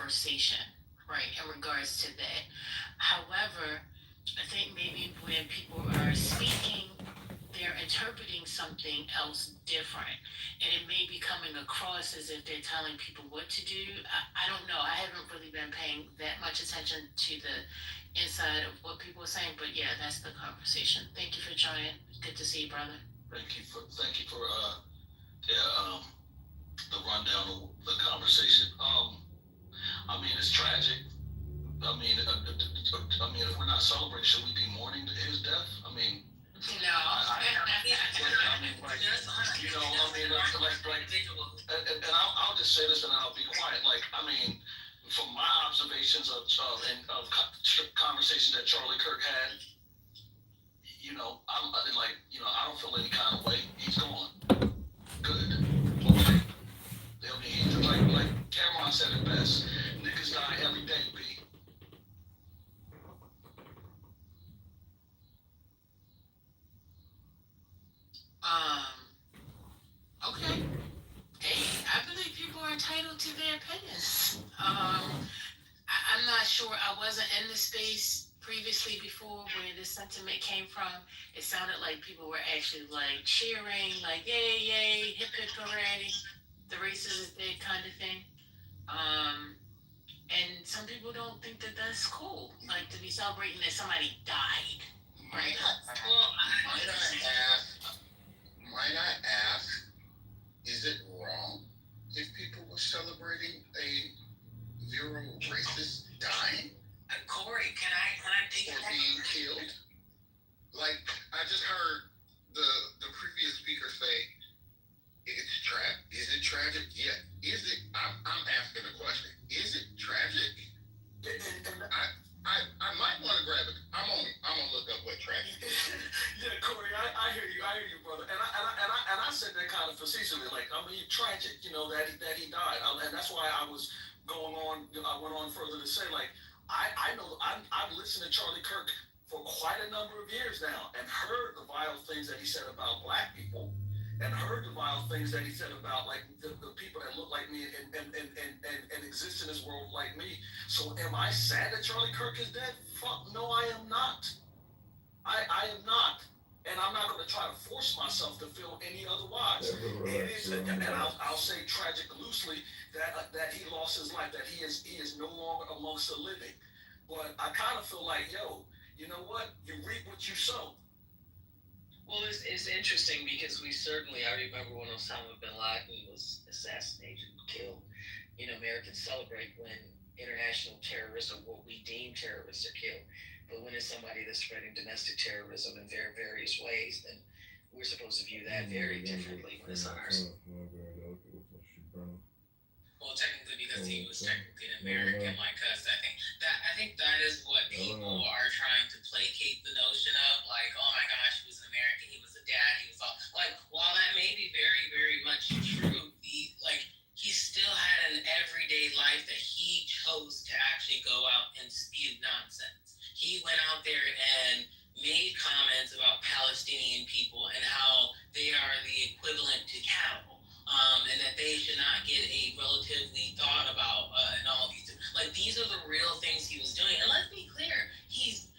conversation, right, in regards to that. However, I think maybe when people are speaking, they're interpreting something else different, and it may be coming across as if they're telling people what to do. I don't know. I haven't really been paying that much attention to the inside of what people are saying, but yeah, that's the conversation. Thank you for joining. Good to see you, brother. Thank you for yeah the rundown of the conversation. I mean, it's tragic. I mean, if we're not celebrating, should we be mourning his death? I mean, No. I mean, like, I mean, and I'll just say this and I'll be quiet. Like, I mean, from my observations of conversations that Charlie Kirk had, I'm like, I don't feel any kind of way. He's gone. Good. Okay. I mean, he's like Cameron said it best. Niggas die every day, B. um. Okay. Hey, I believe people are entitled to their opinions. I'm not sure. I wasn't in the space previously before where this sentiment came from. It sounded like people were actually like cheering, like yay, yay, hip hip hooray, the races is dead kind of thing. Um, and some people don't think that that's cool, like to be celebrating that somebody died. Right. Well, might I ask, is it wrong if people were celebrating a zero racist dying Corey, can I take or being killed? Like I just heard the previous speaker say, is it tragic? Yeah. Is it? I'm asking the question. Is it tragic? And I might want to grab it. I'm gonna look up what tragic is. Yeah, Corey, I hear you, brother. And I said that kind of facetiously, like, I mean, tragic, that he died, and that's why I was going on. I went on further to say, like, I know I've listened to Charlie Kirk for quite a number of years now, and heard the vile things that he said about black people, and heard the vile things that he said about like the people that look like me and exist in this world like me. So am I sad that Charlie Kirk is dead? Fuck no, I am not. I am not. And I'm not going to try to force myself to feel any otherwise. It is, and I'll say tragic loosely that he lost his life, that he is no longer amongst the living. But I kind of feel like, yo, you know what? You reap what you sow. Well, it's interesting because I remember when Osama bin Laden was assassinated and killed. Americans celebrate when international terrorists or what we deem terrorists are killed. But when it's somebody that's spreading domestic terrorism in very various ways, then we're supposed to view that very differently when it's ours. Well, technically, because he was technically an American like us, I think that is what people are trying to placate the notion of, like, oh my gosh, he was an American, he was a dad, he was all like. While that may be very, very much true, he still had an everyday life that he chose to actually go out and spew nonsense. He went out there and made comments about Palestinian people and how they are the equivalent to cattle. And that they should not get a relatively thought about and all these. Like, these are the real things he was doing. And let's be clear, his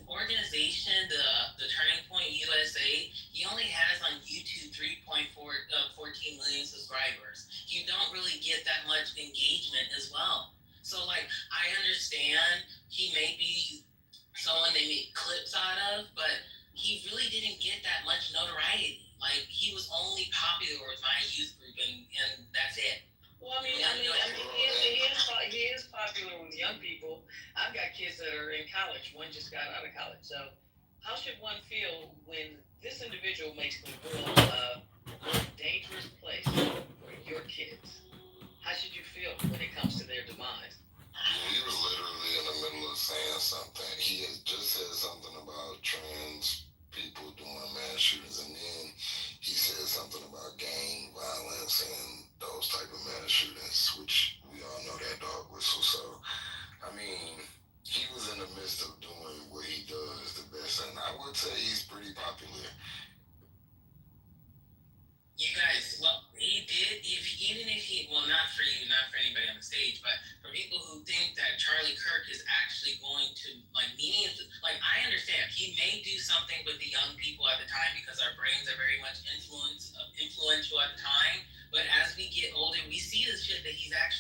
organization, the Turning Point USA, he only has on YouTube 14 million subscribers. You don't really get that much engagement as well. So, like, I understand he may be someone they make clips out of, but he really didn't get that much notoriety. Like, he was only popular with my youth group, and that's it. Well, he is popular with young people. I've got kids that are in college. One just got out of college. So, how should one feel when this individual makes the world a more dangerous place for your kids? How should you feel when it comes to their demise? He was literally in the middle of saying something. He had just said something about trans people doing mass shootings, and then he said something about gang violence and those type of mass shootings, which we all know that dog whistle. So, I mean, he was in the midst of doing what he does the best, and I would say he's pretty popular. You guys, well, he did. Even if he, well, not for you, not for anybody on the stage, but for people who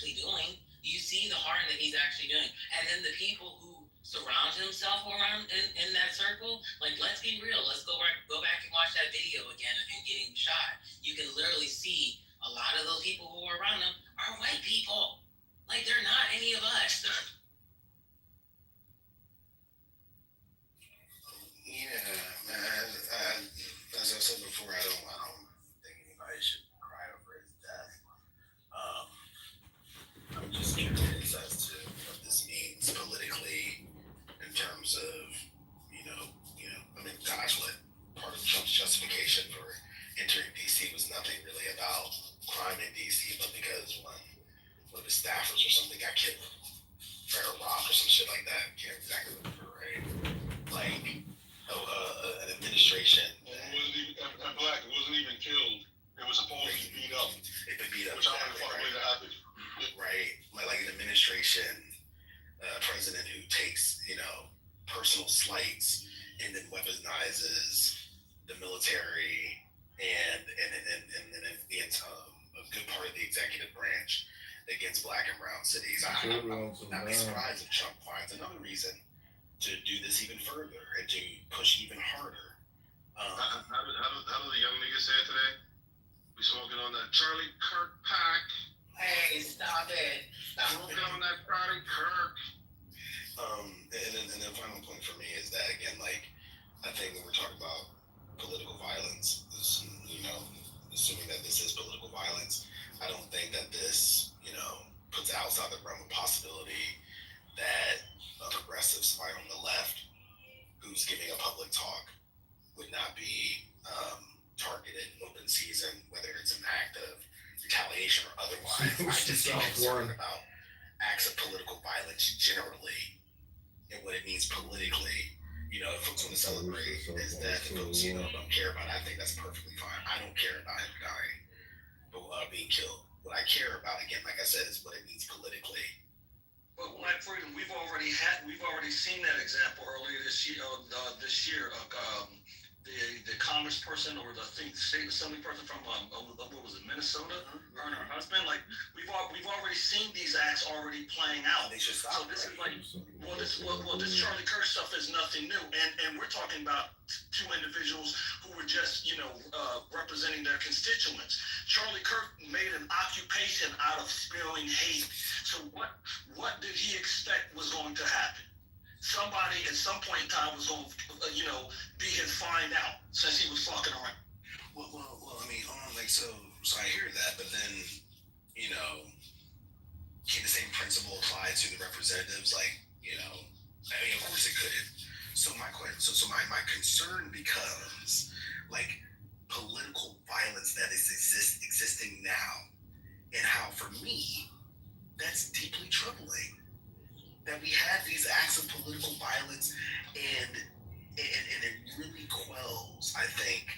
actually doing. You see the harm that he's actually doing. And then the people who surround himself around in that circle, like, let's be real. Let's go back and watch that video again of him getting shot. You can literally see a lot of those people who are around him are white people. Like, they're not any of us. Yeah, man. As I said before, I don't think anybody should cry over his death. I'm just curious as to what this means politically in terms of, I mean, gosh, what part of Trump's justification for entering DC was nothing really about crime in DC, but because one of his staffers or something got killed, or robbed or some shit like that. Can't exactly remember, right? Like, an administration. Well, it wasn't even and black. It wasn't even killed. It was supposedly beat up. It been beat up. Which I don't know Exactly, what that happened. right? Like an administration president who takes, personal slights and then weaponizes the military and a good part of the executive branch against black and brown cities. I would not be surprised if Trump finds another reason to do this even further and to push even harder. How do the young niggas say it today? We smoking on that Charlie Kirk pack. Hey, stop it. Smoking on that Charlie Kirk. And then final point for me is that, again, like, I think when we're talking about political violence, assuming that this is political violence, I don't think that this, puts outside the realm of possibility that a progressive spy on the left who's giving a public talk would not be targeted open season, whether it's an act of retaliation or otherwise. I just get concerned about acts of political violence generally and what it means politically. If folks want to celebrate his death, folks, don't care about it, I think that's perfectly fine. I don't care about him dying, but being killed. What I care about, again, like I said, is what it means politically. But Black Freedom, we've already seen that example earlier this year. The congressperson or the state assembly person from what was it, Minnesota, her and her husband. Like we've already seen these acts already playing out. They should stop. So this is like, this Charlie Kirk stuff is nothing new, and we're talking about two individuals who were just representing their constituents. Charlie Kirk made an occupation out of spewing hate. So what did he expect was going to happen? Somebody at some point in time was going to, be his find out since he was fucking around. Well, I mean, so I hear that, but then, can the same principle apply to the representatives? Like, I mean, of course it couldn't. So my concern becomes like political violence that is existing now, and how for me that's deeply troubling. That we have these acts of political violence, and it really quells, I think,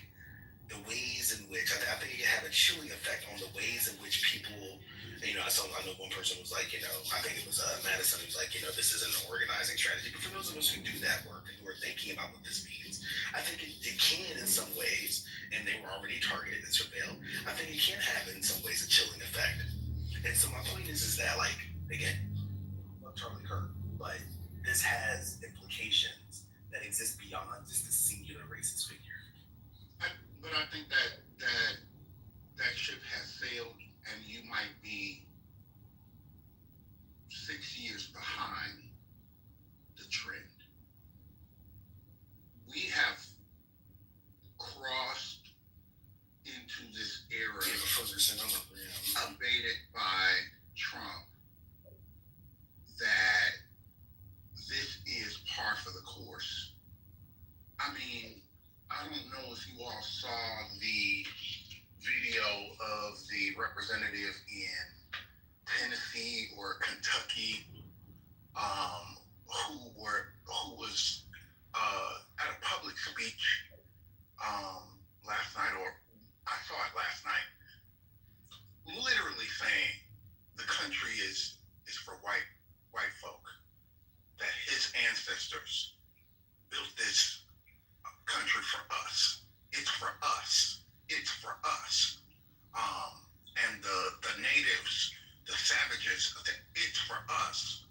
the ways in which I think it can have a chilling effect on the ways in which people. I know one person was like, I think it was Madison, who was like, this isn't an organizing strategy. But for those of us who do that work and who are thinking about what this means, I think it can in some ways, and they were already targeted and surveilled. I think it can have in some ways a chilling effect. And so my point is that, like, again, Charlie Kirk, but this has implications that exist beyond just a singular racist figure. But I think that ship has sailed, and you might be 6 years behind the trend. We have crossed into this era invaded by Trump, that this is par for the course. I mean, I don't know if you all saw the video of the representative in us.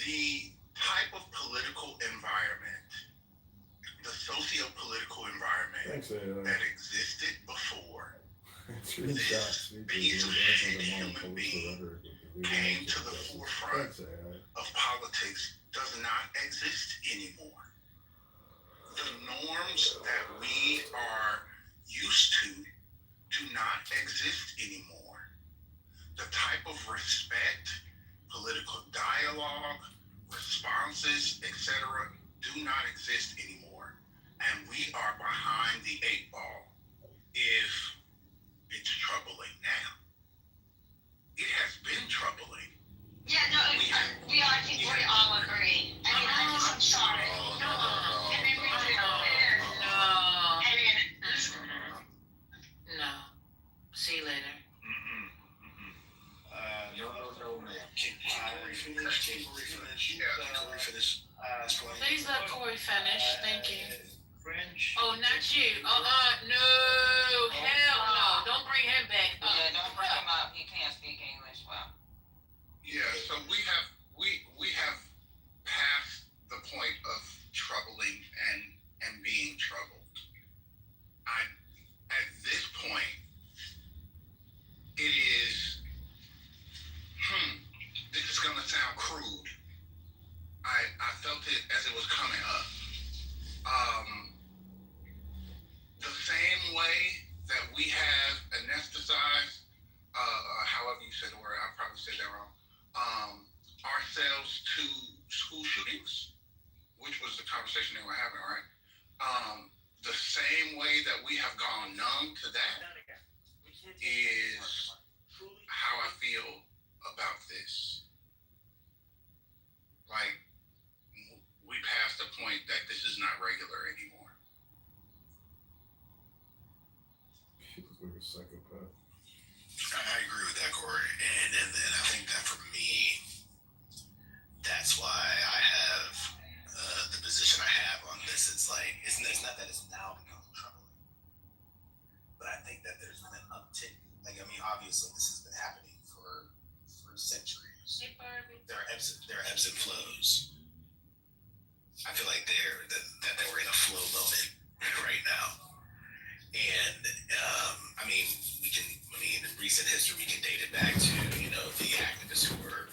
The type of political environment, the socio-political environment that existed before this piece of shit human being came to the forefront of politics does not exist anymore. The norms that we are used to do not exist anymore. The type of respect, political dialogue, responses, etc., do not exist anymore. And we are behind the 8 ball if it's troubling now. It has been troubling. Yeah, no, we all agree. I mean, I'm sorry. No. No. See you later. No, man. Can Corey finish? Yeah, Corey finish. Please let Corey finish. Thank you. French. Oh, not you. No. Hell no. Don't bring him back up. Yeah, don't bring him up. He can't speak English well. Yeah, so we have passed the point of troubling and being troubled. At this point, it is this is gonna sound crude. I felt it as it was coming up. The same way that we have anesthetized, however you said the word, I probably said that wrong, ourselves to school shootings, which was the conversation they were having, right? The same way that we have gone numb to that is how I feel about this. Like, we passed the point that this is not regular anymore. He looks like a psychopath. I agree with that, Corey, and I think that for me, that's why I have the position I have on this. It's like it's not that it's now becoming troubling, but I think that there's been an uptick. Like, I mean, obviously this has been happening for centuries. Hey, Barbie. There are ebbs and flows. I feel like that we're in a flow moment right now. And in recent history, we can date it back to, the activists who were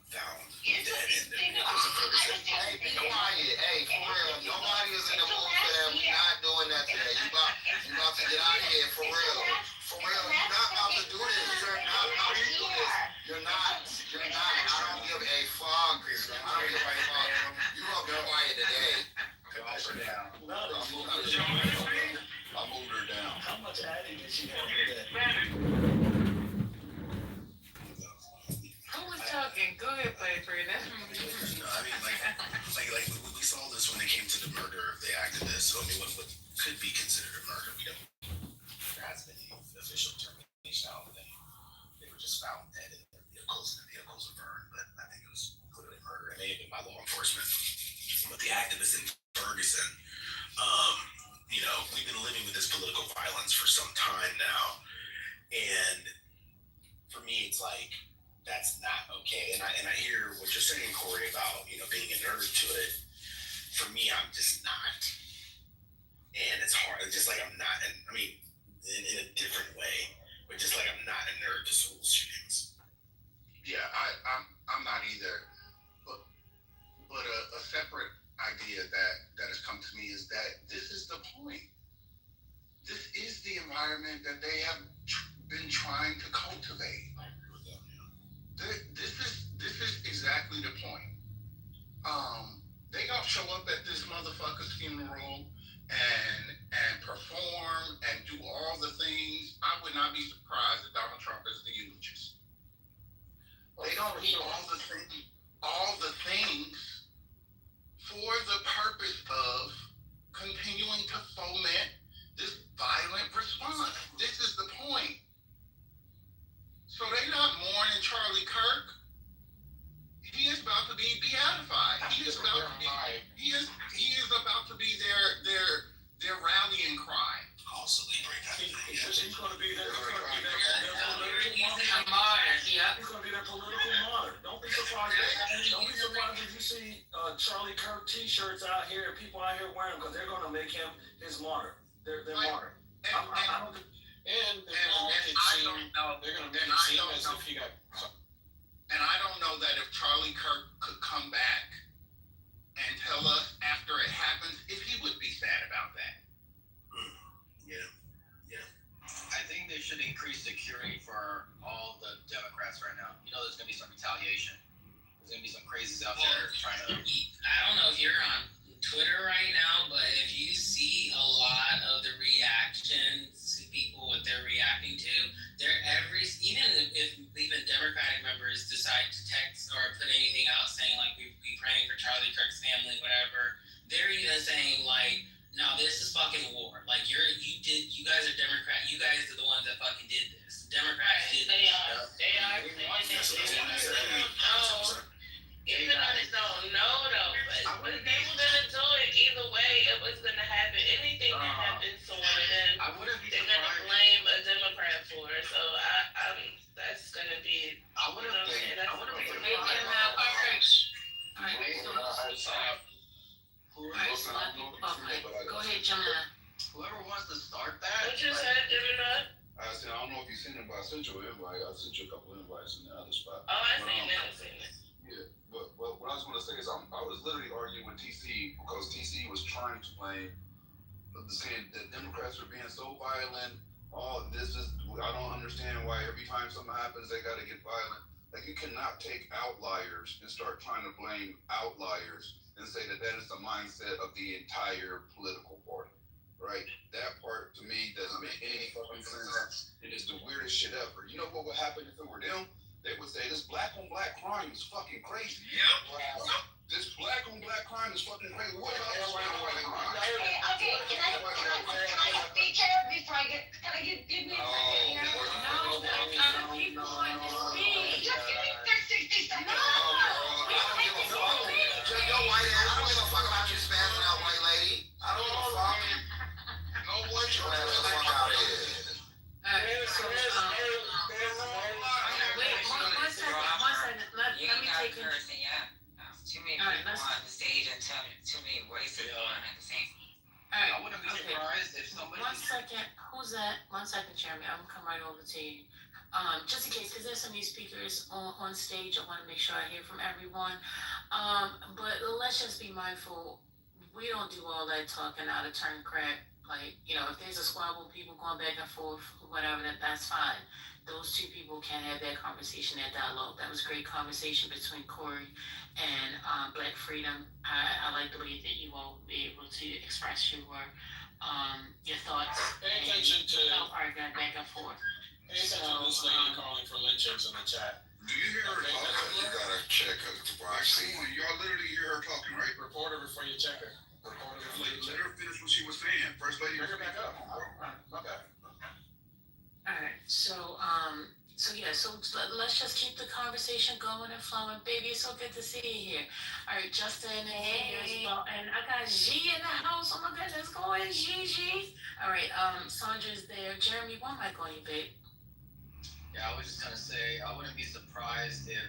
found dead in the Hey, be quiet. Hey, for real. Nobody is in the mood for that. We're not doing that today. You about to get out of here, for real. For real. You're not about to do this. You're not about to do this. You're not. I don't give a fuck. I don't give a fuck. You gonna be quiet today. I moved her down. How much adding did she have with that? Who was talking? Go ahead, Piper. Like we saw this when it came to the murder of the activists. So, I mean, what could be considered a murder? There hasn't been any official determination out of them. They were just found dead in their vehicles, and the vehicles were burned. But I think it was clearly murder. It may have been by law enforcement. But the activists in Ferguson, we've been living with this political violence for some time now, and for me, it's like that's not okay. And I hear what you're saying, Corey, about being inert to it. For me, I'm just not, and it's hard. It's just like I'm not, and I mean, in a different way, but just like I'm not inert to school shootings. Yeah, I'm not either. But a separate idea that has come to me is that this is the point. This is the environment that they have been trying to cultivate. This is exactly the point. They gonna show up at this motherfucker's funeral and perform and do all the things. I would not be surprised if Donald Trump is the eulogist. They gonna do all the things for the purpose of continuing to foment this violent response. This is the point. So they're not mourning Charlie Kirk. He is about to be beatified. He is about to be their rallying cry. Also, celebrate that. He's going to be their A martyr. Yep. He's going to be their political martyr. surprised. Don't be surprised if you see Charlie Kirk T-shirts out here and people out here wearing them because they're gonna make him his martyr. They're martyr. I don't. And they're gonna make it seem as if he got. And I don't know that if Charlie Kirk could come back and tell us after it happens if he would be sad about that. Yeah. I think they should increase security for all the Democrats right now. You know, there's gonna be some retaliation. There's gonna be some crazies out there trying to. I don't know if you're on Twitter right now, but if you see a lot of the reactions to people, what they're reacting to, even Democratic members decide to text or put anything out saying like we praying for Charlie Kirk's family, whatever, they're even saying like, no, this is fucking war. Like you guys are Democrat. You guys are the ones that fucking did this. Democrats did this. They are. Even though they don't know though, but they were gonna do it either way. It was gonna happen. Anything that happens to one of them, they're gonna blame a Democrat for it. So that's gonna be. I wouldn't be Go ahead, Jonah. Whoever wants to start that. What you said, Gemini? I said, I don't know if you've seen it, but I sent you an invite. I sent you a couple invites in the other spot. Oh, I seen it. Yeah, but what I was going to say is I was literally arguing with TC because TC was trying to blame, saying that Democrats are being so violent. Oh, I don't understand why every time something happens, they got to get violent. Like, you cannot take outliers and start trying to blame outliers and say that is the mindset of the entire political party, right? That part, to me, doesn't make any fucking sense. It is the weirdest shit ever. You know what would happen if it were them? They would say, this black on black crime is fucking crazy. Yep. This black on black crime is fucking crazy. What about this white on white crime? Okay, can I speak here before I get, can I give me a second here? No, other people want to speak. Just give me 60 seconds. No. Yo, white ass, I don't give a fuck about you spazzing out, white lady. I don't give a fuck. No one should let the fuck out of here. One second. Let me take it. Too many people on the stage and too many voices going at the same time. I wouldn't be surprised if somebody. 1 second. Who's that? 1 second, Jeremy. I'm gonna come right over to you. Just in case, because there's some new speakers on stage. I want to make sure I hear from everyone. But let's just be mindful. We don't do all that talking out of turn crap. Like, if there's a squabble, people going back and forth, whatever, that's fine. Those two people can have that conversation, that dialogue. That was a great conversation between Corey and Black Freedom. I like the way that you all be able to express your thoughts. Pay attention to. Without arguing back and forth. Pay attention to this lady calling for lynchings in the chat. Do you hear her talking? You gotta check her to see. Y'all literally hear her talking, right? Reporter before you check her. Reporter before you check Let her finish what she was saying. First lady. Bring her back up. Okay. All right, so let's just keep the conversation going and flowing. Baby, it's so good to see you here. All right, Justin and here as well. And I got G in the house. Oh my goodness, go ahead, G. All right, Sandra's there. Jeremy, one mic on you, babe. Yeah, I was just gonna say I wouldn't be surprised if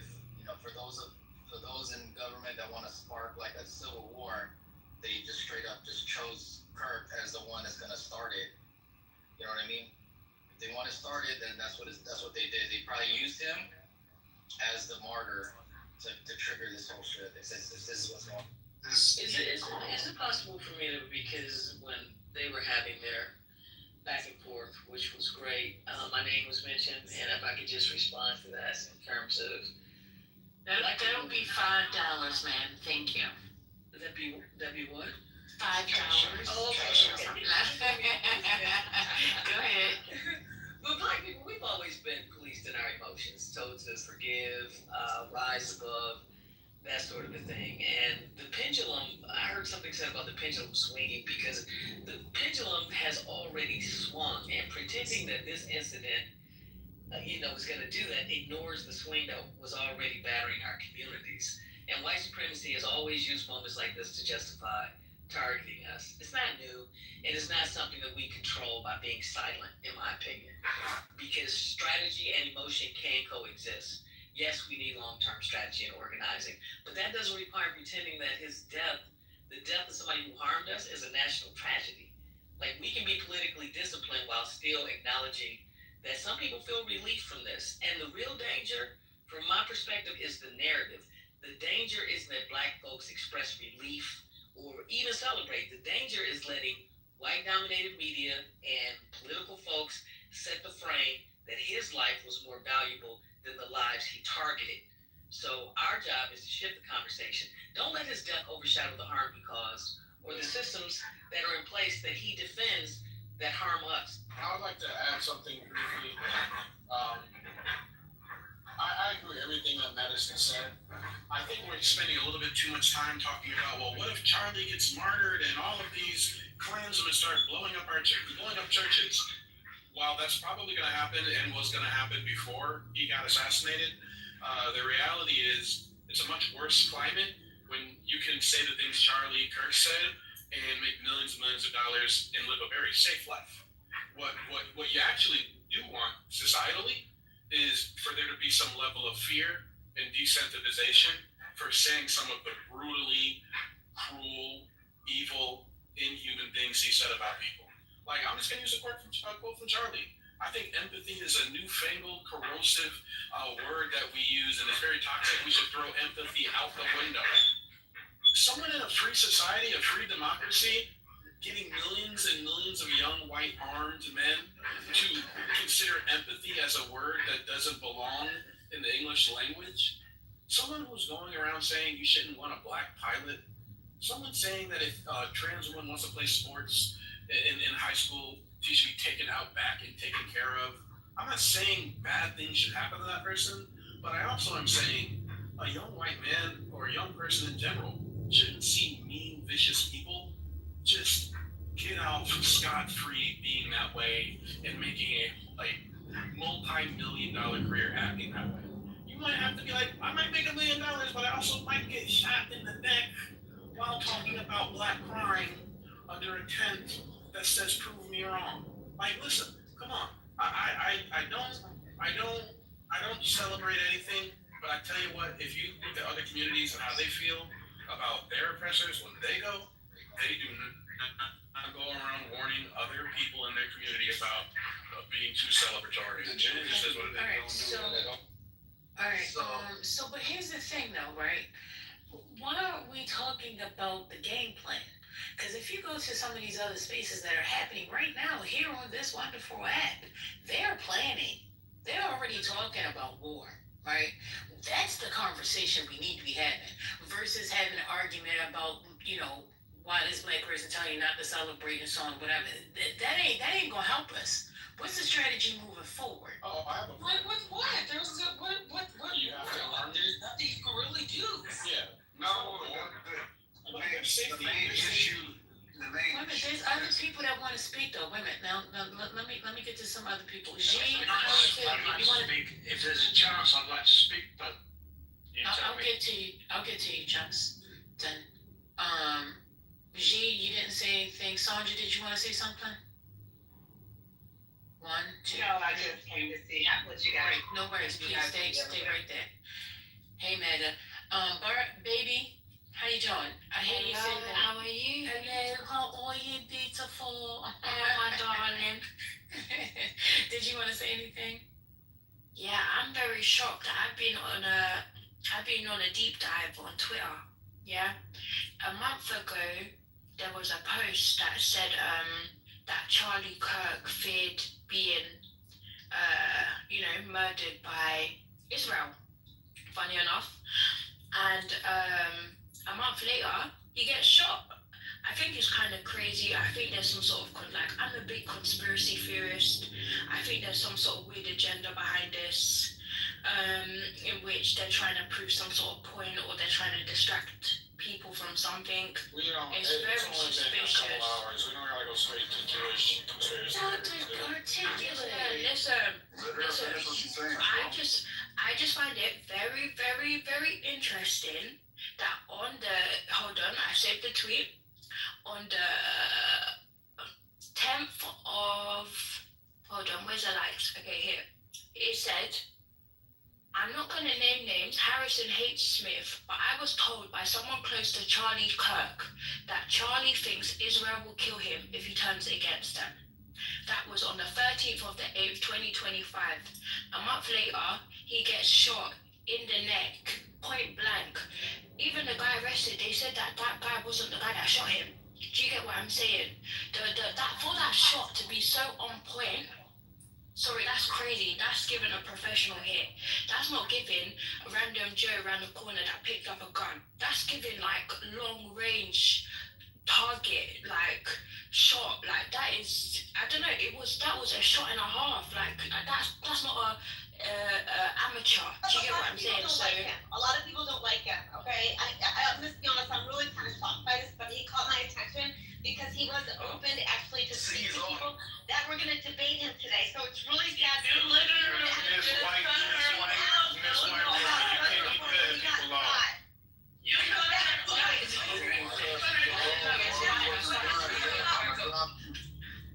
for those in government that want to spark like a civil war, they just straight up just chose Kirk as the one that's gonna start it. You know what I mean? If they want to start it, then that's what they did. They probably used him as the martyr to trigger this whole shit. They said this is what's going on. Is it possible for me to, because when they were having their back and forth, which was great, my name was mentioned, and if I could just respond to that in terms of That'll be $5, man. Thank you. that'd be what? $5. Oh, okay. Go ahead. But black people, we've always been policed in our emotions, told to forgive, rise above, that sort of a thing. And the pendulum, I heard something said about the pendulum swinging because the pendulum has already swung, and pretending that this incident, is going to do that ignores the swing that was already battering our communities. And white supremacy has always used moments like this to justify targeting us. It's not new, and it's not something that we control by being silent, in my opinion, because strategy and emotion can coexist. yes, we need long-term strategy and organizing, but that doesn't require pretending that his death, the death of somebody who harmed us, is a national tragedy. Like, we can be politically disciplined while still acknowledging that some people feel relief from this. And the real danger, from my perspective, is the narrative. The danger isn't that black folks express relief or even celebrate. The danger is letting white dominated media and political folks set the frame that his life was more valuable than the lives he targeted. So our job is to shift the conversation. Don't let his death overshadow the harm he caused or the systems that are in place that he defends that harm us. I would like to add something briefly. I agree with everything that Madison said. I think we're spending a little bit too much time talking about, well, what if Charlie gets martyred and all of these Klansmen start blowing up churches? While that's probably going to happen and was going to happen before he got assassinated, the reality is it's a much worse climate when you can say the things Charlie Kirk said and make millions and millions of dollars and live a very safe life. What you actually do want societally is for there to be some level of fear and desensitization for saying some of the brutally cruel, evil, inhuman things he said about people. Like, I'm just going to use a quote from Charlie. I think empathy is a newfangled, corrosive word that we use, and it's very toxic. We should throw empathy out the window. Someone in a free society, a free democracy, getting millions and millions of young white armed men to consider empathy as a word that doesn't belong in the English language. Someone who's going around saying you shouldn't want a black pilot. Someone saying that if a trans woman wants to play sports in high school, she should be taken out back and taken care of. I'm not saying bad things should happen to that person, but I also am saying a young white man or a young person in general shouldn't see mean, vicious people just get off scot-free being that way and making a multi-million-dollar career happening that way. You might have to be like, I might make $1 million, but I also might get shot in the neck while talking about black crime under a tent that says "prove me wrong." Like, listen, come on. I don't celebrate anything, but I tell you what, if you look at other communities and how they feel about their oppressors when they go, they do not go around warning other people in their community about being too celebratory. It just is what it is. All right. So, but here's the thing, though, right? Why aren't we talking about the game plan? Because if you go to some of these other spaces that are happening right now here on this wonderful app, they're planning. They're already talking about war, right? That's the conversation we need to be having versus having an argument about, why this black person telling you not to celebrate and so on, whatever. That ain't gonna help us. What's the strategy moving forward? Oh, I have a What? There's what You have to learn. There's nothing you can really do. Yeah. No, The main issue. the main Wait a minute, issue. there's other people that want to speak though. Wait a minute, now let me get to some other people. G, I'd like to speak. If there's a chance, I'd like to speak, but you tell I'll me. get to you. I'll get to you, Chunks. Then, G, you didn't say anything. Sandra, did you want to say something? 1, 2. No, I just came to see what you got. Right, no worries. Please stay right there. Hey, Mega. Baby, how you doing? I hear you say that. How are you? Hello, how are you, beautiful? Oh, my darling. Did you want to say anything? Yeah, I'm very shocked. I've been on a deep dive on Twitter. Yeah, a month ago there was a post that said that Charlie Kirk feared being murdered by Israel. Funny enough, and a month later he gets shot. I think it's kind of crazy. I think there's some sort of I'm a big conspiracy theorist. I think there's some sort of weird agenda behind this, in which they're trying to prove some sort of point or they're trying to distract people from something. It's very only been a couple hours. We don't gotta go straight to Jewish conspiracy. Not particularly. Listen. That's what she's saying. I just find it very, very, very interesting that hold on, I saved the tweet, on the 10th of, hold on, where's the likes? Okay, here. It said, I'm not going to name names. Harrison hates Smith, but I was told by someone close to Charlie Kirk that Charlie thinks Israel will kill him if he turns against them. That was on the 13th of the 8th, 2025. A month later, he gets shot in the neck, point blank. Even the guy arrested, they said that that guy wasn't the guy that shot him. Do you get what I'm saying? For that shot to be so on point, sorry, that's crazy. That's giving a professional hit. That's not giving a random Joe around the corner that picked up a gun. That's giving like long range target, like shot. Like that is, I don't know. That was a shot and a half. Like that's not a amateur. Do you get what I'm saying? So a lot of people don't like him. Okay, I'm just be honest. I'm really kind of shocked by this, but he caught my attention because he was open actually to speak to people that were going to debate him today. So it's really sad. You literally Miss White, you can't keep cutting people off. you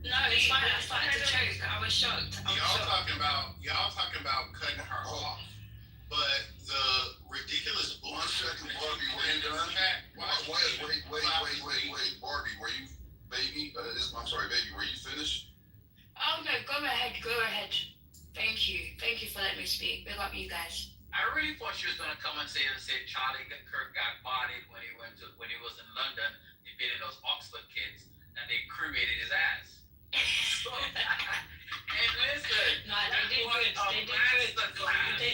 no, it's fine. I started to joke. I was shocked. Y'all talking about cutting her off, but the ridiculous bullshit. Barbie, were you done? Wait, Barbie, were you, baby? I'm sorry, baby, were you finished? Oh no, go ahead. Thank you for letting me speak. Big up you guys. I really thought she was gonna come and say Charlie Kirk got bodied when he was in London debating those Oxford kids, and they cremated his ass. And listen, No, they did good. They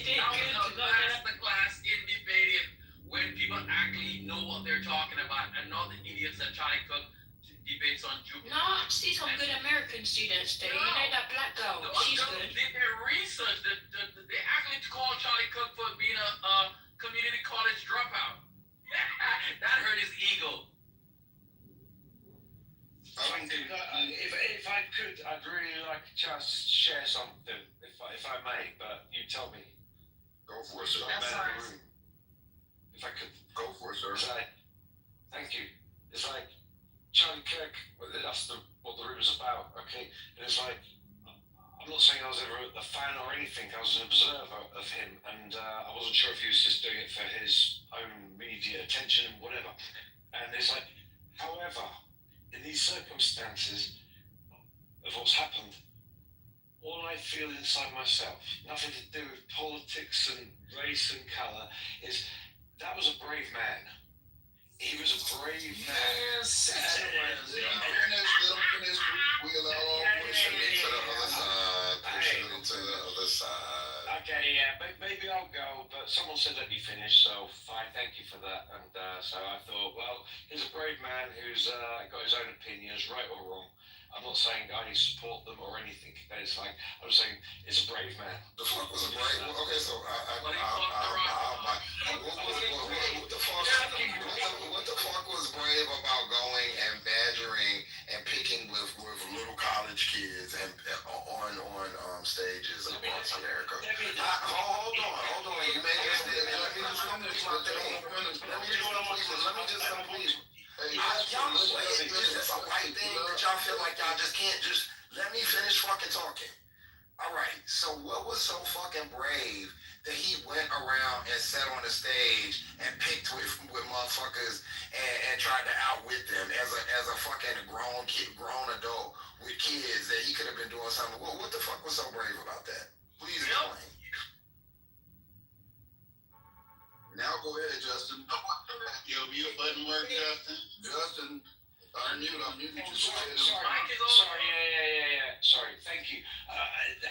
did good. That was a masterclass in debating when people actually know what they're talking about and not the idiots that Charlie Kirk debates on Jupiter. No, I see some good American students there. You know that black girl, she's good. They did research. They actually called Charlie Kirk for being a community college dropout. That hurt his ego. If I could, I'd really like a chance to share something, if I may, but you tell me. Go for it, sir. If I could. Go for it, sir. Thank you. It's like Charlie Kirk, that's what the room is about, okay? And it's like, I'm not saying I was ever a fan or anything, I was an observer of him, and I wasn't sure if he was just doing it for his own media attention and whatever. And it's like, however, in these circumstances of what's happened, all I feel inside myself, nothing to do with politics and race and colour, is that was a brave man. He was a brave man. Yes, let him finish. We allow all pushing it to the other side. Pushing it to the other side. Okay, yeah, maybe I'll go, but someone said let me finish, so fine, thank you for that. And so I thought, well, he's a brave man who's got his own opinions, right or wrong. I'm not saying I support them or anything. It's like, I'm saying it's a brave man. The fuck was a brave? Okay, so what the fuck was brave about going and badgering and picking with little college kids and on stages across America? Hold on. You made this. Let me just complete my thing. Let me just complete. Y'all, is this a white thing that y'all feel like y'all just can't just let me finish fucking talking? All right, so what was so fucking brave that he went around and sat on the stage and picked with motherfuckers and tried to outwit them as a fucking grown adult with kids that he could have been doing something? What the fuck was so brave about that? Please explain. Now go ahead, Justin. Yo, mute button work, Justin. Justin, unmute you. Sorry, yeah. Sorry, thank you.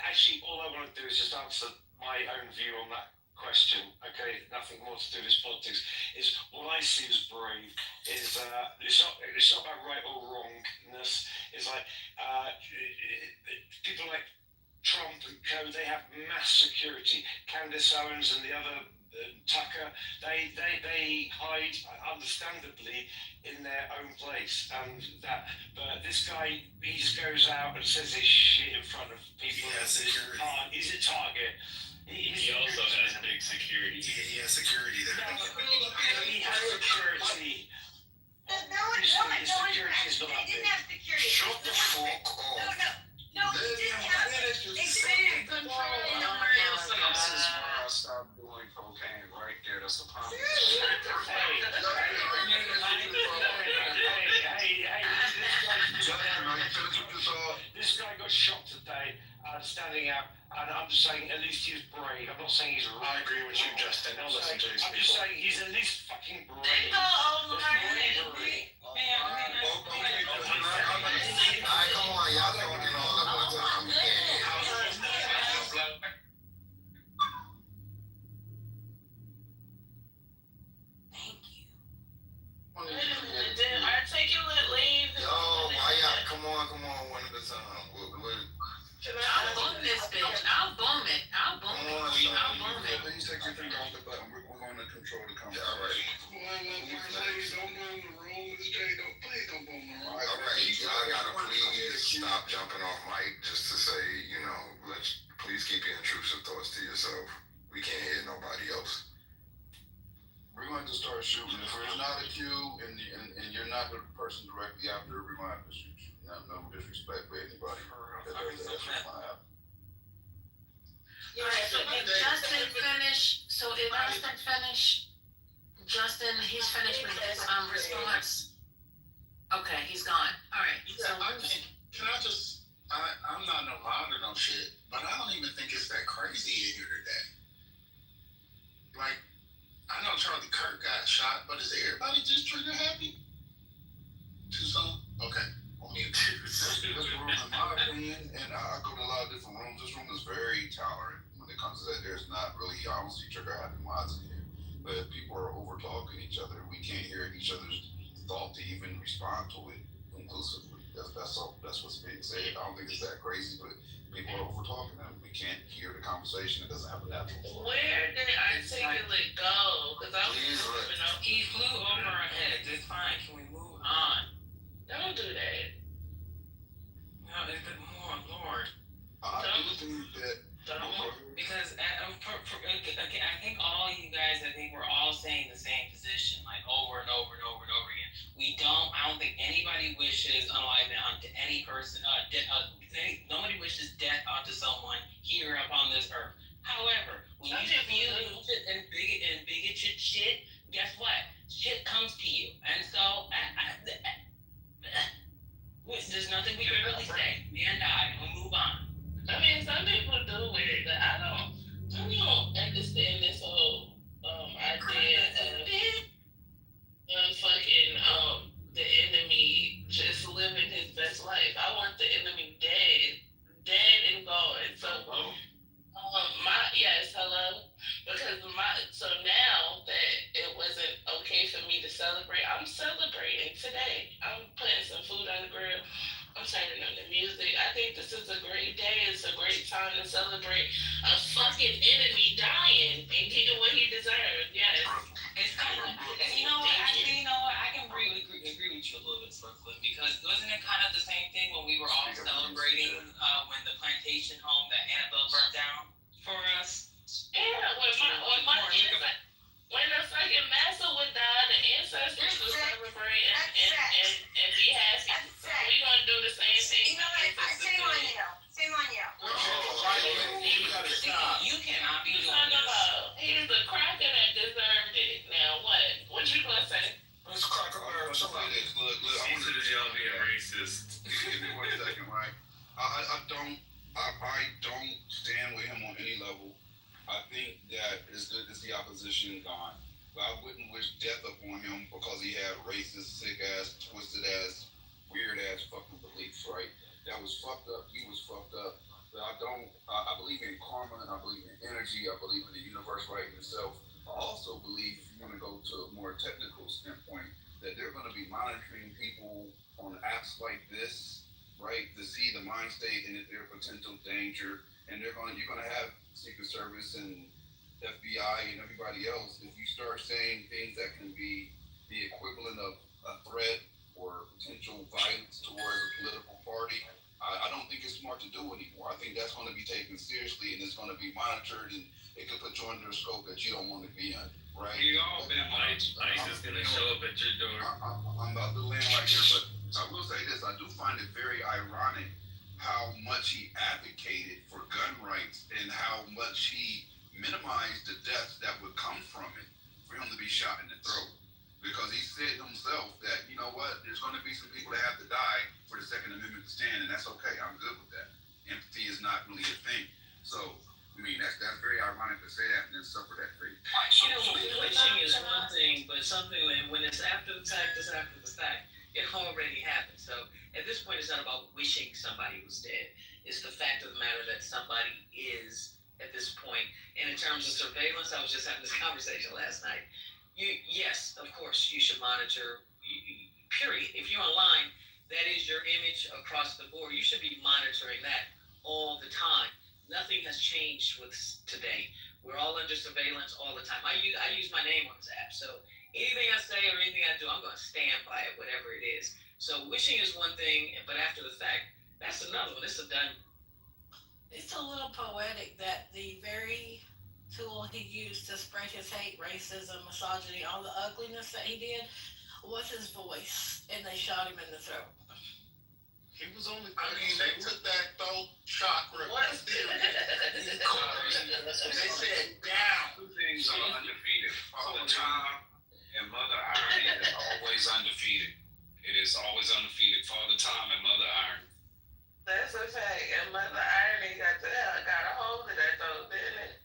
Actually, all I want to do is just answer my own view on that question. Okay, nothing more to do with this politics. Is what I see as brave is it's not about right or wrongness. It's like people like Trump and co. They have mass security. Candace Owens and the other. Tucker, they hide understandably in their own place, and that. But this guy, he just goes out and says this shit in front of people. He's a target. He also has big security. He has security there. He has security. They didn't have security. Shut the fuck up. No, he didn't have security. This is where I stop stop doing cocaine right there. That's the problem. This guy got shot today, standing up, and I'm just saying at least he's brave. I'm not saying he's right. I agree with you, Justin. Don't listen to these I'm people. just saying he's at least fucking brave. Alright, come on, y'all throwing it all up one time. You can't. Thank you. Wait a minute, did articulate leave? Yo, why y'all? Come on, one at a time. I'll boom this bitch. I'll boom it. I'll boom it. Please take your finger off the button. We're going to control the conversation. Yeah, all right. Come on, ladies, don't boom the room. Please don't boom the room. All right, y'all gotta please stop jumping off mic just to say, please keep your intrusive thoughts to yourself. We can't hear nobody else. We're going to start shooting. If there's not a cue and you're not the person directly after, we're going to have to shoot you. No disrespect for anybody. That's what's going to happen. Alright, so if Justin finish, Justin, he's finished with his response. Okay, he's gone. Alright. Yeah, can I just, I'm not no mod or no shit, but I don't even think it's that crazy in here today. Like, I know Charlie Kirk got shot, but is everybody just trigger happy? Too soon? Okay. This room, in my opinion, and I go to a lot of different rooms, this room is very tolerant when it comes to that. There's not really, I don't see trigger happy mods in here, but people are over talking each other. We can't hear each other's thought to even respond to it conclusively. That's all. That's what's being said. I don't think it's that crazy, but people are over talking them. We can't hear the conversation. It doesn't have a natural flow. Where did articulate go? Because I was moving on. He flew over our heads. It's fine. Can we move on? Don't do that. No, it's the more Lord. I do think that. Because I think all you guys, we're all saying the same position, like over and over and over and over again. I don't think anybody wishes unalignment onto any person, nobody wishes death onto someone here upon this earth. However, when you feel and bigoted shit, guess what? Shit comes to you. And so, there's nothing we can really say. Man died, we move on. I mean, some people do it, but I don't understand this whole idea of fucking the enemy just living his best life. I want the enemy dead and gone. So so now that it wasn't okay for me to celebrate, I'm celebrating today. I'm putting some food on the grill. I'm turning on the music. I think this is a great day. It's a great time to celebrate a fucking enemy dying and getting what he deserved. Yes. It's kind of, you know what, I can agree with you a little bit, Brooklyn, because wasn't it kind of the same thing when we were all celebrating when the plantation home that Annabelle burnt down for us? Yeah, when the fucking master would die, the ancestors would celebrate and be happy. So we gonna do the same thing. You know what? Shame on you. Shame on you. You cannot be doing this. He's the cracker that deserved it. Now what? What you gonna say? Let's crack up our somebody. Look, I want to y'all being racist. Give me 1 second, right? I don't stand with him on any level. I think that it's good to see opposition gone. But I wouldn't wish death upon him because he had racist, sick ass, twisted ass, weird ass fucking beliefs, right? That was fucked up. He was fucked up. But I believe in karma and I believe in energy. I believe in the universe writing itself. I also believe, if you want to go to a more technical standpoint, that they're going to be monitoring people on apps like this, right, to see the mind state and if they're a potential danger. And you're going to have Secret Service and FBI and everybody else. If you start saying things that can be the equivalent of a threat or potential violence towards a political party, I don't think it's smart to do anymore. I think that's going to be taken seriously and it's going to be monitored and it could put you under a scope that you don't want to be under, right? You all been ICE is going to show up at your door. I'm about to land right here, but I will say this. I do find it very ironic how much he advocated for gun rights and how much he minimized the death be shot in the throat. Because he said himself that, you know what, there's going to be some people that have to die for the Second Amendment to stand, and that's okay. I'm good with that. Empathy is not really a thing. So, I mean, that's very ironic to say that and then suffer that fate. You know, wishing is one thing, but something when it's after the fact, it's after the fact. It already happened. So at this point, it's not about wishing somebody was dead. It's the fact of the matter that somebody is at this point. And in terms of surveillance, I was just having this conversation last night. Yes, of course, you should monitor. Period. If you're online, that is your image across the board. You should be monitoring that all the time. Nothing has changed with today. We're all under surveillance all the time. I use my name on this app, so anything I say or anything I do, I'm going to stand by it, whatever it is. So wishing is one thing, but after the fact, that's another one. It's a done. It's a little poetic that the very tool he used to spread his hate, racism, misogyny, all the ugliness that he did was his voice, and they shot him in the throat. He was only. I mean, they took that throat chakra. What is They said down. Two things are undefeated. Father Time and Mother Irony are always undefeated. It is always undefeated. Father Time and Mother Irony. That's a fact. And Mother Irony got a hold of that though, didn't it?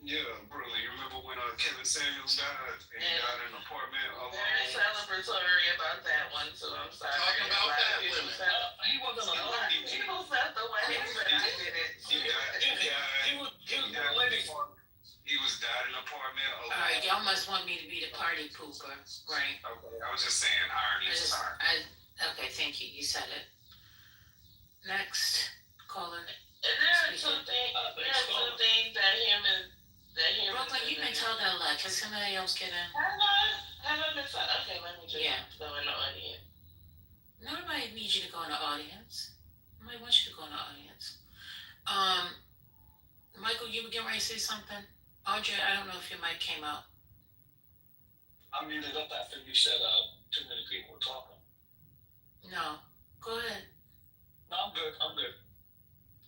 Yeah, brother. You remember when Kevin Samuels died and he got in an apartment alone? Very celebratory about that one too. I'm sorry. Talk about that women. He wasn't alone. People felt the way but I did it. He was died in an apartment alone. All right, y'all must want me to be the party pooper, right? Okay, I was just saying irony. Sorry. Okay, thank you. You said it. Next, Colin. There are two things that him Brooklyn, you've been talking a lot. Can somebody else get in? Have I been talking? Okay, let me just go in the audience. Nobody needs you to go in the audience. Nobody wants you to go in the audience. Michael, you were getting ready to say something? Audrey, I don't know if your mic came out. I muted up after you said too many people were talking. No. Go ahead. No, I'm good.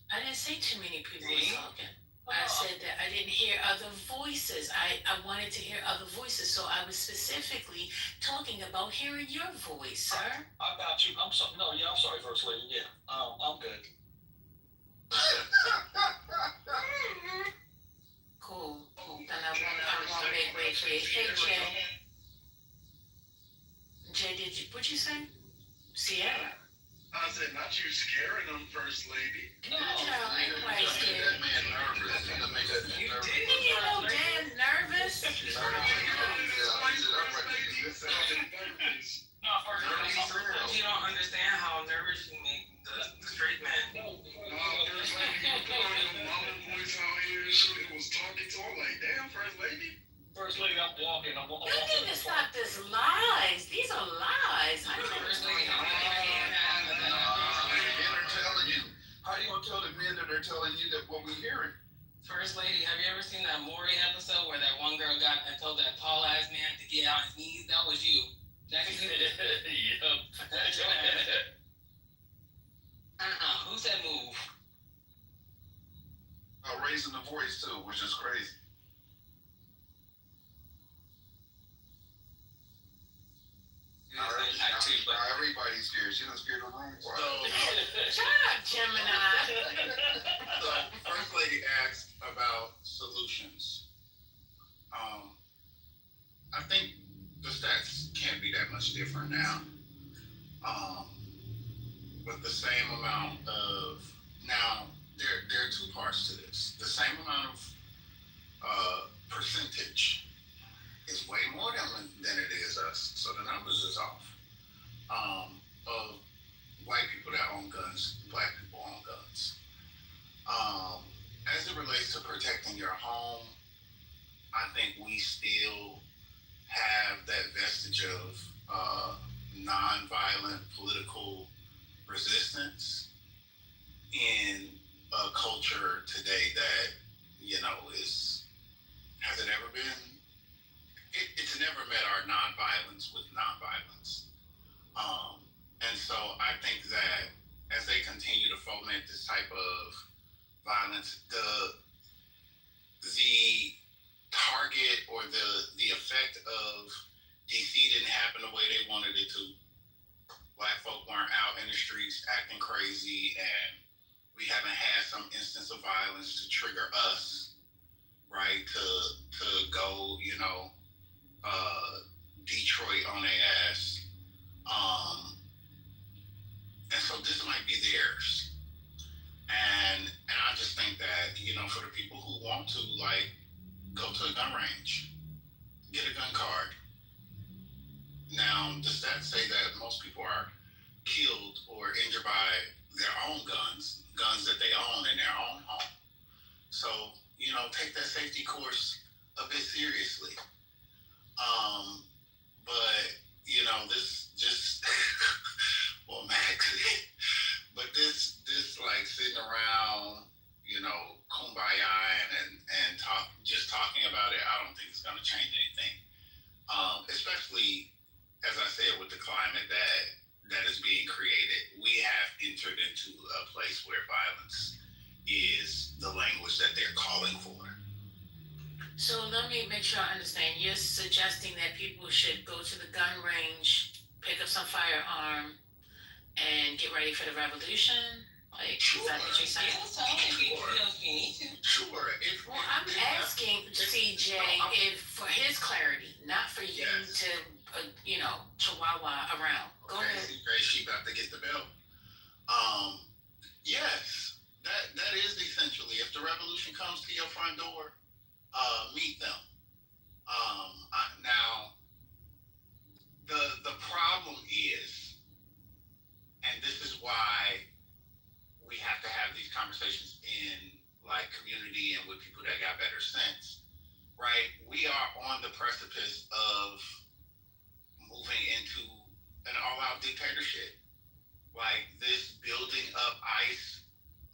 I didn't say too many people were talking. I said that I didn't hear other voices. I wanted to hear other voices, so I was specifically talking about hearing your voice, sir. I got you. I'm sorry. No, yeah, I'm sorry, First Lady. Yeah, I'm good. Cool. Then I won't make way for you. Hey, Jay. Jay, what'd you say? Sierra. I said, not you scaring them, First Lady. No, ain't nobody scared. That man nervous. You make that man nervous. You get no damn nervous. No, First Lady, you don't understand how nervous you make the straight man. First Lady, you put on your mama voice out here and shit. It was talking to her like, damn, First Lady. First Lady, I'm walking. I need to stop this lies. These are lies. I don't understand. How you gonna tell the men that they're telling you that what we're hearing? First Lady, have you ever seen that Maury episode where that one girl got and told that tall ass man to get on his knees? That was you. That's you. Yep. That's your ass. Who said move? Raising the voice too, which is crazy. Everybody's scared. She done scared the room for Shut up, Gemini. So, First Lady asked about solutions. I think the stats can't be that much different now. With the same amount of now, there are two parts to this. The same amount of percentage is way more than it is us. So the numbers is off. Of white people that own guns, black people own guns. As it relates to protecting your home, I think we still have that vestige of nonviolent political resistance in a culture today that, has it ever been? It's never met our nonviolence with nonviolence. And so I think that as they continue to foment this type of violence, the target or the effect of DC didn't happen the way they wanted it to. Black folk weren't out in the streets acting crazy, and we haven't had some instance of violence to trigger us, right? To go, Detroit on their ass. And so this might be theirs. And I just think that, for the people who want to, like, go to a gun range, get a gun card. Now, does that say that most people are killed or injured by their own guns that they own in their own home? So, take that safety course a bit seriously. But, this just, well, Max, but this like sitting around, kumbaya and talking about it, I don't think it's going to change anything. Especially, as I said, with the climate that is being created, we have entered into a place where violence is the language that they're calling for. So let me make sure I understand. You're suggesting that people should go to the gun range, pick up some firearm, and get ready for the revolution? Like, Sure. is that what you're saying? Yeah, so I don't think you need to. Sure. Well, I'm asking CJ if for his clarity, not for you to, chihuahua around. Go Okay, ahead. CJ, she about to get the belt. Yes, that is essentially, if the revolution comes to your front door, meet them. Now, the problem is, and this is why we have to have these conversations in like community and with people that got better sense, right? We are on the precipice of moving into an all-out dictatorship. Like this building up ICE,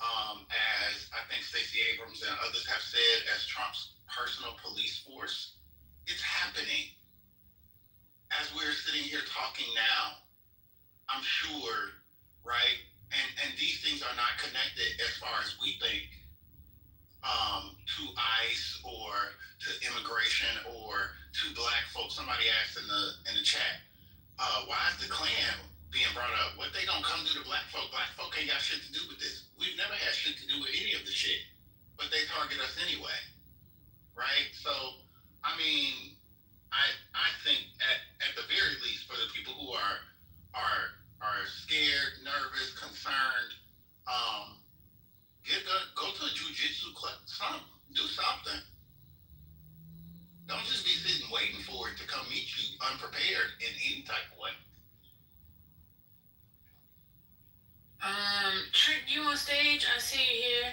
as I think Stacey Abrams and others have said, as Trump's personal police force, it's happening. As we're sitting here talking now, I'm sure, right? And these things are not connected as far as we think to ICE or to immigration or to black folks. Somebody asked in the chat, why is the Klan being brought up? What they gonna come do to black folk? Black folk ain't got shit to do with this. We've never had shit to do with any of the shit, but they target us anyway, right? So, I mean, I think at the very least, for the people who are scared, nervous, concerned, go to a jujitsu club, do something. Don't just be sitting waiting for it to come meet you unprepared in any type of way. Trick, you on stage? I see you here.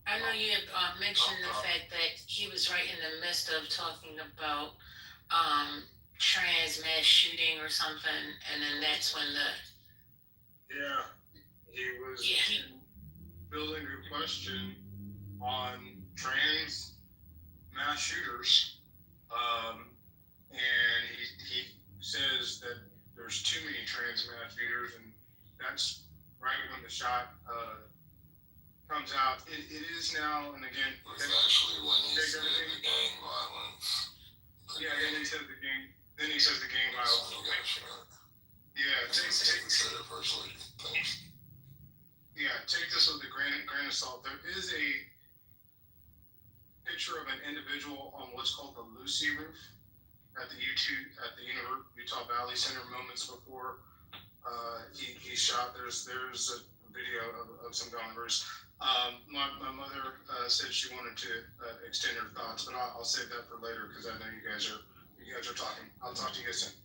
I know you had mentioned the fact that he was right in the midst of talking about trans mass shooting or something, and then that's when he was building a question on trans mass shooters, and he says that there's too many trans mass shooters, and that's right when the shot comes out. It is now, and again, it's actually when he said the gang violence. Yeah, then he says the gang. Then he says the gang violence. Yeah, take this with a grain of salt. There is a picture of an individual on what's called the Lucy roof at the Utah Valley Center moments before he shot. There's a video of some guy on the roof. My mother said she wanted to extend her thoughts, but I'll save that for later because I know you guys are talking. I'll talk to you guys soon.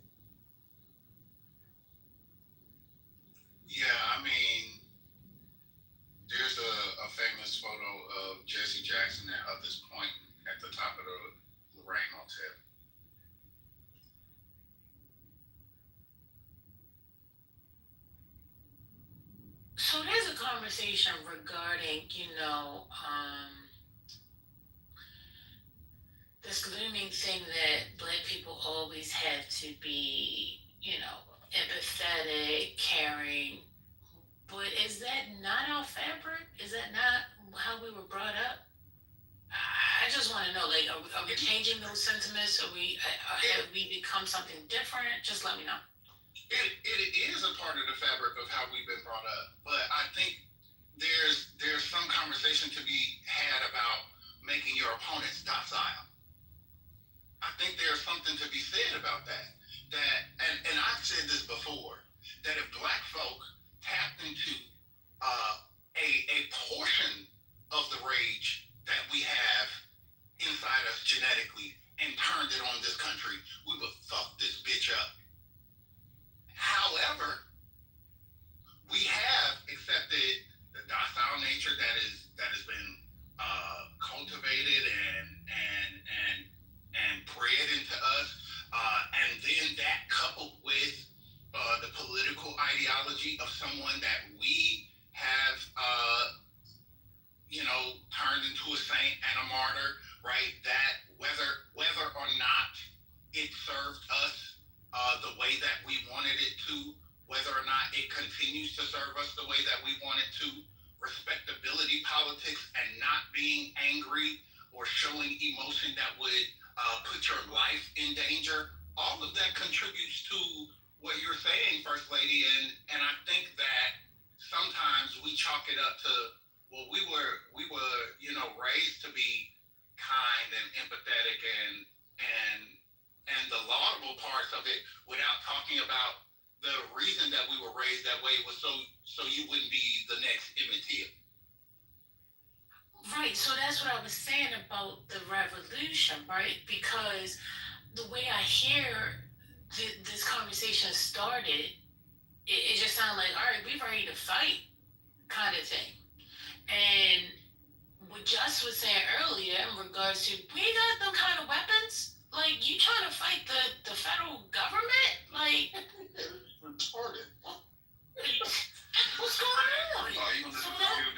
Yeah, I mean, there's a famous photo of Jesse Jackson and others pointing at the top of the Lorraine Motel. So there's a conversation regarding, this looming thing that black people always have to be, empathetic, caring. But is that not our fabric? Is that not how we were brought up? I just just want to know, like, are we changing those sentiments? Have we become something different? Just let me know. It is a part of the fabric of how we've been brought up, but I think there's some conversation to be had about making your opponents docile. I think there's something to be said about that. And I've said this before, that if black folk tapped into a portion of the rage that we have inside us genetically and turned it on this country, we would fuck this bitch up. However, we have accepted the docile nature that has been cultivated and bred into us, and then that coupled with the political ideology of someone that we have, turned into a saint and a martyr, right? That whether or not it served us the way that we wanted it to, whether or not it continues to serve us the way that we want it to, respectability politics and not being angry or showing emotion that would put your life in danger, all of that contributes to what you're saying, First Lady, and I think that sometimes we chalk it up to, well, we were raised to be kind and empathetic and the laudable parts of it, without talking about the reason that we were raised that way was so you wouldn't be the next Emmett Till. Right, so that's what I was saying about the revolution, right? Because the way I hear this conversation started, it just sounded like, all right, we're ready to fight, kind of thing. And what Just was saying earlier in regards to, we ain't got them kind of weapons. Like, you trying to fight the federal government? Like, retarded. What's going on? So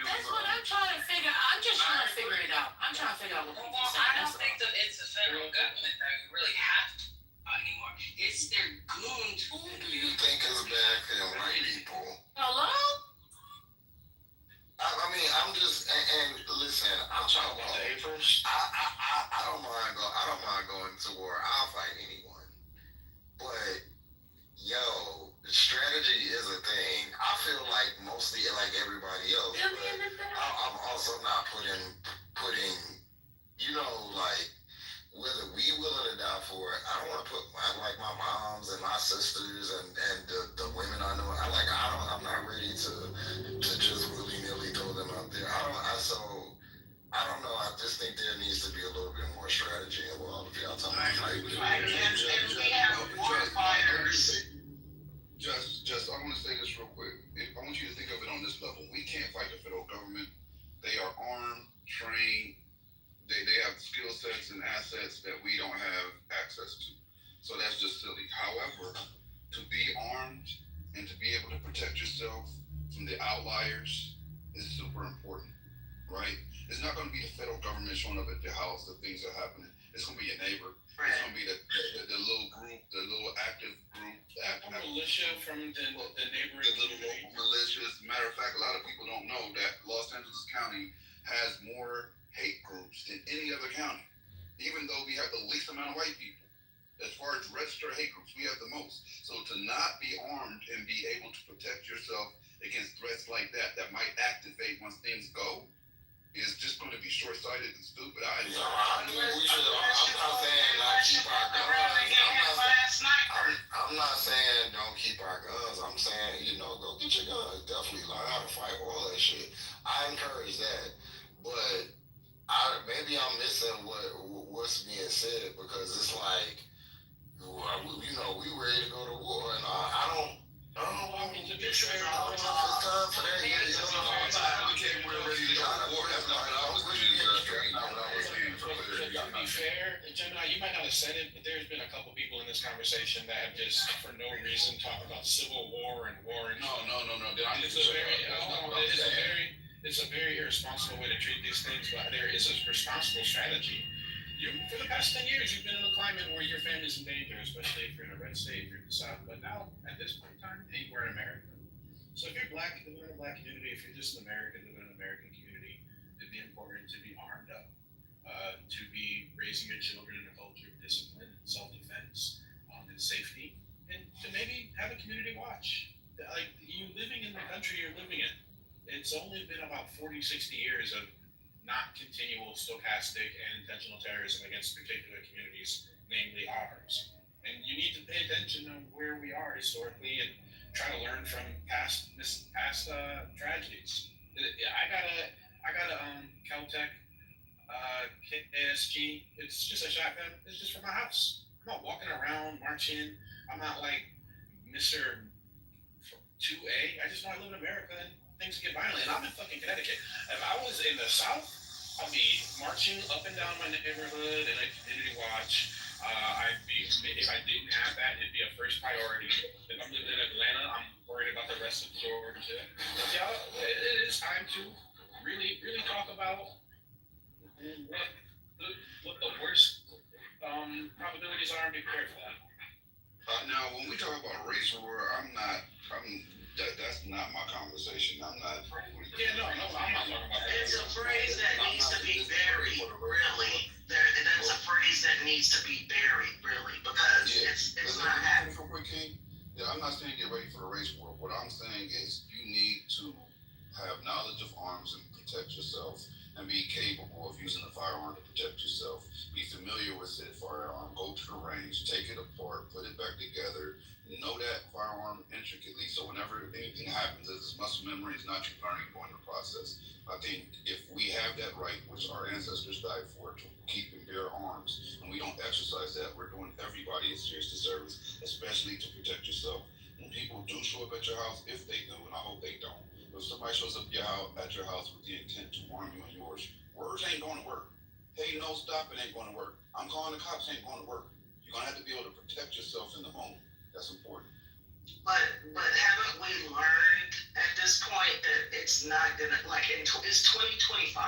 that's what I'm trying to figure. I'm just trying to figure it out. I'm trying to figure out what people say. I don't think that it's the federal government that we really have to anymore. It's their goons. Who do you think is back and white people? Hello? I mean, I'm just and listen. I'm talking about the Aprils. I don't mind going to war. I'll fight anyone. But yo, strategy is a thing. I feel like mostly like everybody else, but I'm also not putting like whether we willing to die for it. I don't want to put my moms and my sisters and the women I know. I'm not ready to just willy nilly throw them out there. I don't know. I just think there needs to be a little bit more strategy involved. If y'all talking about and we have war fighters. Just, I want to say this real quick. I want you to think of it on this level. We can't fight the federal government. They are armed, trained. They have skill sets and assets that we don't have access to. So that's just silly. However, to be armed and to be able to protect yourself from the outliers is super important, right? It's not going to be the federal government showing up at your house if things are happening. It's going to be your neighbor. It's going to be the little group, the little active group. Militia from the neighboring the little local militias. Matter of fact, a lot of people don't know that Los Angeles County has more hate groups than any other county, even though we have the least amount of white people. As far as registered hate groups, we have the most. So to not be armed and be able to protect yourself against threats like that might activate once things go is just going to be short-sighted and stupid. I'm not saying not keep our guns. I'm not saying don't keep our guns. I'm saying, go get your guns. Definitely learn how to fight, all that shit. I encourage that. But maybe I'm missing what's being said, because it's like, we ready to go to war, and I don't mean, to be fair, know if it's time for that. We're ready to go to war. That's not what I was saying. To be fair, Gemini, you might not have said it, but there's been a couple people in this conversation that have just, for no reason, talked about civil war and war. No. It's a very irresponsible way to treat these things, but there is a responsible strategy. For the past 10 years, you've been in a climate where your family's in danger, especially if you're in a red state, if you're in the South. But now, at this point in time, we're in America. So if you're black, living in a black community, if you're just an American living in an American community, it'd be important to be armed up. to be raising your children in a culture of discipline and self-defense and safety, and to maybe have a community watch. Like you living in the country you're living in, it's only been about 40, 60 years of not continual stochastic and intentional terrorism against particular communities, namely ours. And you need to pay attention to where we are historically and try to learn from past tragedies. I got a Caltech KSG. It's just a shotgun. It's just for my house. I'm not walking around marching. I'm not like Mr. 2A. I just know I live in America and things get violent. And I'm in fucking Connecticut. If I was in the South, I'd be marching up and down my neighborhood and a community watch. If I didn't have that, it'd be a first priority. If I'm living in Atlanta, I'm worried about the rest of Georgia. But y'all, it is time to really, really talk about what the worst probabilities are and be prepared for that. Now, when we talk about race war, that's not my conversation. I'm not. Yeah, no, I'm not talking about that. It's a phrase that needs to be buried, really. That's a phrase that needs to be buried, really, because it's not happening. Yeah, I'm not saying get ready for a race war. What I'm saying is you need to have knowledge of arms and protect yourself and be capable of using a firearm to protect yourself. Be familiar with said firearm, go to the range, take it apart, put it back together, know that firearm intricately, so whenever anything happens, it's muscle memory, it's not you learning during the process. I think if we have that right, which our ancestors died for, to keep and bear arms, and we don't exercise that, we're doing everybody a serious disservice, especially to protect yourself. When people do show up at your house, if they do, and I hope they don't, if somebody shows up at your house with the intent to harm you and yours, words ain't going to work. Hey, no, stop, it ain't going to work. I'm calling the cops, ain't going to work. You're going to have to be able to protect yourself in the moment. That's important. But haven't we learned at this point that it's not gonna, like, it's 2025,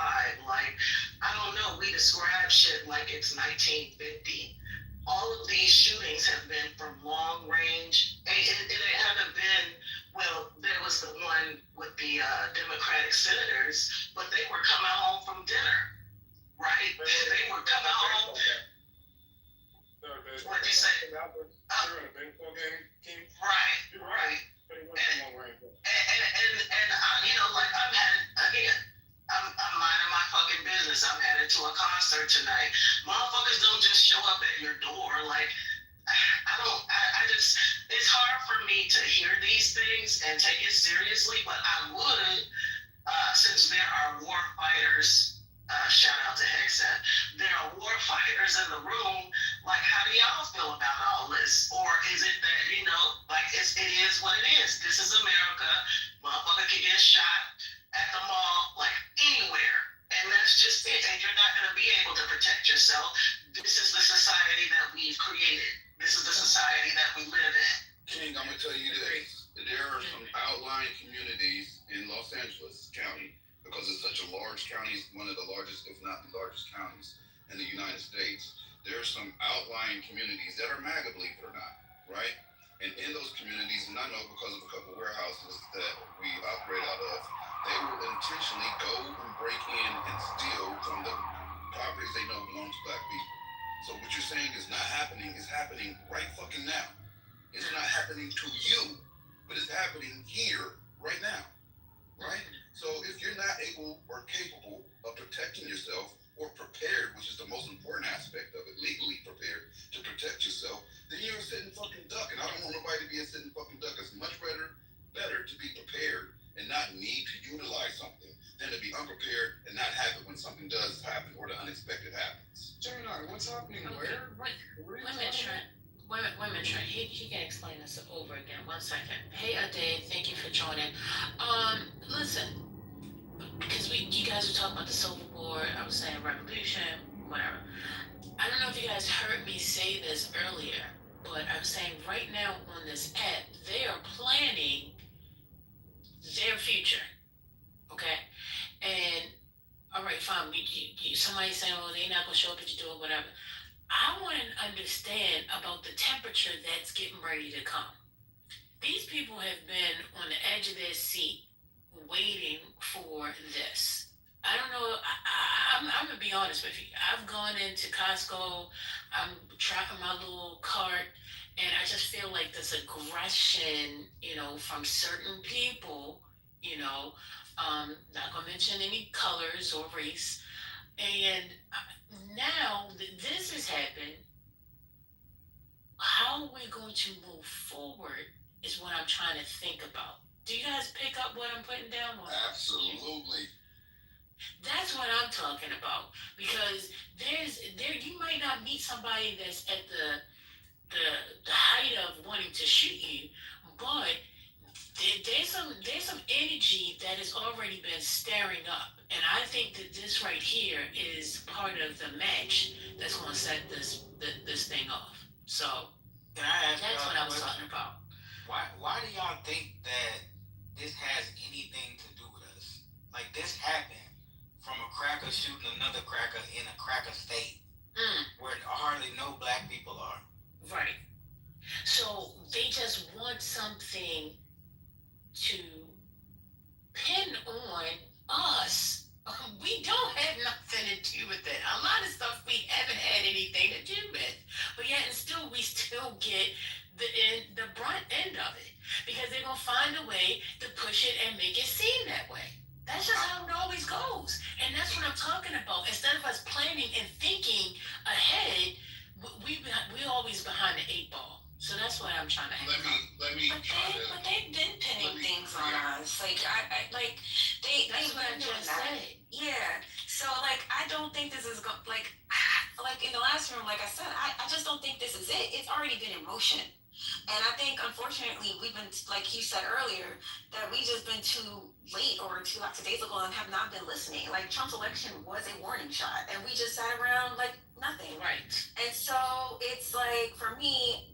like, I don't know, we describe shit like it's 1950. All of these shootings have been from long range, and it haven't been, well, there was the one with the Democratic senators, but they were coming home from dinner, right? They were coming home. What'd you say? They're in a baseball game. Right. And you know, like I'm minding my fucking business. I'm headed to a concert tonight. Motherfuckers don't just show up at your door. Like, it's hard for me to hear these things and take it seriously, but I would, since there are war fighters, shout out to Hexet, there are war fighters in the room, like, how do y'all feel about all this? Or is it that, you know, like, it is what it is. This is America. Motherfucker can get shot at the mall, like, anywhere. And that's just it. And you're not going to be able to protect yourself. This is the society that we've created. This is the society that we live in. King, I'm going to tell you this. There are some outlying communities in Los Angeles County, because it's such a large county, it's one of the largest, if not the largest counties in the United States. There are some outlying communities that are MAGA, believe it or not, right? And in those communities, and I know because of a couple of warehouses that we operate out of, they will intentionally go and break in and steal from the properties they know belong to black people. So what you're saying is not happening, is happening right fucking now. It's not happening to you, but it's happening here right now, right? So if you're not able or capable of protecting yourself or prepared, which is the most important aspect of it, legally prepared to protect yourself, then you're a sitting fucking duck. And I don't want nobody to be a sitting fucking duck. It's much better to be prepared and not need to utilize something than to be unprepared and not have it when something does happen or the unexpected happens. Gemini, what's happening where? Wait a minute, Trent. He can explain this over again. 1 second. Hey, Ade, thank you for joining. Listen, because you guys were talking about the Civil War. I was saying revolution, whatever. I don't know if you guys heard me say this earlier, but I'm saying right now on this app, they are planning their future. Okay, and all right, fine. Somebody saying, well, they're not gonna show up at your door, whatever. I want to understand about the temperature that's getting ready to come. These people have been on the edge of their seat waiting for this. I don't know. I'm gonna be honest with you. I've gone into Costco. I'm tracking my little cart, and I just feel like this aggression, from certain people. Not gonna mention any colors or race. And now that this has happened, how are we going to move forward is what I'm trying to think about. Do you guys pick up what I'm putting down on? Absolutely. That's what I'm talking about. Because there you might not meet somebody that's at the height of wanting to shoot you, but there's some energy that has already been stirring up, and I think that this right here is part of the match that's going to set this thing off. So Can I ask that's y'all what a I was question? talking about. Why do y'all think that this has anything to do with us? Like this happened from a cracker shooting another cracker in a cracker state where hardly no black people are. Right. So they just want something to pin on us. We don't have nothing to do with it. A lot of stuff we haven't had anything to do with, but yet and still we still get the brunt end of it because they're gonna find a way to push it and make it seem that way. That's just how it always goes, and that's what I'm talking about. Instead of us planning and thinking ahead, we always behind the eight ball. So that's what I'm trying to. Let me try to. But they've been pinning things on us. Like they've been doing that. Yeah. So I don't think this is like in the last room, like I said, I just don't think this is it. It's already been in motion. And I think, unfortunately, we've been, like you said earlier, that we just been too late or too lackadaisical and have not been listening. Like Trump's election was a warning shot, and we just sat around like nothing. Right. And so it's like, for me,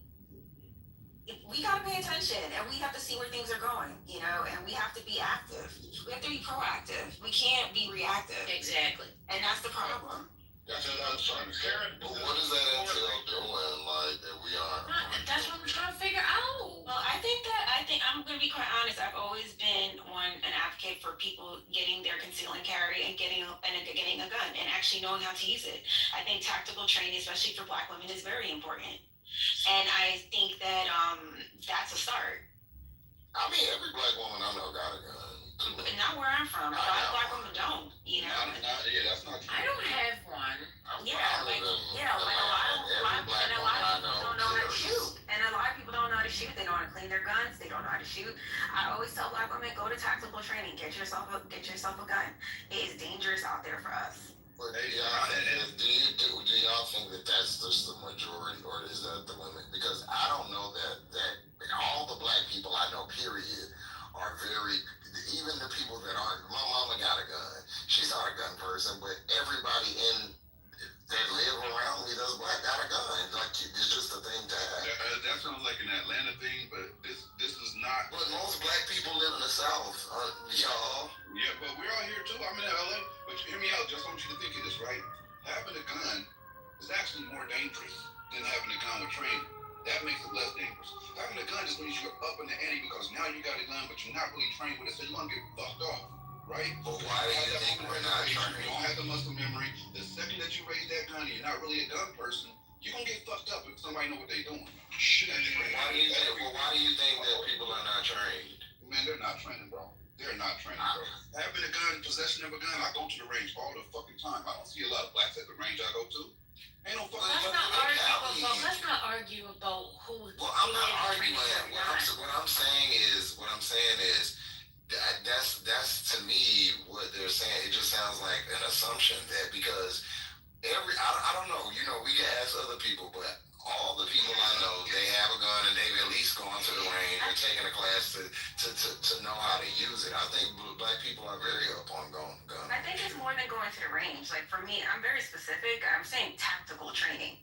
we gotta pay attention and we have to see where things are going, and we have to be active. We have to be proactive. We can't be reactive. Exactly. And that's the problem. That's what I'm trying to say. But what does that entail doing? Like that we are. That's what I'm trying to figure out. Well, I think I'm gonna be quite honest. I've always been an advocate for people getting their conceal and carry and getting a gun and actually knowing how to use it. I think tactical training, especially for Black women, is very important. And I think that that's a start. I mean, every Black woman I know got a gun. Not where I'm from. A lot of Black women don't. Yeah, that's not true. I don't have one. A lot of people don't know how to shoot. And a lot of people don't know how to shoot. They don't know how to clean their guns. They don't know how to shoot. I always tell Black women, go to tactical training. Get yourself a gun. It is dangerous out there for us. But do y'all think that that's just the majority, or is that the limit? Because I don't know that all the Black people I know, period, are very. Even the people that aren't. My mama got a gun. She's not a gun person, but everybody that live around me that's Black got a gun. Like it's just a thing to have. That sounds like an Atlanta thing, but this is not. But most Black people live in the South, y'all. Yeah, but we're all here too. I'm in LA, but hear me out. Just want you to think of this, right? Having a gun is actually more dangerous than having a gun with training. That makes it less dangerous. Having a gun just means you're up in the ante because now you got a gun, but you're not really trained with it, so you're gonna get fucked off, right? But why do you think we're not trained? You don't have the muscle memory. The second that you raise that gun and you're not really a gun person, you're gonna get fucked up if somebody know what they're doing. Why do you think that people are not trained? Man, they're not training, bro. They're not training, bro. Having a gun, possession of a gun, I go to the range all the fucking time. I don't see a lot of Blacks at the range I go to. Ain't no fucking. Let's not argue about who. Well, I'm not arguing. What I'm saying is that's to me what they're saying. It just sounds like an assumption that because I don't know. We can ask other people, but all the people I know, they have a gun and they've at least gone to the range or taken a class to know how to use it. I think Black people are very up on guns. I think it's more than going to the range. Like for me, I'm very specific. I'm saying tactical training.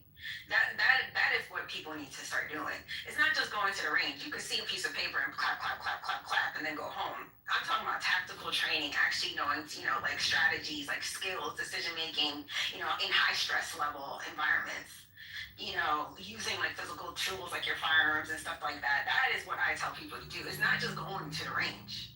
That is what people need to start doing. It's not just going to the range. You can see a piece of paper and clap, clap, clap, clap, clap, and then go home. I'm talking about tactical training, actually knowing, like strategies, like skills, decision making, in high stress level environments. Using like physical tools like your firearms and stuff like that. That is what I tell people to do. It's not just going to the range.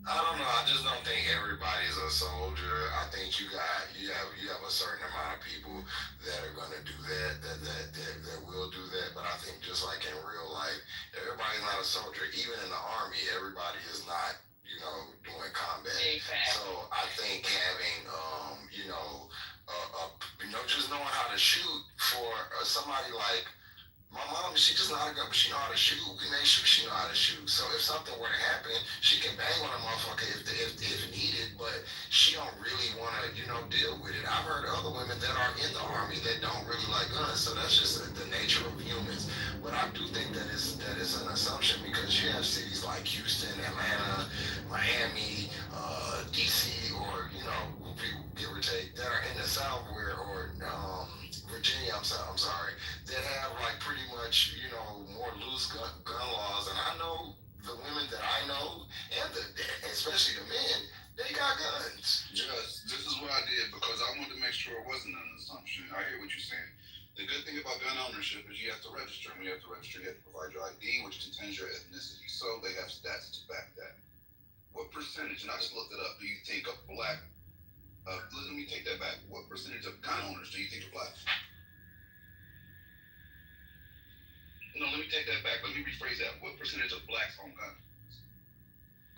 I don't know. I just don't think everybody's a soldier. I think you have a certain amount of people that are gonna do that will do that. But I think just like in real life, everybody's not a soldier. Even in the army, everybody is not doing combat. So I think having just knowing how to shoot for somebody like my mom, she just not a gun, but she know how to shoot. We make sure she know how to shoot. So if something were to happen, she can bang on a motherfucker if needed, but she don't really want to, deal with it. I've heard other women that are in the army that don't really like guns, so that's just the nature of humans. But I do think that is an assumption because you have cities like Houston, Atlanta, Miami, DC, or give or take, that are in the South or Virginia. I'm sorry, that have like pretty much more loose gun laws, and I know the women that I know, and especially the men, they got guns. Just this is what I did because I wanted to make sure it wasn't an assumption. I hear what you're saying. The good thing about gun ownership is you have to register. And when you have to register, you have to provide your ID, which contains your ethnicity. So they have stats to back that. What percentage? And I just looked it up. Do you think a black? Let me take that back. What percentage of gun owners do you think are black? No, let me take that back. Let me rephrase that. What percentage of blacks own guns?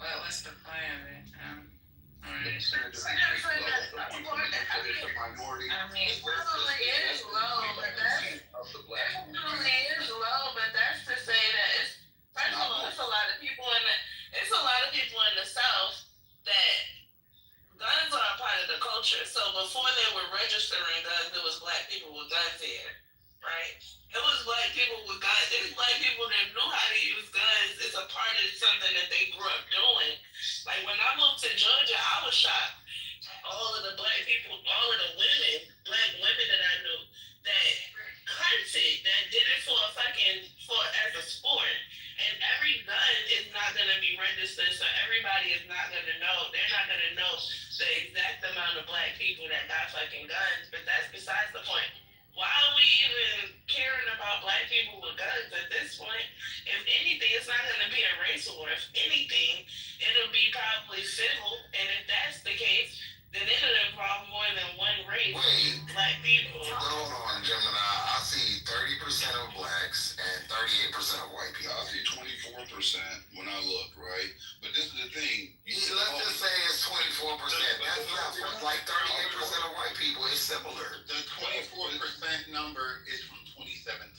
Well, what's the plan? The percentage of it's a minority. I mean, it probably is low, but that's to say that it's first of all, it's a lot of people in the South that guns are a part of the culture. So before they were registering guns, there was black people with guns here, right? It was black people with guns. There's black people that knew how to use guns. It's a part of something that they grew up doing. Like when I moved to Georgia, I was shocked. All of the black people, all of the black women that I knew that hunted, that did it as a sport. And every gun is not going to be registered, so everybody is not going to know. They're not going to know the exact amount of black people that got fucking guns, but that's besides the point. Why are we even caring about black people with guns at this point? If anything, it's not going to be a race war. If anything, it'll be probably civil, and if that's the case, then it'll involve more than one race. Wait, black people. Hold on, Gemini. I see 30% of blacks and 38% of white people. I see 24% when I look, right? But this is the thing. Let's just say it's 24%. That's not like 38% of white people. It's similar. The 24% number is from 2017.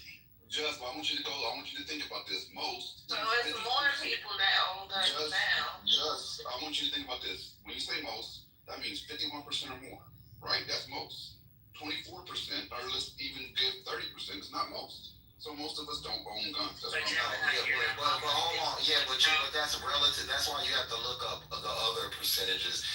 Just, I want you to think about this. So it's more people that own guns now. I want you to think about this. When you say most, that means 51% or more, right? That's most. 24%, or let's even give 30%, is not most. So most of us don't own guns. That's what I'm saying. But hold on. Yeah, but that's relative. That's why you have to look up the other percentages.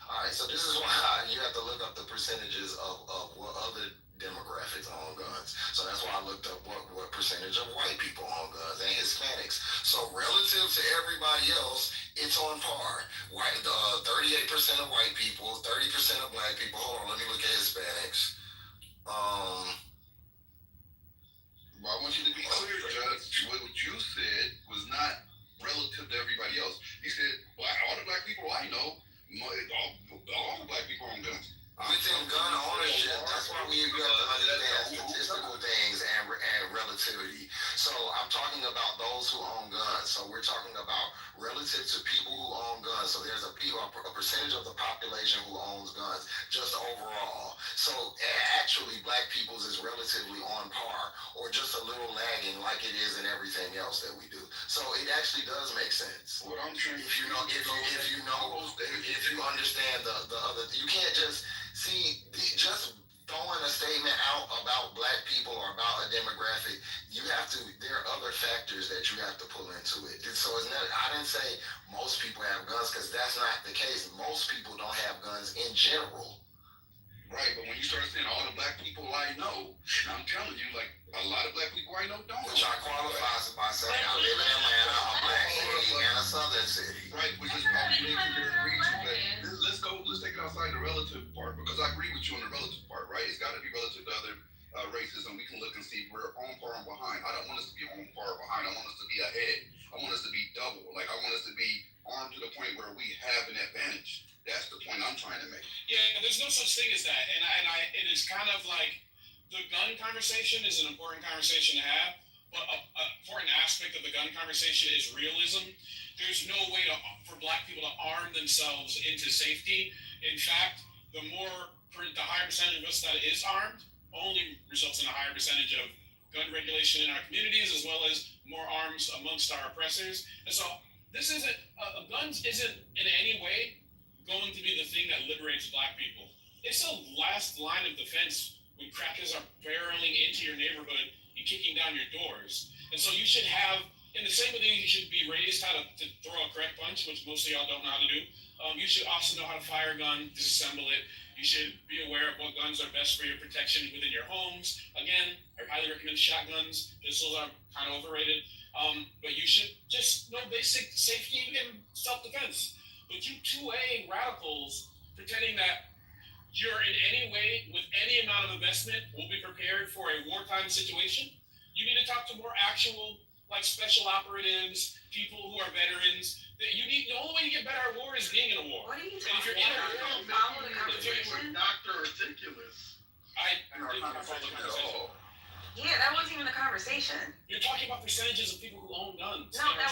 All right, so this is why you have to look up the percentages of what other demographics own guns. So that's why I looked up what percentage of white people own guns and Hispanics. So relative to everybody else, it's on par. 38% of white people, 30% of black people. Hold on, let me look at Hispanics. Well, I want you to be clear, Judge. What you said was not relative to everybody else. You said all the black people I know, all the black people own guns. Within gun ownership, that's why we have to understand statistical things and relativity. So I'm talking about those who own guns. So we're talking about relative to people who own guns. So there's a percentage of the population who owns guns, just overall. So actually, black people's is relatively on par, or just a little lagging, like it is in everything else that we do. So it actually does make sense. What I'm trying to if you understand the other, you can't just see just throwing a statement out about black people or about a demographic. You have to. There are other factors that you have to pull into it. So it's not. I didn't say most people have guns because that's not the case. Most people don't have guns in general. Right, but when you start saying all the black people I know, I'm telling you, like a lot of black people I know don't. Which I qualify by saying I live in Atlanta, a black city, and a southern city. Right, which is probably we need to agree to. But let's take it outside the relative part because I agree with you on the relative part, right? It's got to be relative to other racism, we can look and see we're on par and behind. I don't want us to be on par or behind. I want us to be ahead. I want us to be double. Like, I want us to be armed to the point where we have an advantage. That's the point I'm trying to make. Yeah, there's no such thing as that. And it is kind of like the gun conversation is an important conversation to have, but an important aspect of the gun conversation is realism. There's no way for Black people to arm themselves into safety. In fact, the higher percentage of us that is armed only results in a higher percentage of gun regulation in our communities, as well as more arms amongst our oppressors. And so this isn't, guns isn't in any way going to be the thing that liberates Black people. It's a last line of defense when crackers are barreling into your neighborhood and kicking down your doors. And so you should have, in the same way that you should be raised how to throw a correct punch, which most of y'all don't know how to do, you should also know how to fire a gun, disassemble it. You should be aware of what guns are best for your protection within your homes. Again, I highly recommend shotguns. Pistols are kind of overrated. But you should just know basic safety and self-defense. But you 2A radicals pretending that you're in any way, with any amount of investment, will be prepared for a wartime situation. You need to talk to more actual, like, special operatives, people who are veterans. The only way you get better at war is being in a war. What are you And if you're talking in a about? war, Follow the conversation. Dr. Ridiculous. I didn't follow the conversation. Yeah, that wasn't even the conversation. You're talking about percentages of people who own guns. No, that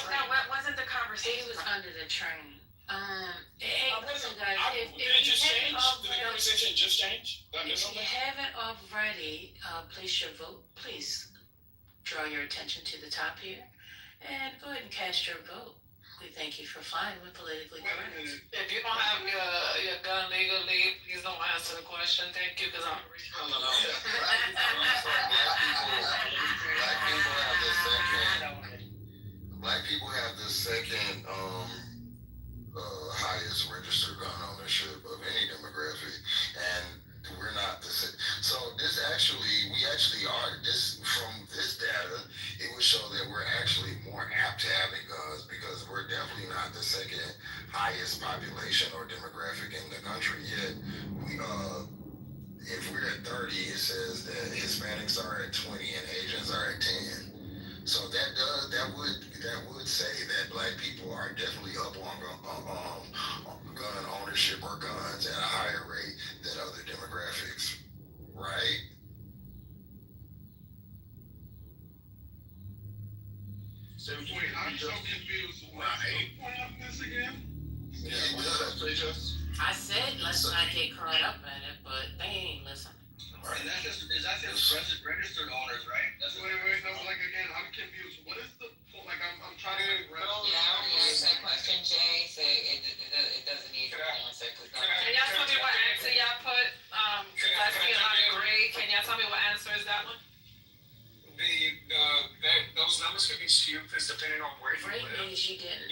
wasn't the He conversation. was under the train. Hey, listen, guys. If Did it just you change? haven't Did the conversation just change? Did I miss If you something? haven't already placed your vote, please draw your attention to the top here and go ahead and cast your vote. We thank you for flying with Politically Correct. If you don't have your gun legally, please don't answer the question. Thank you, because I'm Black people have the second highest registered gun ownership of any demographic, and we're not the same. So we actually are. From this data, it would show that we're actually more apt to having guns because we're definitely not the second highest population or demographic in the country yet. If we're at 30, it says that Hispanics are at 20 and Asians are at 10. So that would say that Black people are definitely up on gun ownership or guns at a higher rate than other demographics, right? So wait, I'm so confused. What's the point of this again? Yeah, what does that say, Jess? I said let's not get caught up in it, but they ain't listening. And that's just registered owners, right? That's Wait, no, like again, I'm confused. What is the point? Like I'm trying to Yeah, I already asked that question, Jay. Say it doesn't need your answer because no. Can y'all tell me what answer y'all put? I see a lot of gray. Can y'all tell me what answer is that one? Those numbers could be skewed because depending on where you Great live. news you didn't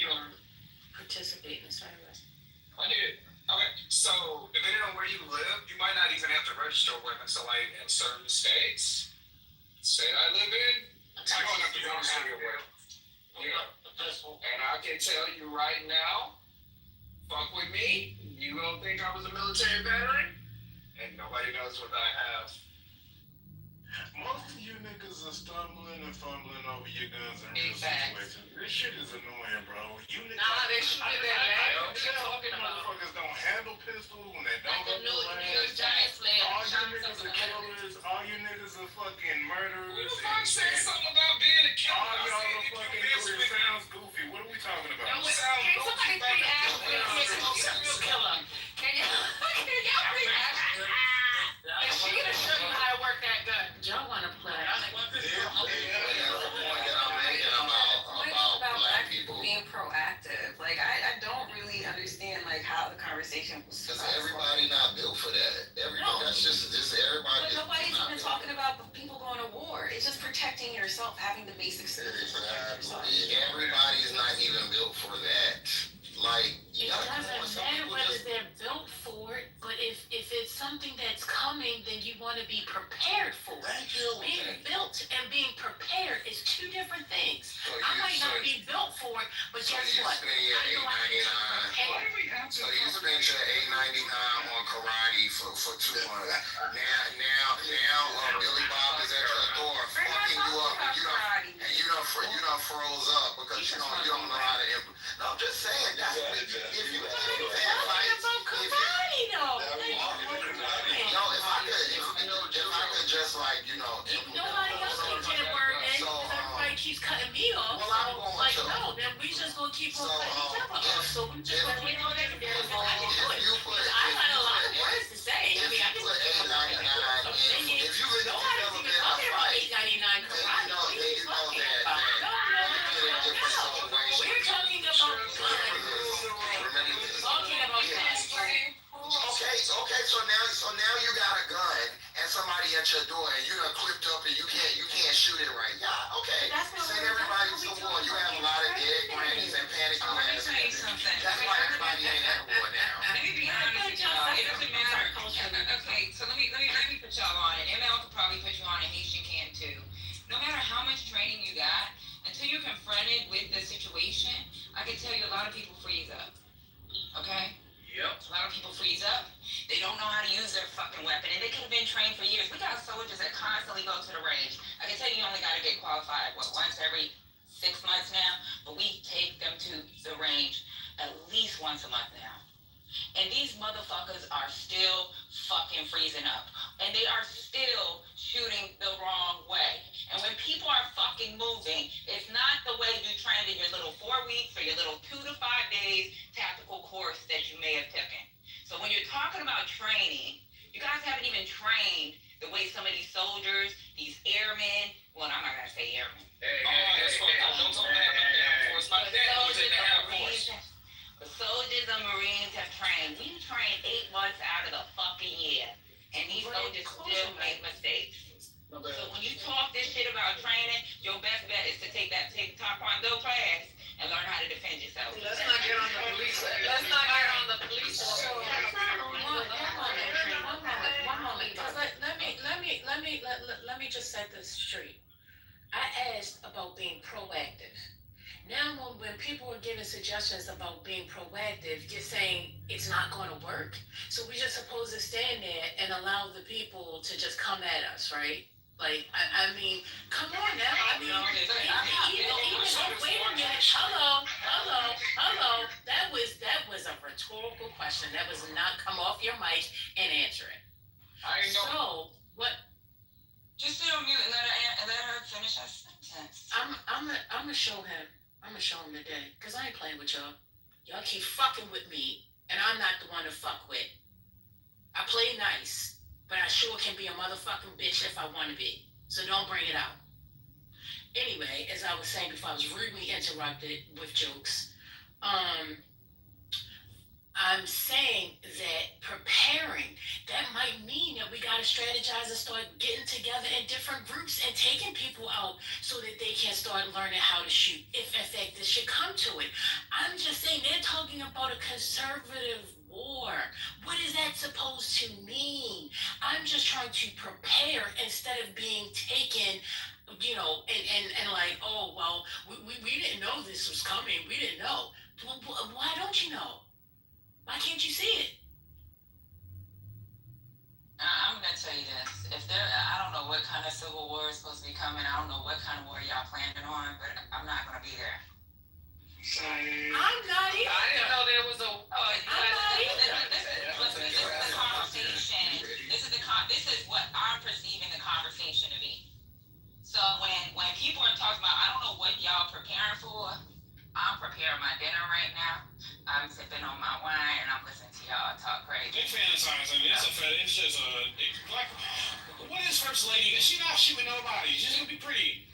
participate in the service. I did. Okay, so depending on where you live, you might not even have to register with them. So like in certain states, state I live in, you don't have to register with them. And I can tell you right now, fuck with me, you don't think I was a military veteran, and nobody knows what I have. Most of you niggas are stumbling and fumbling over your guns in real situations. This shit is annoying, bro. You niggas, Nah, they shoot it that bad. What you tell talking about? motherfuckers don't handle pistols when they don't Like the go New to York Giants player. All you niggas are killers. All you niggas are fucking murderers. Who the fuck said something about being a killer? All y'all are fucking killers. It sounds goofy. What are we talking about? Can somebody please ask me if he's a serial killer? Can y'all please ask me? Is she gonna show you how to work that gun? Y'all want to play? About Black people. Being proactive. Like I don't really understand like how the conversation was. Because everybody not built for that. Everybody, that's just everybody. But nobody's even talking about people going to war. It's just protecting yourself, having the basic skills. Exactly. Everybody's not even built for that. Like, It doesn't matter whether they're built for it, but if it's something that's coming, then you want to be prepared for it. Thank you. Being built and being prepared is two different things. So I might not be built for it, but so guess you what? spend your I know I can be prepared. $8.99. So you spend your $8.99 on karate for 2 months. Now, Billy Bob I'm just saying that if you had Talking fights, about karate though. if I could just like, Nobody else can get a word in because everybody keeps cutting me off. Well, I'm going like, to. no, then we just gonna keep on cutting each other off. So we just gonna keep on making I can do it. I got a lot of words to say. I mean, I can put if you really nobody's even talking about 899 karate. What are you talking about? No. We're talking about guns. We're talking about guns. Okay, so now you got a gun and somebody at your door and you done clipped up and you can't shoot it right. Yeah, okay. Send everybody to war. You have a lot of dead grannies and panic plans. That's why everybody ain't at war now. Let me be honest with y'all. It doesn't matter. Okay, so let me put y'all on it. ML could probably put you on it. Haitian can too. No matter how much training you got, until you're confronted with the situation, I can tell you a lot of people freeze up. Okay? Yep. A lot of people freeze up. They don't know how to use their fucking weapon, and they could have been trained for years. We got soldiers that constantly go to the range. I can tell you only got to get qualified, once every 6 months now? But we take them to the range at least once a month now. And these motherfuckers are still fucking freezing up. And they are still shooting the wrong way. And when people are fucking moving, it's not the way you trained in your little 4 weeks or your little 2 to 5 days tactical course that you may have taken. So when you're talking about training, you guys haven't even trained the way some of these soldiers, these airmen, well, I'm not gonna say airmen. Don't talk about that force. My dad was in the Air Force. The soldiers and Marines have trained. We train 8 months out of the fucking year. And these soldiers still make mistakes. So when you talk this shit about training, your best bet is to take Taekwondo class and learn how to defend yourself. Let's not get on the police. Let's not get on the police. One moment. Let me just set this straight. I asked about being proactive. Now, when people are giving suggestions about being proactive, you're saying it's not going to work. So we're just supposed to stand there and allow the people to just come at us, right? Like, I mean, come on now. I mean, even wait a minute. Hello. That was a rhetorical question. That was not come off your mic and answer it. So what? Just sit on mute and let her finish her sentence. I'm gonna show him. I'm gonna show him today, cause I ain't playing with y'all. Y'all keep fucking with me, and I'm not the one to fuck with. I play nice, but I sure can be a motherfucking bitch if I want to be. So don't bring it out. Anyway, as I was saying before, I was rudely interrupted with jokes. I'm saying that preparing, that might mean that we got to strategize and start getting together in different groups and taking people out so that they can start learning how to shoot, if in fact this should come to it. I'm just saying, they're talking about a conservative war. What is that supposed to mean? I'm just trying to prepare instead of being taken, and like, oh, well, we didn't know this was coming. We didn't know. Why don't you know? Why can't you see it? I'm gonna tell you this. I don't know what kind of civil war is supposed to be coming. I don't know what kind of war y'all planning on, but I'm not gonna be there. I'm not either. I didn't know there was a. I'm not either. This is the conversation. This is what I'm perceiving the conversation to be. So when people are talking about, I don't know what y'all preparing for. I'm preparing my dinner right now. I'm sipping on my wine and I'm listening to y'all talk crazy. They fantasize. I mean, it's just like, what is First Lady? She's not shooting nobody. She's gonna be pretty.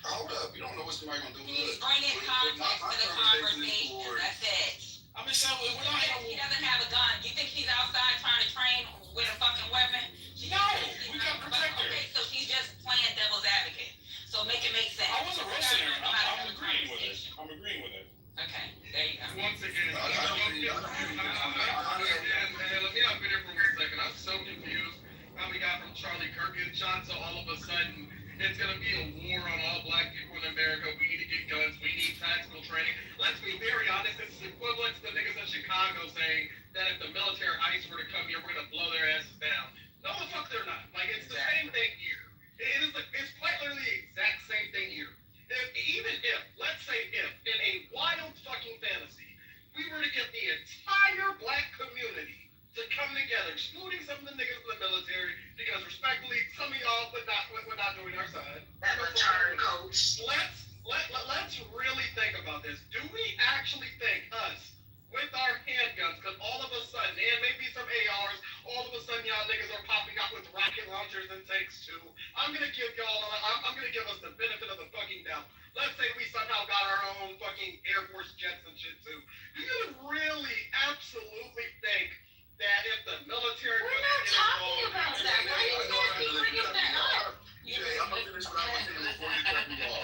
Hold up, you don't know what somebody's gonna do. He's bringing context to the conversation. That's it. I'm just saying, we're not here. He doesn't have a gun. You think she's outside trying to train with a fucking weapon? No, we gotta protect her. Okay, so she's just playing devil's advocate. So make it make sense. I wasn't roasting her. I'm agreeing with it. I'm agreeing with it. Okay, there you go. Once again, let me hop in here for 1 second. I'm so confused how we got from Charlie Kirk and John to all of a sudden it's going to be a war on all black people in America. We need to get guns. We need tactical training. Let's be very honest. This is equivalent to the niggas in Chicago saying that if the military ICE were to come here, we're going to blow their asses down. No, the fuck they're not. Like, it's the same thing here. It's quite literally the exact same thing here. Let's say if, in a wild fucking some of y'all would not doing our side. That return coach. Let's really think about this. Do we actually think us with our handguns, because all of a sudden, and maybe some ARs, all of a sudden y'all niggas are popping out with rocket launchers and tanks too. I'm gonna give us the benefit of the fucking doubt. Let's say we somehow got our own fucking Air Force jets and shit too. Do you really absolutely think that if the military... We're not talking about that. Why do you guys keep bringing that up? Jay, I'm gonna finish what I'm saying before you cut me off.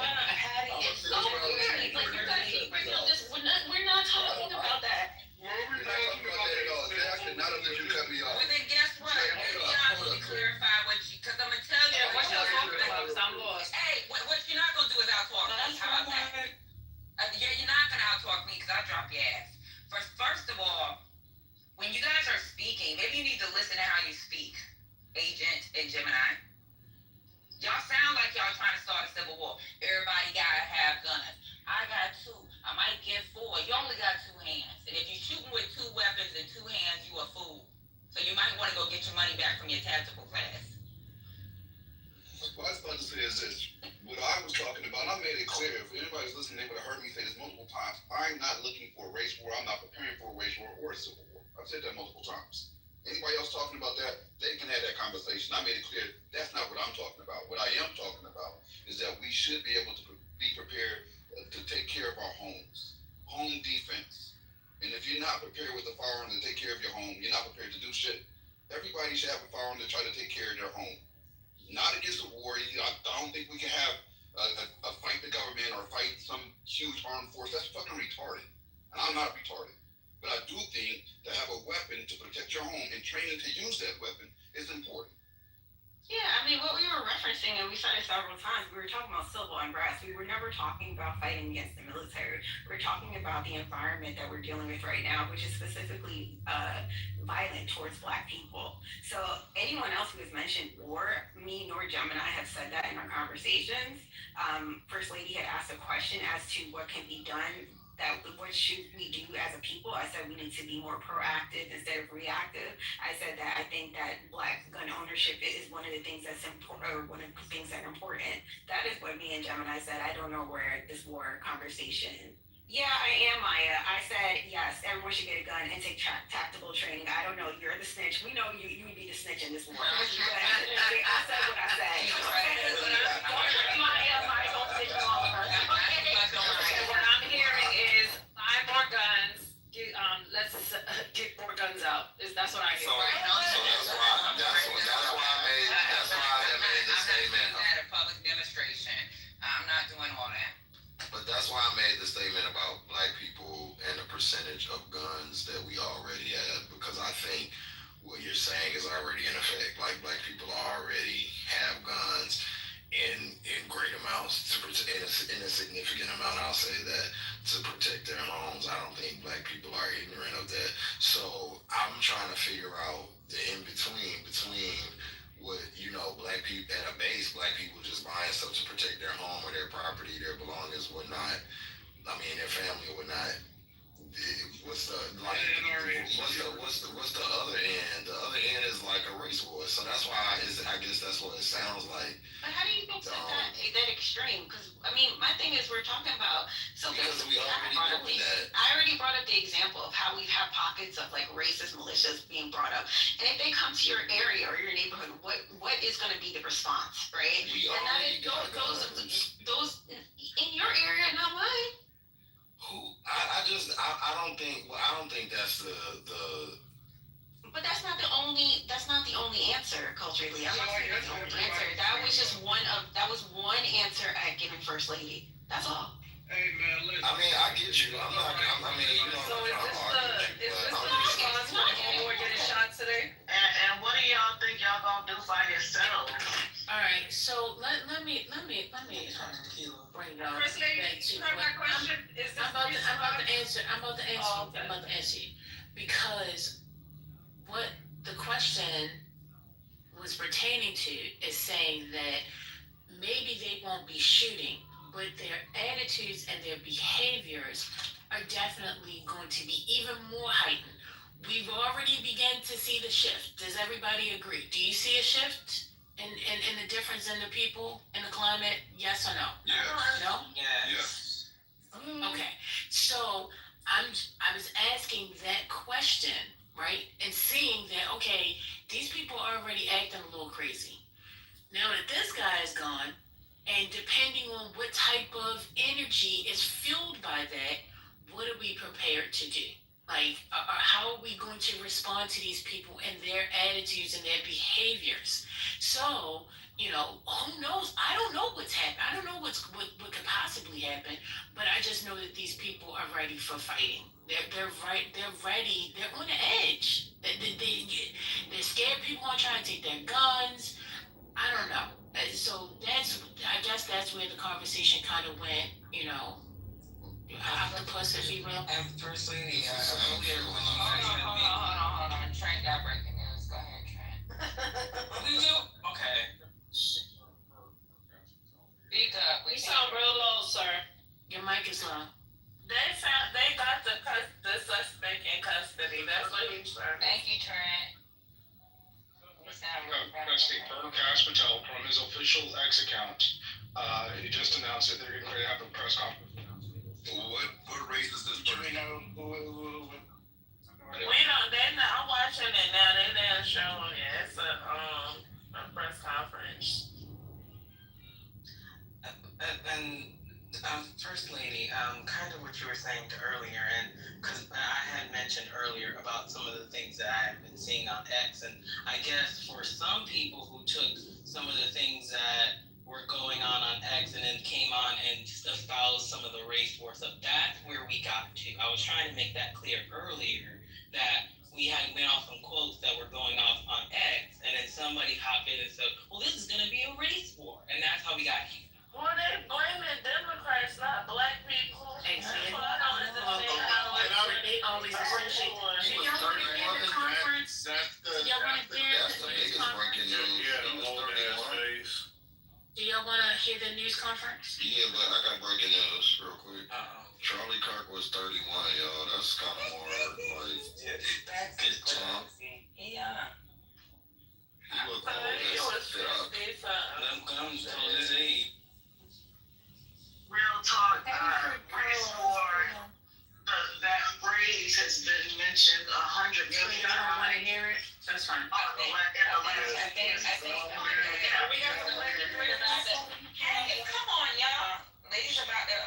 It's so weird. Like, you guys keep bringing up this. We're not talking about that. We're not talking about that at all. Jay, I said not unless you cut me off. Well, then guess what? Maybe y'all need to clarify what you, because I'm going to tell you. Yeah, what y'all talking about, because I'm lost. Hey, what you're not going to do is out-talk me. How about that? You're not going to out-talk me because I'll drop your ass. First of all, when you guys are speaking, maybe you need to listen to how you speak, Agent and Gemini. Y'all sound like y'all trying to start a civil war. Everybody gotta have guns. I got 2. I might get 4. You only got 2 hands. And if you're shooting with 2 weapons in 2 hands, you a fool. So you might want to go get your money back from your tactical class. What I was about to say is this. What I was talking about, and I made it clear, if anybody's listening, they would have heard me say this multiple times. I'm not looking for a race war. I'm not preparing for a race war or a civil war. I've said that multiple times. Anybody else talking about that, they can have that conversation. I made it clear that's not what I'm talking about. What I am talking about is that we should be able to be prepared to take care of our homes. Home defense. And if you're not prepared with a firearm to take care of your home, you're not prepared to do shit. Everybody should have a firearm to try to take care of their home. Not against the war. I don't think we can have a fight the government or fight some huge armed force. That's fucking retarded. And I'm not retarded. But I do think to have a weapon to protect your home and training to use that weapon is important. Yeah, I mean, what we were referencing, and we said it several times, we were talking about civil unrest. We were never talking about fighting against the military. We're talking about the environment that we're dealing with right now, which is specifically violent towards Black people. So anyone else who has mentioned war, me nor Gemini have said that in our conversations. First Lady had asked a question as to what can be done, what should we do as a people. I said we need to be more proactive instead of reactive. I said that I think that Black gun ownership is one of the things that's important, or one of the things that are important. That is what me and Gemini said. I don't know where this war conversation. Yeah, I am, Maya. I said, yes, everyone should get a gun and take tactical training. I don't know. You're the snitch. We know you would be the snitch in this war. I said what I said. Maya, don't snitch on all of us. What I'm hearing is buy more guns. Let's get more guns out. That's what I hear. So that's why I made the statement. At a public demonstration. I'm not doing all that. But that's why I made the statement about Black people and the percentage of guns that we already have, because I think what you're saying is already in effect. Like, Black people already have guns in great amounts, in a significant amount, I'll say that, to protect their homes. I don't think Black people are ignorant of that. So I'm trying to figure out the in-between between what, Black people, at a base, Black people just buying stuff to protect their home or their property, their belongings, whatnot. I mean, their family or whatnot. What's the other end? The other end is like a race war. So that's why I guess that's what it sounds like. But how do you think that extreme? Because I mean, my thing is we're talking about because we already doing that. I already brought up the example of how we've had pockets of like racist militias being brought up, and if they come to your area or your neighborhood, what is going to be the response, right? We and that already is those in your area, not mine. I don't think that's the. But that's not the only answer culturally. I'm not saying that's the only answer. That was one answer I'd given First Lady. That's all. Hey man, listen. I mean, I get you. I'm not. So is this the response for people who are getting shot today? And what do y'all think y'all gonna do if I get settled? All right, so let me bring y'all First Lady, back to you heard my question? I'm about to answer you, because what the question was pertaining to is saying that maybe they won't be shooting, but their attitudes and their behaviors are definitely going to be even more heightened. We've already begun to see the shift. Does everybody agree? Do you see a shift? in the difference in the people in the climate? Yes or no? Yes. No? Yes. Okay. So I was asking that question, right? And seeing that, okay, these people are already acting a little crazy. Now that this guy is gone, and depending on what type of energy is fueled by that, what are we prepared to do? Like, how are we going to respond to these people and their attitudes and their behaviors? So, who knows? I don't know what's happening. I don't know what could possibly happen, but I just know that these people are ready for fighting. They're right. They're ready. They're on the edge. They're scared. People are trying to take their guns. I don't know. So I guess that's where the conversation kind of went. Octopus, if you will. And first lady, earlier when you guys had Hold on. Trent got breaking news. Go ahead, Trent. we do? Okay. Speak up. You sound real low, sir. Your mic is low. They got the suspect in custody. That's what he's saying. Thank you, Trent. Congressman Patel from his official X account, he just announced that they're going to have a press conference. What race is this? Do we know who? We don't. I'm watching it now. They didn't show it. It's a press conference. And First Lady, kind of what you were saying earlier, and because I had mentioned earlier about some of the things that I have been seeing on X, and I guess for some people who took some of the things that were going on X and then came on and espoused some of the race war stuff, that's where we got to. I was trying to make that clear earlier, that we had went off some quotes that were going off on X, and then somebody hopped in and said, well, this is going to be a race war, and that's how we got here. Well, they blaming Democrats, not black people. Exactly. That's what I don't understand. They always associate. Do y'all want to hear the conference? Y'all want to hear the news conference? Do y'all want to hear the news conference? Yeah, but I got breaking news real quick. Charlie Kirk was 31, y'all. That's kind of more like good time. Yeah. He looked old as fuck. Them guns told his age. Real talk, race war, that phrase has been mentioned 100 million Y'all don't want to times. hear it? That's fine. Hey, come on, y'all. Ladies about to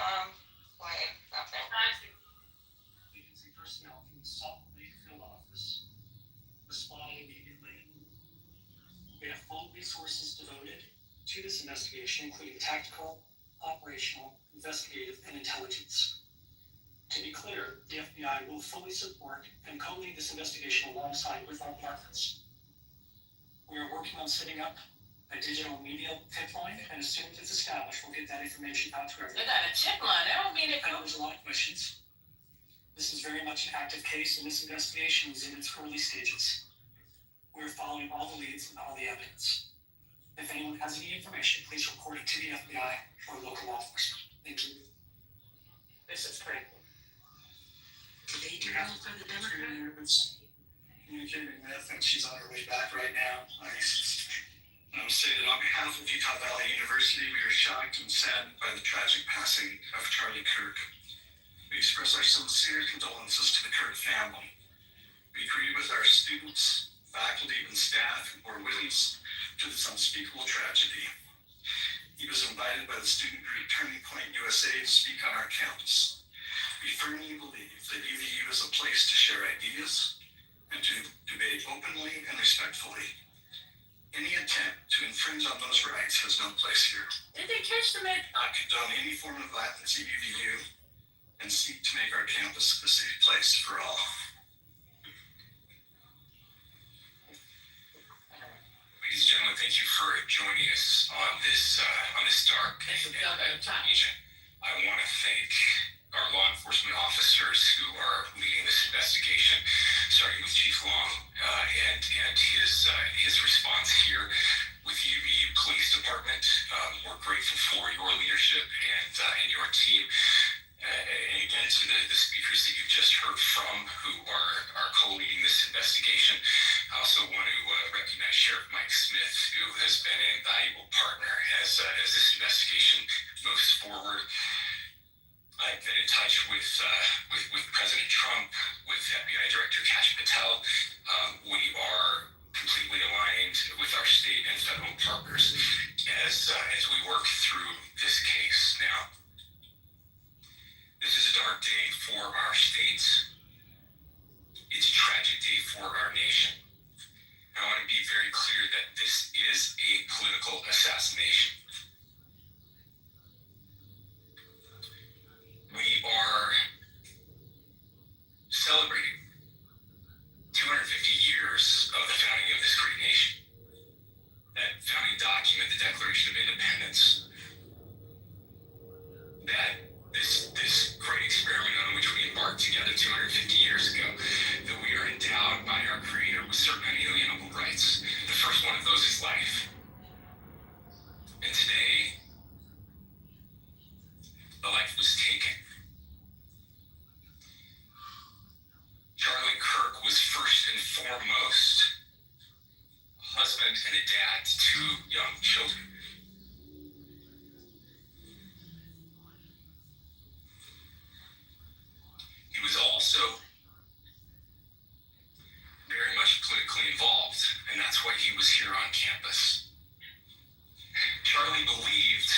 quiet. Stop that. Agency personnel from the Salt Lake field office responded immediately. We have full resources devoted to this investigation, including tactical, operational, investigative, and intelligence. To be clear, the FBI will fully support and co-lead this investigation alongside with our partners. We are working on setting up a digital media tip line, and as soon as it's established, we'll get that information out to everyone. They got a tip line. I don't mean it. I know there's a lot of questions. This is very much an active case, and this investigation is in its early stages. We're following all the leads and all the evidence. If anyone has any information, please report it to the FBI or local law enforcement. Thank you. This is critical. They do have for the Democrats. Communicating with, and she's on her way back right now. Stated on behalf of Utah Valley University, we are shocked and saddened by the tragic passing of Charlie Kirk. We express our sincere condolences to the Kirk family. We agree with our students, faculty, and staff who bore witness to this unspeakable tragedy. He was invited by the student group Turning Point USA to speak on our campus. We firmly believe that UVU is a place to share ideas and to debate openly and respectfully. Any attempt to infringe on those rights has no place here. Did they catch them at? I condone any form of violence at UVU and seek to make our campus a safe place for all. Ladies and gentlemen, thank you for joining us on this dark occasion. I want to thank our law enforcement officers who are leading this investigation, starting with Chief Long and his response here with the UVU Police Department. We're grateful for your leadership and your team. And again, to the speakers that you've just heard from who are co-leading this investigation, I also want to recognize Sheriff Mike Smith, who has been an invaluable partner as this investigation moves forward. I've been in touch with President Trump, with FBI Director Kash Patel. We are completely aligned with our state and federal partners as we work through this case. Now, this is a dark day for our state. It's a tragic day for our nation. I want to be very clear that this is a political assassination. We are celebrating 250 years of the founding of this great nation. That founding document, the Declaration of Independence, that this great experiment on which we embarked together 250 years ago, that we are endowed by our Creator with certain unalienable rights. The first one of those is life. And today, the life was taken. Charlie Kirk was first and foremost a husband and a dad to two young children. He was also very much politically involved, and that's why he was here on campus. Charlie believed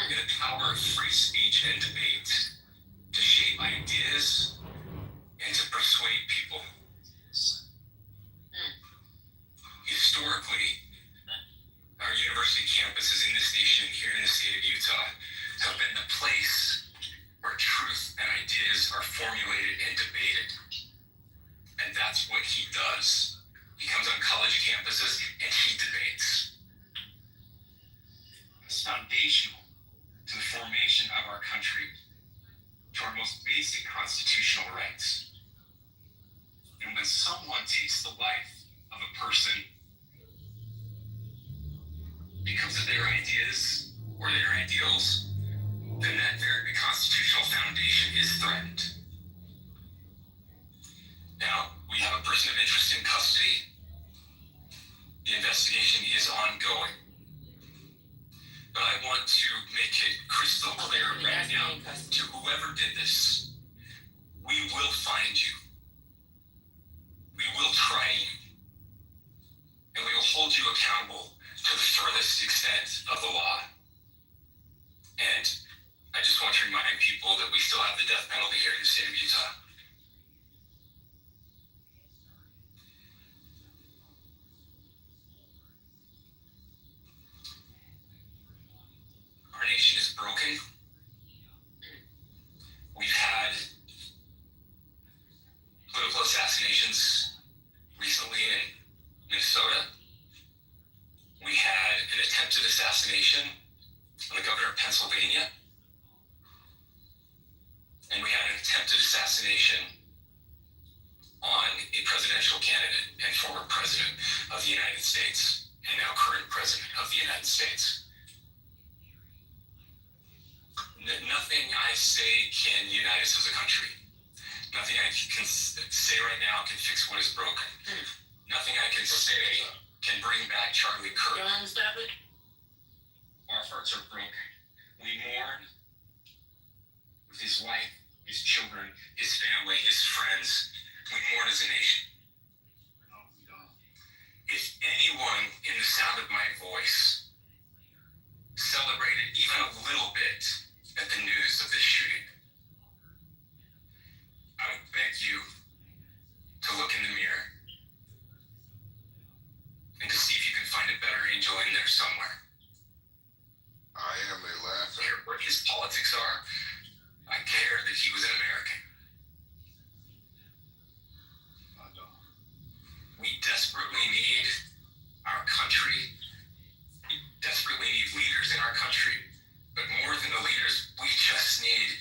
in the power of free speech and debate to shape ideas and to persuade people. Historically, our university campuses in this nation, here in the state of Utah, have been the place where truth and ideas are formulated and debated. And that's what he does. He comes on college campuses and he debates. It's foundational to the formation of our country, to our most basic constitutional rights. And when someone takes the life of a person because of their ideas or their ideals, then that very constitutional foundation is threatened. Now, we have a person of interest in custody. The investigation is ongoing. But I want to make it crystal clear right now to whoever did this, we will find you. We will try you. And we will hold you accountable to the furthest extent of the law. And I just want to remind people that we still have the death penalty here in the state of Utah. Our nation is broken. We've had political assassinations recently in Minnesota. We had an attempted assassination on the governor of Pennsylvania. And we had an attempted assassination on a presidential candidate and former president of the United States, and now current president of the United States. Nothing I say can unite us as a country. Nothing I can say right now can fix what is broken. Nothing I can say can bring back Charlie Kirk. Our hearts are broken. We mourn with his wife, his children, his family, his friends. We mourn as a nation. If anyone in the sound of my voice celebrated even a little bit at the news of this shooting, I would beg you to look in the mirror and to see if you can find a better angel in there somewhere. I am a laugher. I care what his politics are. I care that he was an American. We desperately need our country. We desperately need leaders in our country. But more than the leaders, we just need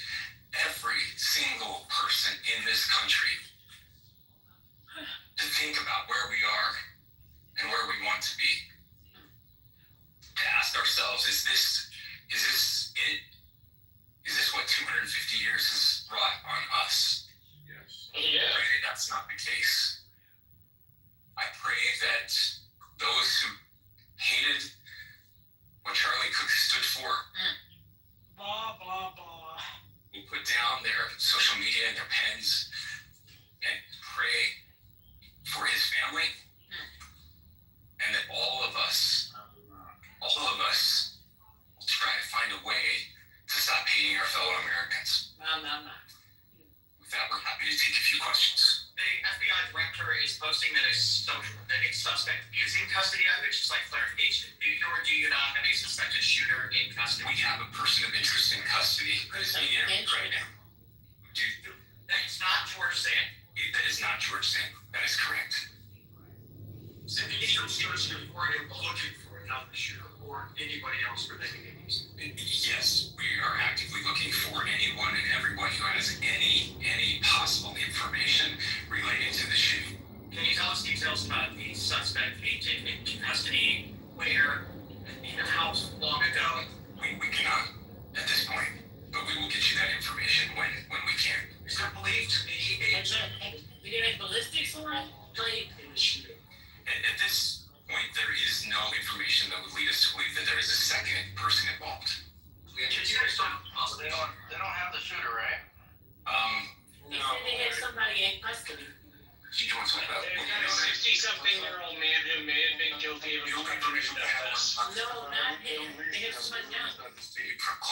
every single person in this country to think about where we are and where we want to be. To ask ourselves, is this it? Is this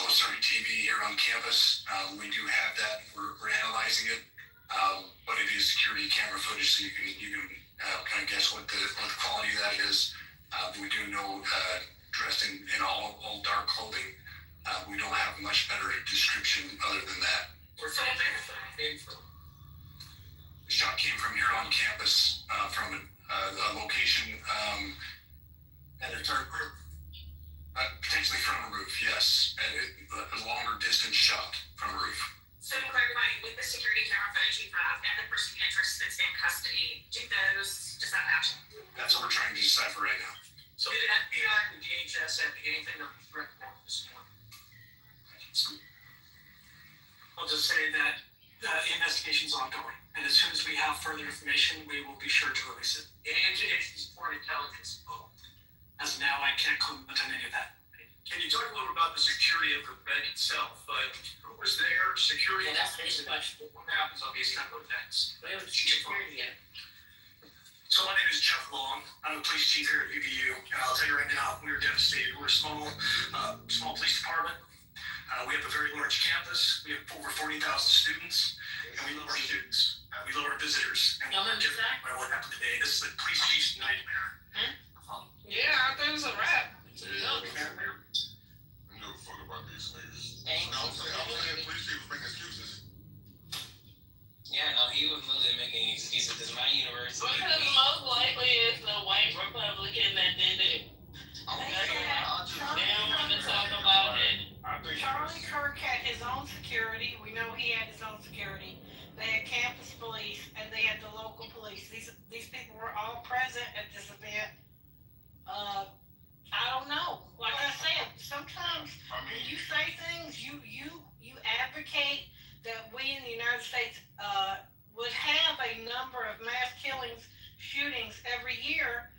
closed circuit TV here on campus. We do have that. We're analyzing it, but it is security camera footage, so you can kind of guess what the quality of that is. We do know dressed in all dark clothing. We don't have much better description other than that. Where came from? The shot came from here on campus, from a location And a dark group. potentially from a roof, yes. A longer distance shot from a roof. So to clarify, with the security camera footage you have and the person you interest that's in custody, does that match? That's what we're trying to decipher right now. So did FBI and DHS have anything to report this morning? I'll just say that the investigation's ongoing, and as soon as we have further information, we will be sure to release it. Any agencies for intelligence involved? As of now, I can't comment on any of that. Can you talk a little about the security of the event itself? Who was there? Security? Yeah, that's his question. What happens on these kind of events? Where was security at? So my name is Jeff Long. I'm the police chief here at UVU. And I'll tell you right now, we are devastated. We're a small police department. We have a very large campus. We have over 40,000 students, and we love our students. We love our visitors. And Y'all remember that? what happened today? This is the police chief's nightmare. Yeah, I think it was a wrap. Yeah, we can't give a fuck about these niggas. I'm saying police chief was making excuses. Yeah, no, he was literally making excuses because my university. Because most likely it's the white Republican that did it. They don't want to talk about it. Charlie Kirk had his own security. We know he had his own security. They had campus police and they had the local police. These people were all present at this event. I don't know. Like I said, sometimes when you say things, you advocate that we in the United States would have a number of mass killings, shootings every year.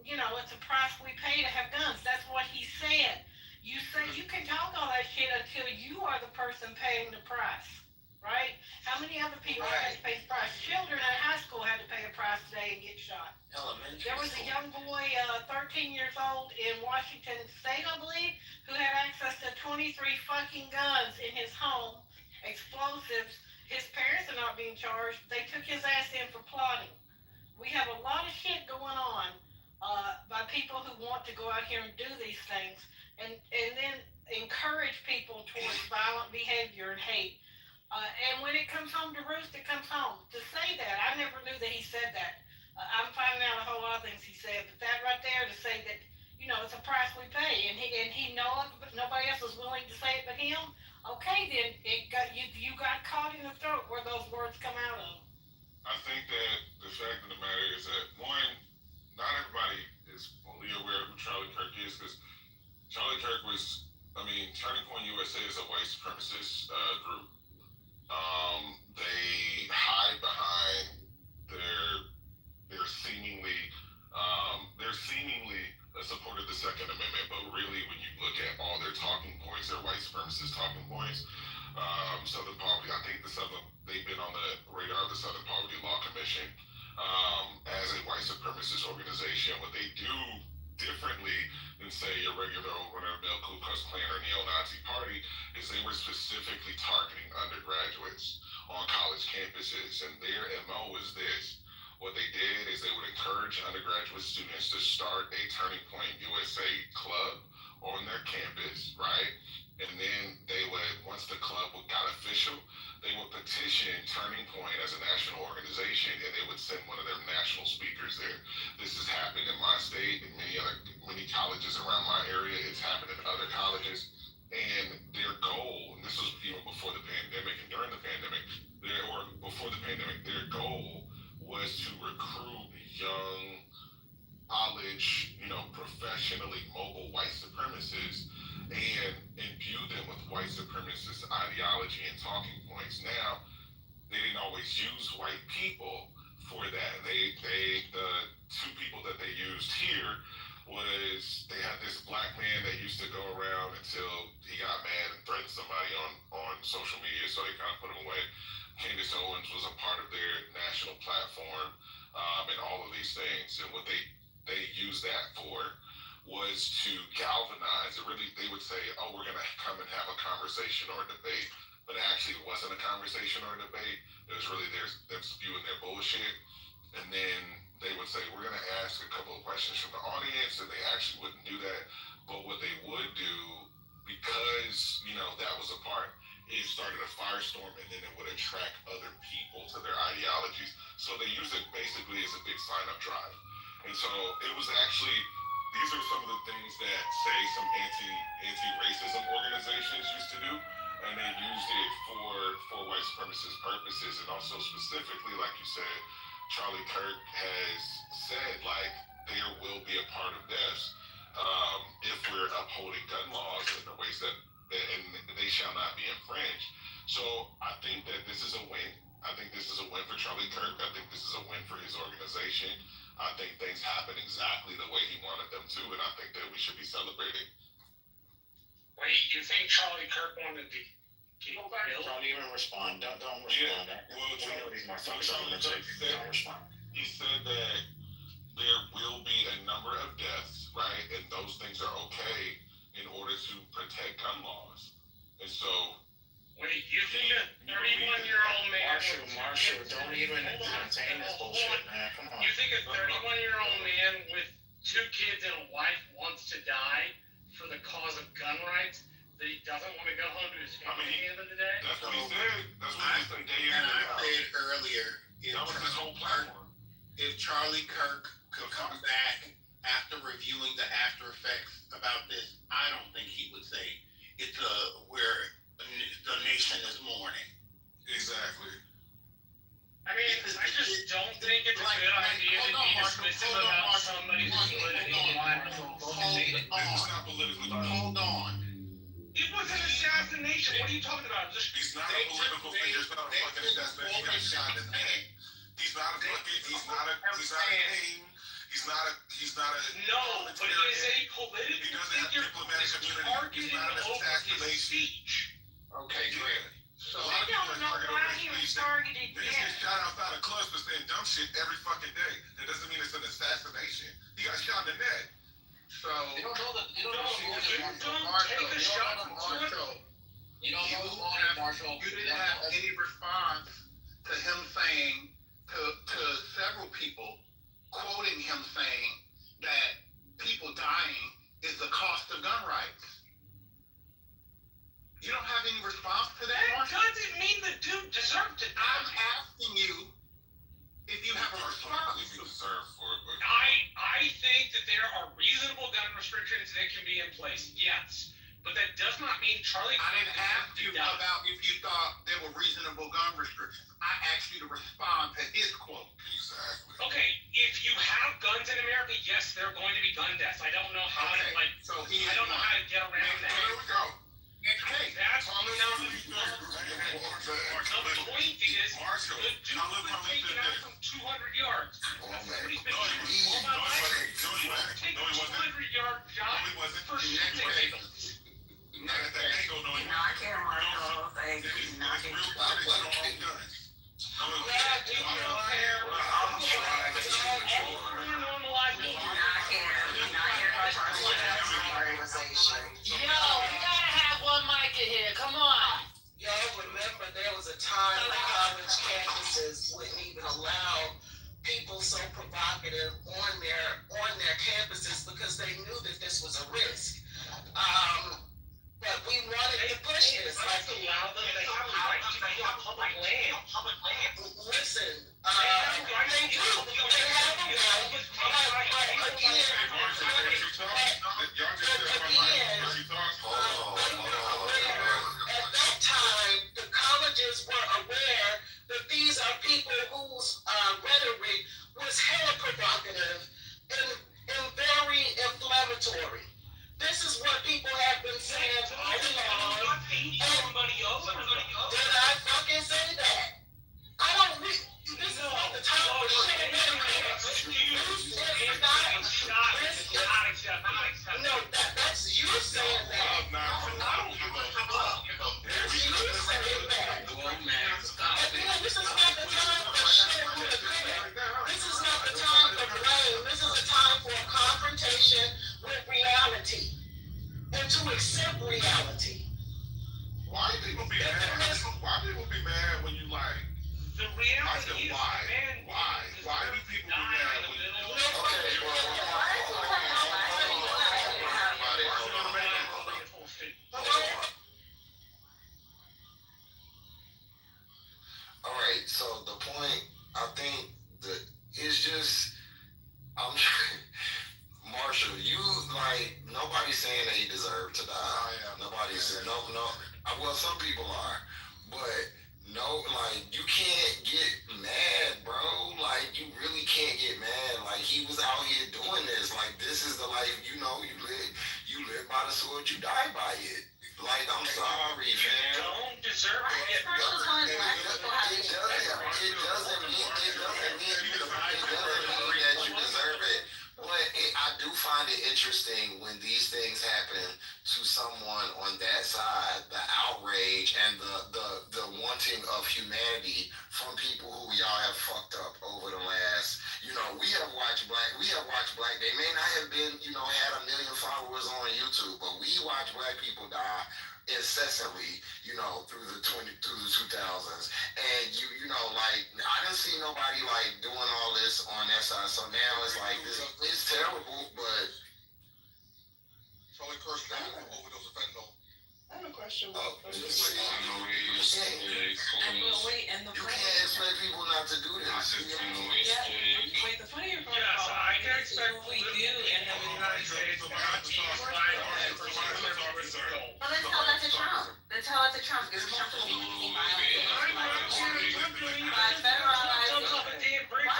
You know, it's a price we pay to have guns. That's what he said. You say you can talk all that shit until you are the person paying the price, right? How many other people had to pay the price? Children in high school had to pay a price today and get shot. There was a young boy, 13 years old in Washington State, I believe, who had access to 23 fucking guns in his home, explosives. His parents are not being charged. They took his ass in for plotting. We have a lot of shit going on by people who want to go out here and do these things and then encourage people towards violent behavior and hate. And when it comes home to roost, it comes home. To say that, I never knew that he said that. I'm finding out a whole lot of things he said, but that right there to say that, you know, it's a price we pay, and he knows it, but nobody else was willing to say it but him. Okay, then you got caught in the throat where those words come out of. I think that the fact of the matter is that one, not everybody is fully aware of who Charlie Kirk is, because Charlie Kirk was, Turning Point USA is a white supremacist group. They hide behind their seemingly a support of the Second Amendment, but really when you look at all their talking points, their white supremacist talking points, Southern Poverty, I think they've been on the radar of the Southern Poverty Law Commission as a white supremacist organization. What they do differently than, say, your regular run-of-the-mill Ku Klux Klan or neo-Nazi party is they were specifically targeting undergraduates on college campuses, and their MO is this. What they did is they would encourage undergraduate students to start a Turning Point USA club on their campus, right? And then they would, once the club got official, they would petition Turning Point as a national organization, and they would send one of their national speakers there. This has happened in my state, in many colleges around my area. It's happened in other colleges. And their goal, and this was even before the pandemic and during the pandemic, their goal was to recruit young, college, professionally mobile white supremacists and imbue them with white supremacist ideology and talking points. Now, they didn't always use white people for that. The two people that they used here was they had this black man that used to go around until he got mad and threatened somebody on social media, so they kind of put him away. Candace Owens was a part of their national platform and all of these things. And what they used that for was to galvanize. It really, they would say, oh, we're going to come and have a conversation or a debate. But actually, it wasn't a conversation or a debate. It was really them spewing their bullshit. And then they would say, we're going to ask a couple of questions from the audience, and they actually wouldn't do that. But what they would do, because, that was a part, it started a firestorm, and then it would attract other people to their ideologies. So they use it basically as a big sign-up drive. And so it was actually, these are some of the things that, say, some anti-racism organizations used to do, and they used it for white supremacist purposes, and also specifically, like you said, Charlie Kirk has said, like, there will be a part of deaths if we're upholding gun laws in the ways that, and they shall not be infringed. So I think that this is a win. I think this is a win for Charlie Kirk. I think this is a win for his organization. I think things happen exactly the way he wanted them to, and I think that we should be celebrating. Wait, you think Charlie Kirk wanted to kill? Don't even respond. Don't respond. Yeah. Well, we know these motherfuckers are Charlie gonna Kirk say, don't respond. He said that there will be a number of deaths, right? And those things are okay in order to protect gun laws. And so, wait, you think a 31-year-old man? Marshall, don't even entertain this bullshit, man. Come on. You think a 31-year-old man with 2 kids and a wife wants to die for the cause of gun rights? That he doesn't want to go home to his family at the end of the day? That's what he said. That's what he said day in and day out. I said earlier, that was his whole platform. If Charlie Kirk could come back after reviewing the after effects about this, I don't think he would say it's where the nation is mourning. Exactly. I mean, I just don't think it's a good idea to be dismissive about somebody who's politically alive. Hold on. It was an assassination. What are you talking about? He's not a political figure. He's not a fucking assassination. He got shot in the head. He's not a fucking. He's not a name. He's not a. No, but he is a political He doesn't have diplomatic immunity. He's not an assassination. Okay, great. So I don't know why he was targeted He yet. gets shot outside of clubs for saying dumb shit every fucking day. That doesn't mean it's an assassination. He got shot in the neck. So You don't know that. You don't know who take a shot from Marshall. You don't know who wanted Marshall. You didn't have any response to him saying to several people, quoting him saying that people dying is the cost of gun rights. You don't have any response to that? That doesn't mean the dude deserved to die. I'm asking you if you have a response. I think that there are reasonable gun restrictions that can be in place, yes. But that does not mean Charlie. I didn't ask you about if you thought there were reasonable gun restrictions. I asked you to respond to his quote. Exactly. Okay, if you have guns in America, yes, there are going to be gun deaths. I don't know how to I don't know how to get around that. There we go. Okay, that's the point is Marshall, the dude was taken out from 200 yards. Somebody's been shooting all my life. Take a 200-yard shot for shooting. I can't Marshall. Thank you. Not Yo, we gotta have one mic in here. Come on. Y'all remember there was a time when college campuses wouldn't even allow people so provocative on their campuses because they knew that this was a risk. But we wanted to push this. Like allow them to have a right to be on public land. Listen, they do. They have a at that time, the colleges were aware that these are people whose rhetoric was hella provocative and very inflammatory. This is what people have been saying all along. Did I fucking say that? I don't read. This is not the time for shit. No, that's you saying that. That's you saying that. Again, this is not the time for shit. This is not the time for blame. This is a time for a confrontation with reality. accept reality. Why people be mad? Why people be mad when you like? The I reality said is, why? man, Why? Why do people be mad when you? All right, so the point, I think that it's just, I'm Marshall, you like nobody's saying that he deserved to die. Nobody's saying no. Well, some people are, but no, like you can't get mad, bro. Like you really can't get mad. Like he was out here doing this. Like this is the life. You know, you live by the sword, you die by it. Like I'm sorry, you man. don't deserve to get It doesn't mean that you deserve it. But I do find it interesting when these things happen to someone on that side, the outrage and the wanting of humanity from people who y'all have fucked up over the last, we have watched black, they may not have been, had 1 million followers on YouTube, but we watch black people die incessantly, through the 2000s. And like I didn't see nobody like doing all this on that side. So now it's like it's terrible, but Charlie Kirk died from overdose of fentanyl. I have a question. you can't expect people not to do this. Wait, the funnier part about I can expect we do, and then we Well, then tell that to Trump. Then tell it to Trump because Trump will be Why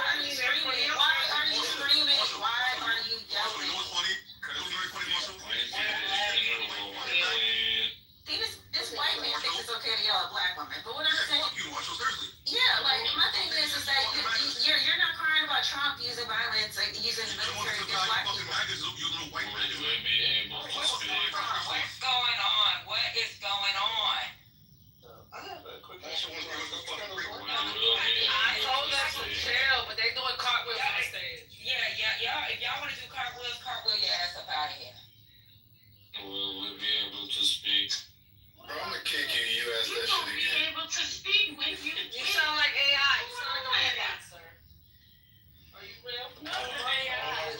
are you screaming? Why are you yelling? See, this white man thinks it's okay to yell at black women, but what I'm saying, yeah, like my thing is that you're not crying about Trump using violence, like using the military against black people. What's going on? What is going on? I have a quick question. I told us to chill, but they doing cartwheels on the stage. Yeah. If y'all want to do cartwheels, cartwheel your ass up out of here. We'll be able to speak. Bro, I'm gonna kick you. You ask that shit Be again. able to speak when you You sound like AI. You sound like a robot, sir. Are you real? No, AI.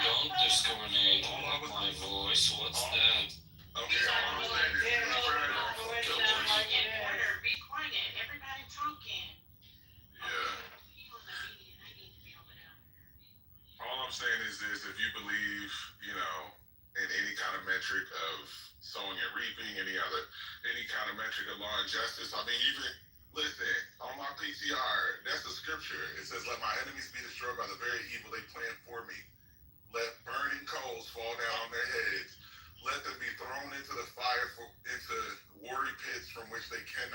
Don't discriminate on my voice. What's that? Okay, I understand this. be quiet. Everybody talking. Yeah. All I'm saying is this: if you believe, in any kind of metric of sowing and reaping, any kind of metric of law and justice, I mean, even listen on my PCR, that's the scripture. It says, "Let my enemies be destroyed by the very evil they plan for me. Let burning coals fall down on their heads. Let them be thrown into the fire, into watery pits from which they can't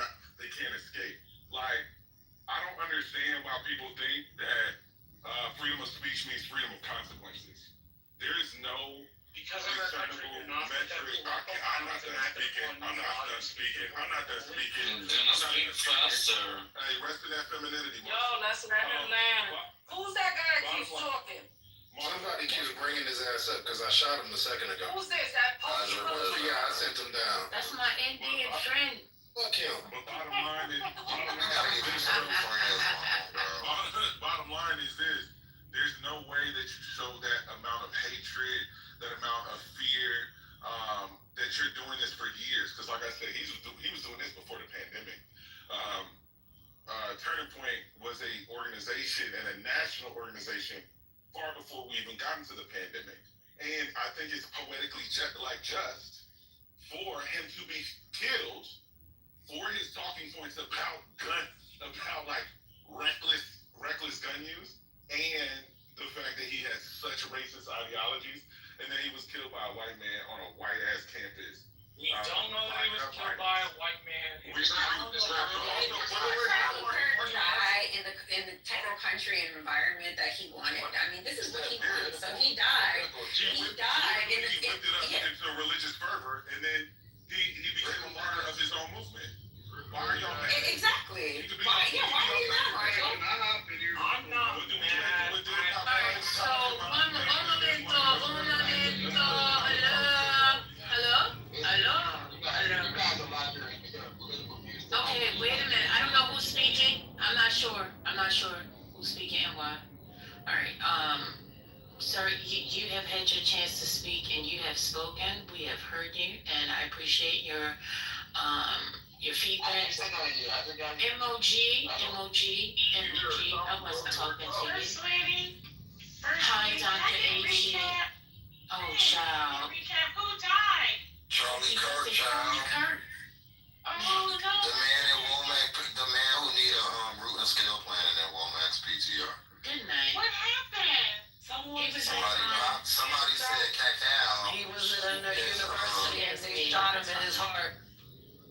escape." Like, I don't understand why people think that freedom of speech means freedom of consequences. There is no Because of that metric, you're not metric. I'm not done speaking. Then speak faster. Hey, rest of that femininity. Yo, let's let him land. Who's that guy that keeps talking? Somebody keeps bringing his ass up because I shot him a second ago. Who's this? That post? Yeah, I sent him down. That's my Indian friend. Fuck him. But bottom line is this: there's no way that you show that amount of hatred, that amount of fear, that you're doing this for years. Because, like I said, he was doing this before the pandemic. Turning Point was a organization and a national organization far before we even got into the pandemic. And I think it's poetically just for him to be killed for his talking points about like reckless gun use, and the fact that he has such racist ideologies, and then he was killed by a white man on a white ass campus. We don't know that he was killed by a white man. Die in the type of country and environment that he wanted. I mean, this is what he wanted. So he died. He died into religious fervor, and then he became a martyr of his own movement. Why are y'all mad? Exactly. Why are you mad, Marshall? I'm not mad. So, un momento, hello. get your chance to speak, and you have spoken. We have heard you, and I appreciate your feedback. MOG. I wasn't talking to you. First lady. Hi, Dr. AG. Oh, child. Recap. Who died? Charlie Kirk, child. Oh no. The man in Womack, the man who need a root and scale plan in that Womack's PTR. Good night. What happened? Somebody said cacao. He was at a university and they shot him in his heart.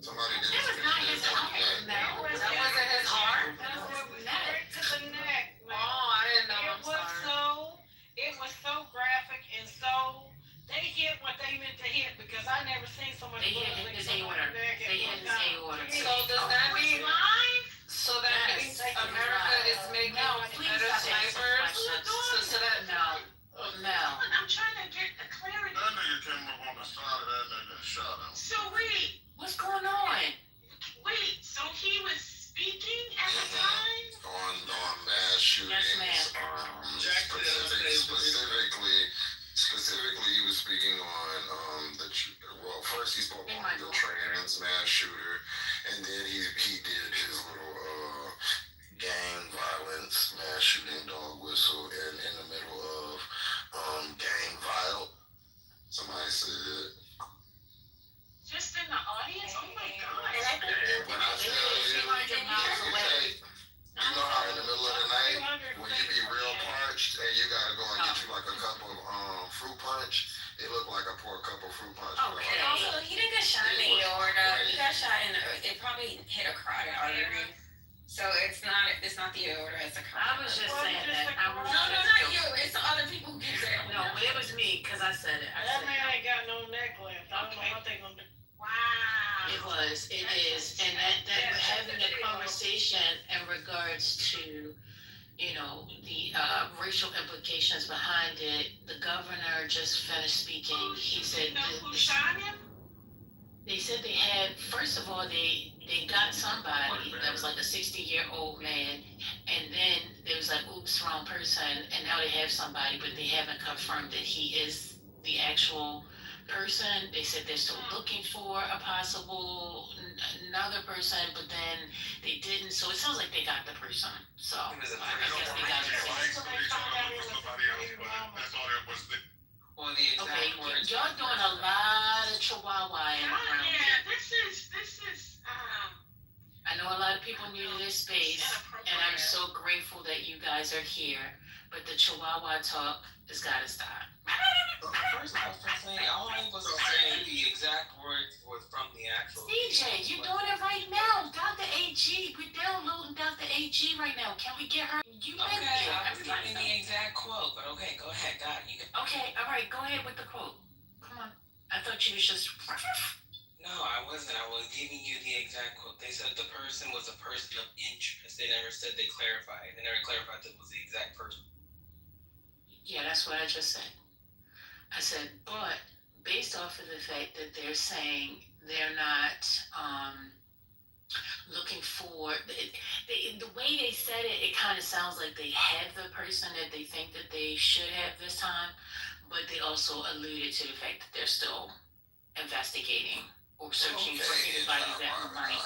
Somebody did That was not his heart. No. That wasn't his heart? That was right to the neck. Oh, I didn't know. It was so graphic and so they hit what they meant to hit because I never seen so much. They hit his aorta. So does that mean? So that means America is making better snipers? No. I'm trying to get the clarity. That nigga came up on the side of that nigga and shot him. So wait. What's going on? Wait, so he was speaking at the time? On mass shootings. Yes, ma'am. Specifically, he was speaking on first he spoke on the trans mass shooter, and then he did his little gang violence mass shooting dog whistle, and in the middle of gang violence, somebody said. Just in the audience? Oh my God. And when I tell you, you know how in the middle of the night, when you be real parched and you gotta go and get you like a cup of fruit punch, it looked like I poured a cup of fruit punch. Okay. Also, he didn't get shot in the aorta. He got shot in. It probably hit a carotid artery. So it's not the aorta. It's a carotid. I was just saying that. No, not you. It's the other people who keep saying. No, but it was me because I said it. That man ain't got no neck left. I don't know what they gonna do. Wow. It is, and that we're having a conversation in regards to, the racial implications behind it. The governor just finished speaking. He said Who shot him? they said they had, first of all, they got somebody that was like a 60-year-old man, and then there was like, oops, wrong person, and now they have somebody, but they haven't confirmed that he is the actual person. They said they're still looking for a possible another person, but then they didn't. So it sounds like they got the person. So I guess they got it. Well, the exact words. Y'all doing a lot of chihuahua in around here. Yeah, this is I know a lot of people new to this space, and I'm so grateful that you guys are here. But the chihuahua talk has got to stop. First off, all I was saying the exact words was from the actual. CJ, you're doing it right now. Dr. AG, we're downloading Dr. AG right now. Can we get her? You Okay, I'm giving the exact quote, but okay, go ahead, got it. Okay, all right, go ahead with the quote. Come on. I thought you was just. No, I wasn't. I was giving you the exact quote. They said the person was a person of interest. They never said they clarified. They never clarified that it was the exact person. Yeah, that's what I just said. I said, but based off of the fact that they're saying they're not looking for, the way they said it, it kind of sounds like they have the person that they think that they should have this time, but they also alluded to the fact that they're still investigating or searching for anybody that might.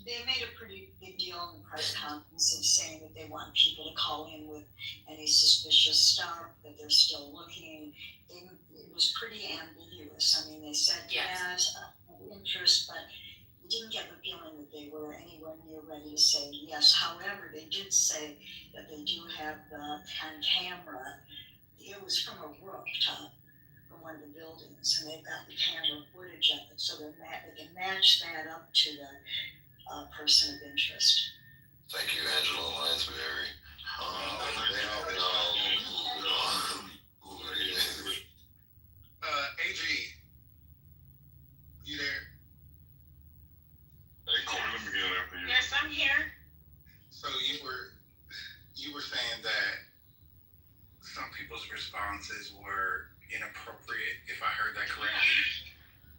They made a pretty big deal in the press conference of saying that they want people to call in with any suspicious stuff, that they're still looking. It was pretty ambiguous. I mean, they said yes, interest, but you didn't get the feeling that they were anywhere near ready to say yes. However, they did say that they do have the on camera. It was from a rooftop from one of the buildings, and they've got the camera footage of it, so they can match that up to the person of interest. Thank you, Angela Lansbury. AG, you there? Hey, Corey, let me get after you. Yes, I'm here. So you were saying that some people's responses were inappropriate, if I heard that correctly.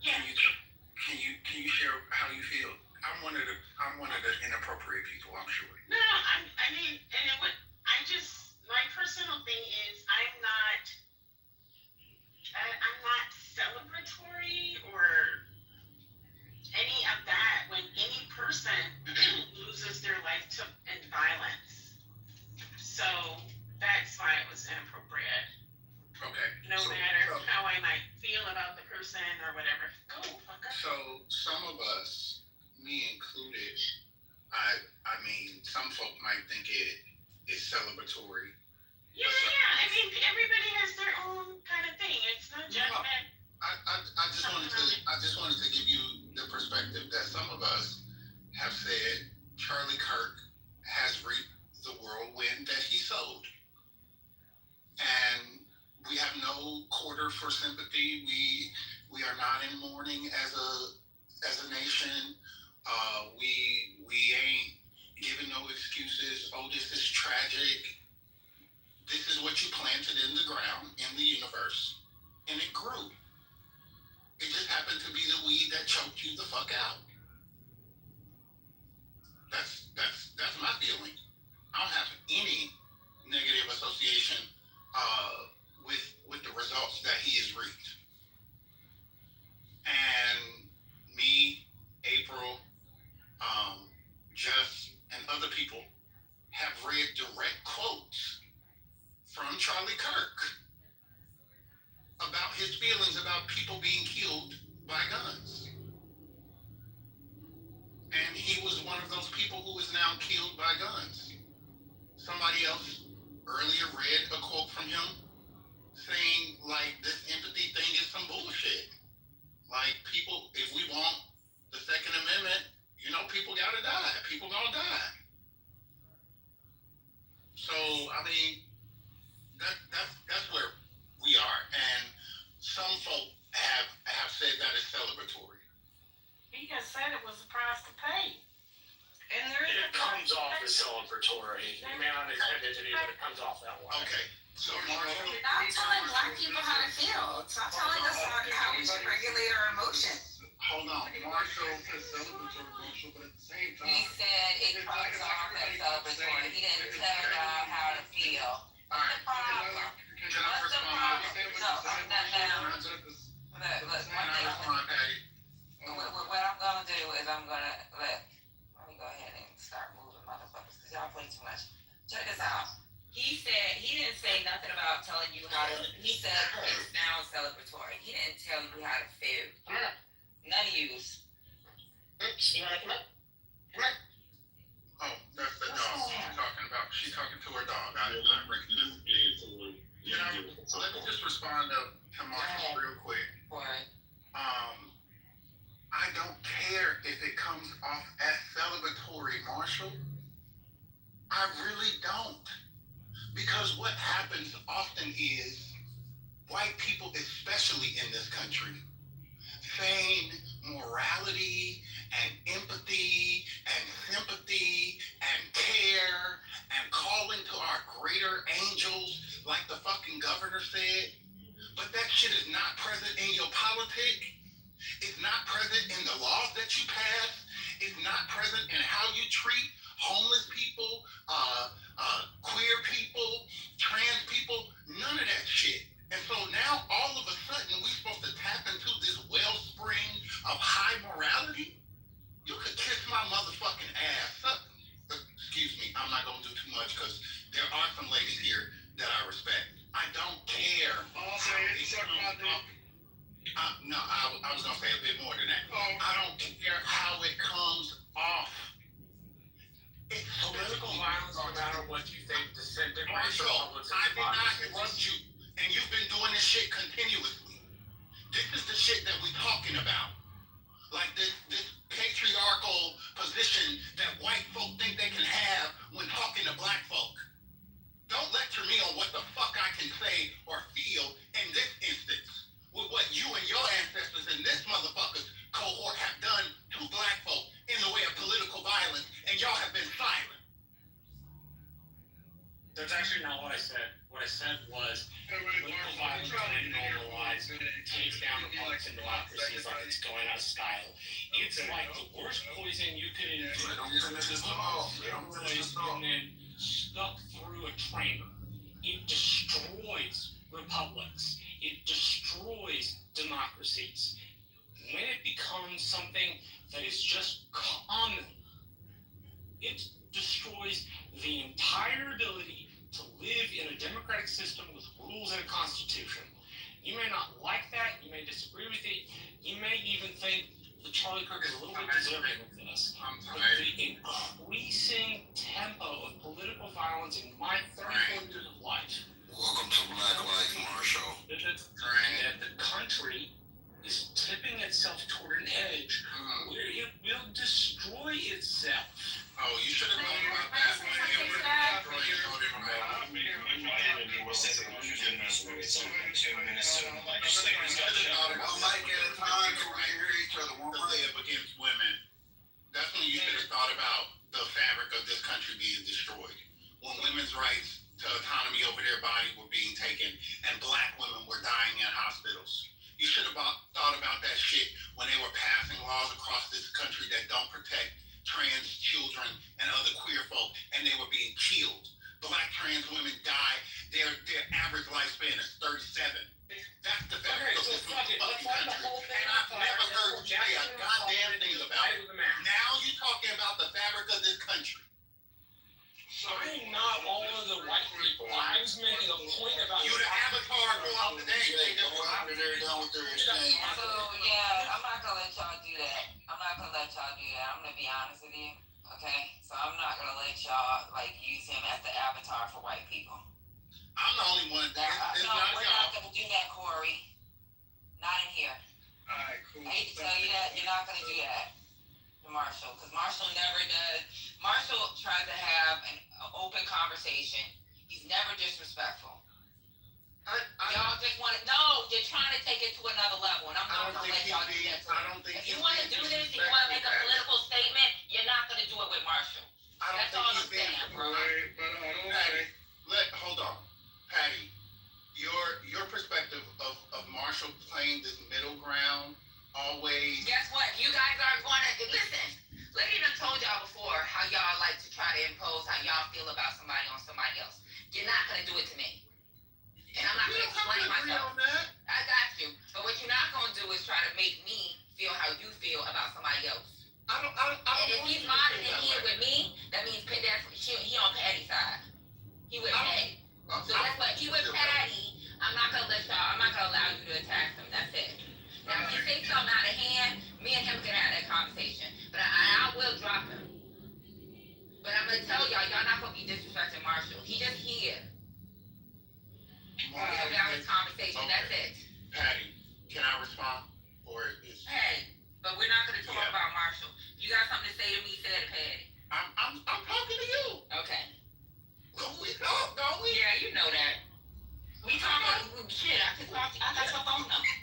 Yeah. Can you share how you feel? I'm one of the inappropriate people, I'm sure. No, I mean, and my personal thing is, I'm not or whatever. Go, fucker. So some of us, me included, I mean, some folk might think it is celebratory. Yeah. I mean, everybody has their own kind of thing. It's no judgment. I just wanted to give you the perspective that some of us have said Charlie Kirk has reaped the whirlwind that he sowed. And we have no quarter for sympathy. We are not in mourning as a nation. We ain't giving no excuses. Oh, this is tragic. This is what you planted in the ground, in the universe, and it grew. It just happened to be the weed that choked you the fuck out. That's my feeling. I don't have any negative association with the results that he has reaped. And me, April, Jeff, and other people have read direct quotes from Charlie Kirk about his feelings about people being killed by guns. And he was one of those people who is now killed by guns. Somebody else earlier read a quote from him saying, like, this empathy thing is some bullshit. Like, people, if we want the Second Amendment, you know, people gotta die. People gonna die. So, I mean, that's where we are. And some folk have said that it's celebratory. He just said it was a price to pay. And there is It comes off as celebratory. It may not intend it to be, but it comes off that way. Okay. So Marshall, Stop telling black people how to feel. Stop telling us how we should regulate our emotions. Hold on. Marshall said celebratory, Marshall, but at the same time, He said it comes off as celebratory. He didn't tell y'all how to feel. What's the problem? What's the problem? No, not now. Look, what I'm gonna do is I'm gonna let me go ahead and start moving motherfuckers because y'all play too much. Check this out. He said he didn't say nothing about telling you how to. He said it's now celebratory. He didn't tell you how to feel. None of yous. Oops, you wanna come up? Come on. oh, that's the dog she's talking about. She's talking to her dog. I recognize it. You know, so let me just respond to Marshall real quick. I don't care if it comes off as celebratory, Marshall. I really don't. Because what happens often is white people, especially in this country, feign morality and empathy and sympathy and care and calling to our greater angels, like the fucking governor said. But that shit is not present in your politic. It's not present in the laws that you pass. It's not present in how you treat homeless people, queer people, trans people, none of that shit. And so now all of a sudden we're supposed to tap into this wellspring of high morality? You could kiss my motherfucking ass. Excuse me, I'm not gonna do too much because there are some ladies here that I respect. I don't care. No, I was gonna say a bit more than that. I don't care how it comes off. It's political violence, no matter what you think, disintegrates Marshall, I did not interrupt you, and you've been doing this shit continuously. This is the shit that we're talking about. Like this patriarchal position that white folk think they can have when talking to black folk. Don't lecture me on what the fuck I can say or feel in this instance with what you and your ancestors and this motherfucker's cohort have done to black folk in the way of political violence, and y'all have been silent. That's actually not what I said. What I said was political violence can normalize, takes down republics and democracies like it's going out of style. It's like the worst poison you could inject. And then stuck through a trainer. It destroys republics. It destroys democracies. When it becomes something that is just common, it destroys the entire ability to live in a democratic system with rules and a constitution. You may not like that. You may disagree with it. You may even think that Charlie Kirk is a little bit deserving of this. But the increasing tempo of political violence in my 34 years of life. Welcome to Black Lives Marshall. That the country is tipping itself toward an edge where it will destroy itself. Oh, you should have known about that when they were destroying Like at a time where we hear each other, we're up against women. That's when you should have thought about the fabric of this country being destroyed. When women's rights to autonomy over their body were being taken and black women were dying in hospitals. You should have thought about that shit when they were passing laws across this country that don't protect trans children and other queer folk, and they were being killed. Black trans women die, their average lifespan is 37. That's the fabric of this motherfucking country. And I've never heard you say a goddamn thing about it. Now you're talking about the fabric of this country. I'm not all of the white people. I was making a point about you. The avatar go out today. They're done with their exchange. So yeah, I'm not gonna let y'all do that. I'm gonna be honest with you. Okay, so I'm not gonna let y'all like use him as the avatar for white people. I'm the only one. No, we're not gonna do that, Corey. Not in here. All right, cool. I hate to tell you that, you're not gonna do that to Marshall, because Marshall never does. Marshall tries to have an open conversation. He's never disrespectful. Y'all just want to, no, you're trying to take it to another level, and I'm not gonna let y'all do that. If you want to do this, if you want to make a political statement, you're not gonna do it with Marshall. That's all I'm saying, bro. Hold on, Patty. Your perspective of Marshall playing this middle ground always. Guess what? You guys aren't going to listen. Lady done told y'all before how y'all like to try to impose how y'all feel about somebody on somebody else. You're not gonna do it to me, and I'm not gonna explain myself. I got you, but what you're not gonna do is try to make me feel how you feel about somebody else. And if he's modding in here with me, that means he on Patty's side. He with Patty. So that's what he with Patty. I'm not gonna allow you to attack him. That's it. Now, if he takes something out of hand, me and him can have that conversation. But I will drop him. But I'm going to tell y'all not going to be disrespecting Marshall. He just here. We'll have his conversation. Okay. That's it. Patty, can I respond? Or is... Hey, but we're not going to talk about Marshall. You got something to say to me, say it to Patty. I'm talking to you. Okay. We talk, don't we? Yeah, you know that. We talk about shit. I got your phone number.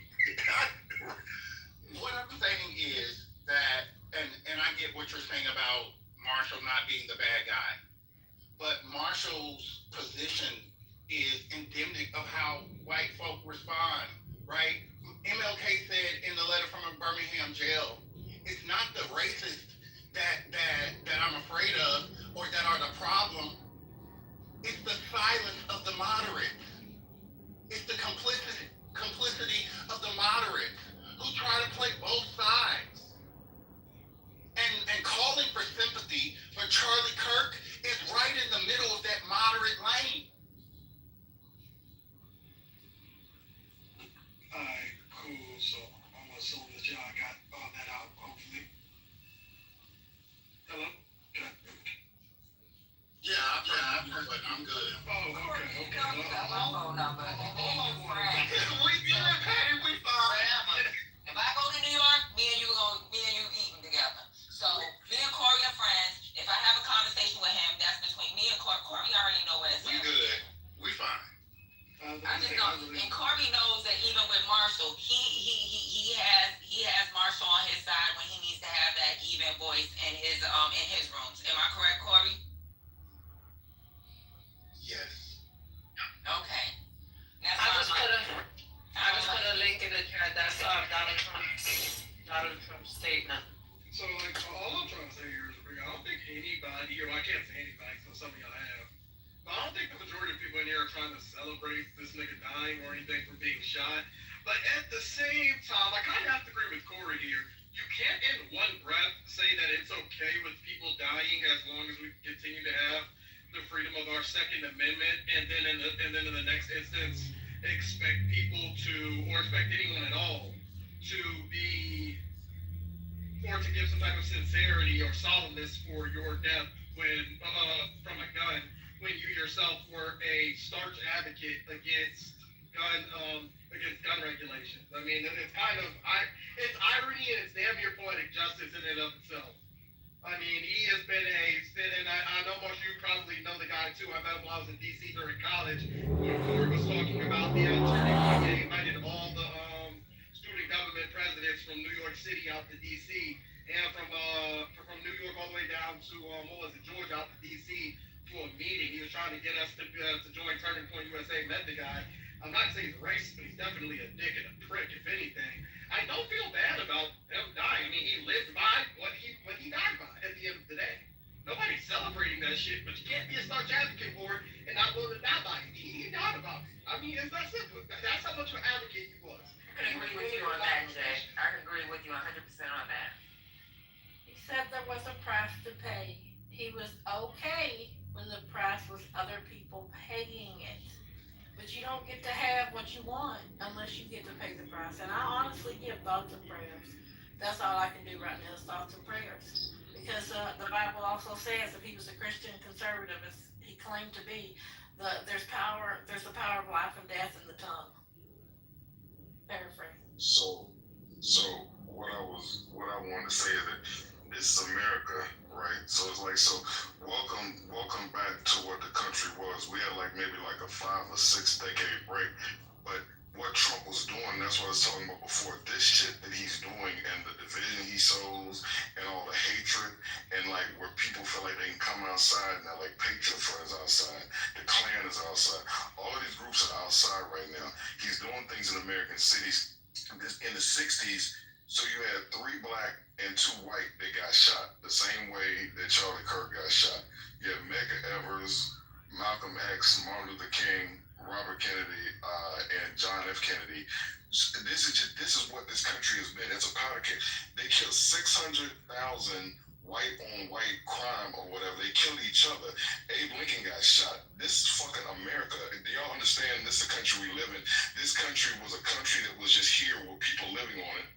What I'm saying is that, and I get what you're saying about Marshall not being the bad guy, but Marshall's position is endemic of how white folk respond, right? MLK said in the letter from a Birmingham jail, it's not the racist that I'm afraid of or that are the problem. It's the silence of the moderates. It's the complicity of the moderates who try to play both sides. And calling for sympathy for Charlie Kirk is right in the middle of that moderate lane. Alright, cool. So I'm gonna assume that y'all got all that out, hopefully. Hello? I'm good. Oh, okay. My phone number. We good, Patty. We fine. If I go to New York, me and you eating together. So me and Corey are friends. If I have a conversation with him, that's between me and Corey. Corey already know what it's. We good. We fine. I just know, and Corey knows that even with Marshall, he has Marshall on his side when he needs to have that even voice in his rooms. Am I correct, Corey? Yes. Okay. I just put a link in the chat. That's Donald Trump's statement. So, like, all I'm trying to say here is, I don't think anybody, or I can't say anybody, because some of y'all have, but I don't think the majority of people in here are trying to celebrate this nigga dying or anything for being shot. But at the same time, I kind of have to agree with Corey here. You can't in one breath say that it's okay with people dying as long as we continue to have the freedom of our Second Amendment, and then in the next instance, expect people to, or expect anyone at all, to be, or to give some type of sincerity or solemnness for your death when from a gun, when you yourself were a staunch advocate against gun regulations. I mean, it's kind of it's irony and it's damn near poetic justice in and of itself. I mean, he has been and I know most of you probably know the guy too. I met him while I was in D.C. during college. When Ford was talking about the turning point, he invited all the student government presidents from New York City out to D.C. and from New York all the way down to Georgia out to D.C. for a meeting. He was trying to get us to join Turning Point USA. Met the guy. I'm not saying he's racist, but he's definitely a dick and a prick, if anything. I don't feel bad about him dying. I mean, he lived by what he died by at the end of the day. Nobody's celebrating that shit, but you can't be a staunch advocate for it and not willing to die by it. He died about it. I mean, it's that simple. That's how much of an advocate he was. I can agree with you on that, Jay. I can agree with you 100% on that. He said there was a price to pay. He was okay when the price was other people paying it. But you don't get to have what you want unless you get to pay the price. And I honestly give thoughts and prayers. That's all I can do right now is thoughts and prayers. Because the Bible also says if he was a Christian conservative, as he claimed to be, there's the power of life and death in the tongue. Paraphrase. So what I wanted to say is that this is America, right? So it's like, so welcome back to what the country was. We had maybe a 5 or 6 decade break, but what Trump was doing, that's what I was talking about before, this shit that he's doing and the division he sows and all the hatred and where people feel like they can come outside now, Patriot Friends outside, the Klan is outside, all of these groups are outside right now. He's doing things in American cities. In the 60s, so you had 3 black and 2 white that got shot the same way that Charlie Kirk got shot. You had Medgar Evers, Malcolm X, Martin Luther King, Robert Kennedy, and John F. Kennedy. This is what this country has been. It's a powder keg. They killed 600,000 white on white crime or whatever. They killed each other. Abe Lincoln got shot. This is fucking America. Do y'all understand this is the country we live in? This country was a country that was just here with people living on it.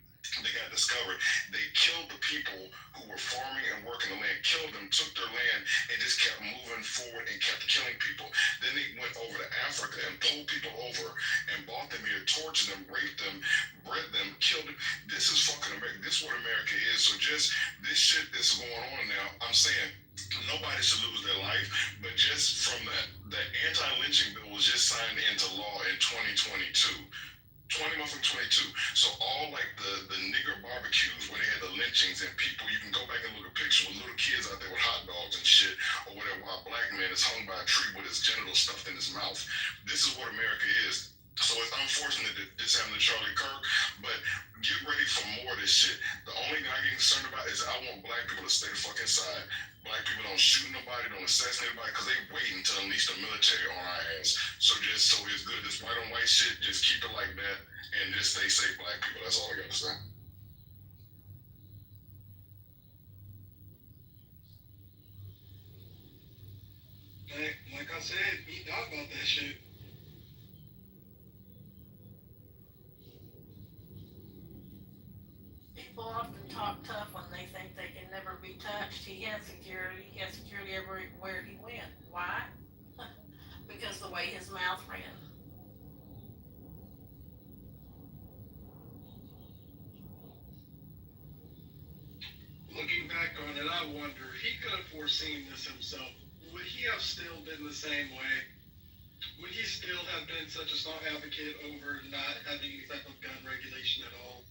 They got discovered. They killed the people who were farming and working the land, killed them, took their land, and just kept moving forward and kept killing people. Then they went over to Africa and pulled people over and brought them here, tortured them, raped them, bred them, killed them. This is fucking America. This is what America is. So just this shit that's going on now, I'm saying nobody should lose their life, but just from the anti-lynching bill was just signed into law in 2022. 2022. So all the nigger barbecues where they had the lynchings and people, you can go back and look at pictures with little kids out there with hot dogs and shit or whatever, while a black man is hung by a tree with his genitals stuffed in his mouth. This is what America is. So it's unfortunate that this happened to Charlie Kirk, but get ready for more of this shit. The only thing I get concerned about is I want black people to stay the fuck inside. Black people don't shoot nobody, don't assassinate anybody, because they waiting to unleash the military on our ass. So it's good. This white on white shit, just keep it like that and just stay safe, black people. That's all I got to say. Like I said, he died about that shit. People often talk tough when they think they can never be touched. He had security. He had security everywhere he went. Why? Because the way his mouth ran. Looking back on it, I wonder, if he could have foreseen this himself, would he have still been the same way? Would he still have been such a strong advocate over not having any type of gun regulation at all?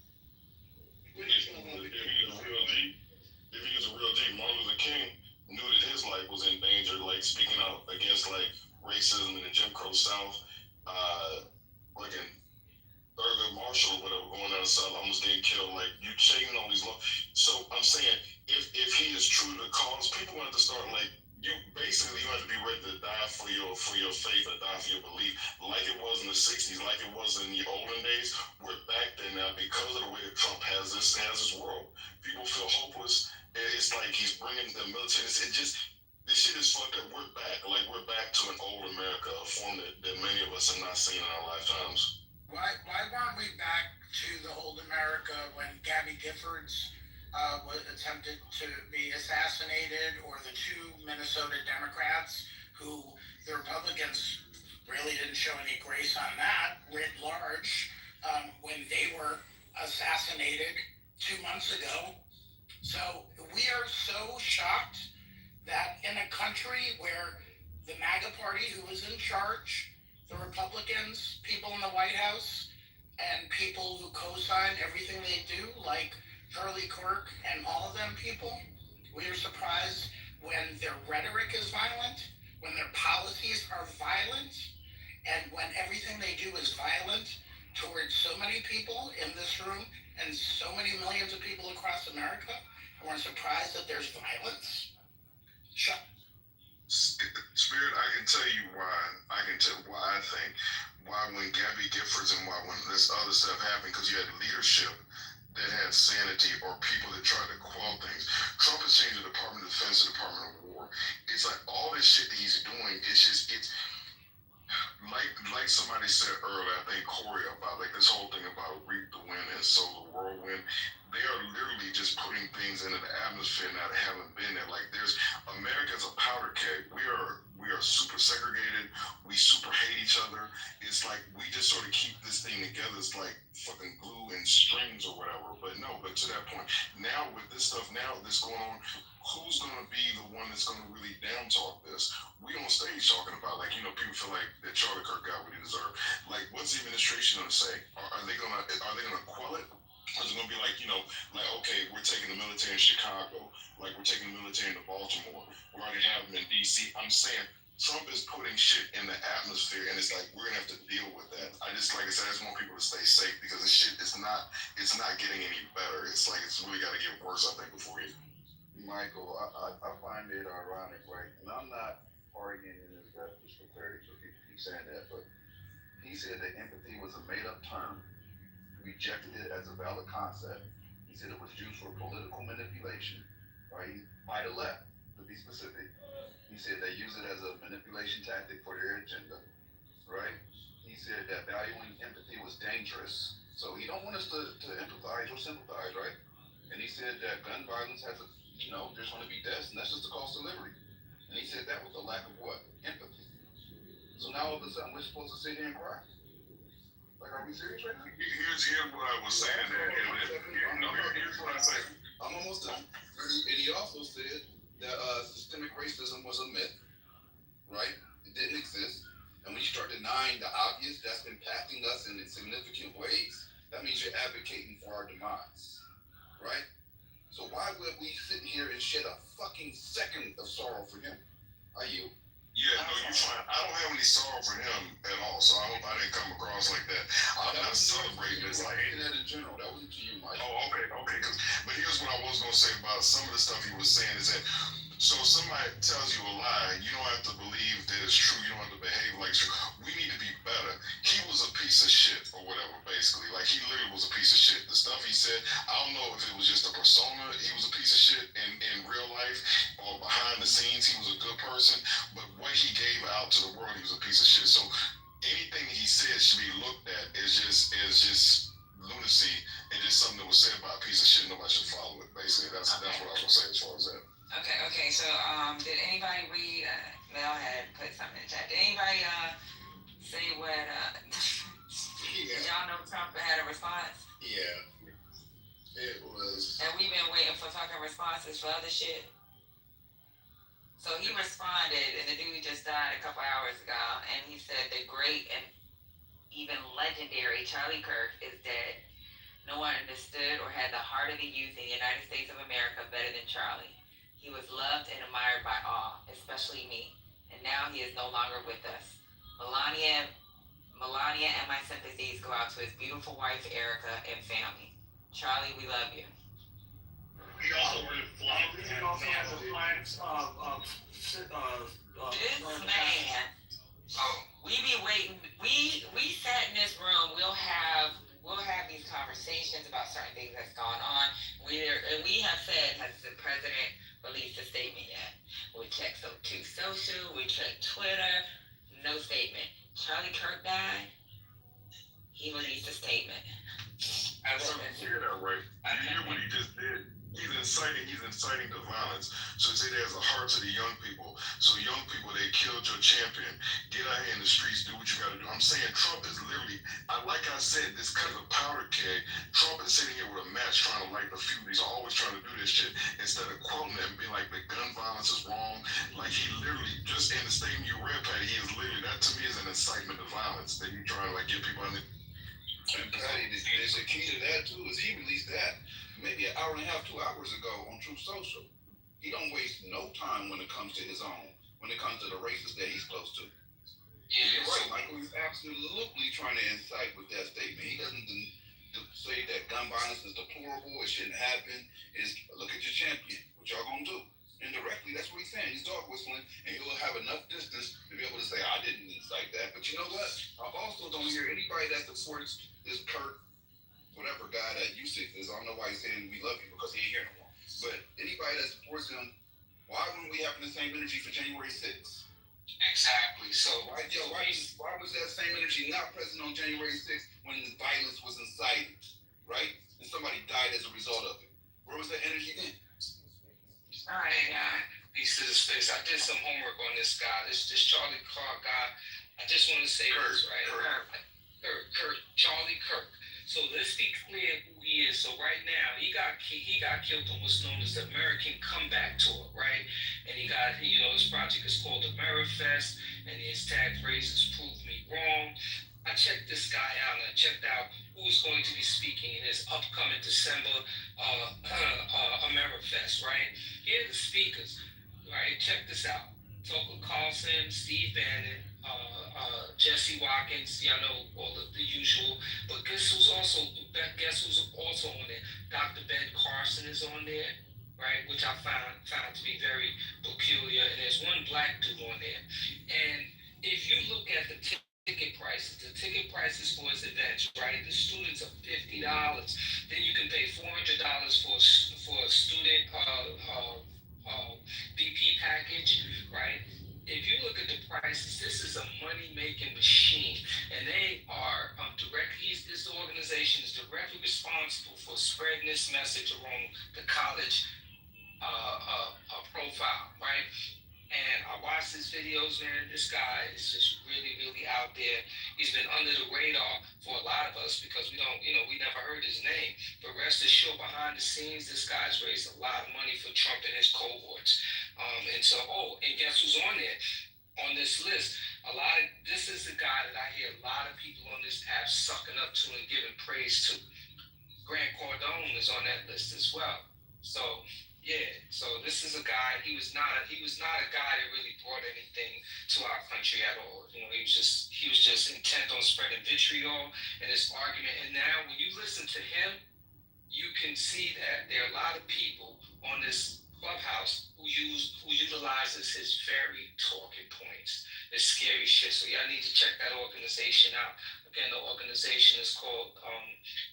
Would he still have If he was a real G, Martin Luther King knew that his life was in danger, speaking out against racism in the Jim Crow South, in Thurgood Marshall, whatever, going down the South, almost getting killed. You changing all these laws. So I'm saying, if he is true to the cause, people have to start you have to be ready to die for your faith or die for your belief, like it was in the 60s, like it was in the olden days. We're back there now because of Giffords was attempted to be assassinated, or the two Minnesota Democrats who the Republicans really didn't show any grace on that writ large when they were assassinated 2 months ago. So we are so shocked that in a country where the MAGA party, who is in charge, the Republicans, people in the White House, and people who co-sign everything they do, like Charlie Kirk and all of them people, we are surprised when their rhetoric is violent, when their policies are violent, and when everything they do is violent towards so many people in this room and so many millions of people across America, and we're surprised that there's violence. Spirit, I can tell you why. I can tell why I think why when Gabby Giffords and why when this other stuff happened, because you had leadership that had sanity or people that tried to quell things. Trump has changed the Department of Defense to the Department of War. It's like all this shit that he's doing. It's like somebody said earlier, I think Corey, about like this whole thing about reap the wind and sow the whirlwind. They are literally just putting things into the atmosphere now that haven't been there. Like America's a powder keg. We are super segregated. We super hate each other. It's like we just sort of keep this thing together. It's like fucking glue and strings or whatever. But to that point, now with this stuff now that's going on, who's going to be the one that's going to really down talk this? We on stage talking about, like, people feel like that Charlie Kirk got what he deserved. Like, what's the administration going to say? Are they going to quell it? Or is it going to be like, like, okay, we're taking the military in Chicago, like we're taking the military into Baltimore, we already have them in DC. I'm saying Trump is putting shit in the atmosphere, and it's like we're gonna have to deal with that. Like I said, I just want people to stay safe because this shit is not getting any better. It's like it's really got to get worse, I think, before you. Michael, I find it ironic, right? And I'm not arguing in his death just for clarity, so people keep saying that, but he said that empathy was a made-up term, rejected it as a valid concept. He said it was used for political manipulation, right? By the left, to be specific. He said they use it as a manipulation tactic for their agenda, right? He said that valuing empathy was dangerous. So he don't want us to empathize or sympathize, right? And he said that gun violence has there's going to be deaths, and that's just the cost of liberty. And he said that with a lack of what? Empathy. So now all of a sudden we're supposed to sit here and cry? Like, are we serious right now? Here's what I was saying. Here's what I said. I'm almost done. And he also said that systemic racism was a myth, right? It didn't exist. And when you start denying the obvious that's impacting us in significant ways, that means you're advocating for our demise, right? So why would we sit here and shed a fucking second of sorrow for him? Are you? Yeah, no, you're fine. I don't have any sorrow for him at all, so I hope I didn't come across like that. I'm not celebrating this. Like that in general. That wasn't to you, Mike. Oh, okay. But here's what I was gonna say about some of the stuff he was saying is that, so if somebody tells you a lie, you don't have to believe that it's true. You don't have to behave like it's true. We need to be better. He was a piece of shit or whatever, basically. Like, he literally was a piece of shit. The stuff he said, I don't know if it was just a persona. He was a piece of shit in real life or behind the scenes. He was a good person, but what he gave out to the world, he was a piece of shit. So anything he said should be looked at as just lunacy and just something that was said by a piece of shit. Nobody should follow it. Basically, that's what I was gonna say as far as that. Okay. So, did anybody read? Mel had put something in the chat. Did anybody say what? Did y'all know Trump had a response? Yeah, it was. And we've been waiting for fucking responses for other shit. So he responded, and the dude just died a couple hours ago, and he said the great and even legendary Charlie Kirk is dead. No one understood or had the heart of the youth in the United States of America better than Charlie. He was loved and admired by all, especially me. And now he is no longer with us. Melania and my sympathies go out to his beautiful wife, Erica, and family. Charlie, we love you. He also ordered flags. He also has the flags this man. We be waiting. We sat in this room. We'll have these conversations about certain things that's going on. We have said, has the president released a statement yet? We checked social, we checked Twitter, no statement. Charlie Kirk died. He released a statement. And so you hear that, right? You hear what he just did. He's inciting the violence. So he said there's a heart to the young people. So young people, they killed your champion. Get out here in the streets, do what you gotta do. I'm saying Trump is literally, like I said, this kind of powder keg. Trump is sitting here with a match trying to light the fuse. He's always trying to do this shit instead of quoting it and being like the gun violence is wrong. Like he literally just in the statement you read, Patty, he is literally, that to me is an incitement to violence that he's trying to like get people in the. And Patty, the key to that too is he released that maybe an hour and a half, 2 hours ago on Truth Social. He don't waste no time when it comes to his own, when it comes to the races that he's close to. Yeah, you're right, Michael. He's absolutely trying to incite with that statement. He doesn't say that gun violence is deplorable, it shouldn't happen. Is look at your champion. What y'all gonna do? Indirectly, that's what he's saying. He's dog whistling, and he'll have enough distance to be able to say, I didn't incite that. But you know what? I also don't hear anybody that supports this Kurt, whatever guy that you say is. I don't know why he's saying we love you because he ain't here no more. But anybody that supports him, why wouldn't we have the same energy for January 6th? Exactly. So why was that same energy not present on January 6th when the violence was incited, right? And somebody died as a result of it. Where was that energy then? all right, piece of the space. I did some homework on this guy. This Charlie Clark guy. I just want to say this, right? Kurt, Charlie Kirk. So let's be clear who he is. So right now, he got killed on what's known as the American Comeback Tour, right? And he got, his project is called Amerifest, and his tag phrase is "Prove Me Wrong." I checked this guy out, and I checked out who is going to be speaking in his upcoming December Amerifest, right? Here are the speakers, right? Check this out. Tucker Carlson, Steve Bannon, Jesse Watkins, y'all know all the usual. But guess who's also on there? Dr. Ben Carson is on there, right? Which I found to be very peculiar. And there's one black dude on there. And if you look at the ticket prices for his events, right? The students are $50. Then you can pay $400 for a student BP package, right? If you look at the prices, this is a money-making machine, and they are the organization is directly responsible for spreading this message around the college profile, right? And I watched his videos, man. This guy is just really, really out there. He's been under the radar for a lot of us because we never heard his name. But rest assured, behind the scenes, this guy's raised a lot of money for Trump and his cohorts. And guess who's on there? On this list, this is the guy that I hear a lot of people on this app sucking up to and giving praise to. Grant Cardone is on that list as well. So this is a guy. He was not a guy that really brought anything to our country at all. He was just intent on spreading vitriol in this argument. And now, when you listen to him, you can see that there are a lot of people on this clubhouse who utilizes his very talking points. It's scary shit. So y'all need to check that organization out. Again, the organization is called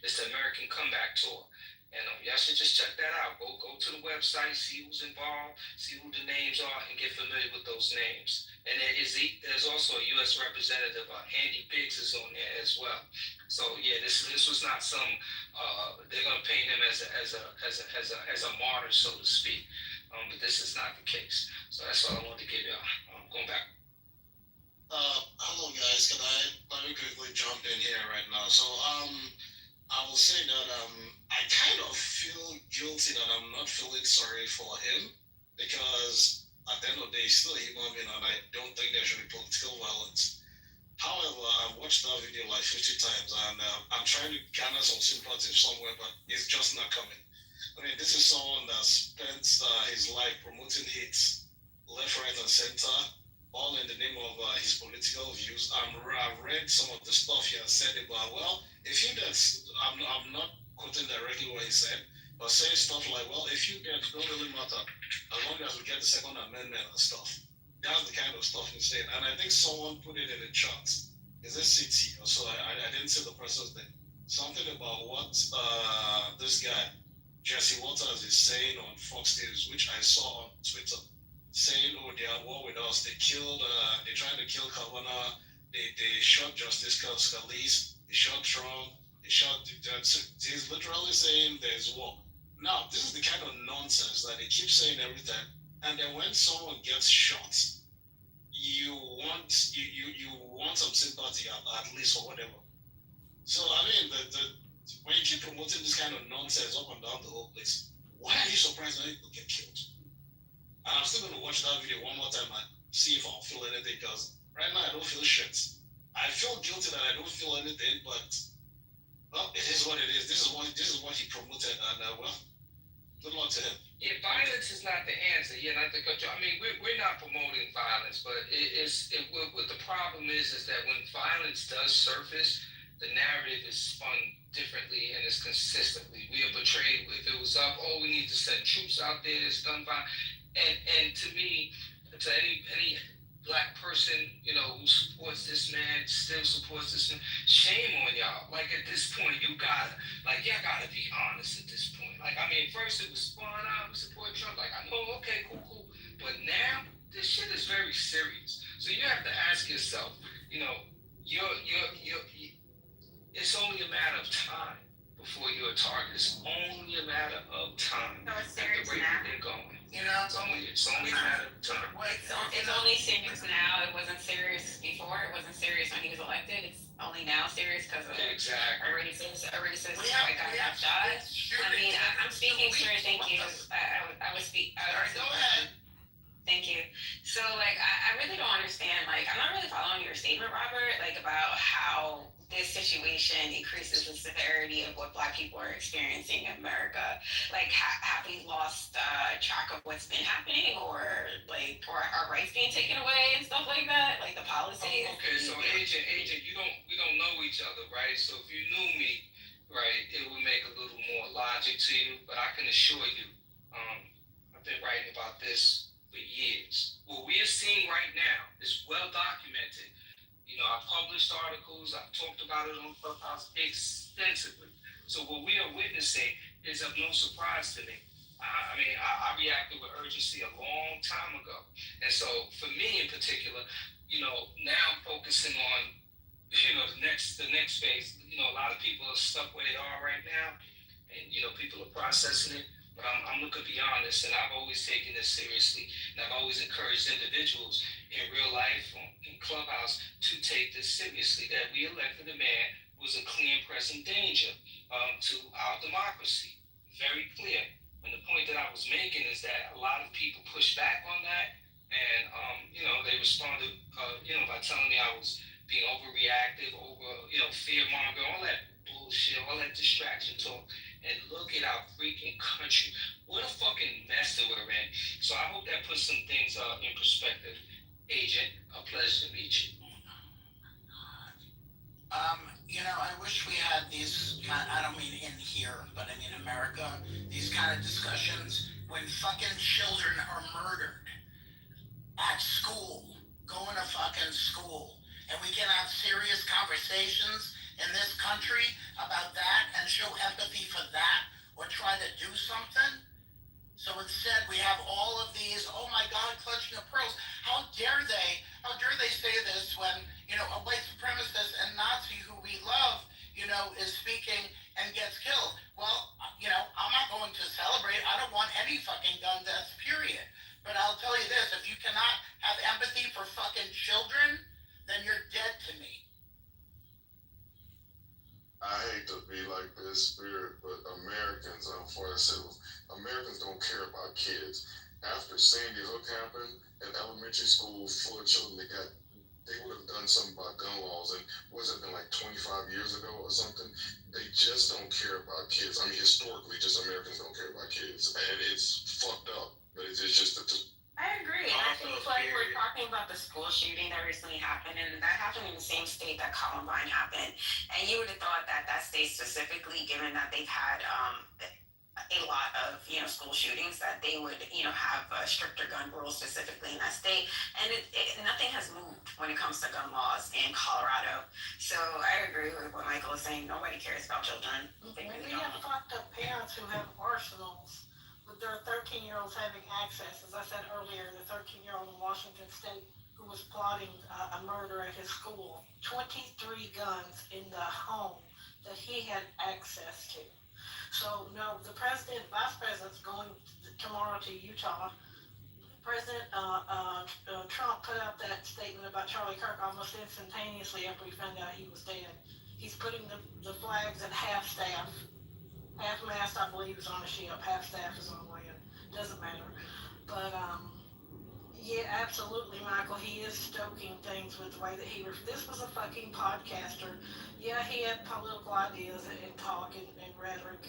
it's the American Comeback Tour. And y'all should just check that out. Go to the website, see who's involved, see who the names are, and get familiar with those names. And there's also a U.S. representative, Andy Biggs, is on there as well. So yeah, this was not some. They're gonna paint him as a martyr, so to speak. But this is not the case. So that's all I wanted to give y'all. Going back. Hello guys, let me quickly jump in here right now. So I will say that I kind of feel guilty that I'm not feeling sorry for him because at the end of the day, he's still a human being, and I don't think there should be political violence. However, I've watched that video like 50 times, and I'm trying to garner some sympathy somewhere, but it's just not coming. I mean, this is someone that spent his life promoting hate left, right, and center, all in the name of his political views. I've read some of the stuff he has said about, well, if you get, I'm not quoting directly what he said, but saying stuff like, well, if you get, don't really matter, as long as we get the Second Amendment and stuff. That's the kind of stuff he's saying. And I think someone put it in the chat. Is it CT? So I didn't see the person's name. Something about what this guy, Jesse Waters, is saying on Fox News, which I saw on Twitter, saying, oh, they are at war with us. They tried to kill Kavanaugh. They shot Justice Scalise. They shot Trump. He's literally saying there's war. Now, this is the kind of nonsense that they keep saying every time. And then when someone gets shot, you want some sympathy at least for whatever. So I mean, when you keep promoting this kind of nonsense up and down the whole place, why are you surprised when people get killed? And I'm still going to watch that video one more time and see if I'll feel anything, because right now I don't feel shit. I feel guilty that I don't feel anything, but well, it is what it is. This is what he promoted, and well, good luck to him. Yeah, violence is not the answer. Yeah, not the control. I mean, we're not promoting violence, but what the problem is that when violence does surface, the narrative is spun differently and it's consistently. We are portrayed, if it was up, oh, we need to send troops out there, there's gun violence. And to me, to any black person, you know, who supports this man, still supports this man, shame on y'all. Like at this point, y'all gotta be honest at this point. Like, I mean, first it was fun, we support Trump. Like, I know, okay, cool. But now, this shit is very serious. So you have to ask yourself, you know, it's only a matter of time before you're a target. It's only a matter of time. No, it's at the serious rate now. they're going. You know, It's only a matter of time. it's only serious now. It wasn't serious before. It wasn't serious when he was elected. It's only now serious because of Exactly. already says white guy got shot. I mean, I'm speaking, sir. Thank you. I would speak. Go ahead. Thank you. So, like, I really don't understand. Like, I'm not really following your statement, Robert. Like, about how this situation increases the severity of what Black people are experiencing in America. Like, have we lost track of what's been happening, or our rights being taken away and stuff like that? Like the policies. Okay, so agent, we don't know each other, right? So if you knew me, right, it would make a little more logic to you. But I can assure you, I've been writing about this for years. What we are seeing right now is well documented. You know, I've published articles, I've talked about it on Clubhouse extensively. So what we are witnessing is of no surprise to me. I mean, I reacted with urgency a long time ago. And so for me in particular, you know, now I'm focusing on, you know, the next phase. You know, a lot of people are stuck where they are right now, and, you know, people are processing it. But I'm looking beyond this, and I've always taken this seriously, and I've always encouraged individuals in real life, in Clubhouse, to take this seriously, that we elected a man who was a clear and present danger to our democracy. Very clear. And the point that I was making is that a lot of people pushed back on that, and, you know, they responded, you know, by telling me I was being overreactive, fear-mongering, all that bullshit, all that distraction talk. And look at our freaking country. What a fucking mess that we're in. So I hope that puts some things in perspective. Agent, a pleasure to meet you. You know, I wish we had these, I don't mean in here, but I mean America, these kind of discussions when fucking children are murdered at school, going to fucking school. And we can have serious conversations in this country about that and show empathy for that or try to do something. So instead we have all of these, oh my God, clutching the pearls. How dare they say this when, you know, a white supremacist and Nazi who we love, you know, is speaking and gets killed. Well, you know, I'm not going to celebrate. I don't want any fucking gun deaths, period. But I'll tell you this, if you cannot have empathy for fucking children, then you're dead to me. I hate to be like this, Spirit, but Americans, Americans don't care about kids. After Sandy Hook happened, an elementary school full of children, they would have done something about gun laws, and was it been like 25 years ago or something? They just don't care about kids. I mean, historically, just Americans don't care about kids, and it's fucked up. But it's just I agree. And I think like we're talking about the school shooting that recently happened, and that happened in the same state that Columbine happened. And you would have thought that state specifically, given that they've had a lot of, you know, school shootings, that they would, you know, have stricter gun rules specifically in that state. And nothing has moved when it comes to gun laws in Colorado. So I agree with what Michael is saying. Nobody cares about children. We have fucked up parents who have arsenals with their 13-year-olds having access. As I said earlier, the 13-year-old in Washington State who was plotting a murder at his school, 23 guns in the home, that he had access to. So no, the vice president's going tomorrow to Utah. President Trump put out that statement about Charlie Kirk almost instantaneously after he found out he was dead. He's putting the flags at half staff. Half mast, I believe, is on a ship. Half staff is on land. Doesn't matter. But yeah, absolutely, Michael. He is stoking things with the way that this was a fucking podcaster. Yeah, he had political ideas and talk and rhetoric.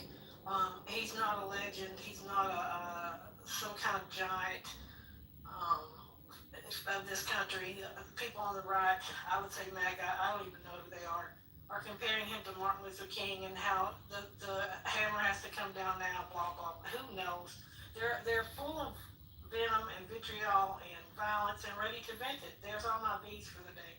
He's not a legend. He's not some kind of giant of this country. People on the right, I would say MAGA, I don't even know who they are comparing him to Martin Luther King and how the hammer has to come down now, blah, blah. Who knows? They're full of venom and vitriol and violence and ready to vent it. There's all my V's for the day.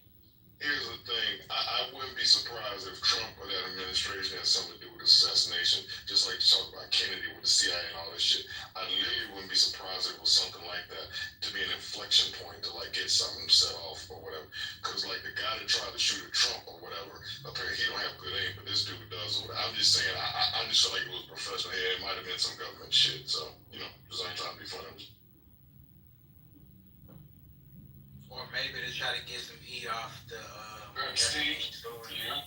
Here's the thing. I wouldn't be surprised if Trump or that administration has something to do with assassination, just like you talk about Kennedy with the CIA and all this shit. I literally wouldn't be surprised if it was something like that to be an inflection point to like get something set off or whatever. Because like the guy that tried to shoot at Trump or whatever, apparently he don't have good aim, but this dude does. I'm just saying, I just feel like it was professional. Yeah, it might have been some government shit. So, just ain't trying to be funny. Or maybe to try to get some heat off the Epstein story. Yeah.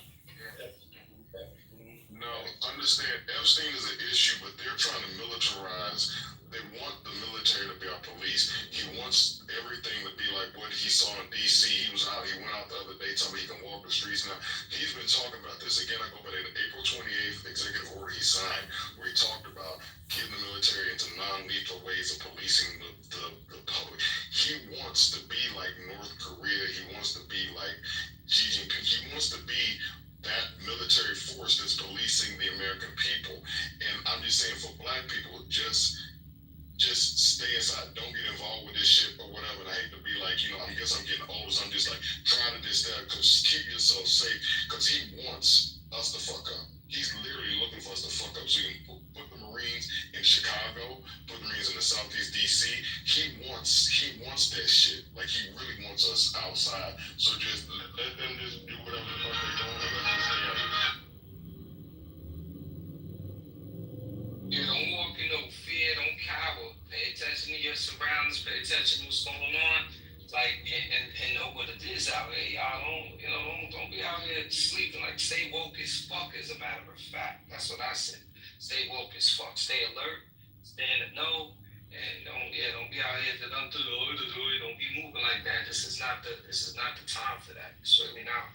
No, understand, Epstein is an issue, but they're trying to militarize. They want the military to be our police. He wants everything to be like what he saw in D.C. He went out the other day telling me he can walk the streets now. He's been talking about this. Again, I go back to the April 28th executive order he signed, where he talked about getting the military into non-lethal ways of policing the public. He wants to be like North Korea. He wants to be like Xi Jinping. He wants to be that military force that's policing the American people. And I'm just saying, for black people, just stay aside. Don't get involved with this shit or whatever. And I hate to be like, I guess I'm getting old, so I'm just like trying to because keep yourself safe, because he wants us to fuck up. He's literally looking for us to fuck up. So you can put the Marines in Chicago, put the Marines in the Southeast DC. He wants that shit. Like, he really wants us outside. So just let them just do whatever the fuck they're doing, and let's just stay out here. Yeah, don't walk in no fear, don't cower. Pay attention to your surroundings, pay attention to what's going on. Like, and know what it is out here. Y'all don't be out here sleeping. Like, stay woke as fuck, as a matter of fact. That's what I said. Stay woke as fuck. Stay alert, stay in the know, and don't be out here don't be moving like that. This is not the time for that. It's really not.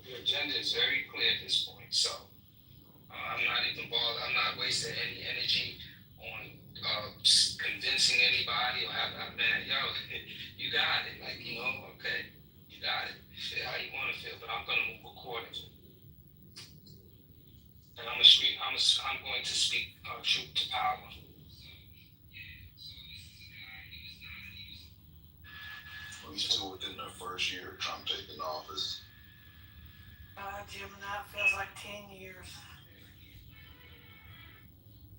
The agenda is very clear at this point, so I'm not even bothered. I'm not wasting any energy on convincing anybody or you got it. Like, okay, you got it. Feel how you want to feel, but I'm going to move accordingly. And I'm going to speak truth to power. We still within the first year of Trump taking office. Jim, that feels like 10 years.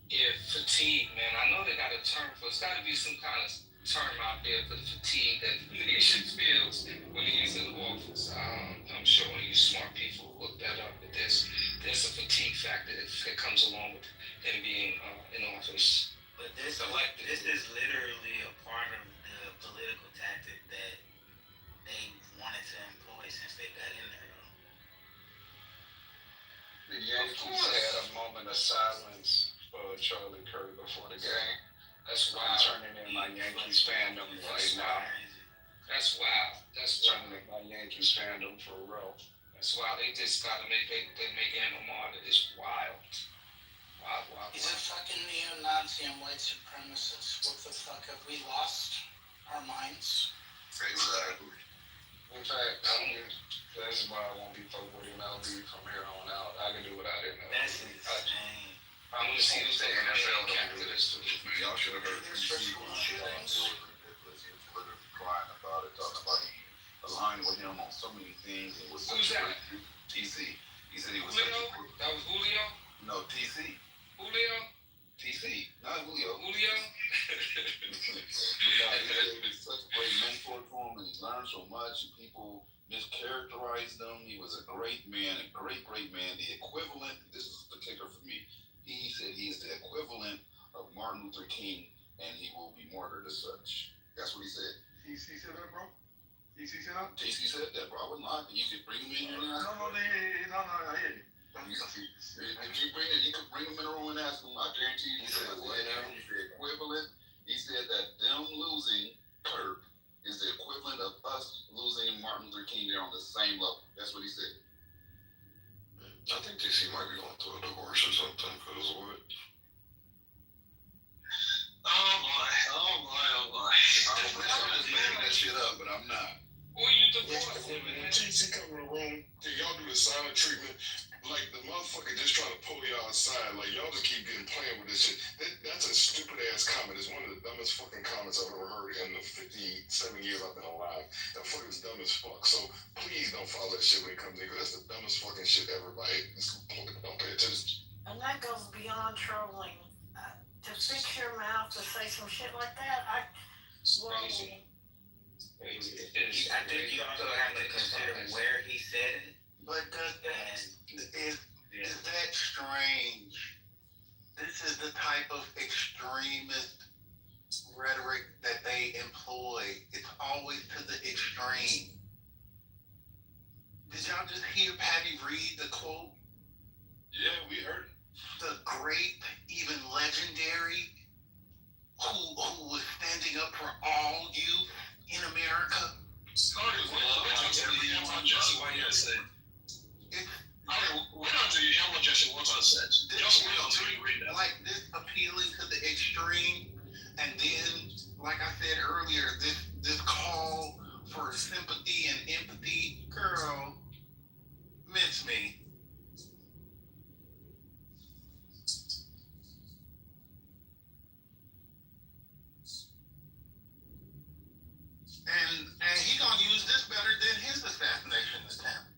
Yeah, fatigue, man. I know they got a term for it. It's got to be some kind of term out there for the fatigue that the nation feels when he's in office. I'm sure when you smart people look that up. But there's a fatigue factor that comes along with him being in office. But this is literally a part of the political tactic that they wanted to employ since they got in there. The Yankees had a moment of silence for Charlie Kirk before the game. That's wild. I'm turning in my Yankees fandom right now. That's wild. That's turning in my Yankees fandom for real. That's wild. They just gotta make him a martyr. It's wild. Wild. He's a fucking neo-Nazi and white supremacist. What the fuck, have we lost our minds? Exactly. In fact, that's why I won't be fucking with him. I'll be from here on out. I can do without him. That's insane. I want to see who's the NFL capitalists. Y'all should have heard shootings. Crying about it, talking about he aligned with him on so many things. It was Who's that? TC. He said he was Julio? That was Julio? No, TC. Julio? TC. Not Julio. Julio? But no, he was such a great mentor to him and he learned so much, and people mischaracterized him. He was a great man, a great man. The equivalent, this is the kicker for me, he said he is the equivalent of Martin Luther King, and he will be martyred as such. That's what he said. TC said that, bro? TC said that? TC said that, bro. I wouldn't lie. You could bring him in here and ask him. No, I hear you. If you bring it, you could bring him in the room and ask him. I guarantee you, he said what now? He's the equivalent. He said that them losing Kirk is the equivalent of us losing Martin Luther King. They're on the same level. That's what he said. I think TC might be going through a divorce or something because of what? Oh boy. I'm just making that shit up, but I'm not. Who you divorced? When TC come in the room, can y'all do the silent treatment? Like the motherfucker just trying to pull y'all aside. Like y'all just keep getting playing with this shit. That's a stupid ass comment. It's one of the dumbest fucking comments I've ever heard in the 57 years I've been alive. That fucker's dumb as fuck. So please don't follow that shit when it comes to nigga. That's the dumbest fucking shit ever. Like, don't pay attention. And that goes beyond trolling. To fix your mouth to say some shit like that, Crazy. I think you also have to consider where he said it. But is that strange? This is the type of extremist rhetoric that they employ. It's always to the extreme. Did y'all just hear Patty read the quote? Yeah, we heard it. The great, even legendary, who was standing up for all youth in America. Sorry, we're not to hear what Jesse Water said. We're not to hear what Jesse Water said. Just wait until you read that. Like this appealing to the extreme, and then, like I said earlier, this call for sympathy and empathy. Girl, miss me. And he gonna use this better than his assassination attempt.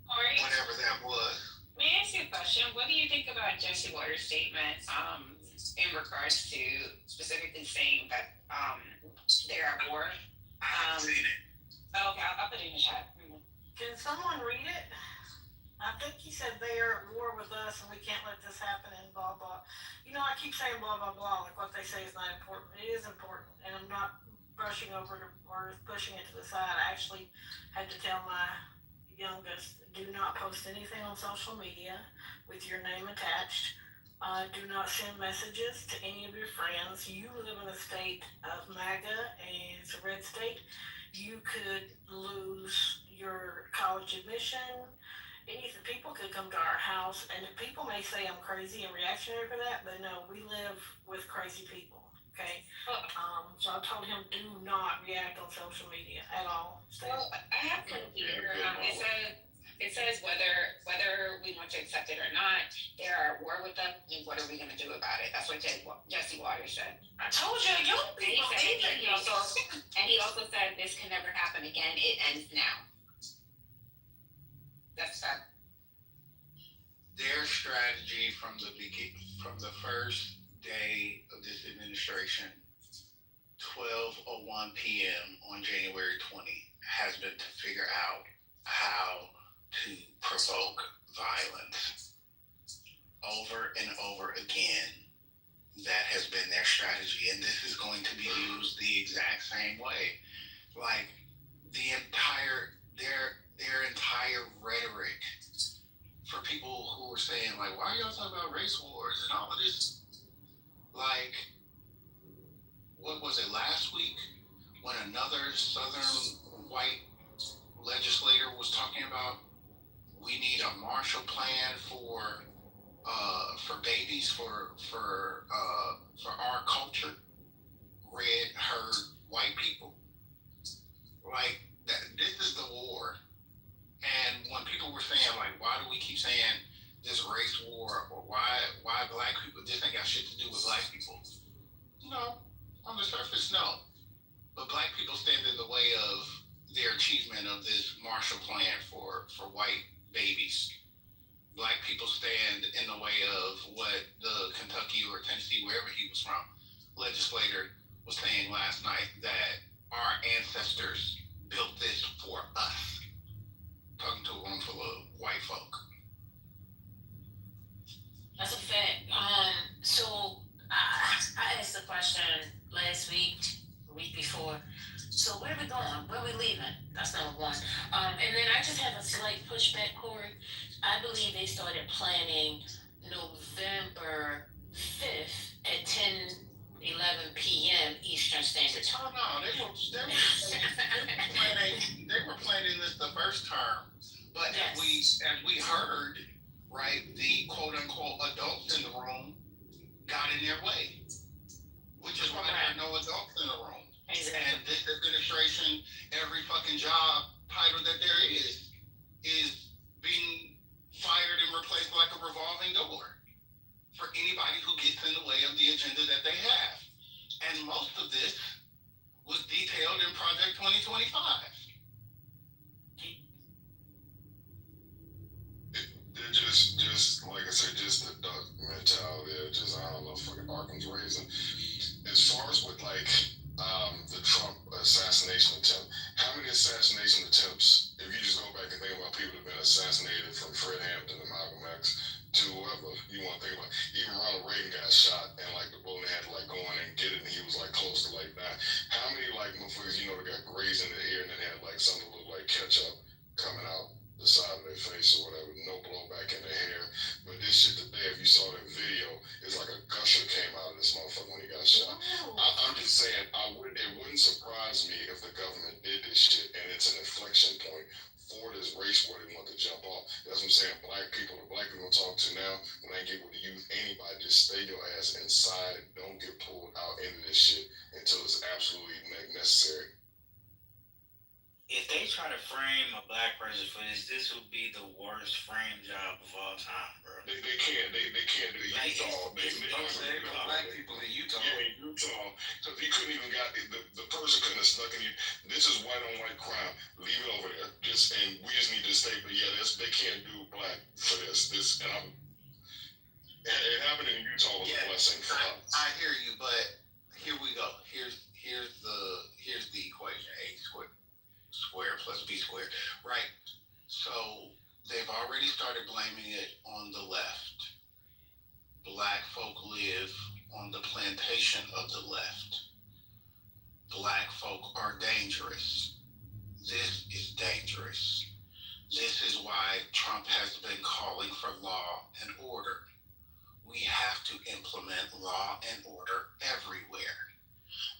Whatever that was. May I ask you a question? What do you think about Jesse Waters' statement in regards to specifically saying that they're at war? I haven't seen it. Oh, okay, I'll put it in the chat. can someone read it? I think he said they are at war with us and we can't let this happen and blah, blah. You know, I keep saying blah, blah, blah, like what they say is not important. It is important, and I'm not brushing over it or pushing it to the side. I actually had to tell my youngest, do not post anything on social media with your name attached. Do not send messages to any of your friends. You live in a state of MAGA and it's a red state. You could lose your college admission. Anything. People could come to our house, and people may say I'm crazy and reactionary for that, but no, we live with crazy people. Okay. So I told him, do not react on social media at all. Well, I have one here. It says whether we want to accept it or not, they're at war with them, and what are we going to do about it? That's what Jesse Waters said. I told you, you don't believe it. And he also said this can never happen again. It ends now. That's that. Their strategy from the first day of this administration, 12:01 p.m. on January 20, has been to figure out how to provoke violence. Over and over again, that has been their strategy, and this is going to be used the exact same way. Like their entire rhetoric for people who are saying, like, why are y'all talking about race wars and all of this? Like, what was it, last week when another Southern white legislator was talking about we need a Marshall Plan for babies for our culture, red herd white people. Like that, this is the war. And when people were saying, like, why do we keep saying this race war, or why black people, this ain't got shit to do with black people? No, on the surface, no. But black people stand in the way of their achievement of this Marshall Plan for white babies. Black people stand in the way of what the Kentucky or Tennessee, wherever he was from, legislator was saying last night, that our ancestors built this for us. Talking to a room full of white folk. That's a fact. So I asked the question last week, the week before. So where are we going? Where are we leaving? That's number one. And then I just have a slight pushback, Corey. I believe they started planning November 5th at 10:11 p.m. Eastern Standard Time. Oh no, they were planning this the first term, but Yes. as we heard, right, the quote unquote adults in the room got in their way, which is why there are no adults in the room. Exactly. And this administration, every fucking job title that there is being fired and replaced like a revolving door for anybody who gets in the way of the agenda that they have. And most of this was detailed in Project 2025. They're just like I said, just the duck mentality. Just I don't know, fucking Arkansas raising. As far as with like the Trump assassination attempt, how many assassination attempts, if you just go back and think about people that have been assassinated from Fred Hampton to Malcolm X to whoever you want to think about, even Ronald Reagan got shot and like the bullet had to like go in and get it and he was like close to like that. How many like motherfuckers that got grazed in the ear and then had like something that looked like ketchup coming out the side of their face or whatever, no blowback in their hair. But this shit today, if you saw that video, it's like a gusher came out of this motherfucker when he got shot. I'm just saying, it wouldn't surprise me if the government did this shit and it's an inflection point for this race where they want to jump off. That's what I'm saying. The black people talk to now, when I get with the youth, anybody, just stay your ass inside. Don't get pulled out into this shit until it's absolutely necessary. If they try to frame a black person for this would be the worst frame job of all time, bro. They can't do it. Like, Utah. They black people in Utah. Yeah, in Utah. So he couldn't even got the person couldn't have snuck in. This is white on white crime. Leave it over there. We just need to stay. But yeah, they can't do black for this. It happened in Utah was a blessing for us. I hear you, but here we go. Here's the equation: A squared plus B squared, right? So they've already started blaming it on the left. Black folk live on the plantation of the left. Black folk are dangerous. This is dangerous. This is why Trump has been calling for law and order. We have to implement law and order everywhere.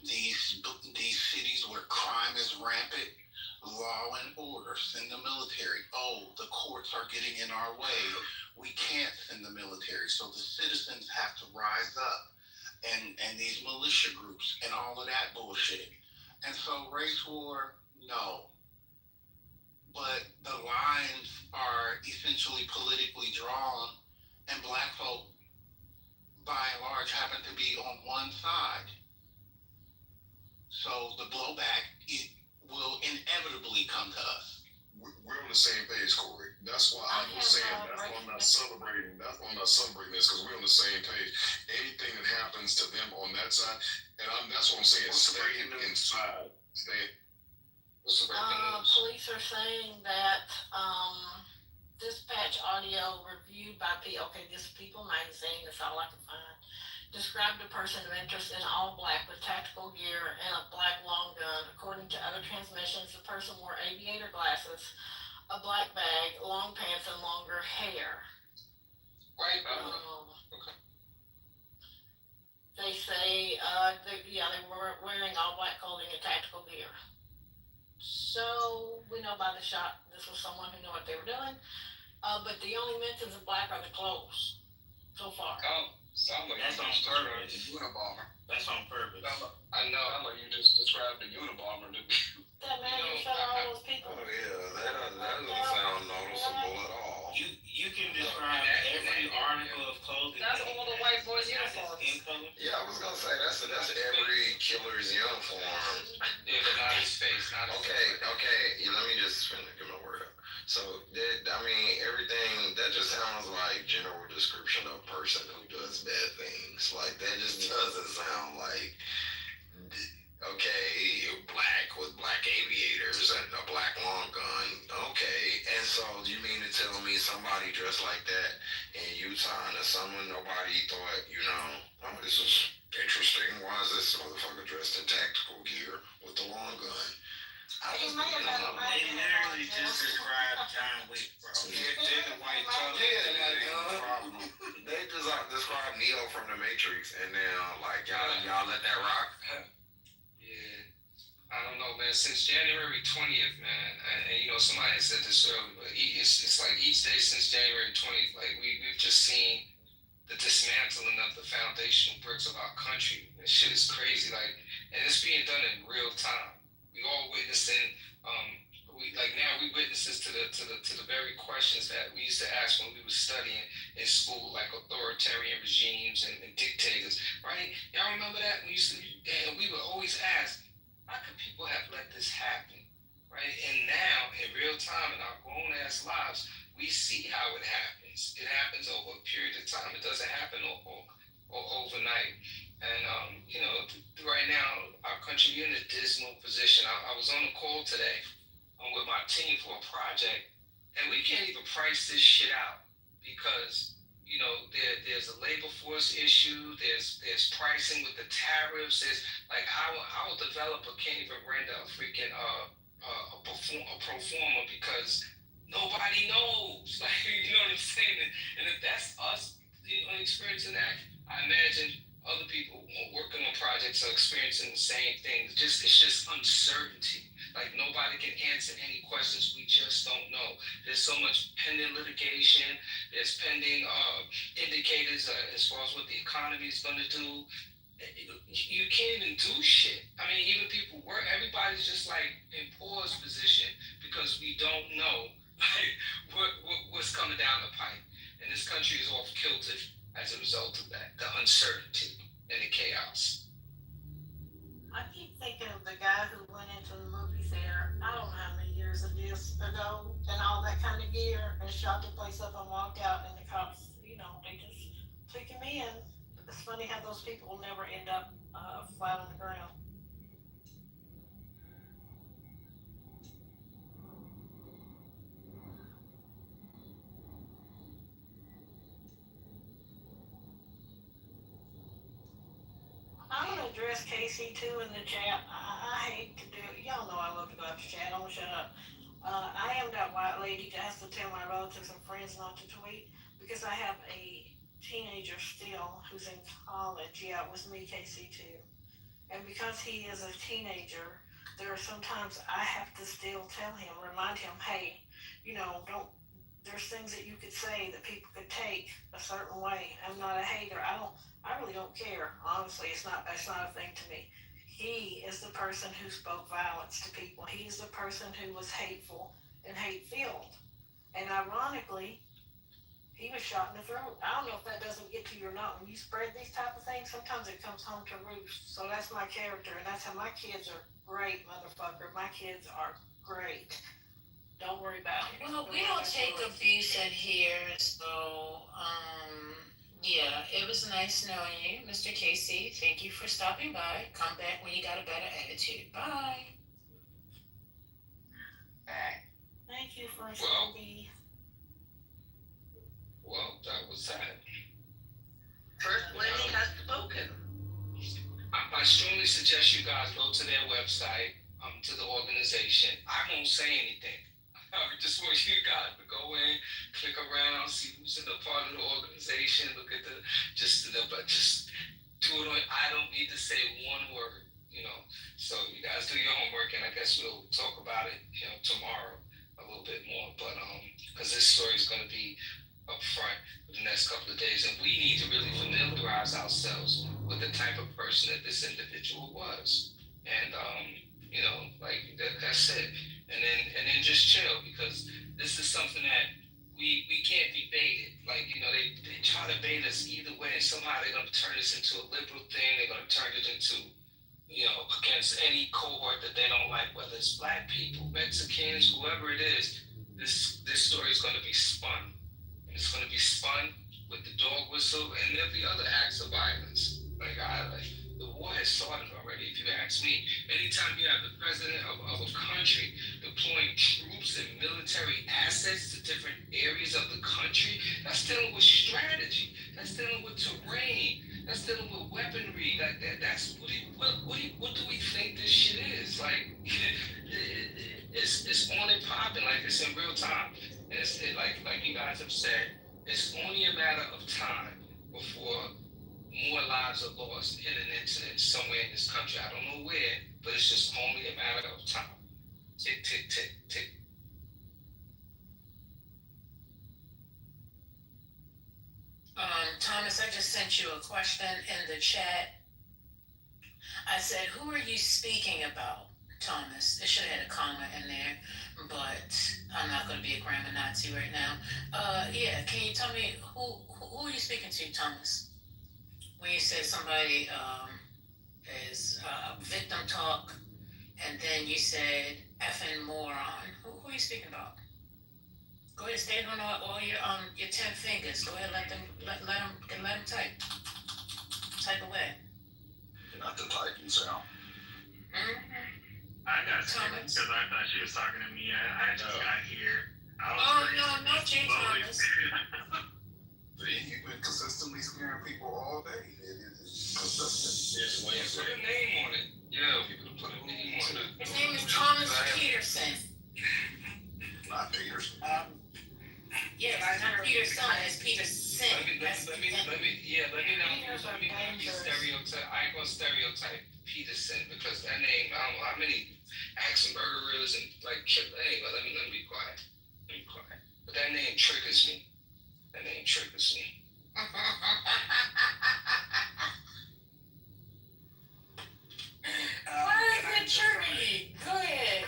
These cities where crime is rampant, law and order, send the military. Oh, the courts are getting in our way. We can't send the military. So the citizens have to rise up and these militia groups and all of that bullshit. And so race war, no. But the lines are essentially politically drawn and black folk, by and large, happen to be on one side. So the blowback will inevitably come to us. We're on the same page, Corey. That's why I was saying that's why I'm not celebrating. That's why I'm not celebrating this because we're on the same page. Anything that happens to them on that side, and that's what I'm saying. Stay inside. Police are saying that dispatch audio reviewed by this People magazine. That's all I can find. Described a person of interest in all black with tactical gear and a black long gun. According to other transmissions, the person wore aviator glasses, a black bag, long pants, and longer hair. Right. Okay. They say they were wearing all black clothing and tactical gear. So we know by the shot this was someone who knew what they were doing. But the only mentions of black are the clothes so far. That's on purpose. Unabomber. That's on purpose. I know. I'm like you just described the Unabomber. That man who shot all those people. Oh yeah, that doesn't sound noticeable at all. You can describe every article of clothing. That's all the white boys' uniforms. Yeah, I was gonna say that's every killer's uniform. Yeah, but not his face. Okay. Let me just get my word up. So everything that just sounds like general description of a person who does bad things. Like that just doesn't sound like black with black aviators and a black long gun. Okay, and so you mean to tell me somebody dressed like that in Utah and someone nobody thought, oh, this is interesting. Why is this motherfucker dressed in tactical gear with the long gun? He may have had a They literally just described John Wick, bro. They're the white collar. They just described Neo from the Matrix, and now like y'all let that rock. Yeah, I don't know, man. Since January 20th, man, and somebody had said this earlier, but it's like each day since January 20th, like we've just seen the dismantling of the foundational bricks of our country. That shit is crazy, like, and it's being done in real time. We all witnessing. We witnesses to the very questions that we used to ask when we were studying in school, like authoritarian regimes and dictators, right? Y'all remember that? We would always ask, how could people have let this happen, right? And now, in real time, in our grown ass lives, we see how it happens. It happens over a period of time. It doesn't happen overnight. And right now, our country is in a dismal position. I was on a call today with my team for a project, and we can't even price this shit out because there's a labor force issue. There's pricing with the tariffs. There's like our developer can't even render a freaking a pro forma because nobody knows. Like, you know what I'm saying? And if that's us, experiencing that, I imagine other people working on projects are experiencing the same thing. It's just uncertainty. Like, nobody can answer any questions. We just don't know. There's so much pending litigation. There's pending indicators as far as what the economy is going to do. You can't even do shit. I mean, even people work. Everybody's just like in pause position because we don't know like what's coming down the pipe. And this country is off kilter as a result of that, the uncertainty and the chaos. I keep thinking of the guy who went into the movie theater, I don't know how many years it is ago, and all that kind of gear, and shot the place up and walked out, and the cops, they just took him in. It's funny how those people will never end up flat on the ground. I'm gonna address Casey too in the chat. I hate to do it. Y'all know I love to go out to chat. I'm gonna shut up. I am that white lady that has to tell my relatives and friends not to tweet because I have a teenager still who's in college. Yeah, it was me, Casey, too. And because he is a teenager, there are sometimes I have to still tell him, remind him, hey, don't. There's things that you could say that people could take a certain way. I'm not a hater. I really don't care. Honestly, it's not a thing to me. He is the person who spoke violence to people. He's the person who was hateful and hate-filled. And ironically, he was shot in the throat. I don't know if that doesn't get to you or not. When you spread these type of things, sometimes it comes home to roost. So that's my character, and that's how my kids are great, motherfucker. My kids are great. Don't worry about it. Well, we don't take abuse in here, so yeah, it was nice knowing you, Mr. Casey. Thank you for stopping by. Come back when you got a better attitude. Bye. Thank you for me. Well, that was that. First lady has spoken. I strongly suggest you guys go to their website, to the organization. I won't say anything. I just want you guys to go in, click around, see who's in the part of the organization, look at just do it on. I don't need to say one word, So you guys do your homework, and I guess we'll talk about it, tomorrow a little bit more. But because this story is going to be up front for the next couple of days, and we need to really familiarize ourselves with the type of person that this individual was, and that's it. And then just chill, because this is something that we can't be baited. Like, they try to bait us either way, and somehow they're going to turn this into a liberal thing. They're going to turn it into, against any cohort that they don't like, whether it's black people, Mexicans, whoever it is. This story is going to be spun. And it's going to be spun with the dog whistle, and there'll be other acts of violence. The war has started already, if you ask ask me. Anytime you have the president of a country deploying troops and military assets to different areas of the country, that's dealing with strategy. That's dealing with terrain. That's dealing with weaponry. That's what do we think this shit is? Like, it's on and popping. Like, it's in real time. And like you guys have said, it's only a matter of time before more lives are lost in an incident somewhere in this country. I don't know where, but it's just only a matter of time. Tick, tick, tick, tick. Thomas, I just sent you a question in the chat. I said, who are you speaking about, Thomas? It should have had a comma in there, but I'm not going to be a grammar Nazi right now. Yeah, can you tell me who are you speaking to, Thomas? When you said somebody is victim talk, and then you said effing moron. Who are you speaking about? Go ahead, stand on all your 10 fingers. Go ahead, let them type. Type away. Not the typing sound. I got scared because I thought she was talking to me. I just got here. No, not you, Thomas. You've been consistently scaring people all day. It's consistent. There's ways to put a name on it. Yeah, people to put a name on it. His name is Thomas Peterson. Not Peterson. Yes, not Peterson. It's Peterson. Let me not be stereotype. I ain't gonna stereotype Peterson because that name, I don't know how many axe murderers and like kill. Anyway, let me be quiet. But that name triggers me. Why is it triggering? Go ahead.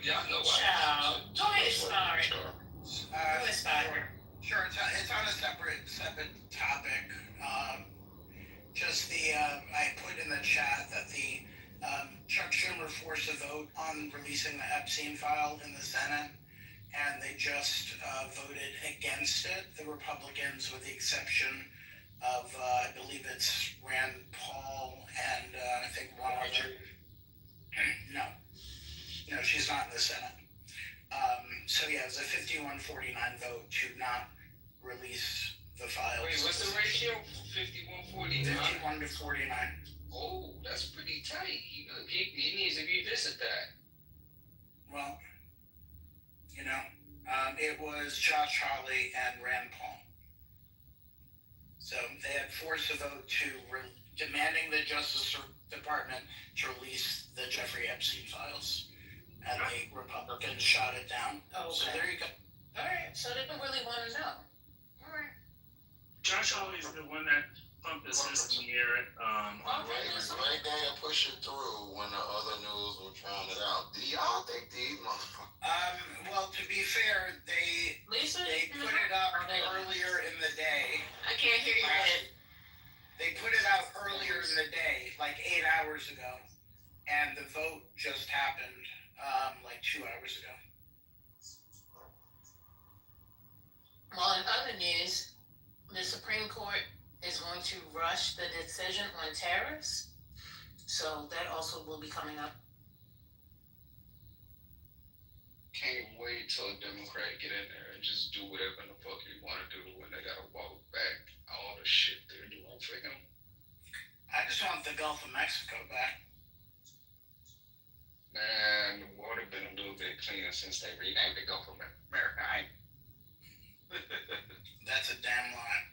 Y'all know why. Child. Go ahead, Star. Sure, it's on a separate topic. I put in the chat that the Chuck Schumer forced a vote on releasing the Epstein file in the Senate, and they just voted against it. The Republicans, with the exception of, I believe it's Rand Paul and I think one other. No, she's not in the Senate. So yeah, it was a 51-49 vote to not release the files. Wait, what's the ratio? 51-49? 51 to 49. Oh, that's pretty tight. He needs to revisit that. Well, it was Josh Hawley and Rand Paul. So they had forced a vote to demanding the Justice Department to release the Jeffrey Epstein files. And the Republicans shot it down. Okay. So there you go. All right, so they don't really want to know. All right. Josh Hawley's the one that pumped the system here. Right there to push it through when the other news were trying it out. Do y'all think these motherfuckers? Well, to be fair, they put it up earlier in the day. I can't hear you. They put it out earlier in the day, like 8 hours ago, and the vote just happened like 2 hours ago. Well, in other news, the Supreme Court is going to rush the decision on tariffs, so that also will be coming up. Can't wait till a Democrat get in there and just do whatever the fuck you want to do when they gotta walk back all the shit they're doing for him. I just want the Gulf of Mexico back. Man, the water been a little bit cleaner since they renamed the Gulf of America. That's a damn lie.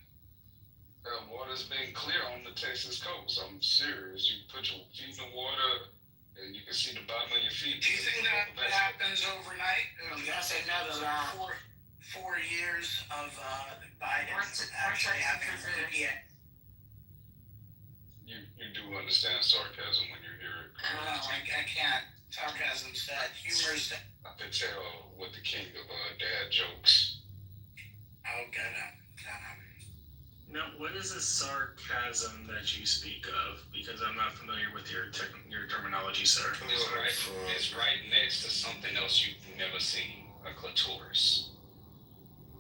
Water's been clear on the Texas coast. I'm serious. You put your feet in the water and you can see the bottom of your feet. Do you think that happens overnight? That's another lie. 4 years of Biden actually having EPA. You do understand sarcasm when you hear it. No, I can't. Sarcasm's dead. Humor's dead. I could tell what the king of dad jokes. Oh, get him. Now, what is the sarcasm that you speak of? Because I'm not familiar with your terminology, sir. It's right next to something else you've never seen, a clitoris.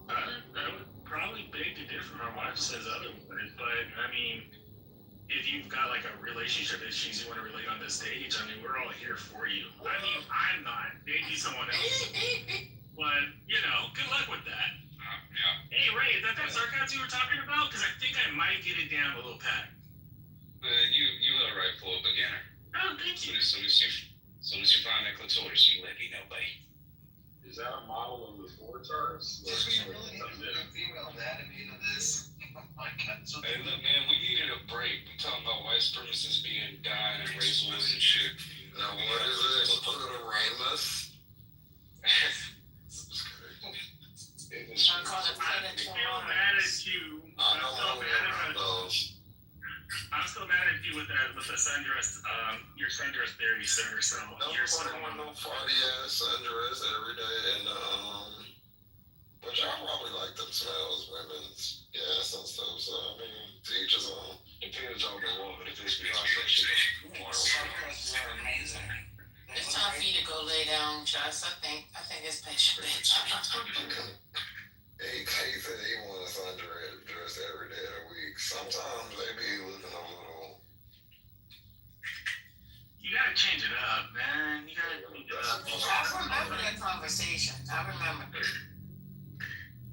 I would probably beg to differ. My wife says otherwise, but I mean, if you've got like a relationship issues you want to relate on this stage, I mean, we're all here for you. I mean, I'm not. Maybe someone else. But, you know, good luck with that. Yeah. Hey, Ray, is that sarcasm you were talking about? Because I think I might get it down a little packed. You all right for a beginner. Oh, thank you. As soon as you find that clitoris, you let me know, buddy. Is that a model of the Ford cars? Did we really have a female anatomy to this? Oh my God. So Hey, look, man, we needed a break. We talking about white supremacists being dying and race wars and shit. Now, what is it? Pseudoramus? I'm still mad at you. I'm still mad at you with the sundress, your sundress theory, sir. So you're Nobody want no party ass sundress every day, and but y'all probably like them smells, women's gas and stuff. So I mean, to each his own. Depends on the woman. If it's beyond that shit, sundresses are amazing. It's time for you to go lay down, Joss. I think it's past your bedtime. He said he wants sundress every day of the week. Sometimes they be looking a little. You gotta change it up, man. You gotta change it up. I remember that conversation. I remember.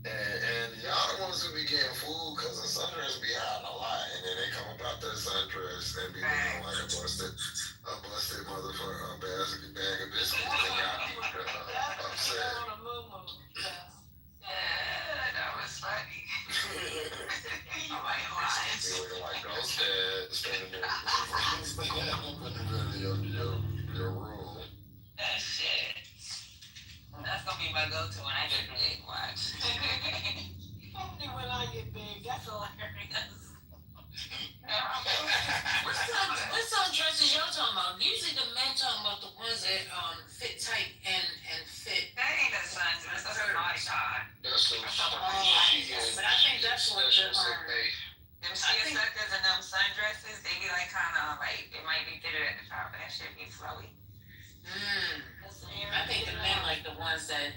And y'all the ones who be getting food because the sundress be hiding a lot, and then they come about that sundress and be looking like a busted motherfucker, a bag of biscuits, and y'all be upset. That was funny. Oh my God. They looking like Ghost Dad standing there in the middle of your room. That shit. That's gonna be my go-to when I get big. Watch. Only when I get big. That's hilarious. What sundresses y'all talking about? Usually the men talking about the ones that fit tight and fit. That ain't a sundress. That's a bodycon. That's so But I think that's what the them sheer suckers and them sundresses, they be like kind of like it might be fitted at the top, but that shit be flowy. I think the men like the ones that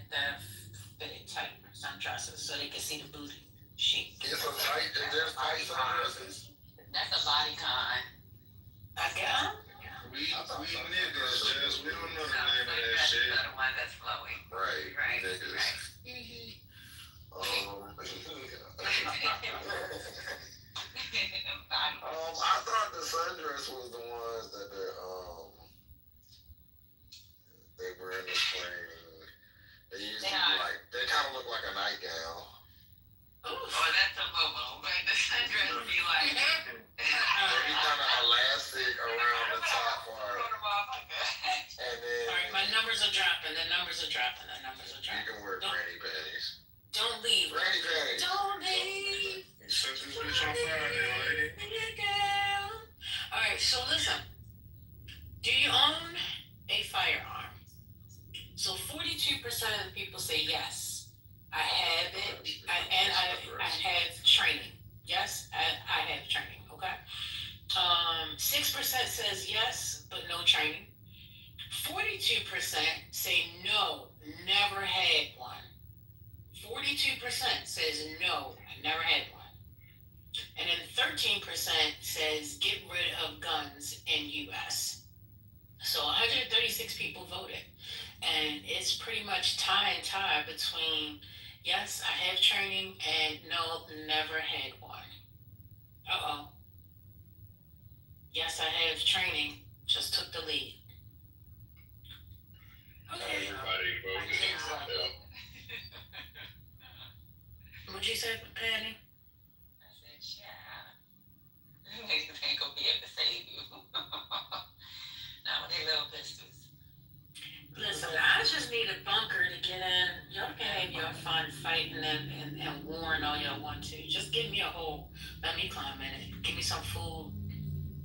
fit it tight sundresses so they can see the booty. Chic. It's a tight, there's tight sundresses. That's a bodycon. I got. We niggas just, we don't know the name of that shit. That's the one that's flowy. Right, niggas. I thought the sundress was the ones that they were in the spring. They usually they kind of look like a nightgown. Oh, that's a boo-boo. Right? The sundress be like. They be kind of elastic around the top part. And then. All right, my numbers are dropping. The numbers are dropping. You can wear granny panties. Don't leave. Granny panties. Don't leave. Set this bitch on fire, lady. All right, so listen. Do you own a firearm? So 42% of the people say yes. I have it, I have training. Yes, I have training. Okay. 6% says yes, but no training. 42% say no, never had one. 42% says no, I never had one. And then 13% says get rid of guns in U.S. So 136 people voted. And it's pretty much tie between yes, I have training and no, never had one. Uh-oh. Yes, I have training, just took the lead. Okay. Everybody voted. What'd you say, Patty? I said, yeah. Niggas ain't gonna be able to save you. Not with their little pistols. Listen, I just need a bunker to get in. Y'all can have your fun fighting and warring all y'all want to. Just give me a hole. Let me climb in it. Give me some food.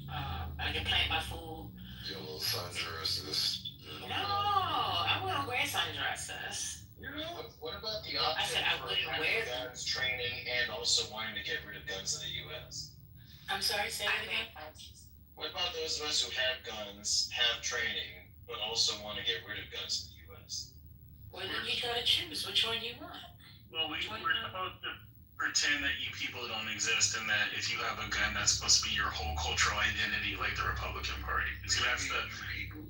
I can plant my food. Your little sundresses. No, I wouldn't wear sundresses. What about the I said I option for wouldn't wear having guns, training, and also wanting to get rid of guns in the U.S.? I'm sorry, say it again. What about those of us who have guns, have training, but also want to get rid of guns in the U.S.? Well, then you gotta choose which one you want. Well, we're supposed to pretend that you people don't exist and that if you have a gun, that's supposed to be your whole cultural identity, like the Republican Party. See, that's the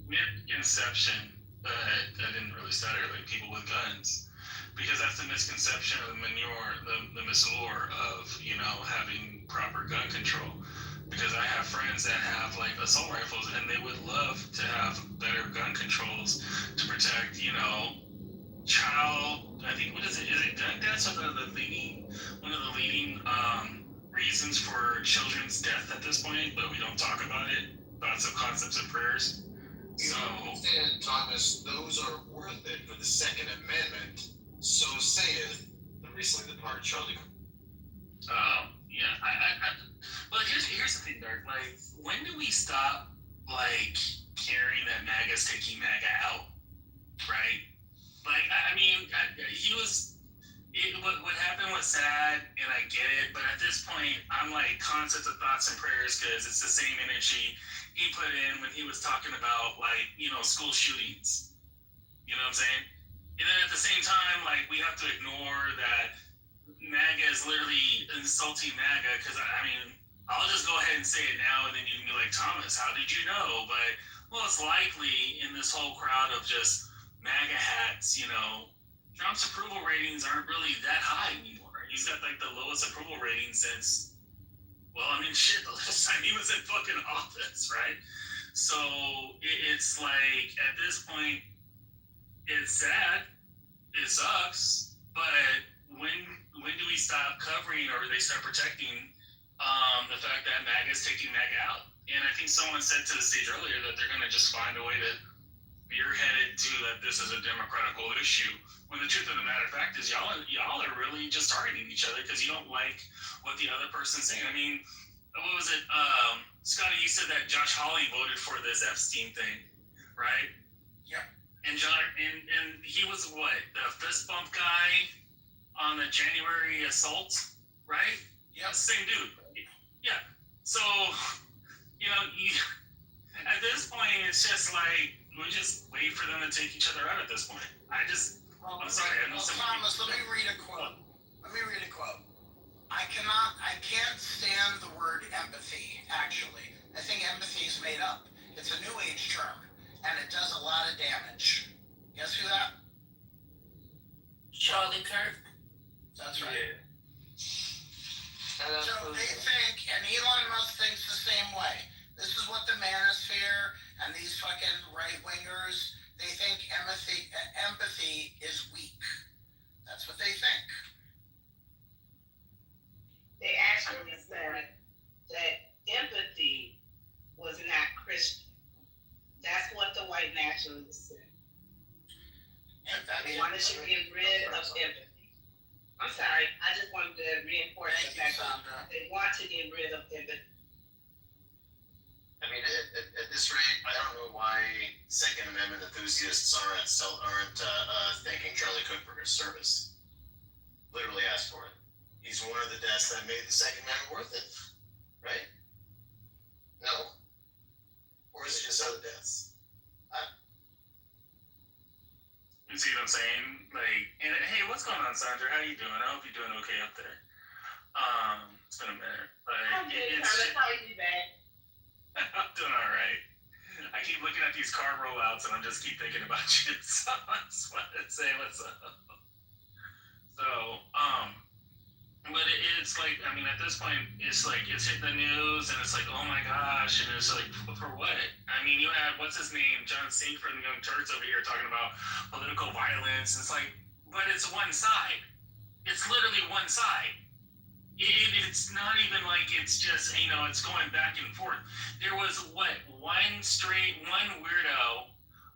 misconception that I didn't really stutter, like people with guns, because that's the misconception of the mislure of, you know, having proper gun control. Because I have friends that have like assault rifles and they would love to have better gun controls to protect, you know, I think, what is it? Is it gun deaths or one of the leading reasons for children's death at this point, but we don't talk about it. Thoughts of concepts of prayers. So, and Thomas, those are worth it for the Second Amendment. So saith the recently departed Charlie. Yeah. But here's the thing, Dark. Like, when do we stop like caring that MAGA's taking MAGA out? Right? Like, I mean, what happened was sad, and I get it, but at this point, I'm like, concepts of thoughts and prayers, because it's the same energy he put in when he was talking about, like, you know, school shootings. You know what I'm saying? And then at the same time, like, we have to ignore that MAGA is literally insulting MAGA, because, I mean, I'll just go ahead and say it now, and then you can be like, Thomas, how did you know? But, well, it's likely in this whole crowd of just MAGA hats, you know, Trump's approval ratings aren't really that high anymore. He's got like the lowest approval rating since, well, I mean, shit, the last time he was in fucking office, right? So it's like, at this point, it's sad, it sucks, but when do we stop covering, or they start protecting the fact that MAGA is taking MAGA out? And I think someone said to the stage earlier that they're going to just find a way to spearheaded to that this is a democratical issue, when the truth of the matter fact is y'all are really just targeting each other because you don't like what the other person's saying. I mean, what was it, Scotty, you said that Josh Hawley voted for this Epstein thing, right? Yep. And he was what, the fist bump guy on the January assault, right? Yep. Same dude. Yeah. So, you know, at this point, it's just like, we just wait for them to take each other out at this point. I'm sorry. Thomas, let me read a quote. I can't stand the word empathy, actually. I think empathy is made up. It's a new age term, and it does a lot of damage. Guess who that? Charlie Kirk. That's right. Yeah. So they think, and Elon Musk thinks the same way. This is what the manosphere and these fucking right-wingers, they think empathy is weak. That's what they think. They actually said that empathy was not Christian. That's what the white nationalists said. They wanted to get rid of empathy. I'm sorry, I just wanted to reinforce the fact that they want to get rid of empathy. I mean, at this rate, I don't know why Second Amendment enthusiasts aren't thanking Charlie Cook for his service. Literally asked for it. He's one of the deaths that made the Second Amendment worth it, right? No? Or is it just other deaths? You see what I'm saying? Like, and hey, what's going on, Sandra? How you doing? I hope you're doing okay up there. It's been a minute. I'm good, Carlos. How are you, babe? I'm doing all right. I keep looking at these car rollouts and I just keep thinking about you. So I just wanted to say what's up. So, but it's like, I mean, at this point, it's like, it's hitting the news and it's like, oh my gosh, and it's like, for what? I mean, you had, what's his name, John Sink from the Young Turks over here talking about political violence. It's like, but it's one side. It's literally one side. It's not even like it's just, you know, it's going back and forth. There was one weirdo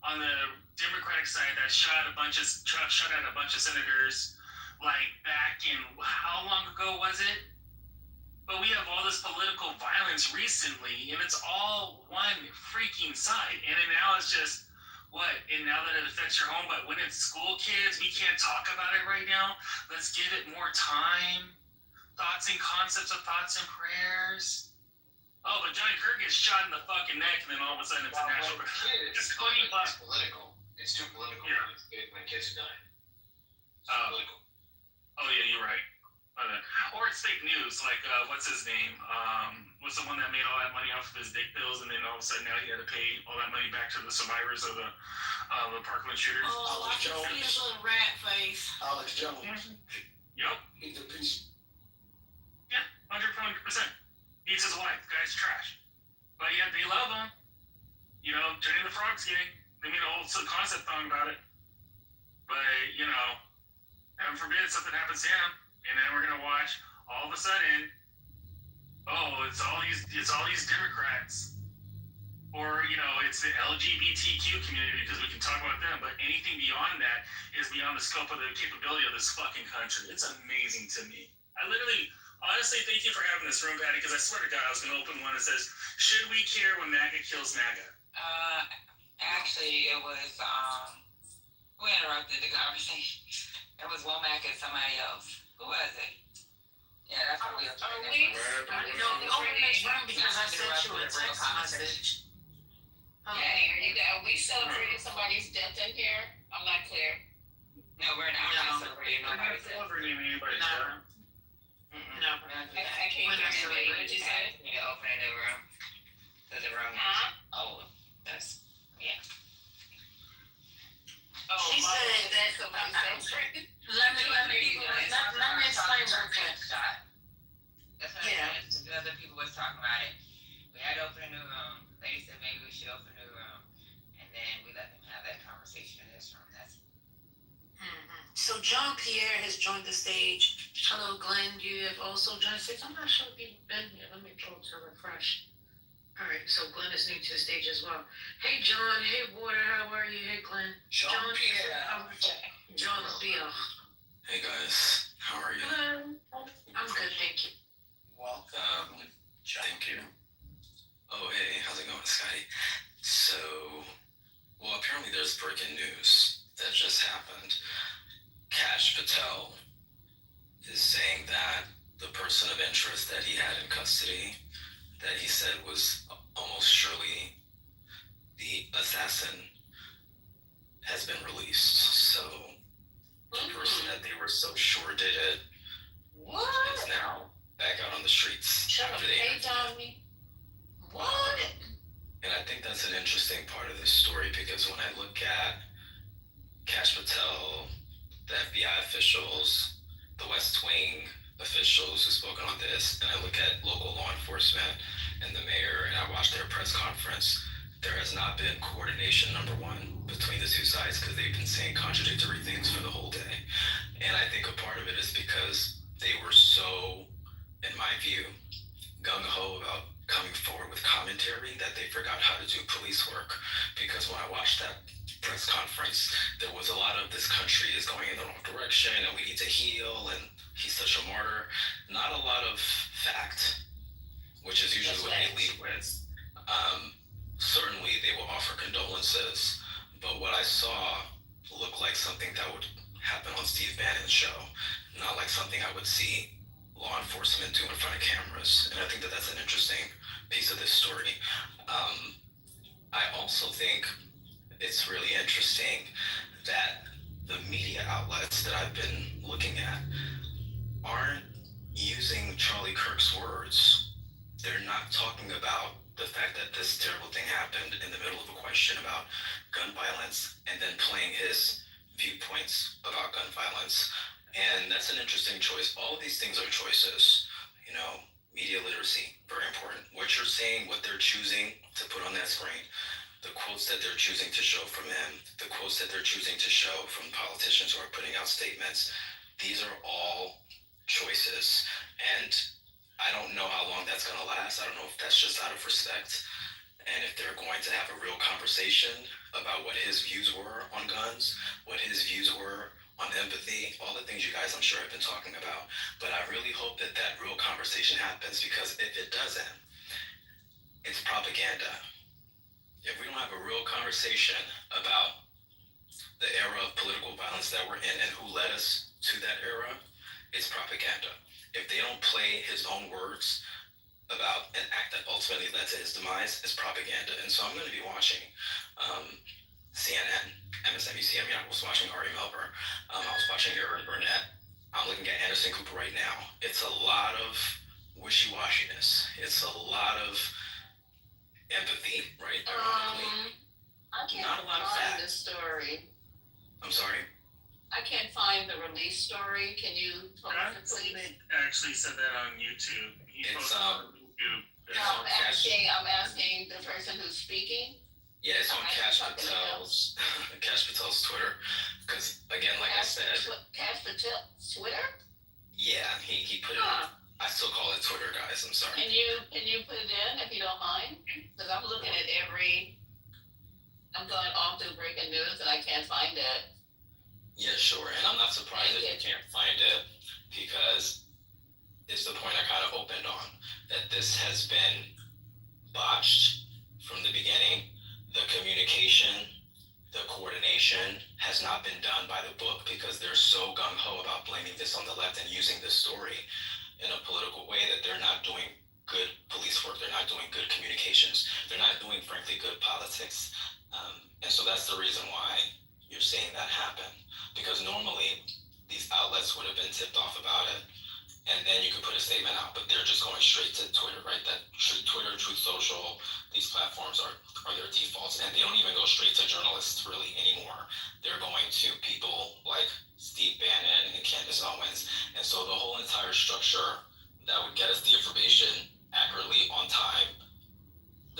on the Democratic side that shot at a bunch of senators, like back in, how long ago was it? But we have all this political violence recently, and it's all one freaking side. And then now it's just, what? And now that it affects your home, but when it's school kids, we can't talk about it right now. Let's give it more time. Thoughts and concepts of thoughts and prayers. Oh, but Johnny Kirk gets shot in the fucking neck, and then all of a sudden it's a national. It's political. It's too political when kids die. It's too political. Oh yeah, you're right. Or it's fake news, like what's his name? What's the one that made all that money off of his dick pills, and then all of a sudden now he had to pay all that money back to the survivors of the Parkland shooters? Oh, I can see his little rat face. Alex Jones. Yep. He's a piece. Yeah, 100%. Eats his wife. Guy's trash. But yet they love him. You know, Jenny the Frog's gay. They made a whole concept song about it. But, you know, heaven forbid something happens to him, and then we're gonna watch all of a sudden, oh, it's all these Democrats. Or, you know, it's the LGBTQ community because we can talk about them, but anything beyond that is beyond the scope of the capability of this fucking country. It's amazing to me. Honestly, thank you for having this room, Patty, because I swear to God, I was going to open one that says, should we care when MAGA kills MAGA? Actually, it was, who interrupted the conversation? It was Womack and somebody else. Who was it? Yeah, that's what we were talking about. No, we opened this room because I sent you a text message. Okay, are we celebrating somebody's death in here? I'm not clear. No, we're not celebrating nobody's death. Anybody's death. No. I can't hear anybody. What did you say? You're opening the room. The room. Oh, that's, yeah. Oh, She said that somebody celebrated. Let me explain real quick. That's what I said. The other people was talking about it. We had to open a new room. Lady said maybe we should open a new room, and then we let them have that conversation in this room. That's So John Pierre has joined the stage. Hello, Glenn. You have also joined the stage. I'm not sure if you've been here. Let me go to refresh. All right, so Glenn is new to the stage as well. Hey, John. Hey, Water. How are you? Hey, Glenn. John Pierre. John Pierre. Hey guys, how are you? I'm good, thank you. Welcome. Thank you. Oh, hey, how's it going, Scotty? So, well, apparently there's breaking news that just happened. Kash Patel is saying that the person of interest that he had in custody, that he said was almost surely the assassin, has been released. So, the person that they were so sure did it is now back out on the streets. After they What? And I think that's an interesting part of this story because when I look at Kash Patel, the FBI officials, the West Wing officials who spoken on this, and I look at local law enforcement and the mayor, and I watch their press conference, there has not been coordination, number one, between the two sides because they've been saying contradictory things for the whole day. And I think a part of it is because they were so, in my view, gung-ho about coming forward with commentary that they forgot how to do police work. Because when I watched that press conference, there was a lot of this country is going in the wrong direction and we need to heal and he's such a martyr. Not a lot of fact, which is usually what they lead with. Certainly they will offer condolences, but what I saw looked like something that would happen on Steve Bannon's show, not like something I would see law enforcement do in front of cameras. And I think that that's an interesting piece of this story. I also think it's really interesting that the media outlets that I've been looking at aren't using Charlie Kirk's words. They're not talking about the fact that this terrible thing happened in the middle of a question about gun violence and then playing his viewpoints about gun violence. And that's an interesting choice. All of these things are choices. You know, media literacy, very important. What you're saying, what they're choosing to put on that screen, the quotes that they're choosing to show from him, the quotes that they're choosing to show from politicians who are putting out statements, these are all choices. And I don't know how long that's going to last. I don't know if that's just out of respect. And if they're going to have a real conversation about what his views were on guns, what his views were on empathy, all the things you guys I'm sure have been talking about. But I really hope that that real conversation happens, because if it doesn't, it's propaganda. If we don't have a real conversation about the era of political violence that we're in and who led us to that era, it's propaganda. If they don't play his own words about an act that ultimately led to his demise, it's propaganda. And so I'm going to be watching CNN, MSNBC. I mean, I was watching Ari Melber. I was watching Aaron Burnett. I'm looking at Anderson Cooper right now. It's a lot of wishy-washiness. It's a lot of empathy, right? Ironically. I can't Not a lot of find fact. the story. I'm sorry? I can't find the release story. Can you post it, please? Actually said that on YouTube. He It's, posted on YouTube. It's No, on Cash. I'm asking the person who's speaking. Yeah, it's on I'm Cash talking to Patel's Cash Patel's Twitter. Because again, like I said, Cash Patel Twitter. yeah, he put it. Huh. I still call it Twitter, guys. I'm sorry. Can you put it in if you don't mind? Because I'm looking at I'm going all through breaking news and I can't find it. Yeah, sure. And I'm not surprised if you can't find it, because it's the point I kind of opened on, that this has been botched from the beginning. The communication, the coordination has not been done by the book, because they're so gung-ho about blaming this on the left and using this story in a political way that they're not doing good police work. They're not doing good communications. They're not doing, frankly, good politics. And so that's the reason why you're seeing that happen. Because normally these outlets would have been tipped off about it, and then you could put a statement out, but they're just going straight to Twitter, right? That Twitter, Truth Social, these platforms are their defaults, and they don't even go straight to journalists really anymore. They're going to people like Steve Bannon and Candace Owens, and so the whole entire structure that would get us the information accurately on time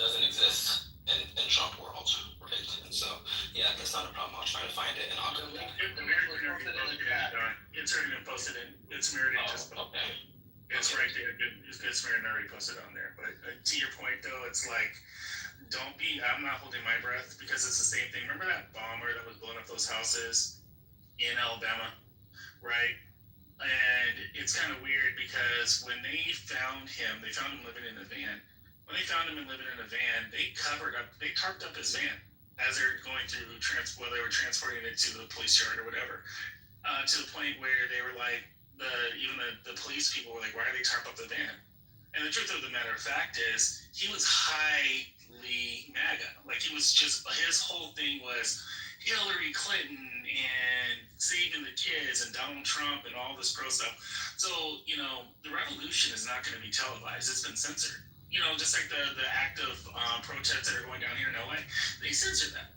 doesn't exist in Trump world, right? And so, yeah, that's not a problem. I'll try to find it and I'll go back. It's already been posted in. It's Meriden just posted. Okay. It's right there. It's Meriden already posted on there. But to your point, though, it's like, I'm not holding my breath, because it's the same thing. Remember that bomber that was blowing up those houses in Alabama, right? And it's kind of weird, because when they found him living in a van. When they found him living in a van, they tarped up his van as they're going through while they were transporting it to the police yard or whatever. To the point where they were like, the police people were like, why are they tarp up the van? And the truth of the matter of fact is, he was highly MAGA. Like, he was just, his whole thing was Hillary Clinton and saving the kids and Donald Trump and all this pro stuff. So, the revolution is not going to be televised. It's been censored. Just like the act of protests that are going down here in LA, they censored that.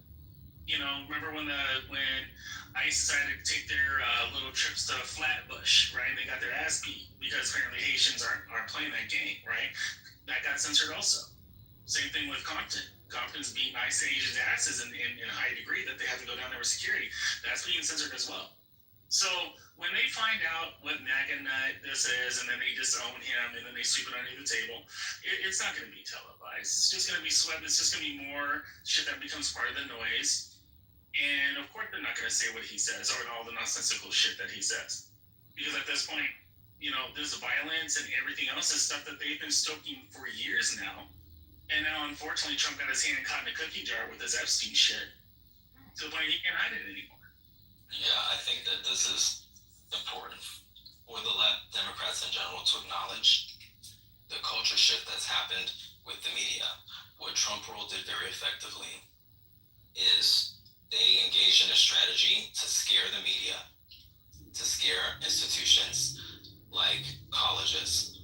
Remember when ICE decided to take their little trips to Flatbush, right? And they got their ass beat because apparently Haitians aren't playing that game, right? That got censored also. Same thing with Compton. Compton's beating ICE Asians' asses in a high degree that they have to go down there with security. That's being censored as well. So when they find out what MAGA nut this is, and then they disown him, and then they sweep it under the table, it's not going to be televised. It's just going to be swept. It's just going to be more shit that becomes part of the noise. And of course, they're not going to say what he says or all the nonsensical shit that he says, because at this point, there's violence and everything else is stuff that they've been stoking for years now. And now, unfortunately, Trump got his hand caught in a cookie jar with his Epstein shit, to the point he can't hide it anymore. Yeah, I think that this is important for the left, Democrats in general, to acknowledge the culture shift that's happened with the media. What Trump world did very effectively is they engaged in a strategy to scare the media, to scare institutions like colleges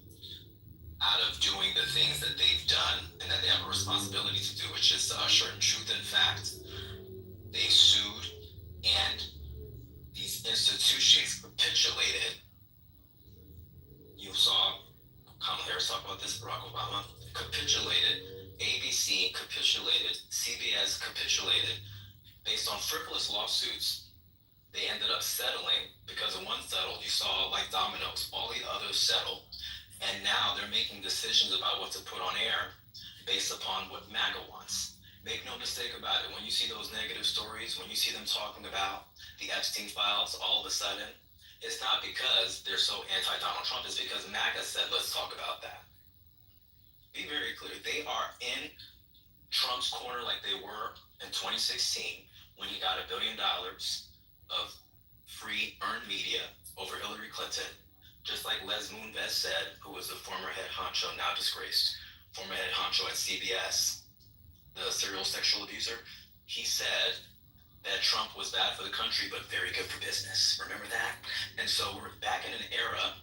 out of doing the things that they've done and that they have a responsibility to do, which is to usher in truth and fact. They sued, and these institutions capitulated. You saw Kamala Harris talk about this, Barack Obama capitulated, ABC capitulated, CBS capitulated. Based on frivolous lawsuits, they ended up settling. Because of one settled, you saw like dominoes, all the others settled. And now they're making decisions about what to put on air based upon what MAGA wants. Make no mistake about it, when you see those negative stories, when you see them talking about the Epstein files, all of a sudden, it's not because they're so anti-Donald Trump, it's because MAGA said, let's talk about that. Be very clear, they are in Trump's corner like they were in 2016 when he got $1 billion of free earned media over Hillary Clinton. Just like Les Moonves said, who was the former head honcho, now disgraced, former head honcho at CBS, the serial sexual abuser, he said that Trump was bad for the country, but very good for business. Remember that? And so we're back in an era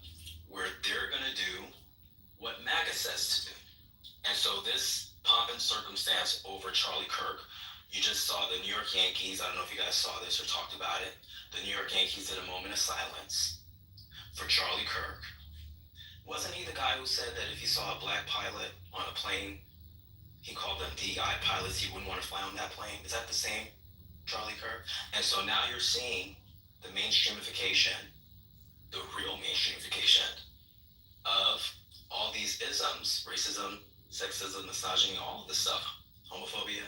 where they're going to do what MAGA says to do. And so this pomp and circumstance over Charlie Kirk, you just saw the New York Yankees. I don't know if you guys saw this or talked about it. The New York Yankees did a moment of silence for Charlie Kirk. Wasn't he the guy who said that if he saw a black pilot on a plane, he called them DEI pilots, he wouldn't want to fly on that plane? Is that the same Charlie Kirk? And so now you're seeing the mainstreamification, the real mainstreamification of all these isms, racism, sexism, misogyny, all of this stuff, homophobia.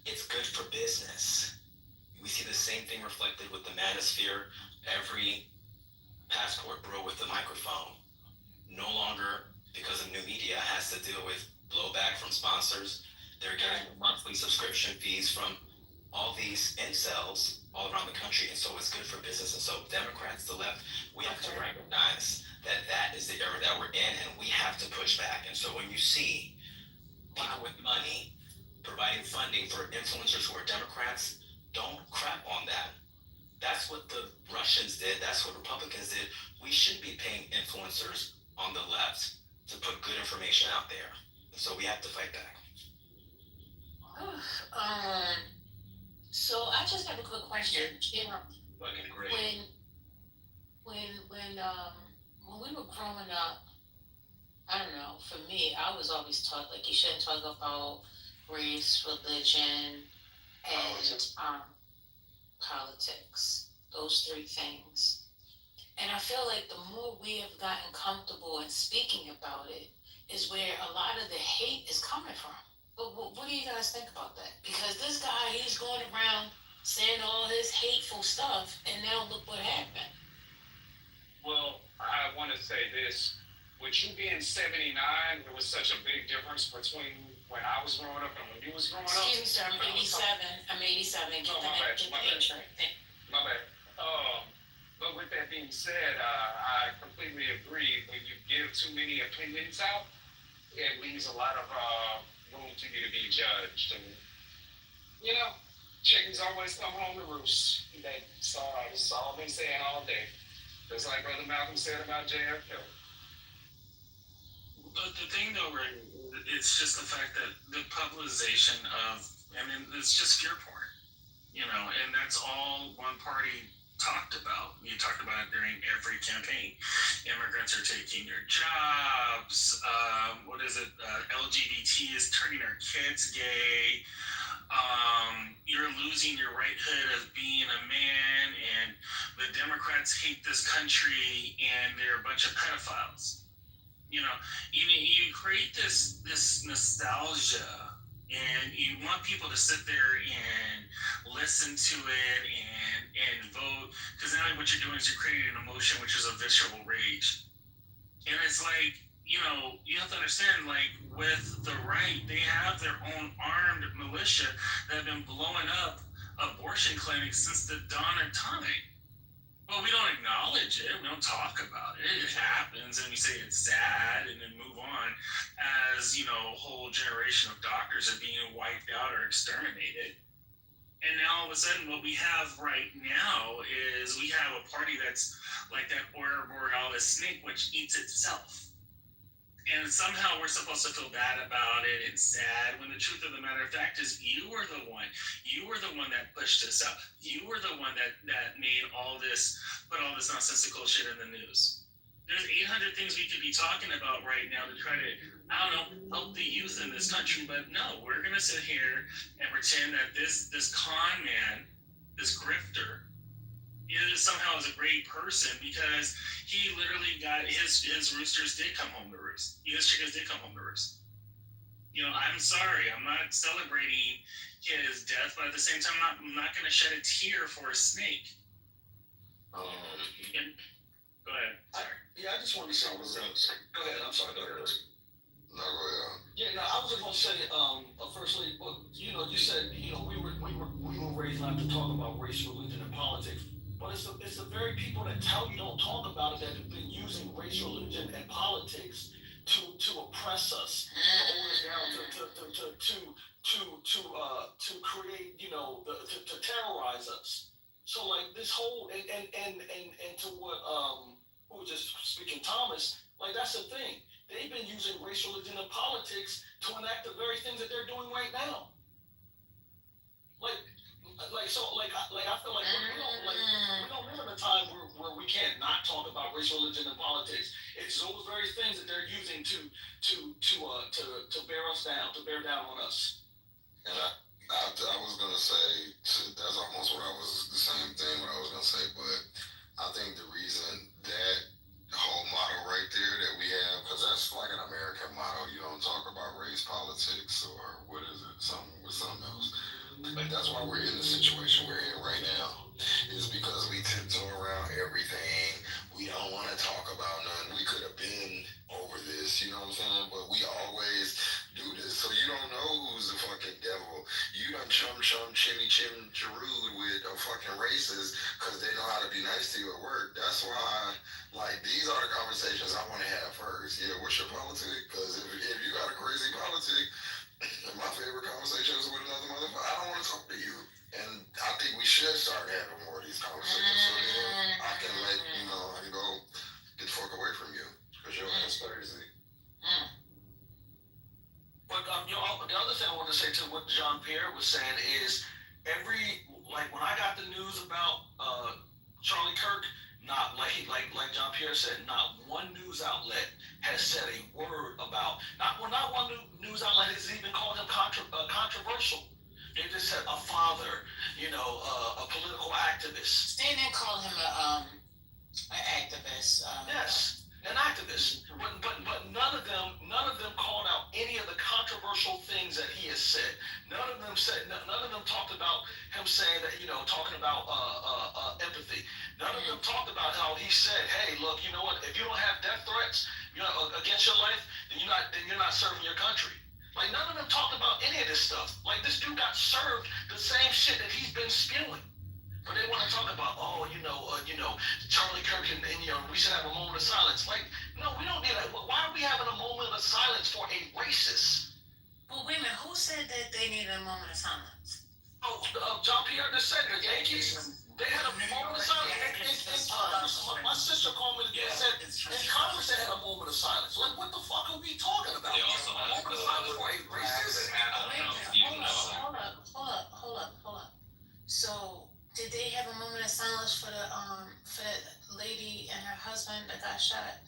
It's good for business. We see the same thing reflected with the manosphere. Every passport bro with the microphone no longer, because of new media, has to deal with blowback from sponsors. They're getting monthly subscription fees from all these incels all around the country, and so it's good for business. And so Democrats, the left, we have to recognize that that is the era that we're in, and we have to push back. And so when you see people with money providing funding for influencers who are Democrats, don't crap on that. That's what the Russians did. That's what Republicans did. We should be paying influencers on the left to put good information out there. And so we have to fight back. So I just have a quick question. You know, Fucking great. when we were growing up, I don't know, for me, I was always taught like you shouldn't talk about race, religion, and politics. Those three things. And I feel like the more we have gotten comfortable in speaking about it is where a lot of the hate is coming from. But what do you guys think about that? Because this guy, he's going around saying all his hateful stuff, and now look what happened. Well, I want to say this. With you being 79, there was such a big difference between when I was growing up and when you was growing up. Excuse me, sir, I'm 87. I'm 87. Get the age right. My bad. But with that being said, I completely agree. When you give too many opinions out, it leaves a lot of room for you to be judged. And, you know, chickens always come home to roost. That's all I've been saying all day. Just like Brother Malcolm said about JFK. But the thing though, right, it's just the fact that the publicization of, I mean, it's just fear porn, you know, and that's all one party talked about. You talked about it during every campaign. Immigrants are taking your jobs. LGBT is turning our kids gay. You're losing your righthood as being a man, and the Democrats hate this country, and they're a bunch of pedophiles. You know, you create this nostalgia, and you want people to sit there and listen to it and vote, because now what you're doing is you're creating an emotion, which is a visceral rage. And it's like, you know, you have to understand, like, with the right, they have their own armed militia that have been blowing up abortion clinics since the dawn of time. Well, we don't acknowledge it. We don't talk about it. It happens, and we say it's sad, and then move on. As you know, a whole generation of doctors are being wiped out or exterminated. And now all of a sudden, what we have right now is we have a party that's like that Borealis snake, which eats itself. And somehow we're supposed to feel bad about it and sad, when the truth of the matter of fact is you were the one. You were the one that pushed this up. You were the one that made all this, put all this nonsensical shit in the news. There's 800 things we could be talking about right now to try to, I don't know, help the youth in this country. But no, we're going to sit here and pretend that this con man, this grifter, somehow is a great person, because he literally got his roosters did come home to roost. His chickens did come home to roost. You know, I'm sorry, I'm not celebrating his death, but at the same time, I'm not going to shed a tear for a snake. Go ahead. Sorry. I just wanted to say. Go ahead. I'm sorry. Go ahead. No, go ahead. Yeah, no, I was just gonna say, firstly, well, you know, you said, you know, we were raised not to talk about race, religion, and politics. But it's the very people that tell you don't talk about it that have been using race, religion, and politics to oppress us, to hold us down, to create, you know, to this whole and to what who was just speaking, Thomas, like that's the thing. They've been using race, religion, and politics to enact the very things that they're doing right now. Like I feel like we don't live in a time where we can't not talk about race, religion, and politics. It's those very things that they're using to bear us down, to bear down on us. And I was gonna say that's almost what I was the same thing what I was gonna say, but I think the reason that whole motto right there that we have, because that's like an American motto. You don't talk about race, politics, or what is it, something else. Like that's why we're in the situation we're in right now. Is because we tiptoe around everything. We don't want to talk about nothing. We could have been over this, you know what I'm saying? But we always do this. So you don't know who's the fucking devil. You done chimmy Jerude with a fucking racist because they know how to be nice to you at work. That's why, like, these are the conversations I want to have first. Yeah, what's your politic? Because if you got a crazy politic, my favorite conversation is with another motherfucker. I don't want to talk to you. And I think we should start having more of these conversations so then I can let you know I can go get the fuck away from you because your ass crazy. But the other thing I want to say to what Jean Pierre was saying is when I got the news about Charlie Kirk, not like Jean Pierre said, not one news outlet has said a word about not one news outlet has even called him controversial. They just said a father, a political activist. CNN called him an activist. Yes, an activist. But none of them called out any of the controversial things that he has said. None of them talked about him saying that, talking about empathy. None of them talked about how he said, hey, look, you know what? If you don't have death threats, against your life, then you're not serving your country. Like none of them talked about any of this stuff. Like this dude got served the same shit that he's been spewing. But they want to talk about, Charlie Kirk and we should have a moment of silence. Like, no, we don't need that. Why are we having a moment of silence for a racist? Well, wait a minute. Who said that they needed a moment of silence? Jean Pierre just said the Yankees. They had a moment of silence. My sister called me today and said, in Congress they had a moment of silence. Like, what the fuck are we talking about? They also had a moment of silence for a racist? Hold up. So, did they have a moment of silence for that lady and her husband that got shot?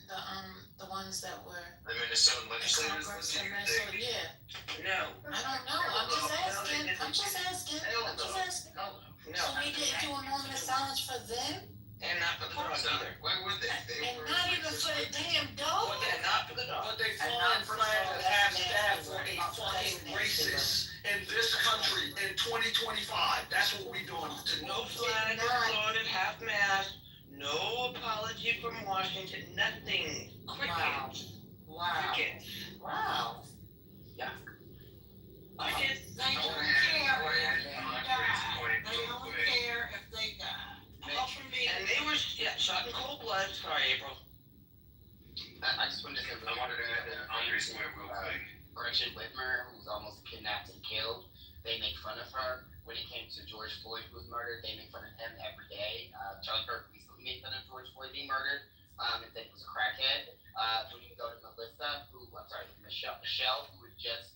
The ones that were the Minnesota legislators. Yeah. No. I don't know. I'm just asking. No. So we didn't do a moment of silence for them? And not for the dog either. Why would they? And not even for the damn dog? And not for the dog. But they flying flags and half staff for a fucking racist in this country in 2025. That's what we doing. No flag flown at half mast. No apology from Washington. Nothing. Crickets. Wow. Crickets. Wow. Yeah. Crickets. They don't care if they die. They only care if they die. And they were shot in cold blood. Sorry, April. I just wanted to say, I wanted to add Andre's point real quick. Gretchen Whitmer, who was almost kidnapped and killed, they make fun of her. When it came to George Floyd, who was murdered, they make fun of him every day. Charlie Kirk recently made fun of George Floyd being murdered and said he was a crackhead. When you go to Michelle, who was just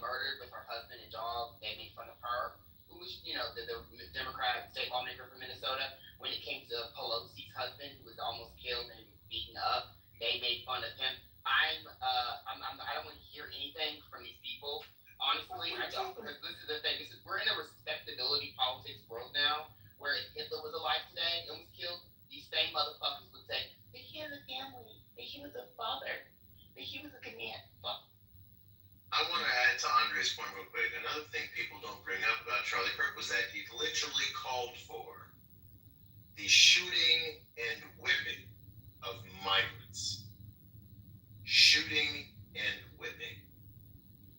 murdered with her husband and dog, they made fun of her. Who was, the Democrat state lawmaker from Minnesota. When it came to Pelosi's husband, who was almost killed and beaten up, they made fun of him. I don't want to hear anything from these people. Honestly, I don't, because this is the thing. We're in a respectability politics world now, where if Hitler was alive today and was killed, these same motherfuckers would say, that he has a family, that he was a father, that he was a good man. Fuck. I want to add to Andre's point real quick. Another thing people don't bring up about Charlie Kirk was that he literally called for the shooting and whipping of migrants. Shooting and whipping.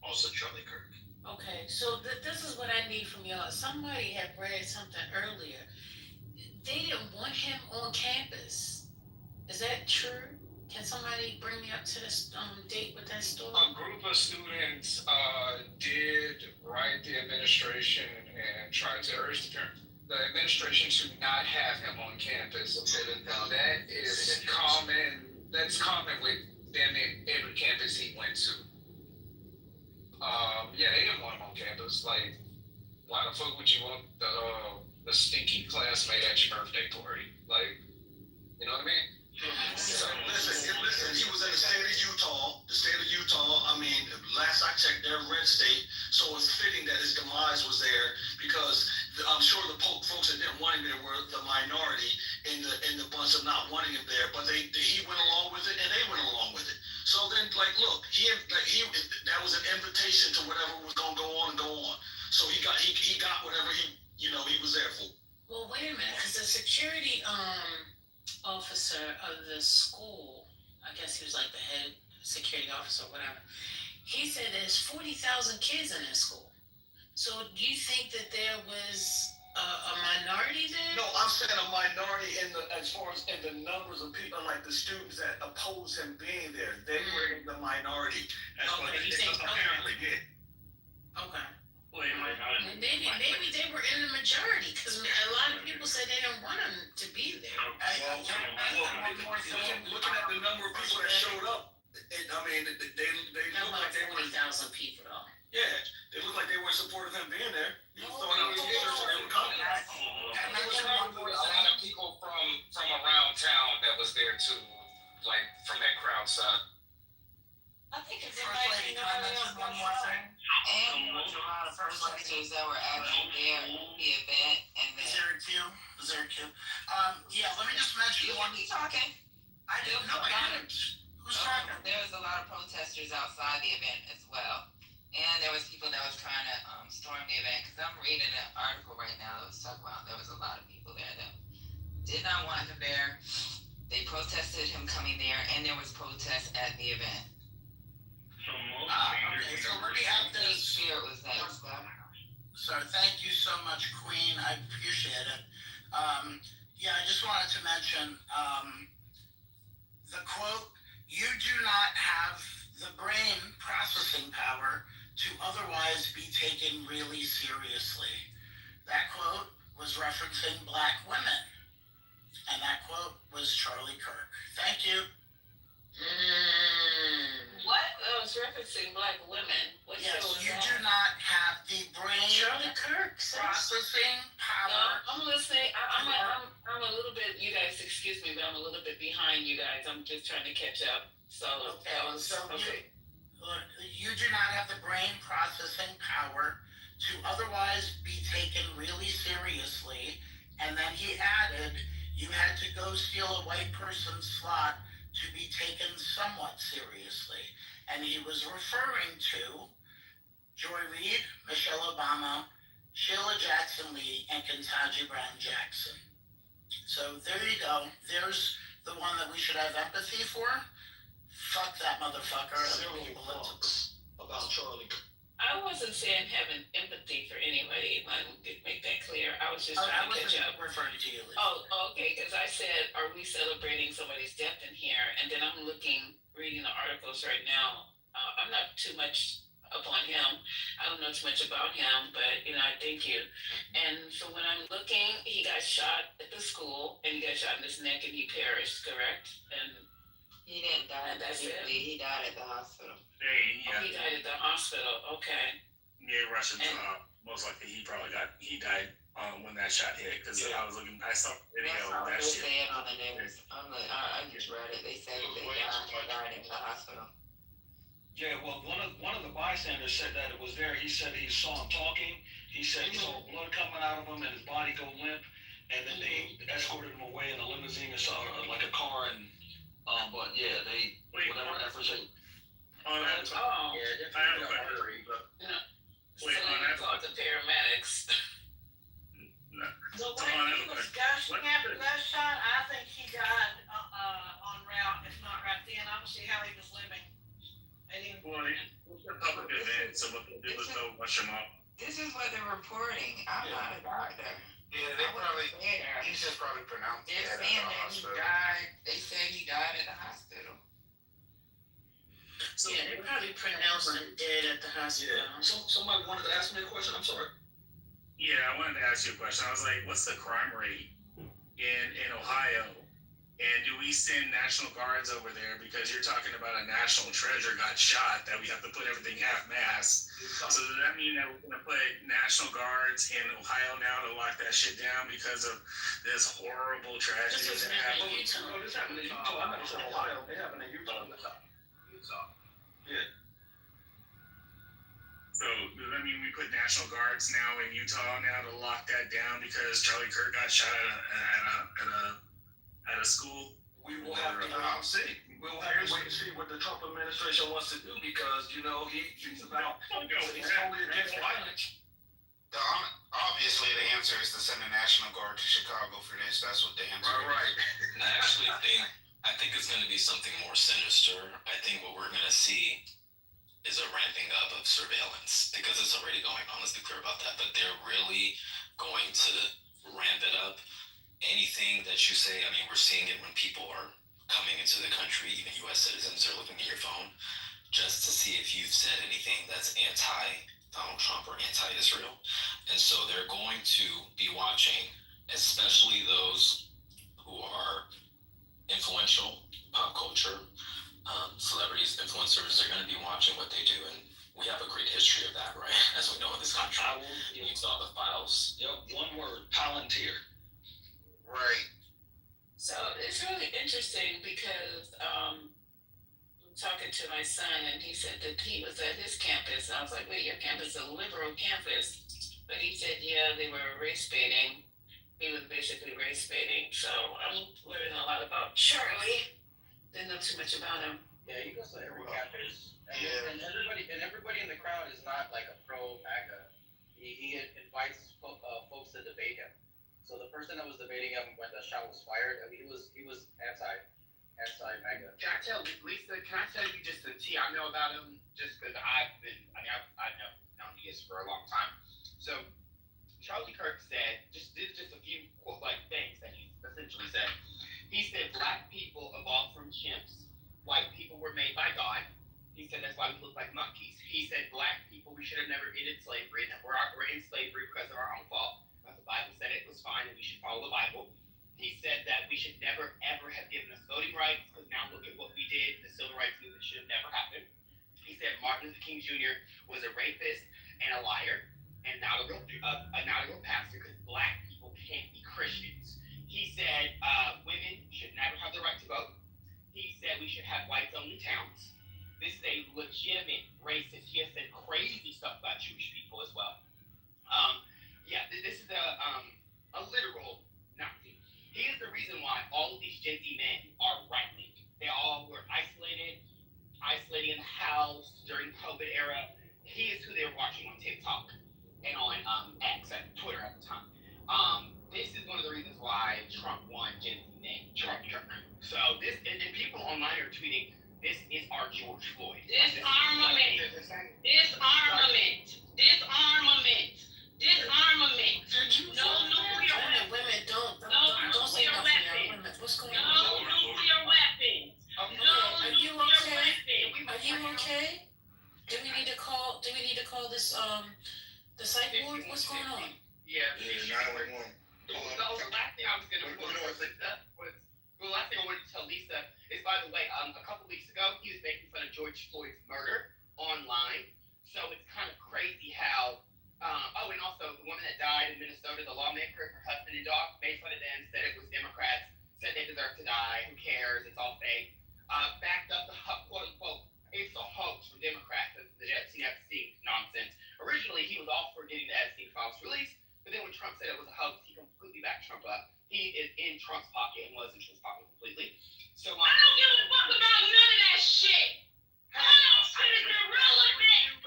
Also Charlie Kirk. Okay, so this is what I need from y'all. Somebody had read something earlier. They didn't want him on campus. Is that true? Can somebody bring me up to this date with that story? A group of students did write the administration and tried to urge the parents. the administration should not have him on campus. That is common. That's common with damn near every campus he went to. Yeah, they didn't want him on campus. Like, why the fuck would you want the stinky classmate at your birthday party? Like, you know what I mean? Listen, he was in the state of Utah. The state of Utah, I mean, last I checked, they're a red state, so it's fitting that his demise was there because I'm sure the folks that didn't want him there were the minority in the bunch of not wanting him there, but he went along with it and they went along with it. So then, like, look, that was an invitation to whatever was gonna go on and go on. So he got whatever he was there for. Well, wait a minute, because the security officer of the school, I guess he was like the head security officer or whatever, he said there's 40,000 kids in this school. So do you think that there was a minority there? No, I'm saying a minority as far as in the numbers of people, like the students that oppose him being there. They were in the minority. That's what Okay, you think, apparently did. okay. Wait, Maybe they were in the majority, because a lot of people said they didn't want him to be there. Looking at the number of people that showed up, I mean, they look like they were 40,000 people though. Yeah, they look like they were in support of him being there. He was throwing out t-shirts and they were coming. There was a lot of people from around town that was there too, like from that crowd side. I think it's one more thing. And there was a lot of protesters that were actually there at the event, and Is there a queue? Yeah, let me just mention. You want me talking? I didn't know. Who's talking? There was a lot of protesters outside the event as well. And there was people that was trying to storm the event, because I'm reading an article right now that was talking about there was a lot of people there that did not want him there. They protested him coming there, and there was protests at the event. Okay, so let me have this. Here was next. So thank you so much, Queen. I appreciate it. Yeah, I just wanted to mention the quote, "You do not have the brain processing power to otherwise be taken really seriously." That quote was referencing Black women. And that quote was Charlie Kirk. Thank you. What? Oh, it's referencing Black women. What Yes, show is you that? do not have the brain Charlie Kirk says. processing power. No, I'm listening. I'm a little bit. You guys, excuse me, but I'm a little bit behind you guys. I'm just trying to catch up. So Okay, that was so okay. You do not have the brain processing power to otherwise be taken really seriously. And then he added, you had to go steal a white person's slot to be taken somewhat seriously. And he was referring to Joy Reid, Michelle Obama, Sheila Jackson Lee, and Ketanji Brown Jackson. So there you go. There's the one that we should have empathy for. Fuck that motherfucker. About Charlie. I wasn't saying having empathy for anybody. I did make that clear. I was just trying to catch up. Referring to you. Oh, okay. Because I said, "Are we celebrating somebody's death in here?" And then I'm reading the articles right now. I'm not too much upon him. I don't know too much about him, but I thank you. And so when I'm looking, he got shot at the school, and he got shot in his neck, and he perished. Correct? And he didn't die. That's it. He died at the hospital. He died at the hospital. Okay. Yeah, Russians. Most likely he died when that shot hit. Because I saw the video. That's what they said on the news. I just read it. They said they died in the hospital. Yeah, well, one of the bystanders said that it was there. He said he saw him talking. He said he saw blood coming out of him and his body go limp. And then they escorted him away in a limousine or something, like a car. And but yeah, whatever efforts they. I have a question. Called the paramedics. The way he was gushing after that shot, I think he died on route, if not right then. I don't see how he was living. Well, it's a public event, so what they did was go rush him up. This is what they're reporting. I'm not a doctor. Yeah, they probably, he's just probably pronounced They're dead saying at the that he hospital. died. They said he died at the hospital. So yeah, they probably pronounced him dead at the hospital. Yeah. Somebody wanted to ask me a question. I'm sorry. Yeah, I wanted to ask you a question. I was like, what's the crime rate in Ohio? And do we send National Guards over there because you're talking about a national treasure got shot that we have to put everything half-mast? So does that mean that we're going to put National Guards in Ohio now to lock that shit down because of this horrible tragedy that happened? No, this happened in Utah. I never said Ohio. It happened in Utah. Yeah. So does that mean we put National Guards now in Utah now to lock that down because Charlie Kirk got shot at a school? We will have to wait and see. We'll have to wait and see what the Trump administration wants to do because, you know, he's about, he's totally against violence. Obviously, the answer is to send a National Guard to Chicago for this. That's what the answer is. Right. I actually think it's going to be something more sinister. I think what we're going to see is a ramping up of surveillance because it's already going on. Let's be clear about that. But they're really going to ramp it up. Anything that you say, I mean, we're seeing it when people are coming into the country, even U.S. citizens are looking at your phone just to see if you've said anything that's anti-Donald Trump or anti-Israel. And so they're going to be watching, especially those who are influential, pop culture, celebrities, influencers. They're going to be watching what they do, and we have a great history of that, right? As we know in this country. You saw the files. Yep, one word, Palantir. Right. So it's really interesting because I'm talking to my son and he said that he was at his campus. I was like, wait, your campus is a liberal campus? But he said, yeah, they were race baiting. He was basically race baiting. So I'm learning a lot about Charlie. Didn't know too much about him. Yeah, he goes to every campus. And everybody in the crowd is not like a pro MAGA. He invites folks to debate him. So the person that was debating him when the shot was fired, I mean, he was anti-MAGA. Can I tell Lisa? Can I tell you just the tea I know about him? Just because I've known he for a long time. So Charlie Kirk said just a few things that he essentially said. He said black people evolved from chimps. White people were made by God. He said that's why we look like monkeys. He said black people we should have never ended slavery, and that we're in slavery because of our own fault. The Bible said it was fine and we should follow the Bible. He said that we should never ever have given us voting rights because now look at what we did. The civil rights movement should have never happened. He said Martin Luther King Jr. was a rapist and a liar and not a real pastor because black people can't be Christians. He said women should never have the right to vote. He said we should have whites only towns. This is a legitimate racist. He has said crazy stuff about Jewish people as well. This is a literal Nazi. He is the reason why all of these Gen Z men are right-wing. They all were isolating in the house during the COVID era. He is who they were watching on TikTok and on X, at Twitter at the time. This is one of the reasons why Trump won Gen Z men. Trump. So this, and people online are tweeting, this is our George Floyd. Disarmament. No nuclear weapons. Women, don't say nuclear nothing. weapons. What's going No on? nuclear weapons. Are you okay? Are you okay? Do we need to call this the psych ward? What's going on? Yeah. 911. The last thing I was going to the last thing I wanted to tell Lisa is, by the way, a couple weeks ago, he was making fun of George Floyd's murder online. So it's kind of crazy how, and also the woman that died in Minnesota, the lawmaker, her husband and dog, made fun of them, said it was Democrats, said they deserve to die, who cares, it's all fake. Backed up the quote unquote, it's a hoax from Democrats, the Epstein nonsense. Originally, he was all for getting the Epstein files released, but then when Trump said it was a hoax, he completely backed Trump up. He is in Trump's pocket and was in Trump's pocket completely. So I don't give a fuck about none of that shit. All that shit is irrelevant.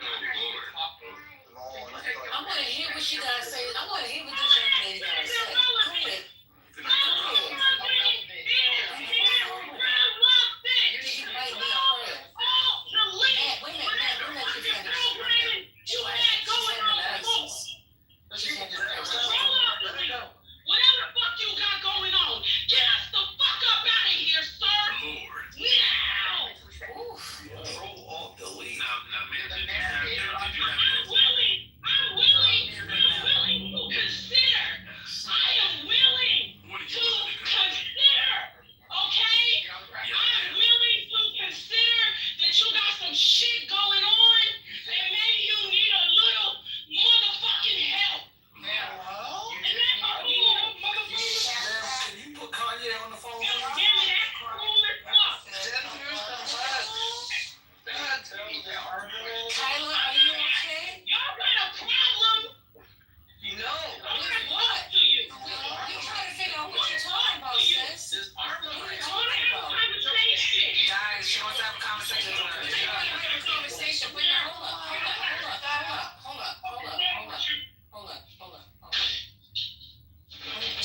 I want to hear what you guys say. I want to hear what this young lady guys say. Go ahead. Whatever the fuck you got going on, get us the fuck up out of here, sir. Lord. Now. Control alt delete. Now, man, did you have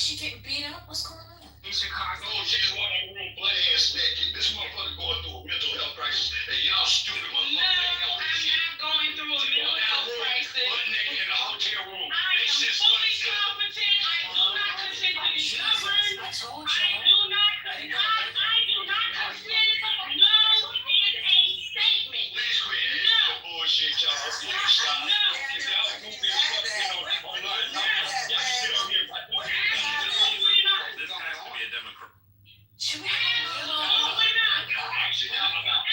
she getting beat up? What's going on? In Chicago. No, she just walked in the room, blood ass naked. This motherfucker going through a mental health crisis, and y'all stupid motherfuckers. No, I'm not going through a mental health crisis. Butt naked in the hotel room. I am fully competent. I do not consent to be governed. I told I you. do not consent. I do not consent. No is a statement. Please quit asking bullshit, y'all. Please stop. No. Y'all goofy as fuck online. Y'all sit on here. This has to be a Democrat. Should we Absolutely not. Actually, I'm about.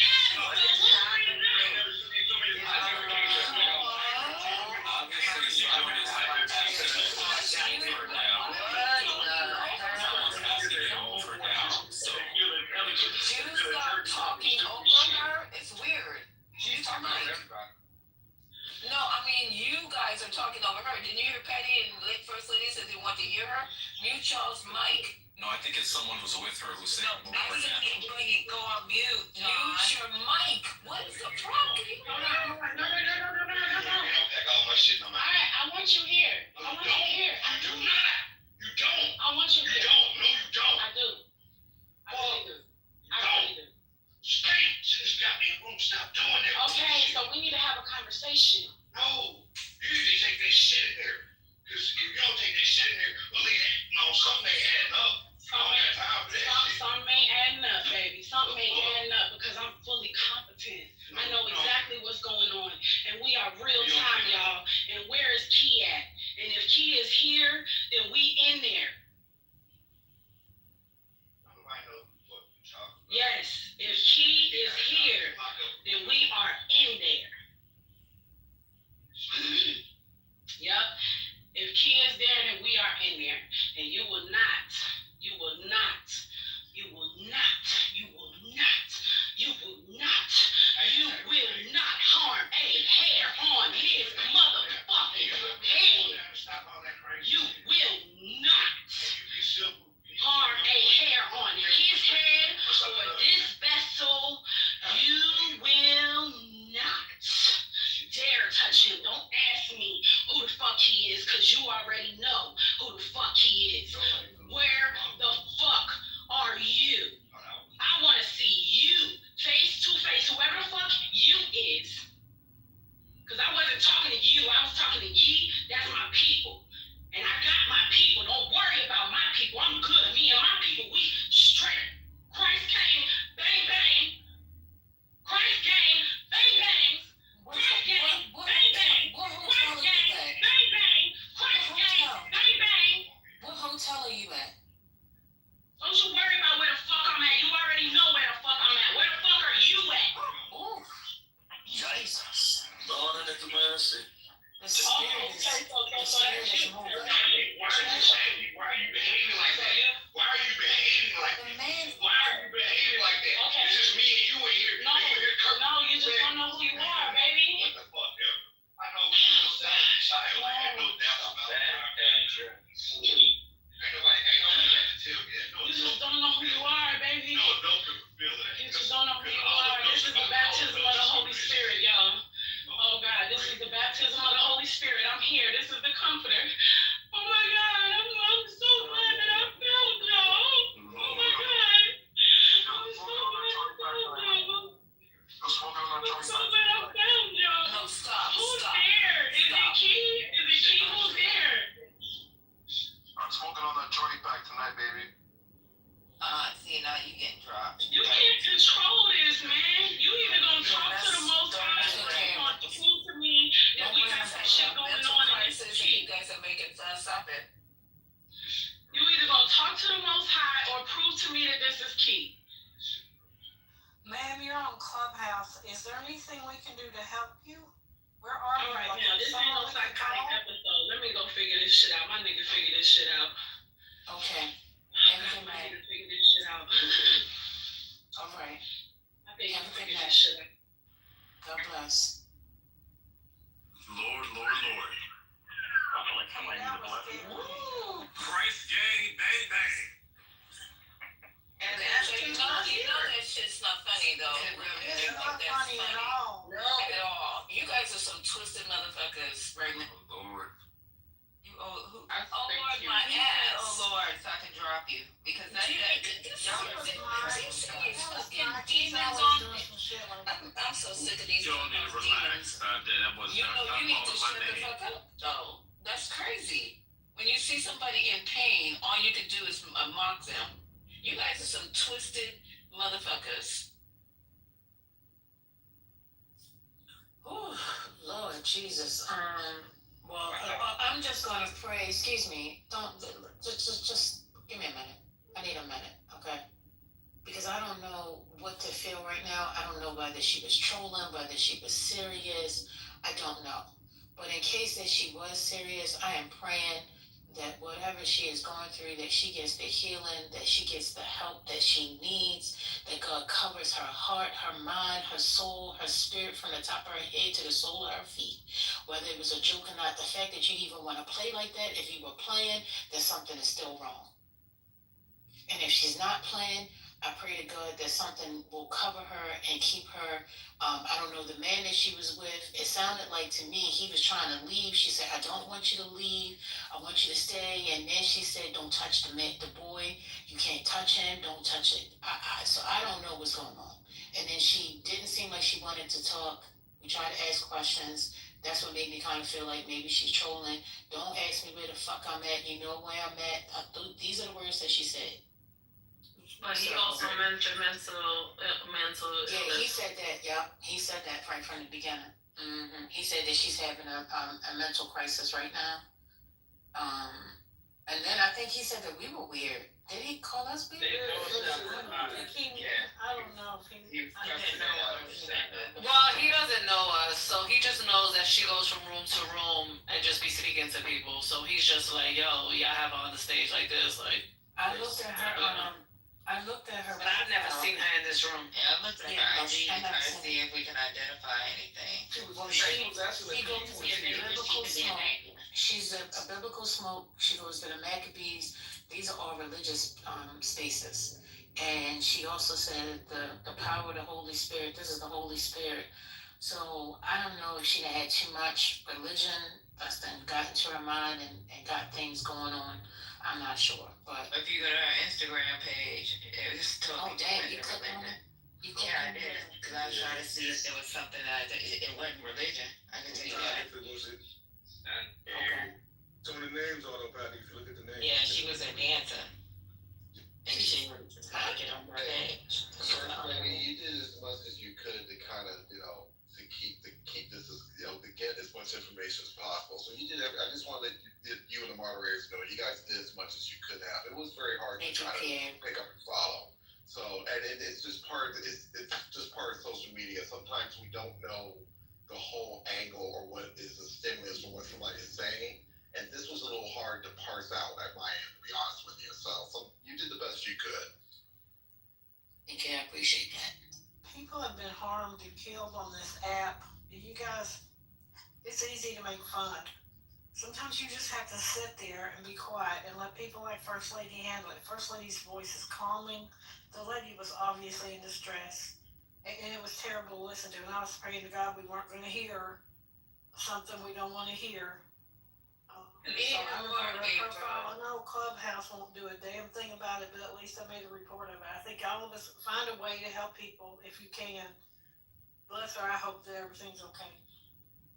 You stop talking over her. It's weird. She's talking over everybody. No, I mean you guys are talking over her. Didn't you hear Patty and First Lady said they want to hear her? Mute Charles' mic. No, I think it's someone who's with her who's saying No, I said go on mute. Mute your mic. What is the problem? No. Pack all my shit on my. I want you here. I want you here. You do not. You don't. I want you You here. don't. No, you don't. I do. I really do. I really do. Stay to this goddamn room. Stop doing that. Okay, so we need to have a conversation. No. You need to take that shit in there. Because if you don't take that shit in there, believe that. No, something ain't adding up. I don't got time for that shit. Something ain't adding up, baby. Something ain't adding up because I'm fully competent. I know exactly what's going on. And we are real time, y'all. And where is Key at? And if Key is here, then we in there. Nobody knows what you're talking about. Yes, if Key is here, then we are in there. Yup. If Key is there, then we are in there. And you will not harm a hair on his motherfucking head. You will not harm a hair on his head or this vessel. You will not dare touch him. Don't ask me who the fuck he is, because you already know who the fuck he is. Where the fuck are you? I want to see you face to face, whoever the fuck you is. Because I wasn't talking to you, I was talking to ye. That's my people. And I got my people. Don't worry about my people. I'm good. Me and my people, we straight. Christ came, bang, bang. Christ came, bang, bang. Christ came, bang, bang. Christ came, bang, bang. Christ came, bang, bang. What hotel are you at? Don't you worry about where the fuck I'm at. You already know where the fuck I'm at. Where the fuck are you at? Ooh, Jesus. Lord, let the mercy. The spirit is moving. Why are you behaving like that? Why are you behaving like that? The man. Why are you behaving like that? Okay. It's just me and you in here. No, You here, Kirk. no, you just don't know who you are, baby. What the fuck, yeah? I know who you are, child. I have no doubt about that. Ain't nobody got to tell me that. No, You just don't know who you are, baby. no, don't feel that. You just don't know who you are. This is the baptism of the Holy Spirit, y'all. Oh God, this is the baptism of the Holy Spirit. I'm here. This is the comforter. Oh my God, I'm so glad that I found y'all. Oh my God. I'm so glad I found y'all. I'm so glad I found y'all. No, stop. Who's Stop. there? Is it Key? Is it Key? Who's there? I'm smoking on that 20 pack tonight, baby. See, now you getting dropped. You can't control this, man. You either gonna talk to the Most High or you want to prove to me that we got some shit going on in this You shit. guys are making fun. Stop it. You either gonna talk to the Most High or prove to me that this is Key. Ma'am, you're on Clubhouse. Is there anything we can do to help you? Where are you? All right, Like, now this ain't no someone we can psychotic call? episode. Let me go figure this shit out. My nigga figure this shit out. Okay. Everything My right. nigga figure this shit out. All right. I think he Everything figured right. this shit out. God bless. Lord, Lord, Lord. I feel like I might need a blessing. Woo! Christ gang, bang, bang. And so you know that shit's not funny though. It's not funny at all. No, at all. You guys are some twisted motherfuckers right now. Lord. You oh who? I Oh thank Lord, you. my ass. Oh Lord. drop you because y'all are Fucking demons always on. doing some shit like that. I'm so sick of these. You all need to relax. That was You know, not you need to my shut the name. fuck up, though. That's crazy. When you see somebody in pain, all you can do is mock them. You guys are some twisted motherfuckers. Oh, Lord Jesus. Well, I'm just gonna pray. Excuse me. Don't just give me a minute. I need a minute, okay? Because I don't know what to feel right now. I don't know whether she was trolling, whether she was serious. I don't know. But in case that she was serious, I am praying that whatever she is going through, that she gets the healing, that she gets the help that she needs, that God covers her heart, her mind, her soul, her spirit from the top of her head to the sole of her feet. Whether it was a joke or not, the fact that you even want to play like that, if you were playing, then something is still wrong. And if she's not playing, I pray to God that something will cover her and keep her. I don't know the man that she was with. It sounded like to me he was trying to leave. She said, "I don't want you to leave. I want you to stay." And then she said, "Don't touch the man, the boy. You can't touch him. Don't touch it." So I don't know what's going on. And then she didn't seem like she wanted to talk. We tried to ask questions. That's what made me kind of feel like maybe she's trolling. Don't ask me where the fuck I'm at. You know where I'm at. These are the words that she said. But he also mentioned mental Yeah, he said that. Yeah, he said that right from the beginning. He said that she's having a mental crisis right now. And then I think he said that we were weird. Did he call us weird? I don't know if he. Well, he doesn't know us, so he just knows that she goes from room to room and just be speaking to people. So he's just like, "Yo, y'all have her on the stage like this, like." I looked at her. But I've never seen her in this room. Yeah, I looked at her IG to try to see if we can identify anything. She goes to biblical smoke. She's a biblical smoke. She goes to the Maccabees. These are all religious spaces. And she also said the power of the Holy Spirit. This is the Holy Spirit. So I don't know if she'd had too much religion that's then got into her mind and got things going on. I'm not sure, but if you go to her Instagram page, it was totally damn, you different clicked on religion. it? Yeah, I did it because I was trying to see if there was something that it wasn't religion. I can tell you that. Okay. Some of the names all up out there, if you look at the names. Yeah, she was a dancer. And she was talking on her page. You did as much as you could to kind of, to keep this as, to get as much information as possible. So you did I just want to let you and the moderators know, you guys did as much as you could have. It was very hard to try to pick up and follow. So, and it's just it's just part of social media. Sometimes we don't know the whole angle or what is the stimulus from what somebody is saying. And this was a little hard to parse out at my end, to be honest with you. So you did the best you could. Thank you, I appreciate that. People have been harmed and killed on this app. You guys, it's easy to make fun. Sometimes you just have to sit there and be quiet and let people like First Lady handle it. First Lady's voice is calming. The lady was obviously in distress. And it was terrible to listen to. And I was praying to God we weren't going to hear something we don't want to hear. I know Clubhouse won't do a damn thing about it, but at least I made a report of it. I think all of us find a way to help people if you can. Bless her, I hope that everything's okay.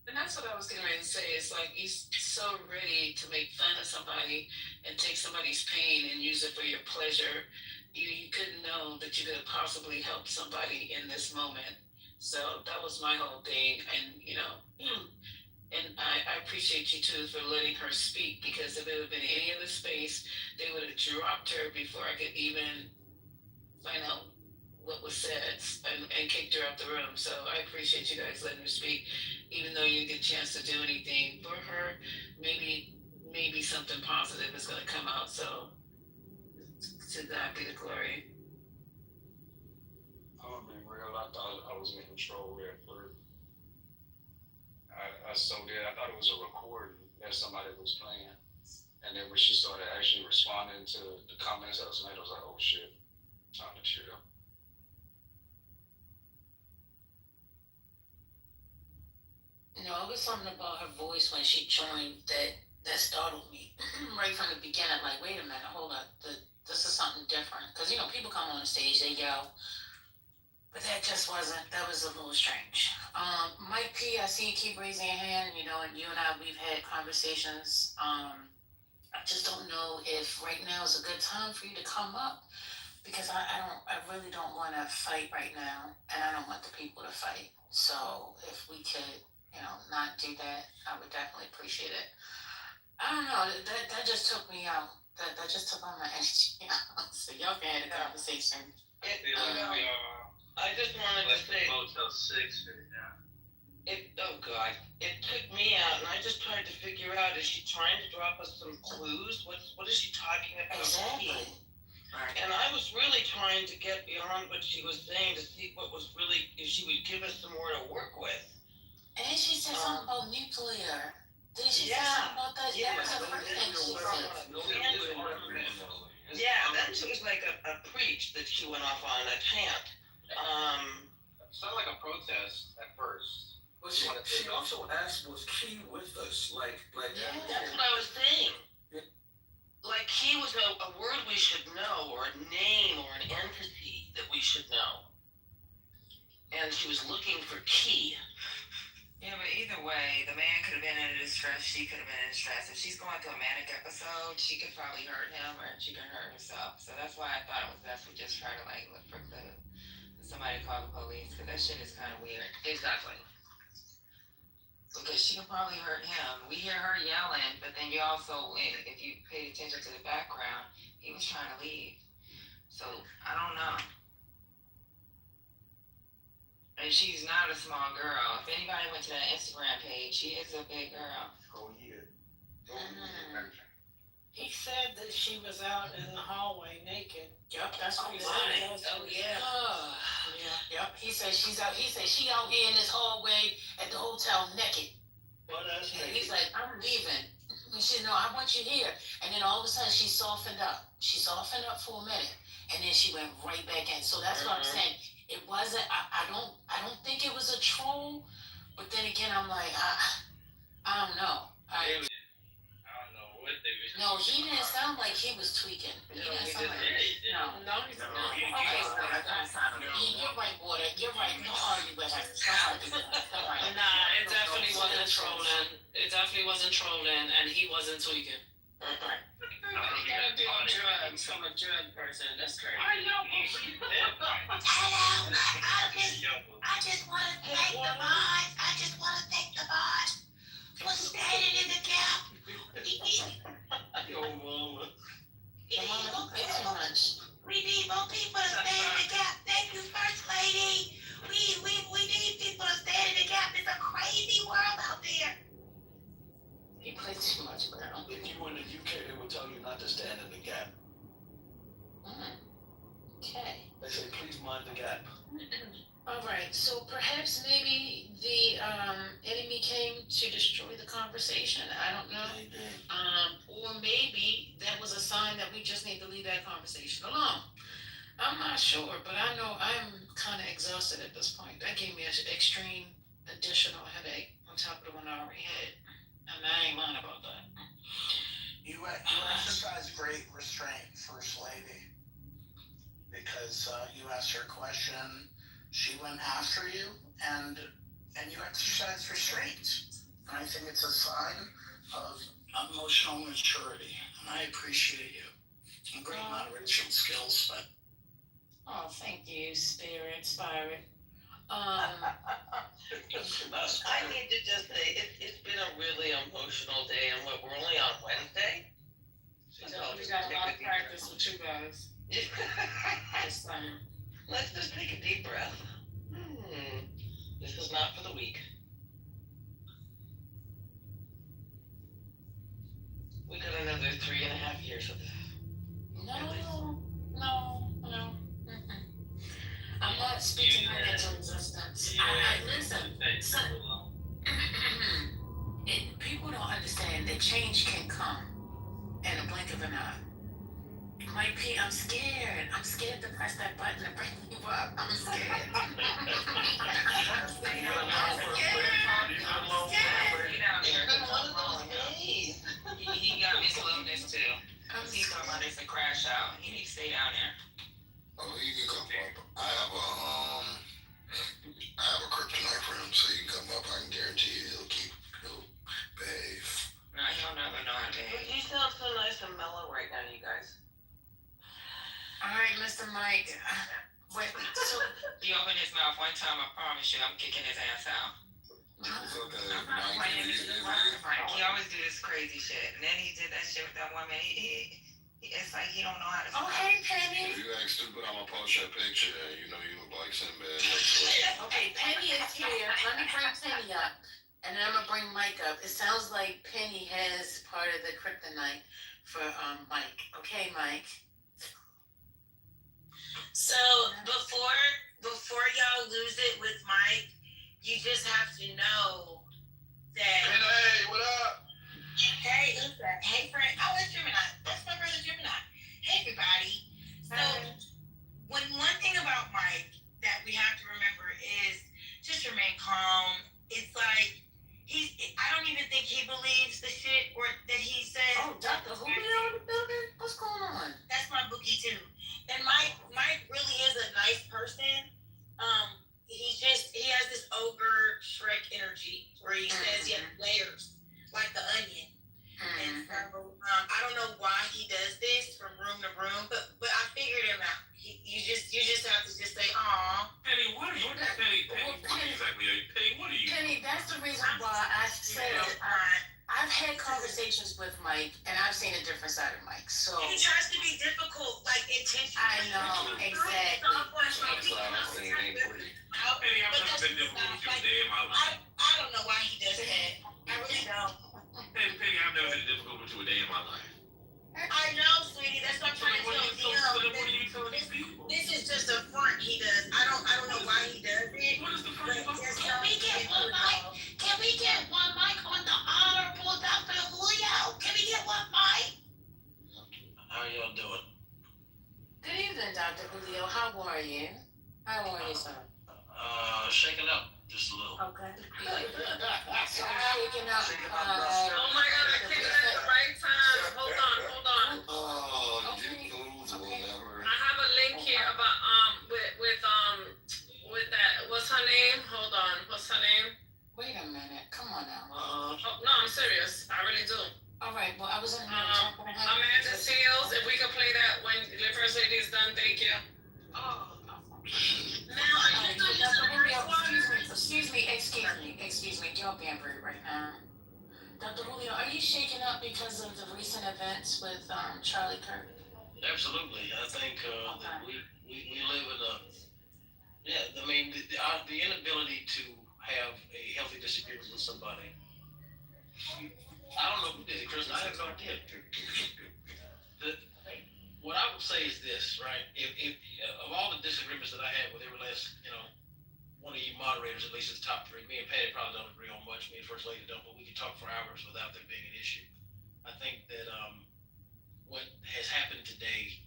And that's what I was getting ready to say. It's like he's so ready to make fun of somebody and take somebody's pain and use it for your pleasure. You couldn't know that you could possibly help somebody in this moment. So that was my whole thing. And, and I appreciate you too for letting her speak, because if it would have been any other space, they would have dropped her before I could even find out what was said and kicked her out the room. So I appreciate you guys letting her speak, even though you didn't get a chance to do anything for her. Maybe something positive is going to come out. So to God be the glory. I'm gonna be real. I thought I was in control at first. I so did. I thought it was a recording that somebody was playing, and then when she started actually responding to the comments that was made, I was like, "Oh shit, time to chill." No, it was something about her voice when she joined that startled me right from the beginning. Like, wait a minute, hold up, this is something different. Because people come on the stage, they yell, but that just wasn't. That was a little strange. Mike P, I see you keep raising your hand. And you and I, we've had conversations. I just don't know if right now is a good time for you to come up because I really don't want to fight right now, and I don't want the people to fight. So if we could, not do that, I would definitely appreciate it. I don't know. That just took me out. That just took all my energy out. So y'all can have a conversation. I just wanted to say. Motel 6 right now. Oh God, it took me out, and I just tried to figure out: is she trying to drop us some clues? What is she talking about? Exactly. And I was really trying to get beyond what she was saying to see what was really, if she would give us some more to work with. And she said something about nuclear. Did she say something about that? Yeah. That was the first thing she said. Yeah, then it was like a preach that she went off on, a chant. It sounded like a protest at first. But she also asked, was Key with us? Like yeah, that's what I was saying. Like Key was a word we should know, or a name, or an entity that we should know. And she was looking for Key. Yeah, but either way, the man could have been in distress, she could have been in distress. If she's going through a manic episode, she could probably hurt him or she can hurt herself. So that's why I thought it was best we just try to look for clues. Somebody call the police, because that shit is kind of weird. Exactly. Because she can probably hurt him. We hear her yelling, but then you also, if you paid attention to the background, he was trying to leave. So I don't know. And she's not a small girl. If anybody went to that Instagram page, she is a big girl. Oh yeah. He said that she was out in the hallway naked. Yep, that's what he said. Oh yeah. Yep. He said she's out. He said she out here in this hallway at the hotel naked. Well, that's And he's like, I'm leaving. And she said, no, I want you here. And then all of a sudden she softened up. She softened up for a minute, and then she went right back in. So that's what I'm saying. It wasn't. I don't think it was a troll. But then again, I'm like, I don't know. I don't know what they were. No, he didn't sound like he was tweaking. He didn't sound like no. You're right, Water. You're right. Don't argue with her. Nah, it definitely wasn't trolling. It definitely wasn't trolling, and he wasn't tweaking. Drugs from a drug person. That's crazy. I know. Hello, I just want to thank the boss. I just want to thank the boss for standing in the gap. Yo, mama. We need more people to stand in the gap. Thank you, First Lady. We need people to stand in the gap. It's a crazy world out there. He plays too much, bro. If you were in the UK, they would tell you not to stand in the gap. Okay. They say, please mind the gap. All right. So perhaps maybe the enemy came to destroy the conversation. I don't know. Or maybe that was a sign that we just need to leave that conversation alone. I'm not sure, but I know I'm kind of exhausted at this point. That gave me an extreme additional headache on top of the one I already had. And I ain't lying about that. You exercise great restraint, First Lady, because you asked her a question, she went after you, and you exercise restraint. And I think it's a sign of emotional maturity, and I appreciate you. And great moderation skills, but. Oh, thank you, Spirit. I need to just say it's been a really emotional day, and we're only on Wednesday. We got a lot of practice with you guys. Let's just take a deep breath. This is not for the weak. We got another 3.5 years of this. No. I'm not speaking that into existence. I listen. People don't understand that change can come in a blink of an eye. Mike P, I'm scared. I'm scared to press that button and bring you up. I'm scared. But you sound so nice and mellow right now, you guys. All right, Mr. Mike. Wait, so He opened his mouth one time, I promise you, I'm kicking his ass out. It's okay, I'm not Mike. playing with you, Mike. He always do this crazy shit, and then he did that shit with that woman. It's like he don't know how to. oh, hey, Penny. If you act stupid, I'm gonna post your picture. You know you look like Sinbad. Okay, Penny is here. Let me bring Penny up, and then I'm gonna bring Mike up. It sounds like Penny has part of the kryptonite for Mike. Okay, Mike. So before y'all lose it with Mike, you just have to know that. Hey, what up? Hey, listen. Hey, friend. Oh, it's Gemini. That's my brother Gemini. Hey, everybody. So, one thing about Mike that we have to remember is just remain calm. It's like I don't even think he believes the shit or that he said. Oh, Dr. Julio in the building? What's going on? That's my bookie too. And Mike really is a nice person. He has this ogre Shrek energy where he says he has layers like the onion. And so I don't know why he does this from room to room, but I figured him out. You just have to just say, "Aw." Penny, what are you? Penny, what exactly are you? Penny, what are you? Penny, that's the reason why I said I've had conversations with Mike, and I've seen a different side of Mike. So he tries to be difficult, like intentionally. I know exactly. Penny, I've never been difficult with you a day in my life. I don't know why he does that. I really don't. Penny, I've never been difficult with you a day in my life. I know, sweetie. That's what I'm trying to tell you. What are you telling these people? This is just a front he does. I don't know why he does it. What is the front? Can we get one mic? Can we get one mic on the honorable Dr. Julio? Can we get one mic? How y'all doing? Good evening, Dr. Julio. How are you? How are you, sir? Shaking up just a little. Okay. So shaking up. Oh my God, I came in at the right time. Hold on. Oh, you fools will never. I have a link here about with that. What's her name? Hold on. What's her name? Wait a minute. Come on now. Oh, no, I'm serious. I really do. All right. Well, I was in the middle Amanda Seals. If we could play that when the first lady is done, thank you. Oh. Excuse me. You're being rude right now. Dr. Julio, are you shaken up because of the recent events with Charlie Kirk? Absolutely. I think that we live in the inability to have a healthy disagreement with somebody. I don't know who did it, Chris. I have no idea. What I would say is this, right? If of all the disagreements that I had with every last, one of you moderators, at least it's top three. Me and Patty probably don't agree on much. Me and First Lady don't, but we can talk for hours without there being an issue. I think that what has happened today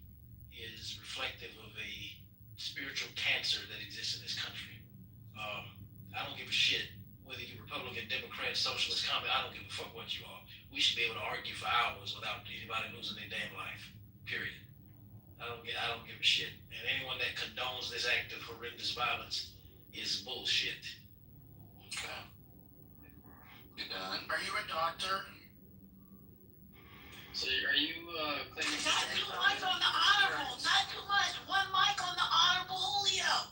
is reflective of a spiritual cancer that exists in this country. I don't give a shit whether you're Republican, Democrat, Socialist, Communist. I don't give a fuck what you are. We should be able to argue for hours without anybody losing their damn life. Period. I don't give a shit. And anyone that condones this act of horrendous violence is bullshit. Okay. You done? Are you a doctor? So are you claiming? Not too much on the honorable. Not too much. One mic on the honorable Julio.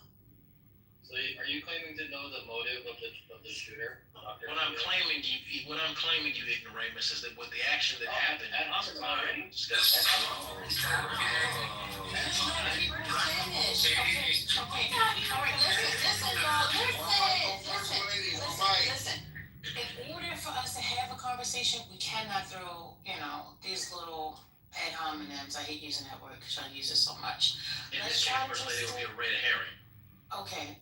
So are you claiming to know the motive of the shooter? What I'm claiming, you ignoramus, is that what the action that happened. Listen. In order for us to have a conversation, we cannot throw, these little ad hominems. I hate using that word because I use it so much. In this case, personally, it would be a red herring. Okay,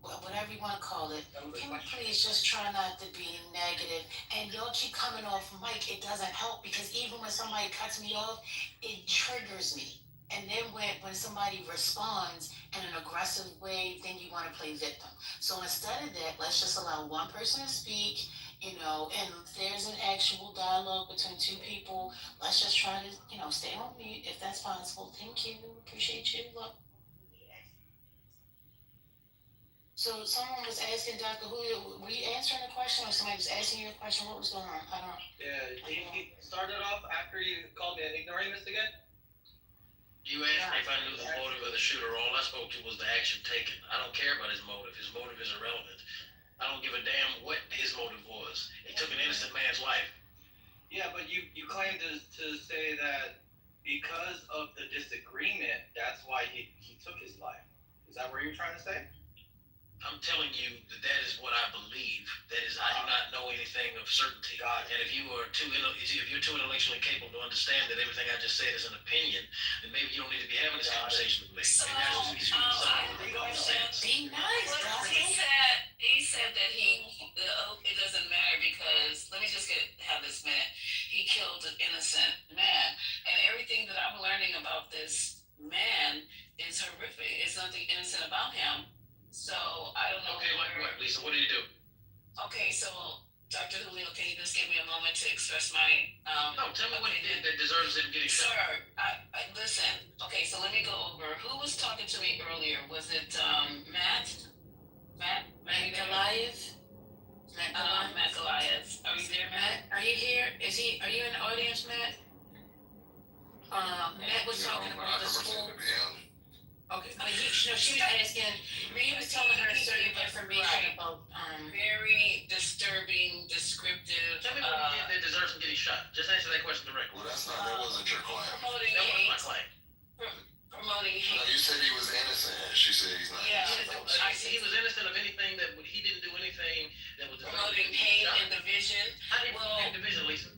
whatever you want to call it. Can we please just try not to be negative? And y'all keep coming off mic. It doesn't help because even when somebody cuts me off, it triggers me. And then when somebody responds in an aggressive way, then you want to play victim. So instead of that, let's just allow one person to speak, and if there's an actual dialogue between two people, let's just try to, stay on mute if that's possible. Thank you. Appreciate you. Look. So someone was asking Dr. Julio, were you answering the question or somebody was asking you a question? What was going on? I don't. Yeah, started off after you called me an ignoramus again? You asked me if I knew the motive of the shooter. All I spoke to was the action taken. I don't care about his motive. His motive is irrelevant. I don't give a damn what his motive was. He took an innocent man's life. Yeah, but you claim to say that because of the disagreement, that's why he took his life. Is that what you're trying to say? I'm telling you that is what I believe. That is, I do not know anything of certainty. And if you're too intellectually capable to understand that everything I just said is an opinion, then maybe you don't need to be having this conversation with me. So, maybe I should be speaking to someone with common sense. Be nice, Well, guys. he said that it doesn't matter because let me just have this minute. He killed an innocent man, and everything that I'm learning about this man is horrific. It's nothing innocent about him. So I don't know. Okay, like what, Lisa? What did he do? Okay, so Dr. Julio, can you just give me a moment to express my No, tell me what he did that deserves him getting shot. Sir, I listen. Okay, so let me go over. Who was talking to me earlier? Was it Matt? Matt Goliath? Matt Goliath. Are you there, Matt? Are you here? Are you in the audience, Matt? Matt was talking about the school. Okay, but she was asking, he was telling her certain information about, Very disturbing, descriptive. Tell me what he did that deserves him getting shot. Just answer that question directly. Well, that wasn't your claim. Promoting That was hate. my claim. Promoting No, hate. you said he was innocent. She said he's not Yeah. innocent. He was innocent of anything that he didn't do anything that was Promoting hate and division. How did he promote division, Lisa?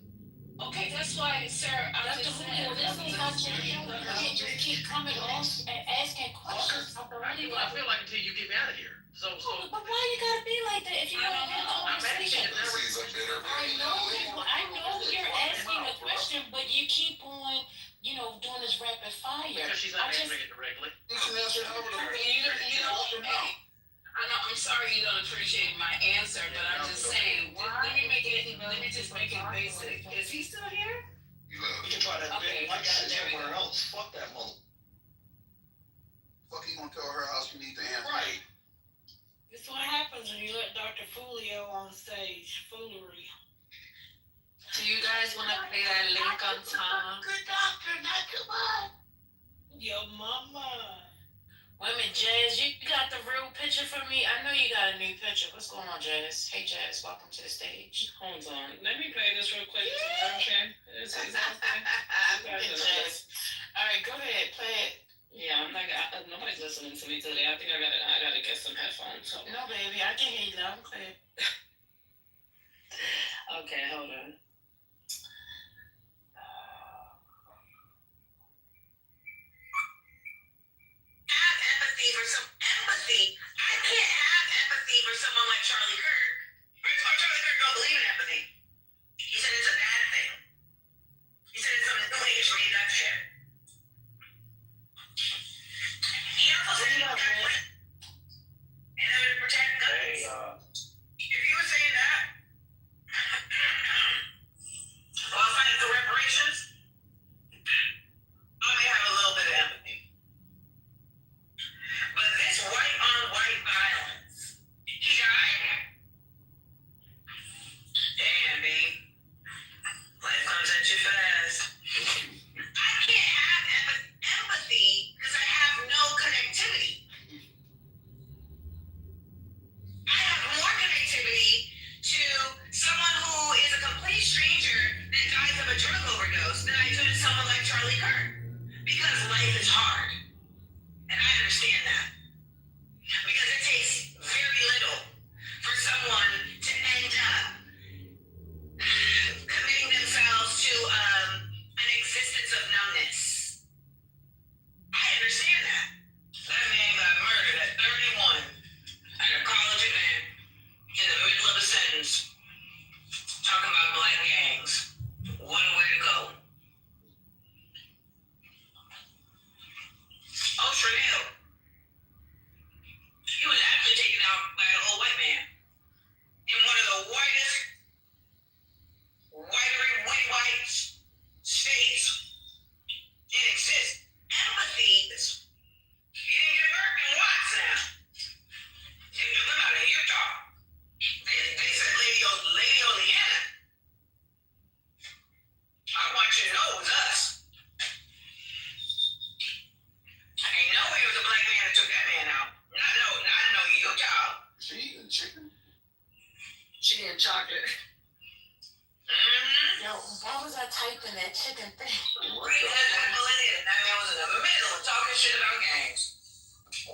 Okay, that's why, sir, I'm Dr. just Julio, this is not your show. You can't just keep coming on and asking questions. I feel like until you get me out of here. So. But why you gotta be like that if you want to have a conversation? He's a bitter I know you're asking a question, but you keep on, doing this rapid fire. Because she's not answering it directly. You can answer it over the You know, hey, I'm sorry you don't appreciate my answer, but I'm just saying, let me just make it basic. Is he still here? You love You can try that Okay, big white shit there we somewhere go. else. Fuck that mother. Fuck, you gonna tell her how she needs to answer? Right. This is what happens when you let Dr. Julio on stage. Foolery. Do you guys want to play that link on time? Good doctor, not too much. Yo, mama. Wait a minute, Jazz, you got the real picture for me? I know you got a new picture. What's going on, Jazz? Hey, Jazz, welcome to the stage. Hold on. Let me play this real quick. Okay. Is that okay? Jazz. All right, go ahead, play it. Yeah, I'm like, nobody's listening to me today. I think I gotta get some headphones. So. No, baby, I can hear you loud and clear. Okay, hold on. Have empathy for some empathy. I can't have empathy for someone like Charlie Kirk. First of all, Charlie Kirk don't believe in empathy. He said it's a bad thing. He said it's some new age made up shit. He also said he protect women and to protect guns. Why was I typing that chicken thing? Right, that millennial. That man was in the middle of talking shit about gangs.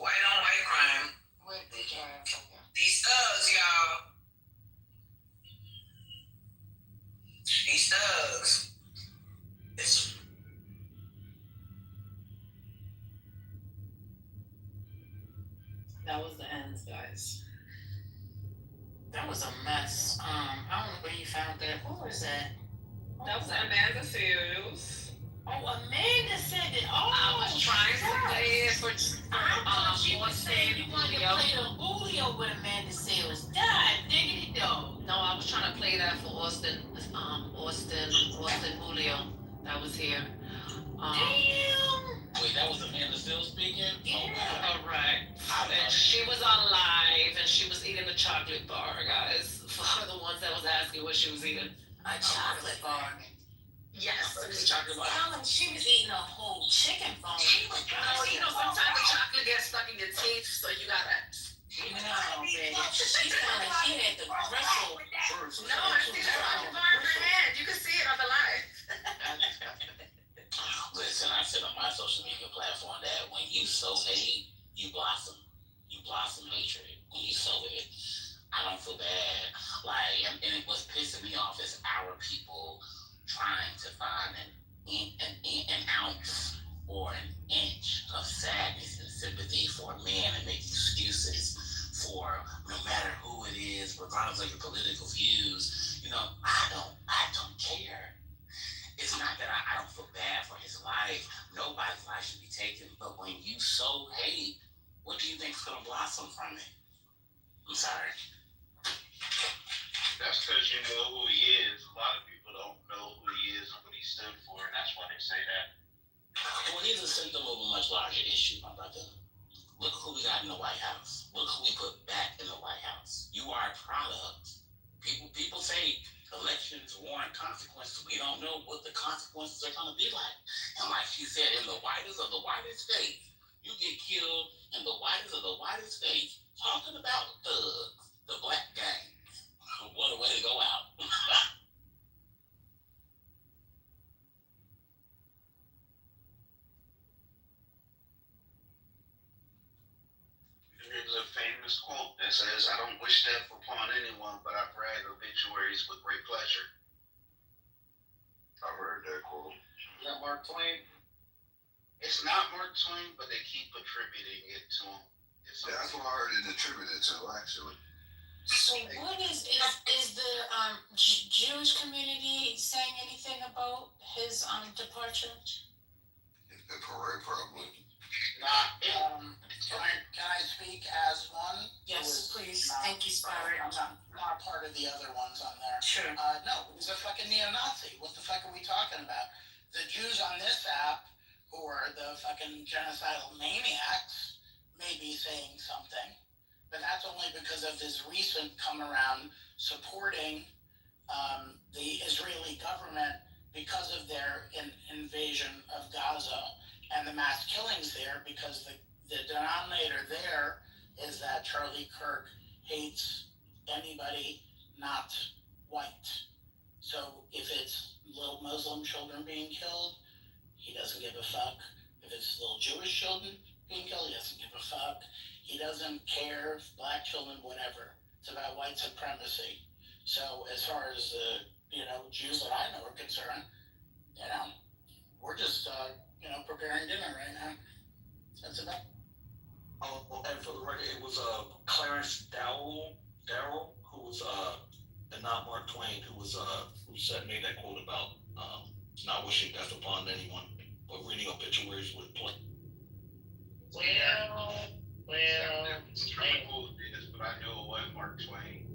White on white crime. What did you have? These thugs, y'all. These thugs. It's That was the ends, guys. That was a mess. I don't know where you found that. Who was that? That was Amanda Seals. Oh, Amanda said it. Oh, I was trying to play it for I thought she was saying you wanted to play the Julio with Amanda Seals. God, diggity dog. No, I was trying to play that for Austin Julio. That was here. Damn. Wait, that was Amanda still speaking? Yeah. Correct. And she was on live and she was eating a chocolate bar, guys. For the ones that was asking what she was eating. A chocolate bar. Yes, it was a chocolate bar. Alan, she was eating a whole chicken bone. She was sometimes the chocolate gets stuck in your teeth, so you gotta. No, baby. She sounded like she had the bristle. No, I see the chocolate bar in her hand. You can see it on the live. Listen, I said on my social media platform that when you sow hate, you blossom. You blossom hatred. When you sow it, I don't feel bad. Like, and what's pissing me off is our people trying to find an ounce or an inch of sadness and sympathy for a man and make excuses for no matter who it is, regardless of your political views. You know, I don't care. It's not that I don't feel bad for his life. Nobody's life should be taken. But when you sow hate, what do you think's gonna blossom from it? I'm sorry. That's because you know who he is. A lot of people don't know who he is and what he stood for, and that's why they say that. Well, he's a symptom of a much larger issue, my brother. Look who we got in the White House. Look who we put back in the White House. You are a product. People say elections warrant consequences. We don't know what the consequences are going to be like. And like she said, in the whitest of the whitest states, you get killed in the whitest of the whitest states talking about thugs, the black gang. What a way to go out. There's a famous quote that says, "I don't wish death upon anyone, but I brag obituaries with great pleasure." I've heard that quote. Is that Mark Twain? It's not Mark Twain, but they keep attributing it to him. Yeah, that's what I heard it attributed to, actually. So what is the Jewish community saying anything about his departure? The parade, probably. Can I speak as one? Yes, please. Not, Thank you, Spirit. I'm not part of the other ones on there. Sure. No, he's a fucking neo-Nazi. What the fuck are we talking about? The Jews on this app, who are the fucking genocidal maniacs, may be saying something, but that's only because of his recent come around supporting the Israeli government because of their invasion of Gaza and the mass killings there, because the denominator there is that Charlie Kirk hates anybody not white. So if it's little Muslim children being killed, he doesn't give a fuck. If it's little Jewish children being killed, he doesn't give a fuck. He doesn't care if black children, whatever. It's about white supremacy. So as far as the Jews that I know are concerned, we're just preparing dinner right now. That's about. Oh, and for the record, it was Clarence Darrow, who was and not Mark Twain, who made that quote about not wishing death upon anyone, but reading obituaries with play. Well. It's trying to quote this, but I know it wasn't Mark Twain.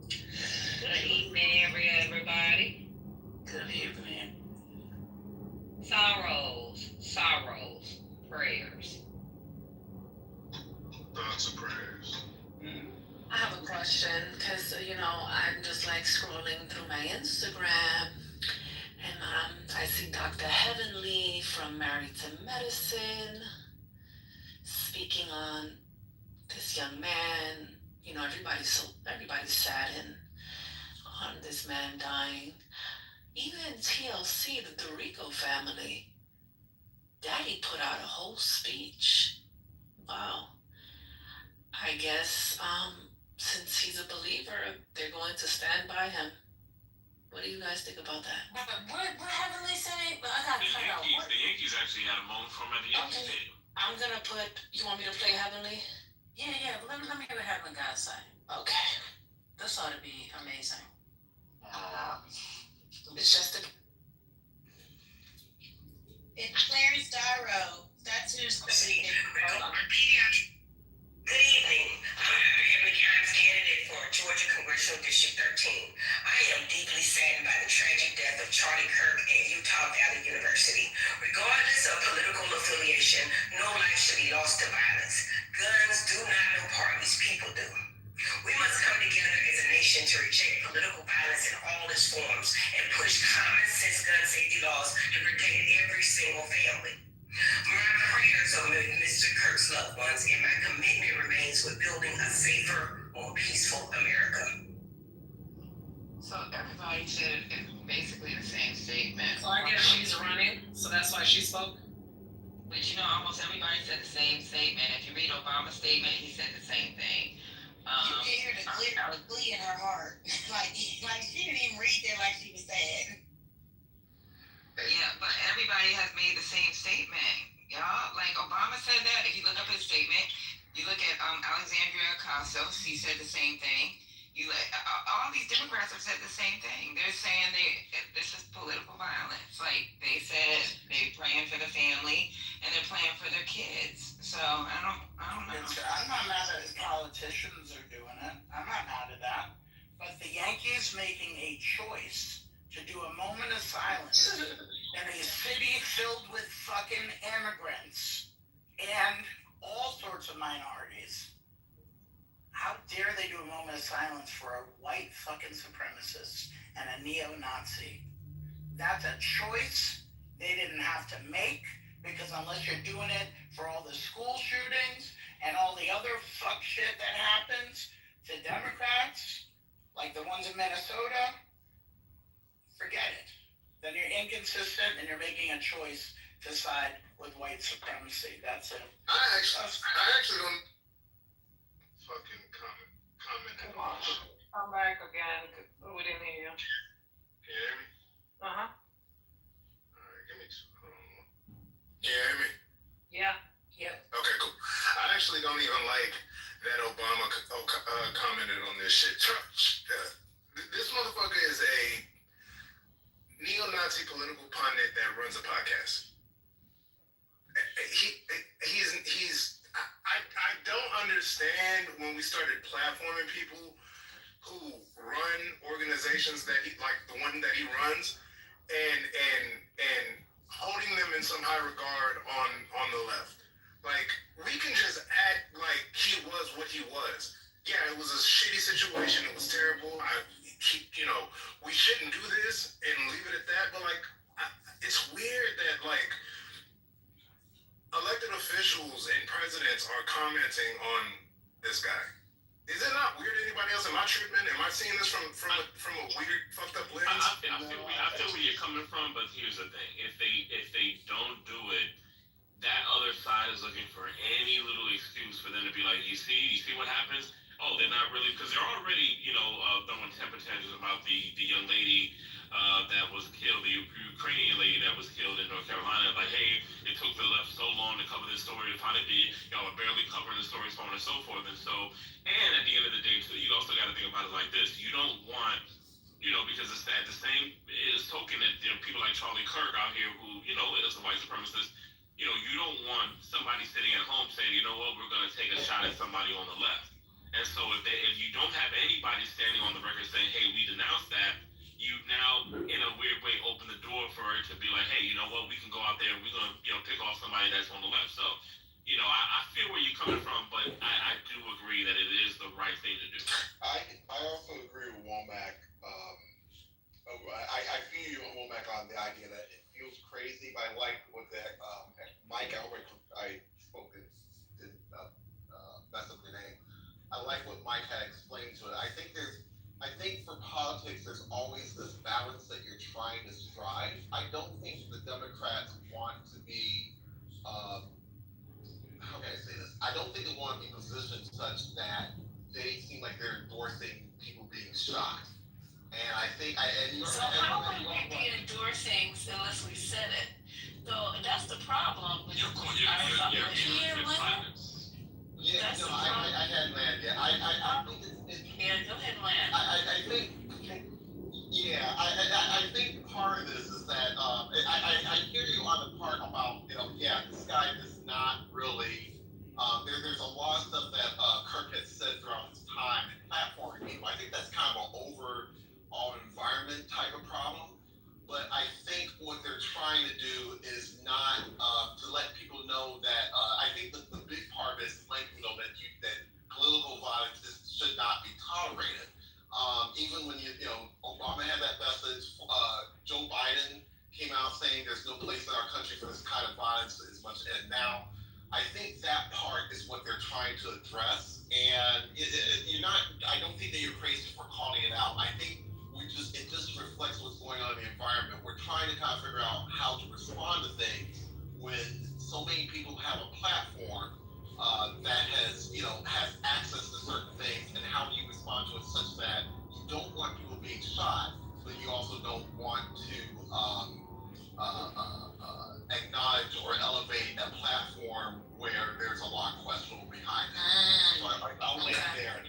Good evening, everybody. Good evening. Sorrows, prayers. Thoughts and prayers. I have a question because, I'm just like scrolling through my Instagram and I see Dr. Heavenly from Married to Medicine speaking on this young man. Everybody's saddened on this this man dying. Even TLC, the Dorico family, Daddy put out a whole speech. Wow. I guess since he's a believer, they're going to stand by him. What do you guys think about that? What Heavenly say? But I got The cut out. Yankees, the Yankees actually had a moment from at the Yankee Okay. Stadium. I'm gonna put. You want me to play Heavenly? Yeah. Let me hear what Heavenly got to say. Okay. This ought to be amazing. It's just a. It's Clarence Darrow. That's who's speaking. Pediatric. Good evening. I'm Heavenly Kimes, candidate for Georgia Congressional District 13. I am deeply saddened by the tragic death of Charlie Kirk at Utah Valley University. Regardless of political affiliation, no life should be lost to violence. Guns do not know parties, people do. We must come together as a nation to reject political violence in all its forms and push common sense gun safety laws to protect every single family. My prayers are with Mr. Kirk's loved ones, and my commitment remains with building a safer, more peaceful America. So everybody said basically the same statement. So I guess she's running, so that's why she spoke. But you know, almost everybody said the same statement. If you read Obama's statement, he said the same thing. You can hear the glee in her heart. like she didn't even read that like she was sad. Yeah, but everybody has made the same statement, y'all. Like Obama said that. If you look up his statement, you look at Alexandria Ocasio, she said the same thing. You all these Democrats have said the same thing. They're saying this is political violence. Like they said, they're praying for the family and they're praying for their kids. So I don't know. I'm not mad at politicians are doing it. I'm not mad at that. But the Yankees making a choice to do a moment of silence in a city filled with fucking immigrants and all sorts of minorities. How dare they do a moment of silence for a white fucking supremacist and a neo-Nazi? That's a choice they didn't have to make, because unless you're doing it for all the school shootings and all the other fuck shit that happens to Democrats, like the ones in Minnesota, forget it. Then you're inconsistent and you're making a choice to side with white supremacy. That's it. I actually don't fucking comment Come on on. this. Come back again. We didn't hear you. Can you hear me? Uh-huh. Alright, give me two. Hold on. Can you hear me? Yeah. Okay, cool. I actually don't even like that Obama commented on this shit. This motherfucker is a neo-Nazi political pundit that runs a podcast. I don't understand when we started platforming people who run organizations that he, like the one that he runs, and holding them in some high regard on the left. Like, we can just act like he was what he was. Yeah, it was a shitty situation. It was terrible. We shouldn't do this and leave it at that. But it's weird that elected officials and presidents are commenting on this guy. Is it not weird to anybody else? Am I tripping? Am I seeing this from a weird, fucked up lens? I feel where you're coming from, but here's the thing: if they don't do it, that other side is looking for any little excuse for them to be like, you see what happens? Oh, they're not really, because they're already, throwing temper tantrums about the young lady that was killed, the Ukrainian lady that was killed in North Carolina. Like, hey, it took the left so long to cover this story, to find it, y'all are barely covering the story, so on and so forth. And at the end of the day, too, you also got to think about it like this: you don't want, because it's at the same token that there are people like Charlie Kirk out here who, is a white supremacist. You don't want somebody sitting at home saying, you know what, we're going to take a shot at somebody on the left. And so if you don't have anybody standing on the record saying, hey, we denounce that, you now, in a weird way, open the door for it to be like, hey, you know what, we can go out there and we're going to, pick off somebody that's on the left. So, I feel where you're coming from, but I do agree that it is the right thing to do. I also agree with Womack. I feel you on Womack on the idea that it feels crazy, but I like what that Mike Albert, I spoke in that's the name. I like what Mike had explained to it. I think there's I think for politics, there's always this balance that you're trying to strive. I don't think the Democrats want to be, um, how can I say this? I don't think they want to be positioned such that they seem like they're endorsing people being shot. And I think, So how would we be endorsing unless we said it? So that's the problem with You're peer land. yeah, That's no, the problem. I hadn't landed yet. I think it's Yeah, go ahead, land. I think, yeah, I think part of this is that I hear you on the part about, yeah, this guy does not really. There's a lot of stuff that Kirk has said throughout his time and platforming people. I think that's kind of an overall environment type of problem. But I think what they're trying to do is not to let people know that. I think the big part is letting people know that political violence should not be tolerated. Even when Obama had that message, Joe Biden came out saying there's no place in our country for this kind of violence as much as now. I think that part is what they're trying to address, and you're not. I don't think that you're crazy for calling it out. I think it just reflects what's going on in the environment. We're trying to kind of figure out how to respond to things when so many people have a platform that has access to certain things, and how do you respond to it such that you don't want people being shot, but you also don't want to acknowledge or elevate a platform where there's a lot of questionable behind it. So I'll land there.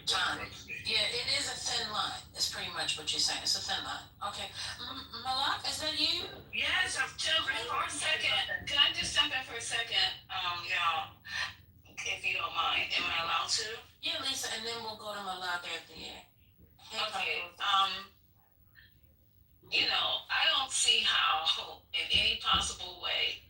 Yeah, it is a thin line. It's pretty much what you're saying. It's a thin line. Okay. Malak, is that you? Yes, I'm jumping for a second. Can I just jump in for a second? Y'all, if you don't mind, am I allowed to? Yeah, Lisa, and then we'll go to Malak after you. Okay. I don't see how, in any possible way,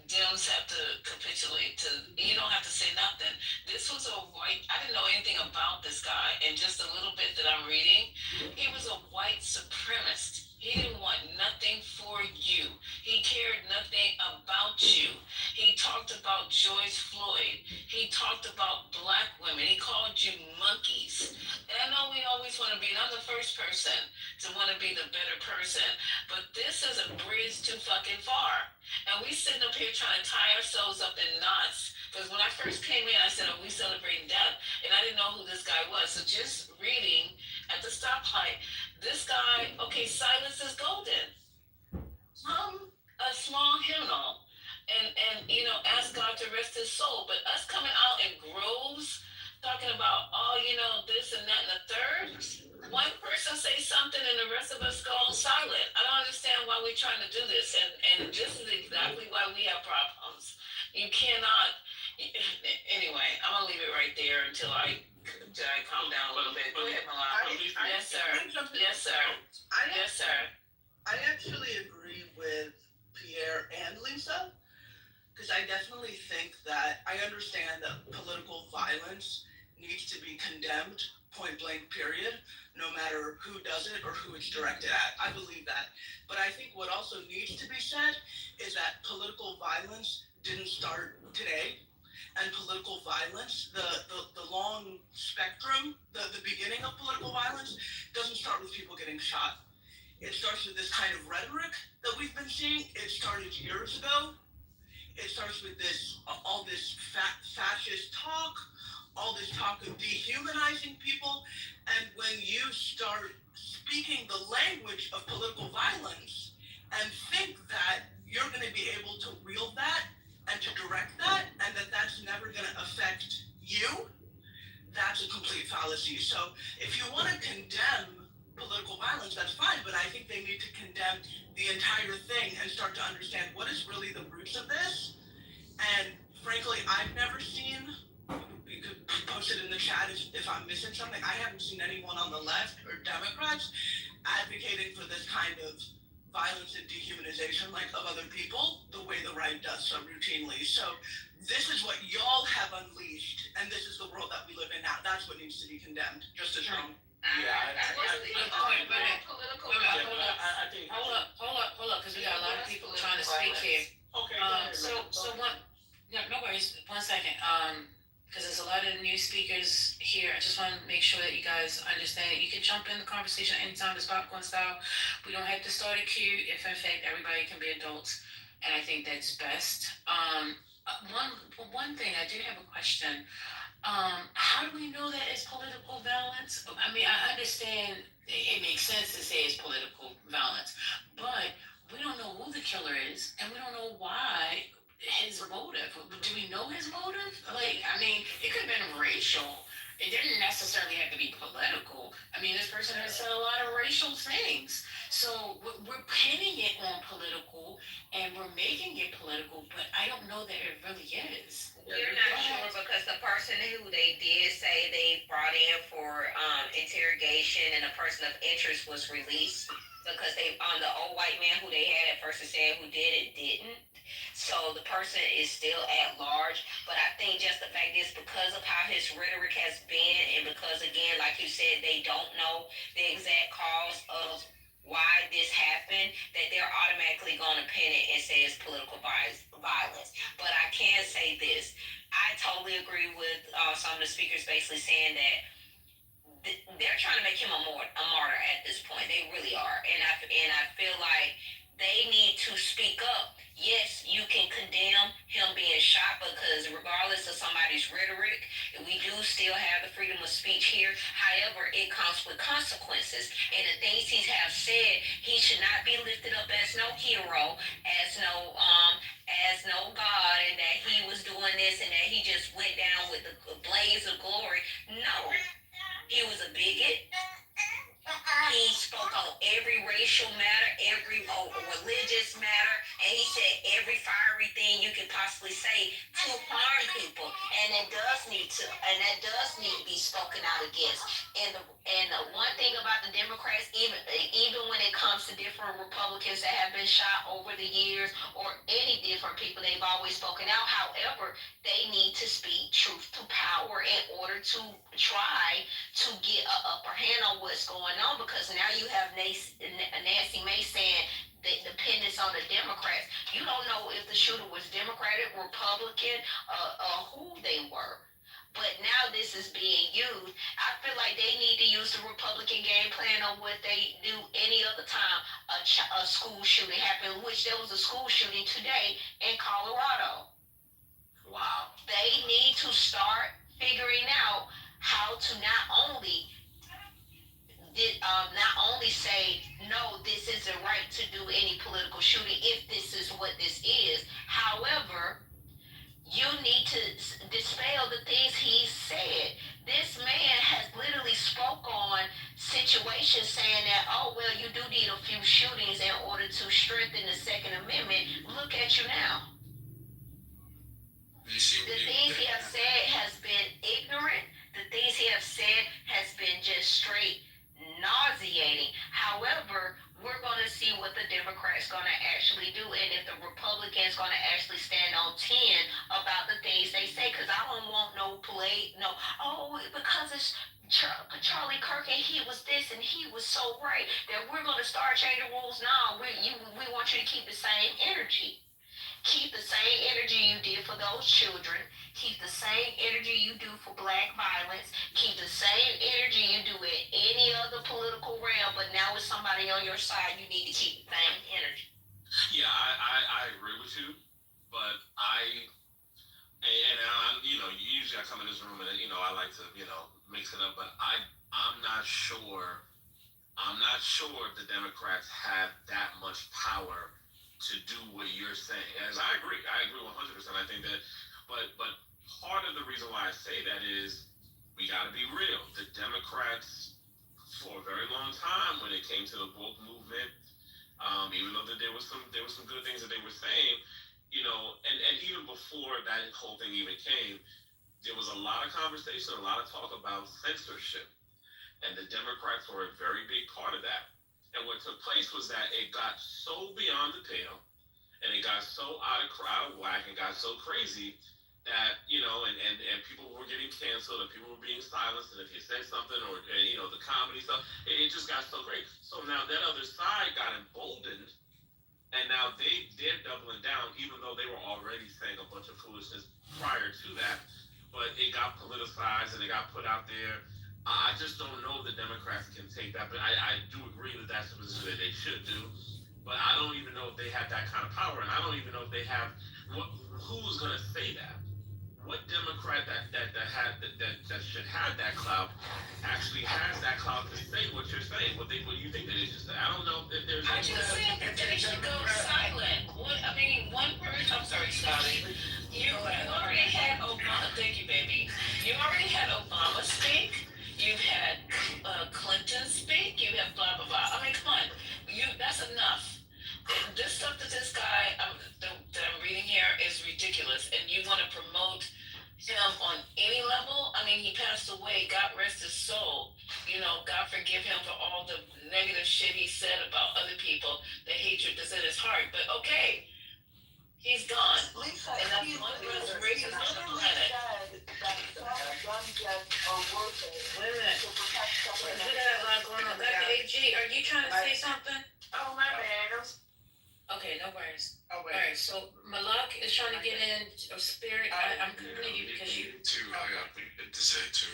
Dems have to capitulate to. You don't have to say nothing. This was a white. I didn't know anything about this guy, and just a little bit that I'm reading, he was a white supremacist. He didn't want nothing for you. He cared nothing about you. He talked about George Floyd. He talked about black women. He called you monkeys. And I know we always want to be. And I'm the first person to want to be the better person, but this is a bridge too fucking far. And we sitting up here trying to tie ourselves up in knots. Because when I first came in, I said, "Are we celebrating death?" And I didn't know who this guy was. So just reading at the stoplight, this guy, okay, silence is golden. A small hymnal, and ask God to rest his soul. But us coming out in groves, talking about, this and that and the third. One person say something and the rest of us go silent. I don't understand why we're trying to do this, and this is exactly why we have problems. You cannot. Anyway, I'm gonna leave it right there until I calm down a little bit. Go ahead, Milan. Yes, sir. Yes, sir. Yes, sir. I actually agree with Pierre and Lisa, because I definitely think that I understand that political violence needs to be condemned, point blank, period, no matter who does it or who it's directed at. I believe that. But I think what also needs to be said is that political violence didn't start today. And political violence, the long spectrum, the beginning of political violence doesn't start with people getting shot. It starts with this kind of rhetoric that we've been seeing. It started years ago. It starts with all this fascist talk, all this talk of dehumanizing people. And when you start speaking the language of political violence and think that you're going to be able to wield that and to direct that, and that's never going to affect you, that's a complete fallacy. So if you want to condemn political violence, that's fine, but I think they need to condemn the entire thing and start to understand what is really the roots of this. And frankly, I've never seen, you could post it in the chat if I'm missing something, I haven't seen anyone on the left or Democrats advocating for this kind of violence and dehumanization of other people the way the right does so routinely. So this is what y'all have unleashed, and this is the world that we live in now. That's what needs to be condemned, just as wrong. Hold up, because we got a lot of people trying to speak here. Okay. No worries. 1 second. because there's a lot of new speakers here. I just want to make sure that you guys understand. You can jump in the conversation anytime. It's popcorn style. We don't have to start a queue if, in fact, everybody can be adults, and I think that's best. One thing I do have a question. How do we know that it's political violence? I mean, I understand it makes sense to say it's political violence, but we don't know who the killer is, and we don't know why his motive. Do we know his motive? Like, I mean, it could have been racial. It didn't necessarily have to be political. I mean, this person has said a lot of racial things. So we're pinning it on political and we're making it political, but I don't know that it really is. You're not sure because the person who they did say they brought in for interrogation and a person of interest was released because they the old white man who they had at first saying who did it didn't. So the person is still at large, but I think just the fact is because of how his rhetoric has been, and because again, like you said, they don't know the exact cause of why this happened, that they're automatically going to pin it and say it's political violence. But I can say this: I totally agree with some of the speakers basically saying that they're trying to make him a martyr at this point. They really are, and I feel like they need to speak up. Yes, you can condemn him being shot because regardless of somebody's rhetoric, we do still have the freedom of speech here. However, it comes with consequences, and the things he has said, he should not be lifted up as no hero, as no god, and that he was doing this and that he just went down with the blaze of glory. No, he was a bigot. He spoke on every racial matter, every religious matter, and he said every fiery thing you could possibly say to harm people, and that does need to be spoken out against. And the one thing about the Democrats, even when it comes to different Republicans that have been shot over the years, or any different people, they've always spoken out. However, they need to speak truth to power in order to try to get an upper hand on what's going on, because now you have Nancy May saying the dependence on the Democrats. You don't know if the shooter was Democratic, Republican, who they were. But now this is being used. I feel like they need to use the Republican game plan on what they do any other time a school shooting happened, which there was a school shooting today in Colorado. Wow. They need to start figuring out how to not only say no, this isn't right to do any political shooting if this is what this is. However, you need to dispel the things he said. This man has literally spoke on situations saying that, oh well, you do need a few shootings in order to strengthen the Second Amendment. Look at you now. The things he has said has been ignorant. The things he has said has been just straight nauseating. However, we're going to see what the Democrats going to actually do, and if the Republicans going to actually stand on 10 about the things they say. Because I don't want no play, no, oh, because it's Charlie Kirk and he was this and he was so right that we're going to start changing rules. No, we want you to keep the same energy. Keep the same energy you did for those children. Keep the same energy you do for black violence. Keep the same energy you do in any other political realm. But now with somebody on your side, you need to keep the same energy. Yeah, I agree with you, but usually I come in this room and I like to mix it up, but I'm not sure. I'm not sure if the Democrats have that much power to do what you're saying. As I agree 100%. I think that, but part of the reason why I say that is we got to be real. The Democrats, for a very long time, when it came to the woke movement, even though there was some good things that they were saying, and even before that whole thing even came, there was a lot of conversation, a lot of talk about censorship, and the Democrats were a very big part of that. And what took place was that it got so beyond the pale, and it got so out of whack, and got so crazy that and people were getting canceled, and people were being silenced, and if you said something, or the comedy stuff, it just got so great. So now that other side got emboldened, and now they're doubling down, even though they were already saying a bunch of foolishness prior to that. but it got politicized and it got put out there. I just don't know if the Democrats can take that, but I do agree that that's a position that they should do. But I don't even know if they have that kind of power, and I don't even know if they have what. Who's going to say that? What Democrat that should have that clout actually has that clout to say what you're saying? What you think that they should say? I don't know if there's. I just think that they should go silent. One person. I'm sorry, Scotty. You already had Obama. Thank you, baby. You already had Obama speak. You've had Clinton speak. You have blah blah blah. I mean, come on. That's enough. This stuff that this guy that I'm reading here is ridiculous, and you want to promote him on any level? I mean, he passed away. God rest his soul. God forgive him for all the negative shit he said about other people, the hatred that's in his heart. But okay, he's gone. Lisa, and that's one of the races on the planet. That some gun deaths are worth it. Wait a minute. To protect someone. We got a lot going on. Dr. AG, are you trying to say something? Oh, my bad. Okay, no worries. Oh, All right, so Malak is trying to get in. Spirit, I'm coming to you because you. I got to say too.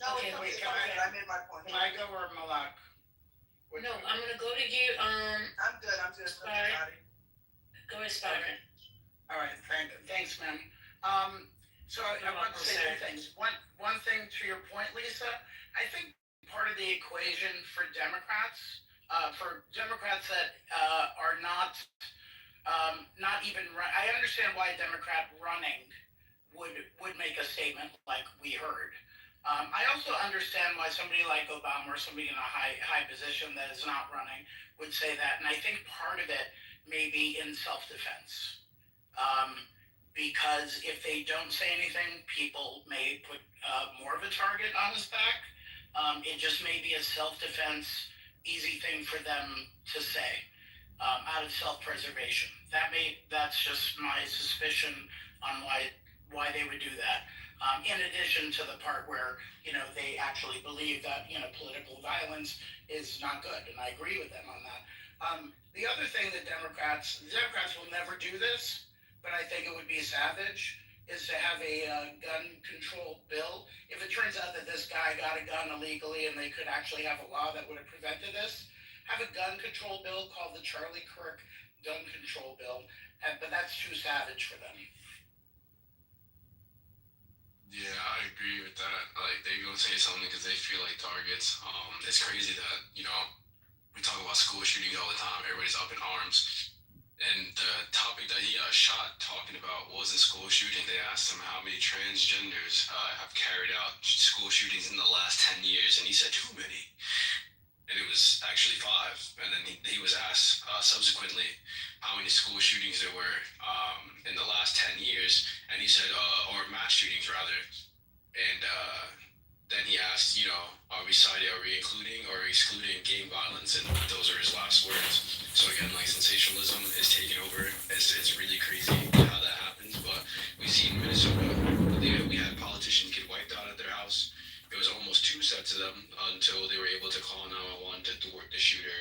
No, Okay, it's wait, okay, I made my point. Can I go or Malak? No, I'm gonna go to you. I'm good. Spire. Go ahead, Spire. All right, thanks, ma'am. So I want to say two things. One thing to your point, Lisa, I think part of the equation for Democrats that are not even I understand why a Democrat running would make a statement like we heard. I also understand why somebody like Obama or somebody in a high position that is not running would say that, and I think part of it may be in self-defense. Because if they don't say anything, people may put more of a target on his back. It just may be a self-defense, easy thing for them to say out of self-preservation. That's just my suspicion on why they would do that. In addition to the part where they actually believe that political violence is not good, and I agree with them on that. The other thing that Democrats will never do this, but I think it would be savage, is to have a gun control bill. If it turns out that this guy got a gun illegally and they could actually have a law that would have prevented this, have a gun control bill called the Charlie Kirk Gun Control Bill, but that's too savage for them. Yeah, I agree with that. Like, they gonna say something because they feel like targets. It's crazy that, we talk about school shootings all the time. Everybody's up in arms. And the topic that he got shot talking about was a school shooting. They asked him how many transgenders have carried out school shootings in the last 10 years, and he said too many. And it was actually 5. And then he was asked subsequently how many school shootings there were in the last 10 years, and he said, or mass shootings rather. And then he asked, are we including or excluding gang violence? And those are his last words. So again, like, sensationalism is taking over. It's really crazy how that happens. But we see in Minnesota, we had politicians get wiped out at their house. It was almost 2 sets of them until they were able to call 911 to thwart the shooter.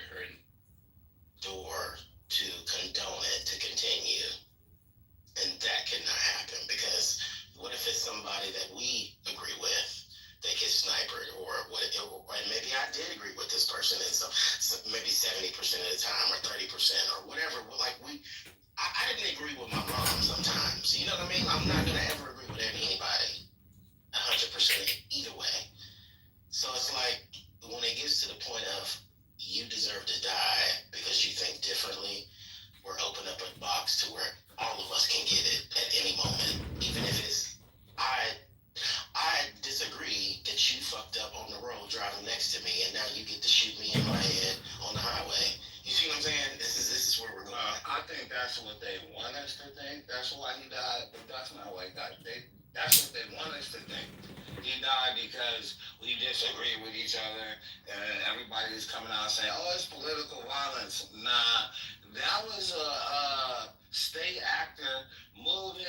Door to condone it to continue, and that cannot happen, because what if it's somebody that we agree with? They get sniped, and maybe I did agree with this person in some maybe 70% of the time, or 30%, or whatever. Like, I didn't agree with my mom sometimes. You know what I mean? I'm not gonna ever agree with anybody 100% either way. So it's like, when it gets to the point of you deserve to die because you think differently, we're opening up a box to where all of us can get it at any moment, even if it's I disagree that you fucked up on the road driving next to me, and now you get to shoot me in my head on the highway. You see what I'm saying? This is where we're going. I think that's what they want us to think. That's why he died, but that's not why he died. That's what they want us to think. He died because we disagree with each other, and everybody's coming out saying, "Oh, it's political violence." Nah, that was a state actor moving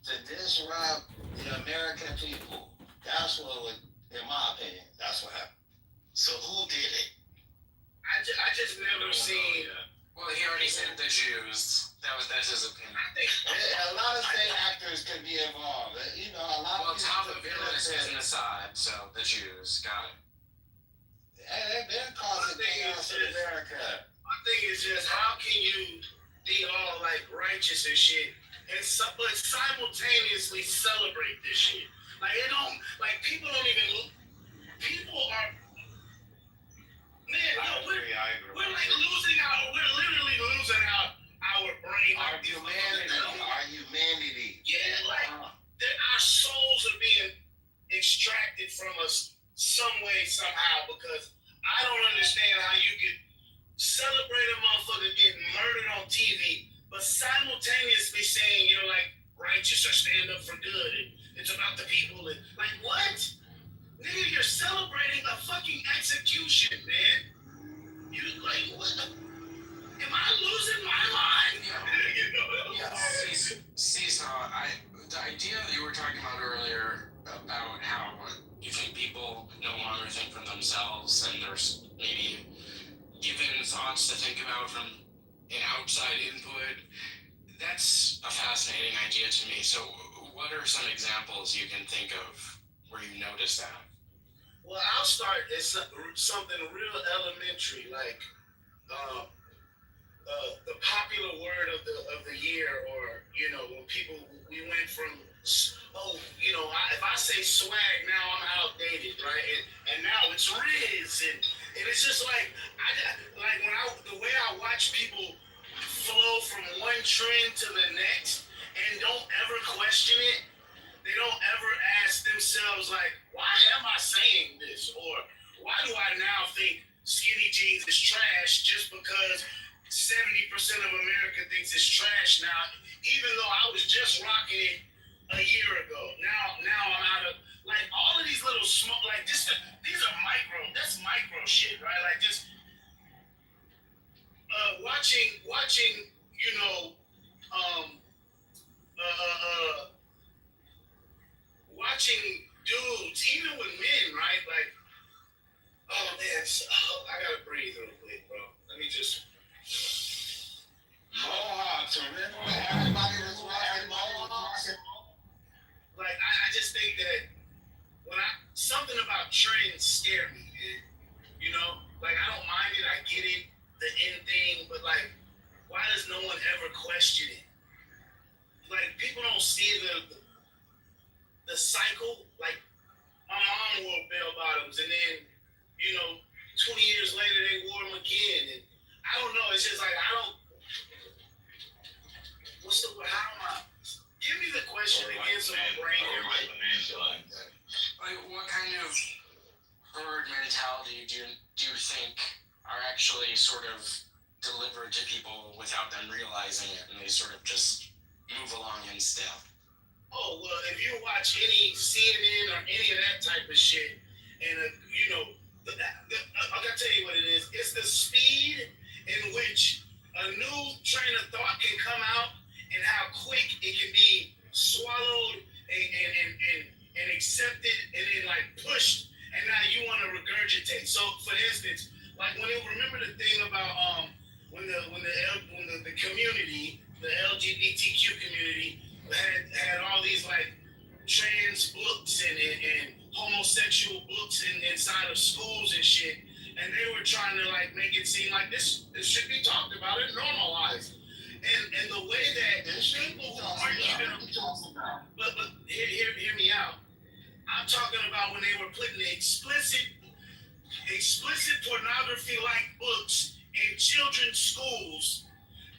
to disrupt the American people. That's what would, in my opinion, that's what happened. So who did it? I just never seen. Well, he already said the Jews. That's his opinion. A lot of state actors could be involved. You know, a lot Well, of top people of your list is an aside, so the Jews got it. They're causing chaos in America. My thing is just how can you be all like righteous and shit, but simultaneously celebrate this shit? Like it don't like people don't even people are. Man, we're like losing we're literally losing our brain. Our humanity. Yeah, like our souls are being extracted from us some way, somehow, because I don't understand how you could celebrate a motherfucker getting murdered on TV, but simultaneously saying you're like righteous or stand up for good and it's about the people and like what? Nigga, you're celebrating a fucking execution, man. You like what? Am I losing my mind? The idea that you were talking about earlier about how you think people no longer think for themselves and there's maybe given thoughts to think about from an outside input, that's a fascinating idea to me. So what are some examples you can think of where you notice that? Well, I'll start at something real elementary, like the popular word of the year, or when we went from if I say swag now I'm outdated, right? And now it's Riz, and it's just like the way I watch people flow from one trend to the next and don't ever question it. They don't ever ask themselves, like, why am I saying this? Or why do I now think skinny jeans is trash just because 70% of America thinks it's trash now, even though I was just rocking it a year ago. Now I'm out of, like, all of these little small, like, these are that's micro shit, right? Like, just watching, watching dudes, even with men, right? Like, oh man, I gotta breathe real quick, bro. Let me just. Mohawks, remember everybody was rocking Mohawks? Like, I just think that something about trends scare me, man. Like, I don't mind it, I get it, the end thing, but like, why does no one ever question it? Like, people don't see the cycle. Like, my mom wore bell bottoms, and then 20 years later they wore them again, and I don't know. It's just like give me the question again, so my brain. Like, what kind of herd mentality do you think are actually sort of delivered to people without them realizing it, and they sort of just move along in step? Oh, well, if you watch any CNN or any of that type of shit, and I gotta tell you what it is. It's the speed in which a new train of thought can come out, and how quick it can be swallowed and accepted, and then like pushed, and now you want to regurgitate. So, for instance, like remember the thing about when the community, the LGBTQ community, had all these like trans books and homosexual books inside of schools and shit, and they were trying to like make it seem like this should be talked about and normalized. And the way that people who aren't even, but hear me out. I'm talking about when they were putting explicit pornography-like books in children's schools,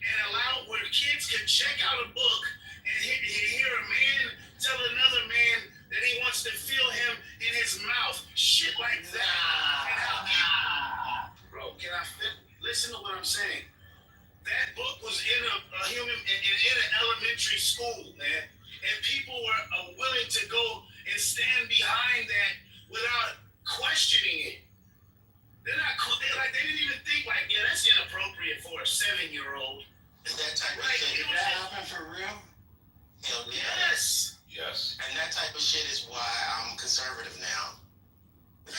and allow where kids could check out a book and hear a man tell another man that he wants to feel him in his mouth, shit like that. Bro, can I listen to what I'm saying? That book was in an elementary school, man, and people were willing to go and stand behind that without questioning it. They didn't even think like, yeah, that's inappropriate for a 7-year-old. Is that type of shit? Did that happen for real? Hell yeah. Yes. And that type of shit is why I'm conservative now. You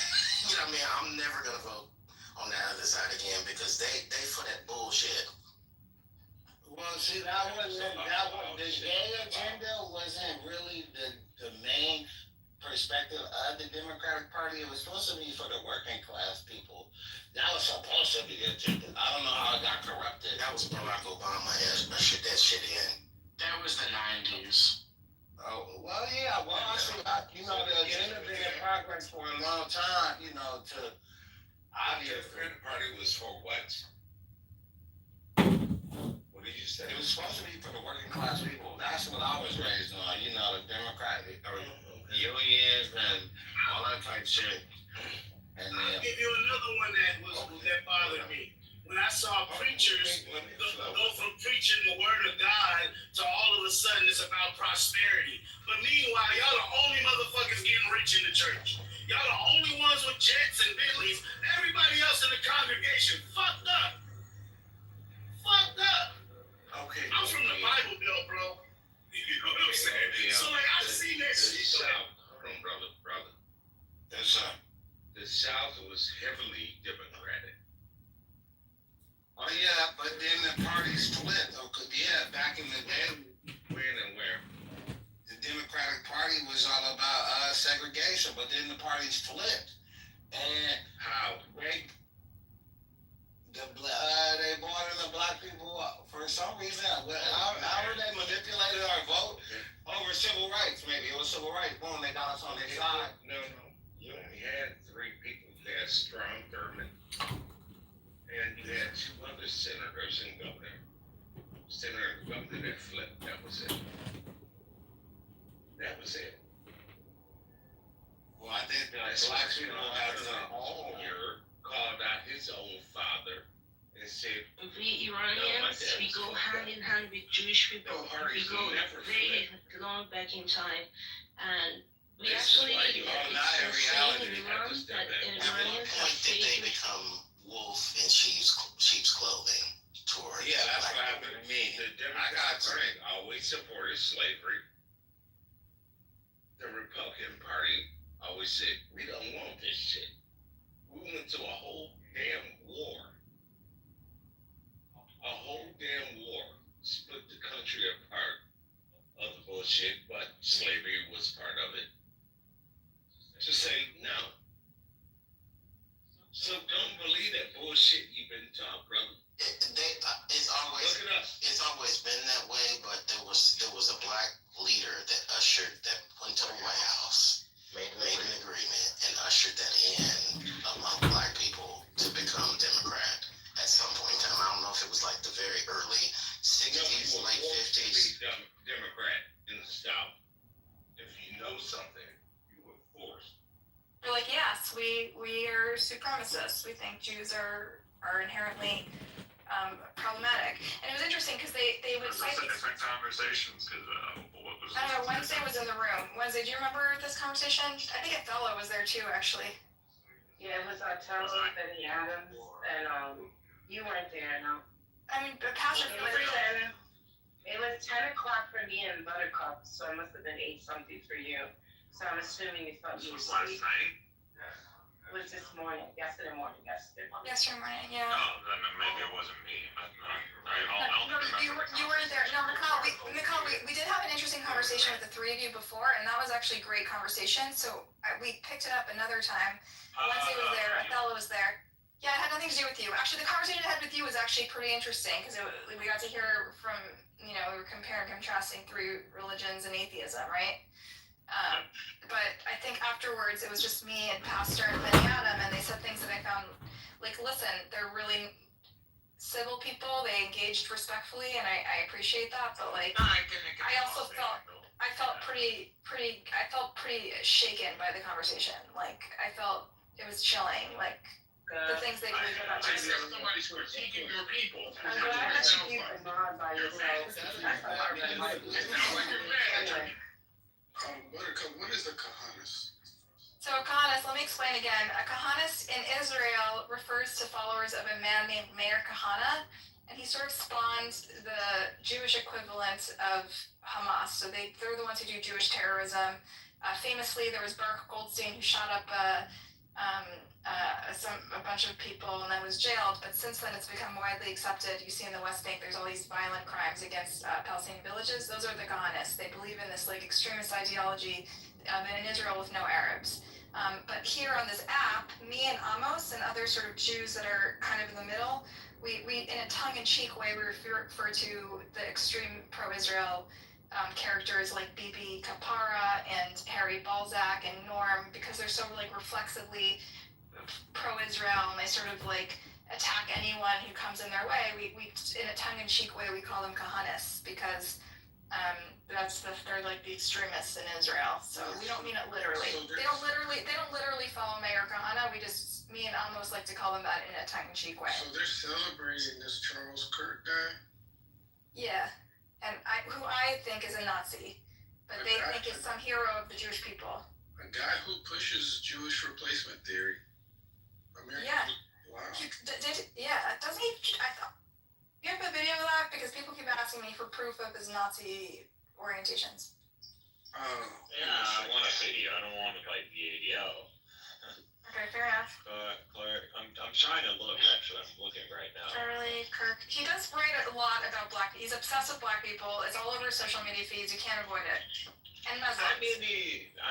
know what I mean? I'm never gonna vote on that other side again because they for that bullshit. Well, see, that wasn't, the gay agenda wasn't really the main perspective of the Democratic Party. It was supposed to be for the working class people. That was supposed to be the agenda. I don't know how it got corrupted. That was Barack Obama ushered that shit in. That was the 90s. Oh, well, yeah, well, I see, the agenda been in progress for a long time, to, The party was for what? What did you say? it was supposed to be for the working class people. That's what I was raised on, the Democratic, or unions and all that type shit. And I'll give you another one that bothered me. When I saw preachers go from preaching the word of God to all of a sudden it's about prosperity. But meanwhile, y'all the only motherfuckers getting rich in the church. Y'all the only ones with jets and Bentleys. Everybody else in the congregation fucked up. Fucked up. Okay. I'm from the Bible Belt, bro. You know what I'm saying? So like I've seen that shit. South, hold on, brother. Yes, sir. The South was heavily Democratic. Oh, yeah, but then the parties split. Yeah, back in the day, When and where? the Democratic Party was all about segregation, but then the parties flipped. And How? they brought in the black people for some reason. However they manipulated our vote over civil rights, maybe. It was civil rights. Boom, they got us on their side. No. You only had 3 people. You had Strom Thurmond, and you had 2 other senators and governor. Senator and governor that flipped. That was it. Well, I think Now, black people have to. Hoyer called out his own father and said, We Iranians, we go hand in hand with Jewish people. We go very long back in time, and we actually in reality, in Iran that Iranians have Point that they faith. become wolf in sheep's clothing toward. yeah, that's what happened to me. The Democratic Party always supported slavery. The Republican Party always said, we don't want this shit. We went to a whole damn war. A whole damn war. Split the country apart. Other bullshit, but slavery was part of it. To say no. So don't believe that bullshit you've been taught, brother. It's always Look it up. it's always been that way, but there was a black leader that went to the White House, made an agreement, and ushered that in among black people to become Democrat at some point in time. I don't know if it was like the very early '60s, late '50s. Democrat in the South. If you know something, you were forced. They're like, yes, we are supremacists. We think Jews are inherently problematic. And it was interesting because they would cite these. Different conversations because what was. I don't know. Wednesday was in the room. Wednesday, do you remember this conversation? I think Othello was there too, actually. Yeah, it was Othello, Benny Adams, and you weren't there, no. I mean, but Pastor It was 10 o'clock for me in Buttercup, so it must have been 8 something for you. So I'm assuming you thought you were Last night? It was this morning, yesterday morning. Yesterday morning, yeah. Oh, then maybe it wasn't me. No, you weren't there. No, Nicole, we did have an interesting conversation with the 3 of you before, and that was actually a great conversation. So we picked it up another time. Wednesday was there, Othello was there. Yeah, it had nothing to do with you. Actually, the conversation I had with you was actually pretty interesting because we got to hear from, we were comparing and contrasting 3 religions and atheism, right? But I think afterwards it was just me and Pastor and Benny Adam, and they said things that I found, like, listen, they're really civil people. They engaged respectfully, and I appreciate that. But like, I also felt pretty shaken by the conversation. Like, I felt it was chilling. Like the things they believe about Jesus. Somebody's critiquing your people. I'm glad that you keep the mod by yourself. That's not hard to do. Buttercup, what is the Kahanas? So a Kahanas, let me explain again. A Kahanas in Israel refers to followers of a man named Meir Kahana, and he sort of spawned the Jewish equivalent of Hamas. So they're the ones who do Jewish terrorism. Famously, there was Baruch Goldstein who shot up a bunch of people and then was jailed. But since then, it's become widely accepted. You see in the West Bank, there's all these violent crimes against Palestinian villages. Those are the Kahanists. They believe in this like extremist ideology in Israel with no Arabs. But here on this app, me and Amos and other sort of Jews that are kind of in the middle, we in a tongue-in-cheek way, we refer to the extreme pro-Israel characters like Bibi Kapara and Harry Balzac and Norm, because they're so like reflexively pro-Israel and they sort of like attack anyone who comes in their way. We in a tongue-in-cheek way, we call them Kahanists because they're like the extremists in Israel. So we don't mean it literally. They don't literally follow Mayor Kahana. Me and Amos like to call them that in a tongue-in-cheek way. So they're celebrating this Charles Kirk guy? Yeah, and who I think is a Nazi, but they think it's some hero of the Jewish people. A guy who pushes Jewish replacement theory. Yeah. Wow. Doesn't he? I thought. You have a video of that because people keep asking me for proof of his Nazi orientations. Yeah, I want a video. I don't want it by VADL. Okay, fair enough. Claire, I'm trying to look. Actually, I'm looking right now. Charlie Kirk. He does write a lot about He's obsessed with black people. It's all over social media feeds. You can't avoid it. And Muslims. I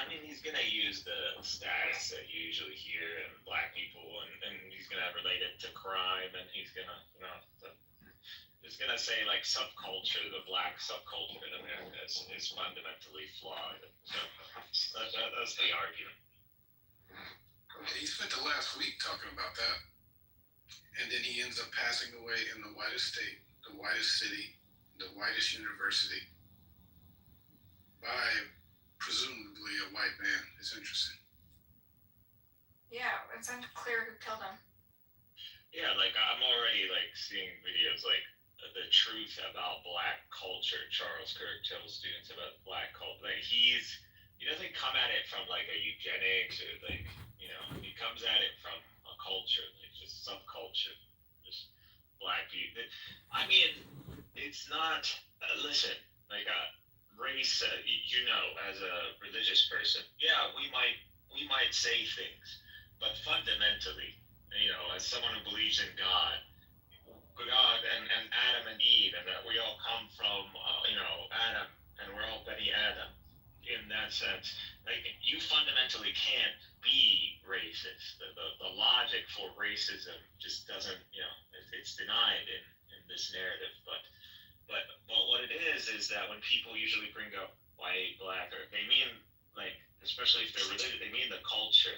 mean, he's gonna use the stats that you usually hear and black people, and he's gonna relate it to crime, and he's gonna, he's gonna say like subculture, the black subculture in America is fundamentally flawed. So that's the argument. He spent the last week talking about that. And then he ends up passing away in the whitest state, the whitest city, the whitest university by presumably a white man. It's interesting. Yeah, it's unclear who killed him. Yeah, like I'm already like seeing videos like the truth about black culture. Charles Kirk tells students about black culture. Like he doesn't come at it from like a eugenics or like, he comes at it from a culture, like just subculture, just black people. I mean, it's not, listen, like race, as a religious person, yeah, we might say things, but fundamentally, as someone who believes in God and Adam and Eve, and that we all come from, Adam, and we're all Beni Adam. In that sense, like you fundamentally can't be racist. The logic for racism just doesn't, it's denied in this narrative. But what it is that when people usually bring up white, black, or they mean like, especially if they're religious, they mean the culture.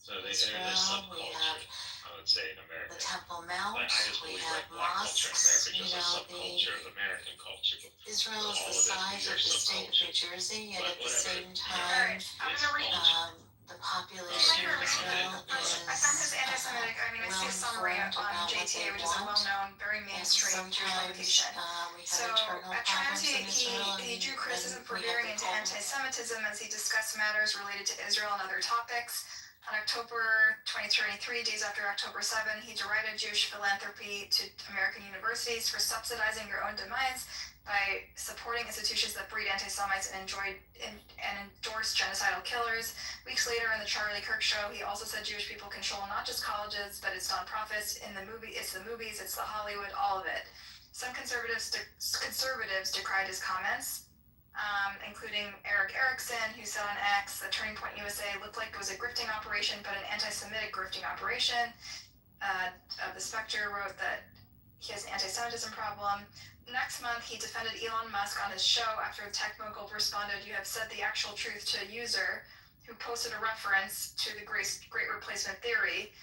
So they're the subculture. I would say in America. The Temple Mount, I just we believe have like black culture mosques, in America just a subculture of American culture. Israel is All the of size of the state of New Jersey, yet at the same time, the population of Israel is I found his anti-Semitic. I mean, I see a summary on JTA, which is a well-known, very mainstream Jewish publication. So at Trinity, he drew criticism for veering into anti-Semitism as he discussed matters related to Israel and other topics. On October 2023, days after October 7, he derided Jewish philanthropy to American universities for subsidizing their own demise by supporting institutions that breed anti-Semites and endorse genocidal killers. Weeks later in the Charlie Kirk show, he also said Jewish people control not just colleges, but it's nonprofits, it's the movies, it's the Hollywood, all of it. Some conservatives decried his comments, including Eric Erickson, who said on X that Turning Point USA looked like it was a grifting operation, but an anti-Semitic grifting operation. The Spectre wrote that he has an anti-Semitism problem. Next month, he defended Elon Musk on his show after the tech mogul responded, "You have said the actual truth," to a user who posted a reference to the Great Replacement Theory.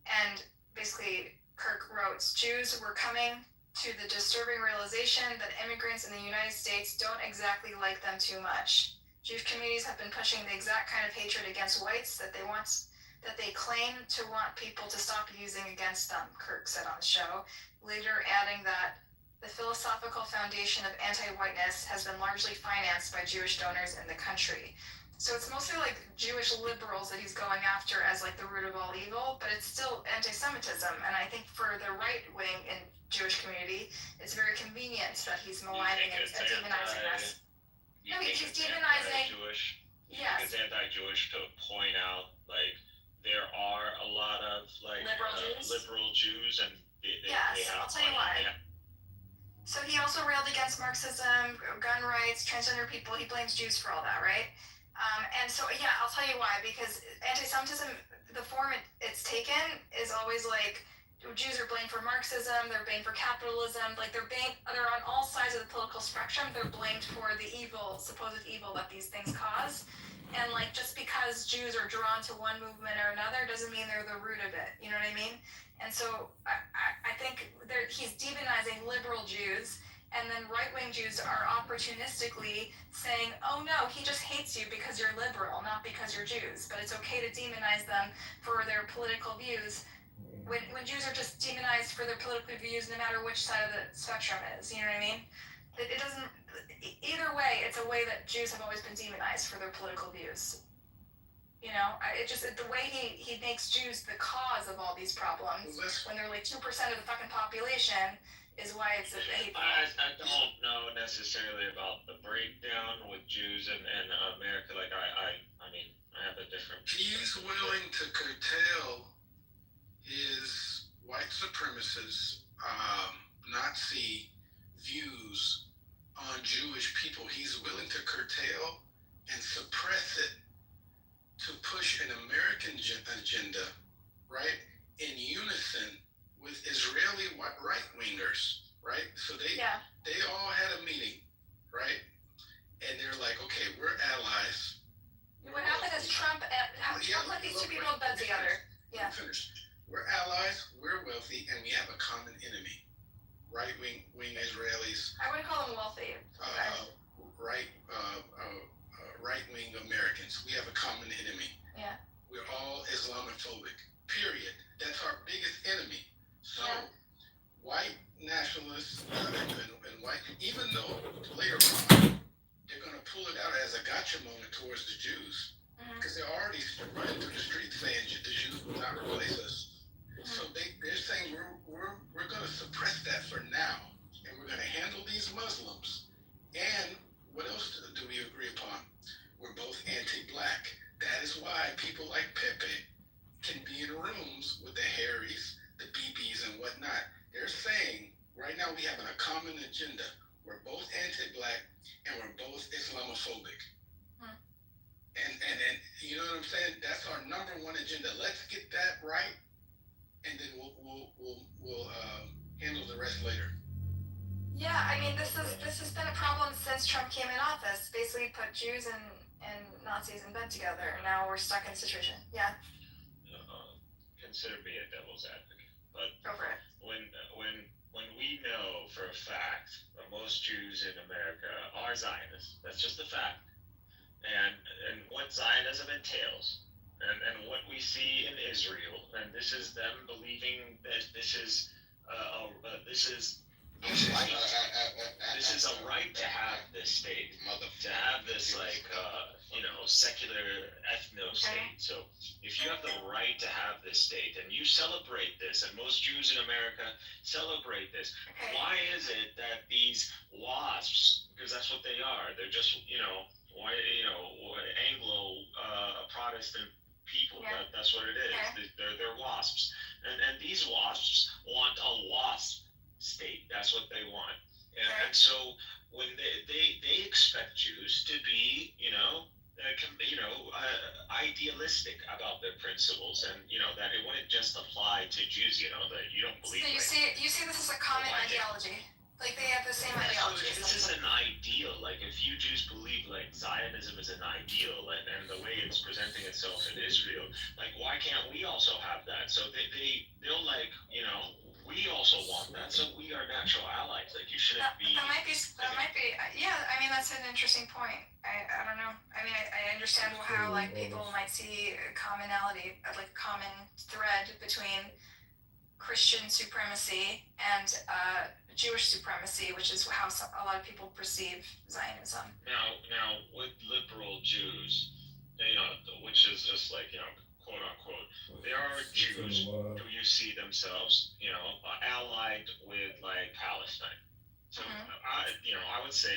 And basically, Kirk wrote, "Jews were coming to the disturbing realization that immigrants in the United States don't exactly like them too much. Jewish communities have been pushing the exact kind of hatred against whites that they claim to want people to stop using against them," Kirk said on the show, later adding that the philosophical foundation of anti-whiteness has been largely financed by Jewish donors in the country. So it's mostly like Jewish liberals that he's going after as like the root of all evil, but it's still anti-Semitism. And I think for the right wing in Jewish community, it's very convenient that he's maligning and demonizing us. No, he's demonizing. Jewish. Yes. It's anti-Jewish to point out like there are a lot of like liberal Jews, and they have. I'll tell you why. So he also railed against Marxism, gun rights, transgender people. He blames Jews for all that, right? And so, I'll tell you why. Because anti-Semitism, the form it's taken is always like Jews are blamed for Marxism. They're blamed for capitalism. Like they're on all sides of the political spectrum. They're blamed for the supposed evil that these things cause. And like just because Jews are drawn to one movement or another doesn't mean they're the root of it. You know what I mean? And so I think he's demonizing liberal Jews, and then right-wing Jews are opportunistically saying, oh no, he just hates you because you're liberal, not because you're Jews. But it's okay to demonize them for their political views when Jews are just demonized for their political views no matter which side of the spectrum it is. You know what I mean? It doesn't, either way, it's a way that Jews have always been demonized for their political views. You know, the way he makes Jews the cause of all these problems when they're like 2% of the fucking population is why it's a hateful. I don't know necessarily about the breakdown with Jews and America. Like I mean, I have a different. He's willing to curtail his white supremacist, Nazi views on Jewish people. He's willing to curtail and suppress it to push an American agenda, right, in unison with Israeli right-wingers, right? So they all had a meeting, right? And they're like, okay, we're allies. What happened is Trump let these two people in bed together. Yeah. Finish. We're allies, we're wealthy, and we have a common enemy. Right-wing Israelis. I would call them wealthy. Right-wing Americans. We have a common enemy. Yeah. We're all Islamophobic. Period. That's our biggest enemy. So, white nationalists and white, even though later on they're going to pull it out as a gotcha moment towards the Jews, because they're already running through the streets saying the Jews will not replace us. So they're saying we're going to suppress that for now, and we're going to handle these Muslims. And what else do we agree upon? We're both anti-black. That is why people like Pepe can be in rooms with the Harrys, the BBs, and whatnot. They're saying right now we have a common agenda. We're both anti-black and we're both Islamophobic. And you know what I'm saying? That's our number one agenda. Let's get that right, and then we'll handle the rest later. Yeah, I mean this has been a problem since Trump came in office. Basically, put Jews and Nazis in bed together, and now we're stuck in a situation. Yeah. Consider me a devil's advocate, but go for it. When we know for a fact that most Jews in America are Zionists, that's just a fact, and what Zionism entails, and what we see in Israel, and this is them believing that this is a right to have this state, to have this secular ethno state. So if you have the right to have this state and you celebrate this, and most Jews in America celebrate this, why is it that these WASPs, because that's what they are, they're just Anglo Protestant people. That's what it is. They're WASPs, and these WASPs want a WASP state. That's what they want. And so when they expect Jews to be, idealistic about their principles, and that it wouldn't just apply to Jews. That you don't believe. So you see this as a common ideology. Like they have the same ideology. So this is an ideal. Like if you Jews believe like Zionism is an ideal, and the way it's presenting itself in Israel, like why can't we also have that? So they'll like we also want that. So we are natural allies. Like you shouldn't be. That might be. Yeah. I mean that's an interesting point. I don't know. I mean I understand how like people might see a commonality, like a common thread between Christian supremacy and Jewish supremacy, which is how a lot of people perceive Zionism. Now with liberal Jews, which is just like quote unquote, there are Jews who you see themselves, allied with like Palestine. So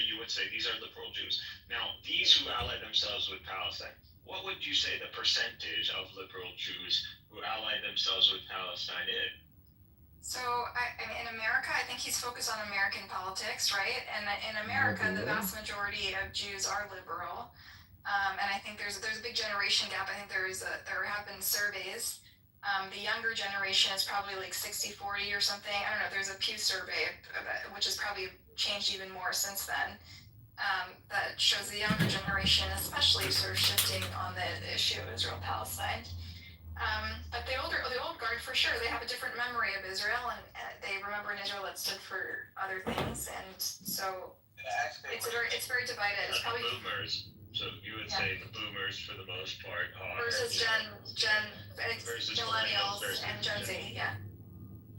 you would say these are liberal Jews. Now these who ally themselves with Palestine, what would you say the percentage of liberal Jews who ally themselves with Palestine is? So, I mean, in America, I think he's focused on American politics, right? And in America, the vast majority of Jews are liberal. And I think there's a big generation gap. I think there have been surveys. The younger generation is probably like 60-40 or something. I don't know. There's a Pew survey, which has probably changed even more since then. That shows the younger generation, especially sort of shifting on the issue of Israel-Palestine. But the old guard, for sure, they have a different memory of Israel, and they remember an Israel that stood for other things, and so it's very divided. It's probably boomers. So you would say the boomers, for the most part, are versus millennials and Gen Z. Yeah.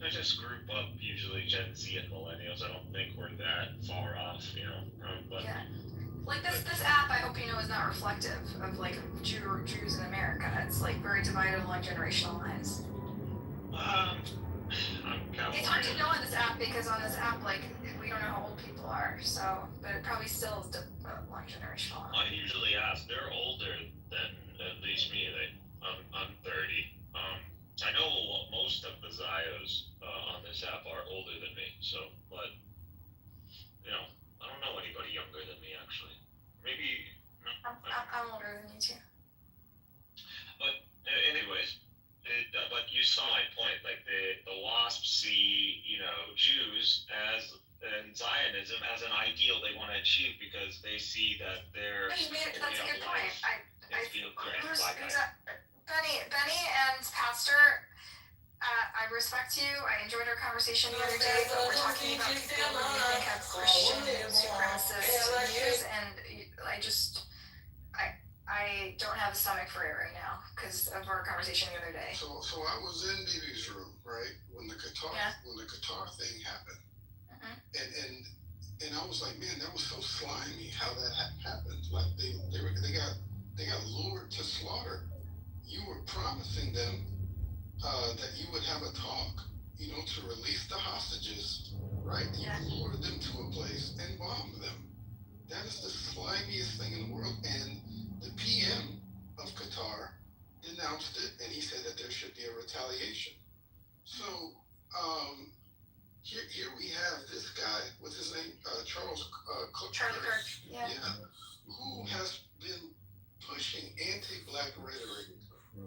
I just group up usually Gen Z and millennials. I don't think we're that far off, but yeah. Like this app, I hope you know, is not reflective of like Jews in America. It's like very divided along generational lines. It's hard to know on this app because on this app, like, we don't know how old people are. So, but it probably still is along generational lines. I usually ask. They're older than at least me. I'm 30. I know most of the Zios on this app are older than me. So, but I don't know anybody younger than me, actually. Maybe. No, I'm older than you too. But anyways, but you saw my point. Like the WASP see, Jews and Zionism as an ideal they want to achieve because they see that they're. That's a good point. Benny and Pastor. I respect you. I enjoyed our conversation the other day, but we're talking about people who you think have Christian supremacist views, and I don't have a stomach for it right now because of our conversation the other day. So I was in BB's room, right, when the Qatar thing happened, and I was like, man, that was so slimy how that happened. Like they got lured to slaughter. You were promising them that you would have a talk, to release the hostages, right? You lured them to a place and bombed them. That is the slimiest thing in the world. And the PM of Qatar denounced it, and he said that there should be a retaliation. So here we have this guy, what's his name? Charlie Kirk. Yeah. Who has been pushing anti-black rhetoric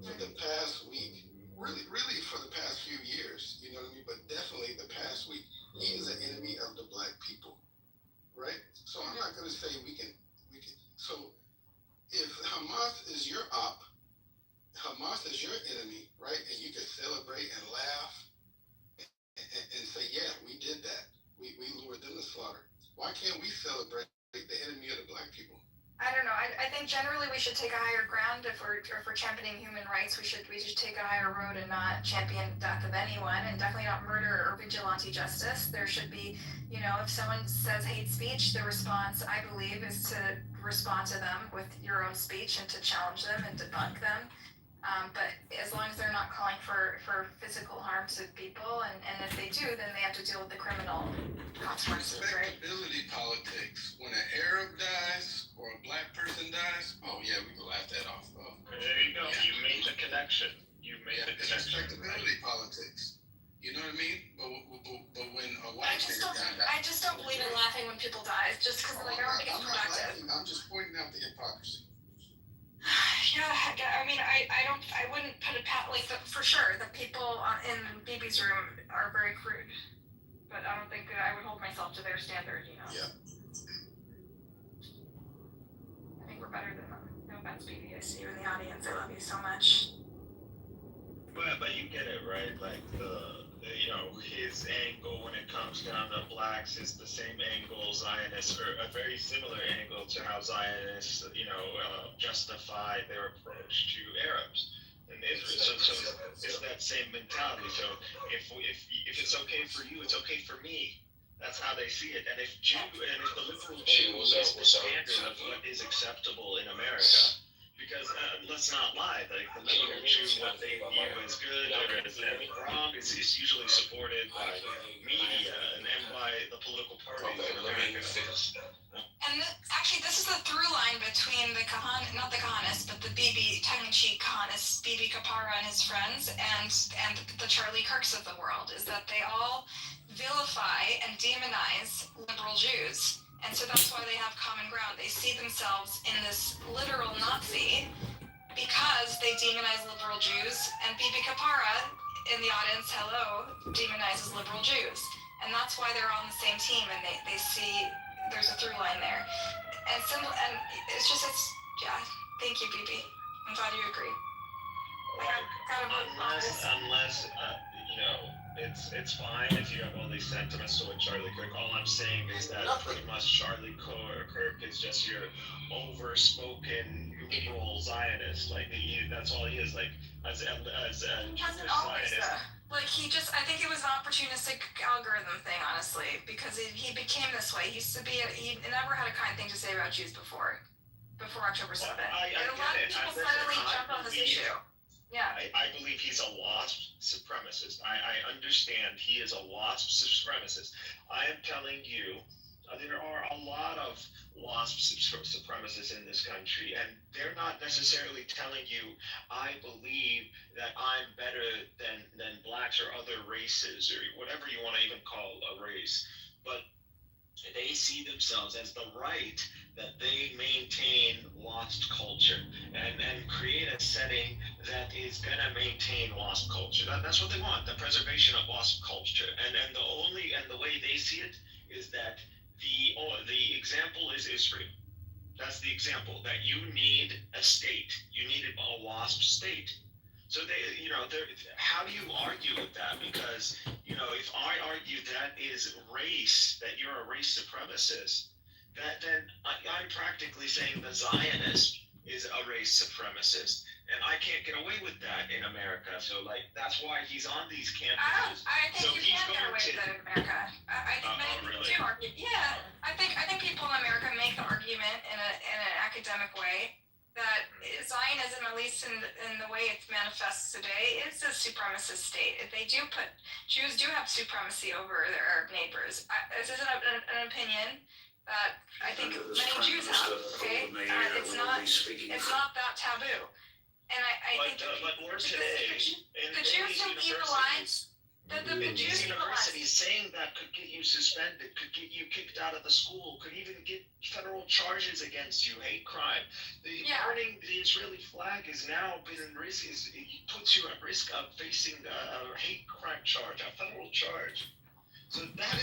for the past week. Really for the past few years, you know what I mean? But definitely the past week, he is an enemy of the black people, right? So I'm not going to say we can. So if Hamas is your op, Hamas is your enemy, right? And you can celebrate and laugh and say, yeah, we did that. We lured them to slaughter. Why can't we celebrate the enemy of the black people? I don't know. I think generally we should take a higher ground if we're championing human rights. We should take a higher road and not champion death of anyone, and definitely not murder or vigilante justice. There should be, if someone says hate speech, the response, I believe, is to respond to them with your own speech and to challenge them and debunk them. But as long as they're not calling for physical harm to people, and if they do, then they have to deal with the criminal consequences, right? Respectability politics. When an Arab dies or a black person dies, oh yeah, we can laugh that off. There you go. Yeah. You made the connection. It's respectability politics. You know what I mean? But when a white person dies, I just don't believe in laughing when people die, just because I don't think it's productive. I'm just pointing out the hypocrisy. Yeah, I mean, I wouldn't put it for sure. The people in BB's room are very crude, but I don't think I would hold myself to their standard. Yeah. I think we're better than them. No offense, BB. I see you in the audience. I love you so much. But you get it, right? Like his angle when it comes down to blacks is the same angle Zionists, or a very similar angle to how Zionists, justify their approach to Arabs and Israel. So it's that same mentality. So if it's okay for you, it's okay for me. That's how they see it. And if the liberal Jew is the standard of what is acceptable in America. Because let's not lie, like the liberal Jew, what they view as good or as wrong is usually supported by media and by the political parties in America. And actually, this is the through line between the not the Kahanists, but the BB tongue-in-cheek Kahanists, BB Kapara and his friends, and the Charlie Kirks of the world, is that they all vilify and demonize liberal Jews. And so that's why they have common ground. They see themselves in this literal Nazi because they demonize liberal Jews, and BB Kapara in the audience, hello, demonizes liberal Jews. And that's why they're on the same team, and they see there's a through line there. And it's yeah, thank you, BB. I'm glad you agree. Unless you know, it's fine if you have all these sentiments toward Charlie Kirk. All I'm saying is that pretty much Charlie Kirk is just your overspoken liberal Zionist. Like that's all he is. Like as a Jewish Zionist. Like I think it was an opportunistic algorithm thing, honestly, because he became this way. He never had a kind thing to say about Jews before October 7th. And a lot of people suddenly jumped on this issue. Yeah. I believe he's a WASP supremacist. I understand he is a WASP supremacist. I am telling you, there are a lot of WASP supremacists in this country, and they're not necessarily telling you, I believe that I'm better than blacks or other races, or whatever you want to even call a race. But they see themselves as the right that they maintain WASP culture and create a setting that is going to maintain WASP culture. That's what they want, the preservation of WASP culture. And the way they see it is that the example is Israel. That's the example, that you need a state. You need a WASP state. So how do you argue with that? Because, if I argue that is race, that you're a race supremacist, then I'm practically saying the Zionist is a race supremacist. And I can't get away with that in America. So, that's why he's on these campuses. I think you can get away with that in America. I think many people do argue. Yeah, I think people in America make the argument in an academic way that Zionism, at least in the way it manifests today, is a supremacist state. Jews do have supremacy over their Arab neighbors. This is an opinion that I think many Jews have. Okay, it's not that taboo. And I think the Jews don't evilize. The Jews universities saying that could get you suspended, could get you kicked out of the school, could even get federal charges against you, hate crime. Burning the Israeli flag is now puts you at risk of facing a hate crime charge, a federal charge. So that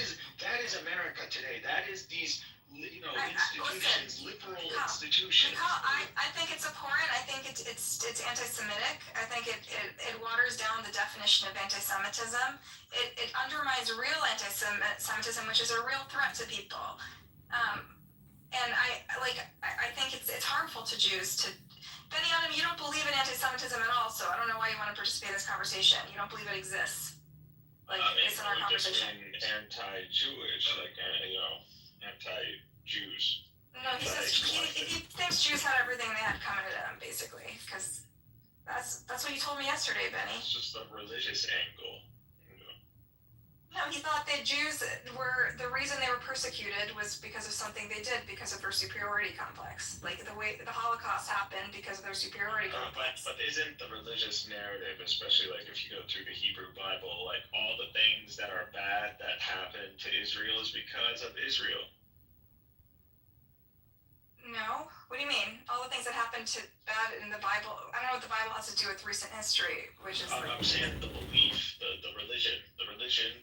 is America today. That is these institutions, liberal institutions. I think it's abhorrent. I think it's anti-Semitic. I think it waters down the definition of anti-Semitism. It undermines real anti-Semitism, which is a real threat to people. And I think it's harmful to Jews. Benny Adam, you don't believe in anti-Semitism at all, so I don't know why you want to participate in this conversation. You don't believe it exists. Based on our conversation. Anti-Jewish, anti-Jews. No, he thinks Jews had everything they had coming to them, basically, because that's what you told me yesterday, Benny. It's just a religious angle. No, he thought that Jews the reason they were persecuted was because of something they did, because of their superiority complex. Like the way the Holocaust happened because of their superiority complex. But isn't the religious narrative, especially if you go through the Hebrew Bible, all the things that are bad that happened to Israel is because of Israel? No? What do you mean? All the things that happened to bad in the Bible? I don't know what the Bible has to do with recent history, which is I'm saying the belief, the religion,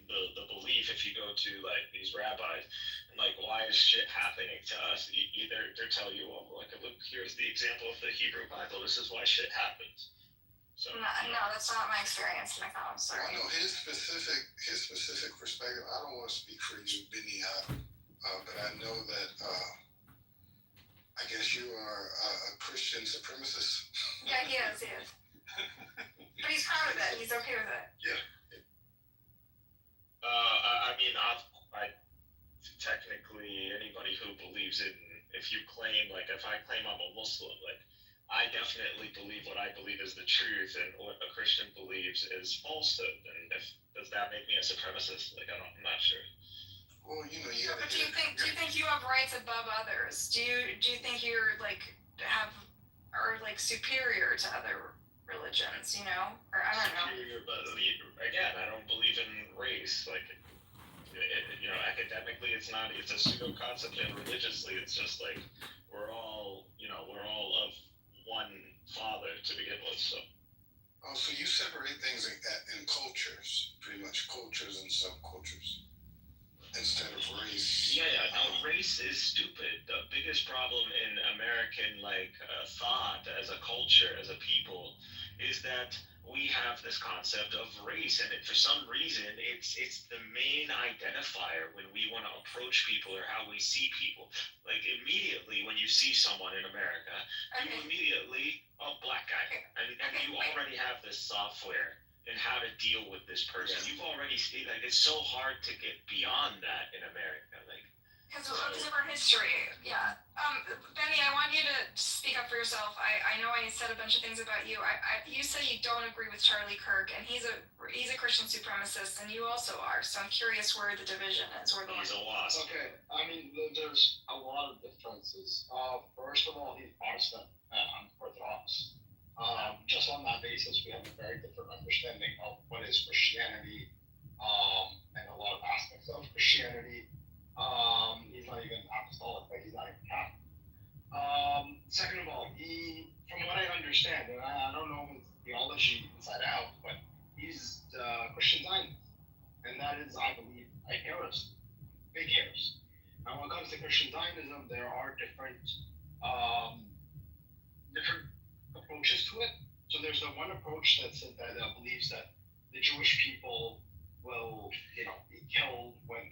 the belief. If you go to these rabbis and why is shit happening to us? They're telling you, look, here's the example of the Hebrew Bible. This is why shit happens. So no, that's not my experience, Nicole. I'm sorry. Well, no, his specific perspective. I don't want to speak for you, Benny, but I know that. I guess you are a Christian supremacist. Yeah, he is. But he's proud of it. He's okay with it. Yeah. I technically anybody who believes in, if I claim I'm a Muslim, I definitely believe what I believe is the truth, and what a Christian believes is falsehood. And does that make me a supremacist? I'm not sure. Well, But do you think you have rights rights above others? Do you think you're are superior to other religions? You know, or I don't know. Superior, but again, I don't believe in race. Like, academically, it's not. It's a pseudo concept, and religiously, it's just like we're all of one Father to begin with. So. Oh, so you separate things in cultures, pretty much cultures and subcultures, instead of race. Yeah. No, race is stupid. The biggest problem in American thought as a culture, as a people, is that we have this concept of race, and for some reason, it's the main identifier when we want to approach people or how we see people. Like immediately when you see someone in America, you immediately black guy, and you already have this software in how to deal with this person. You've already seen it's so hard to get beyond that in America, Because of our history, yeah. Benny, I want you to speak up for yourself. I know I said a bunch of things about you. You say you don't agree with Charlie Kirk, and he's a Christian supremacist, and you also are. So I'm curious where the division is. Where he's a wasp. Okay, I mean, there's a lot of differences. First of all, he's Protestant and Orthodox. Just on that basis, we have a very different understanding of what is Christianity, and a lot of aspects of Christianity. He's not even apostolic, but he's not even Catholic. Second of all, from what I understand, and I don't know his theology inside out, but he's Christian Zionist, and that is, I believe, a heresy, big heresy. Now, when it comes to Christian Zionism, there are different approaches to it. So there's the one approach that believes that the Jewish people will, be killed when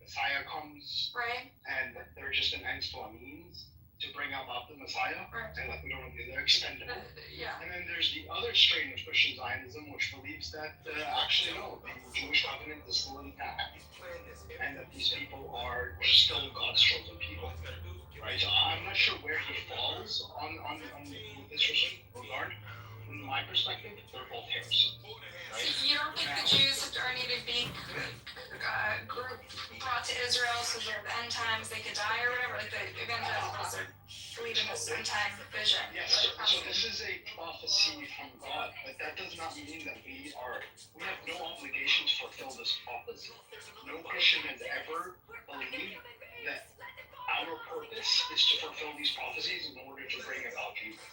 Messiah comes, right? And they're just an ends to a means to bring about the Messiah, right? And we don't do, they're expendable. And then there's the other strain of Christian Zionism, which believes that actually no, the Jewish covenant is still intact, and that these people are still God's chosen people, right? So I'm not sure where he falls on this regard. From my perspective, they're both heresy. Right? So you don't think the Jews are need to be group brought to Israel so that at the end times they could die or whatever? Like the evangelicals are believing this end time vision. Yes, so this is a prophecy from God, but that does not mean that we have no obligation to fulfill this prophecy. No Christian has ever believed that our purpose is to fulfill these prophecies in order to bring about Jesus.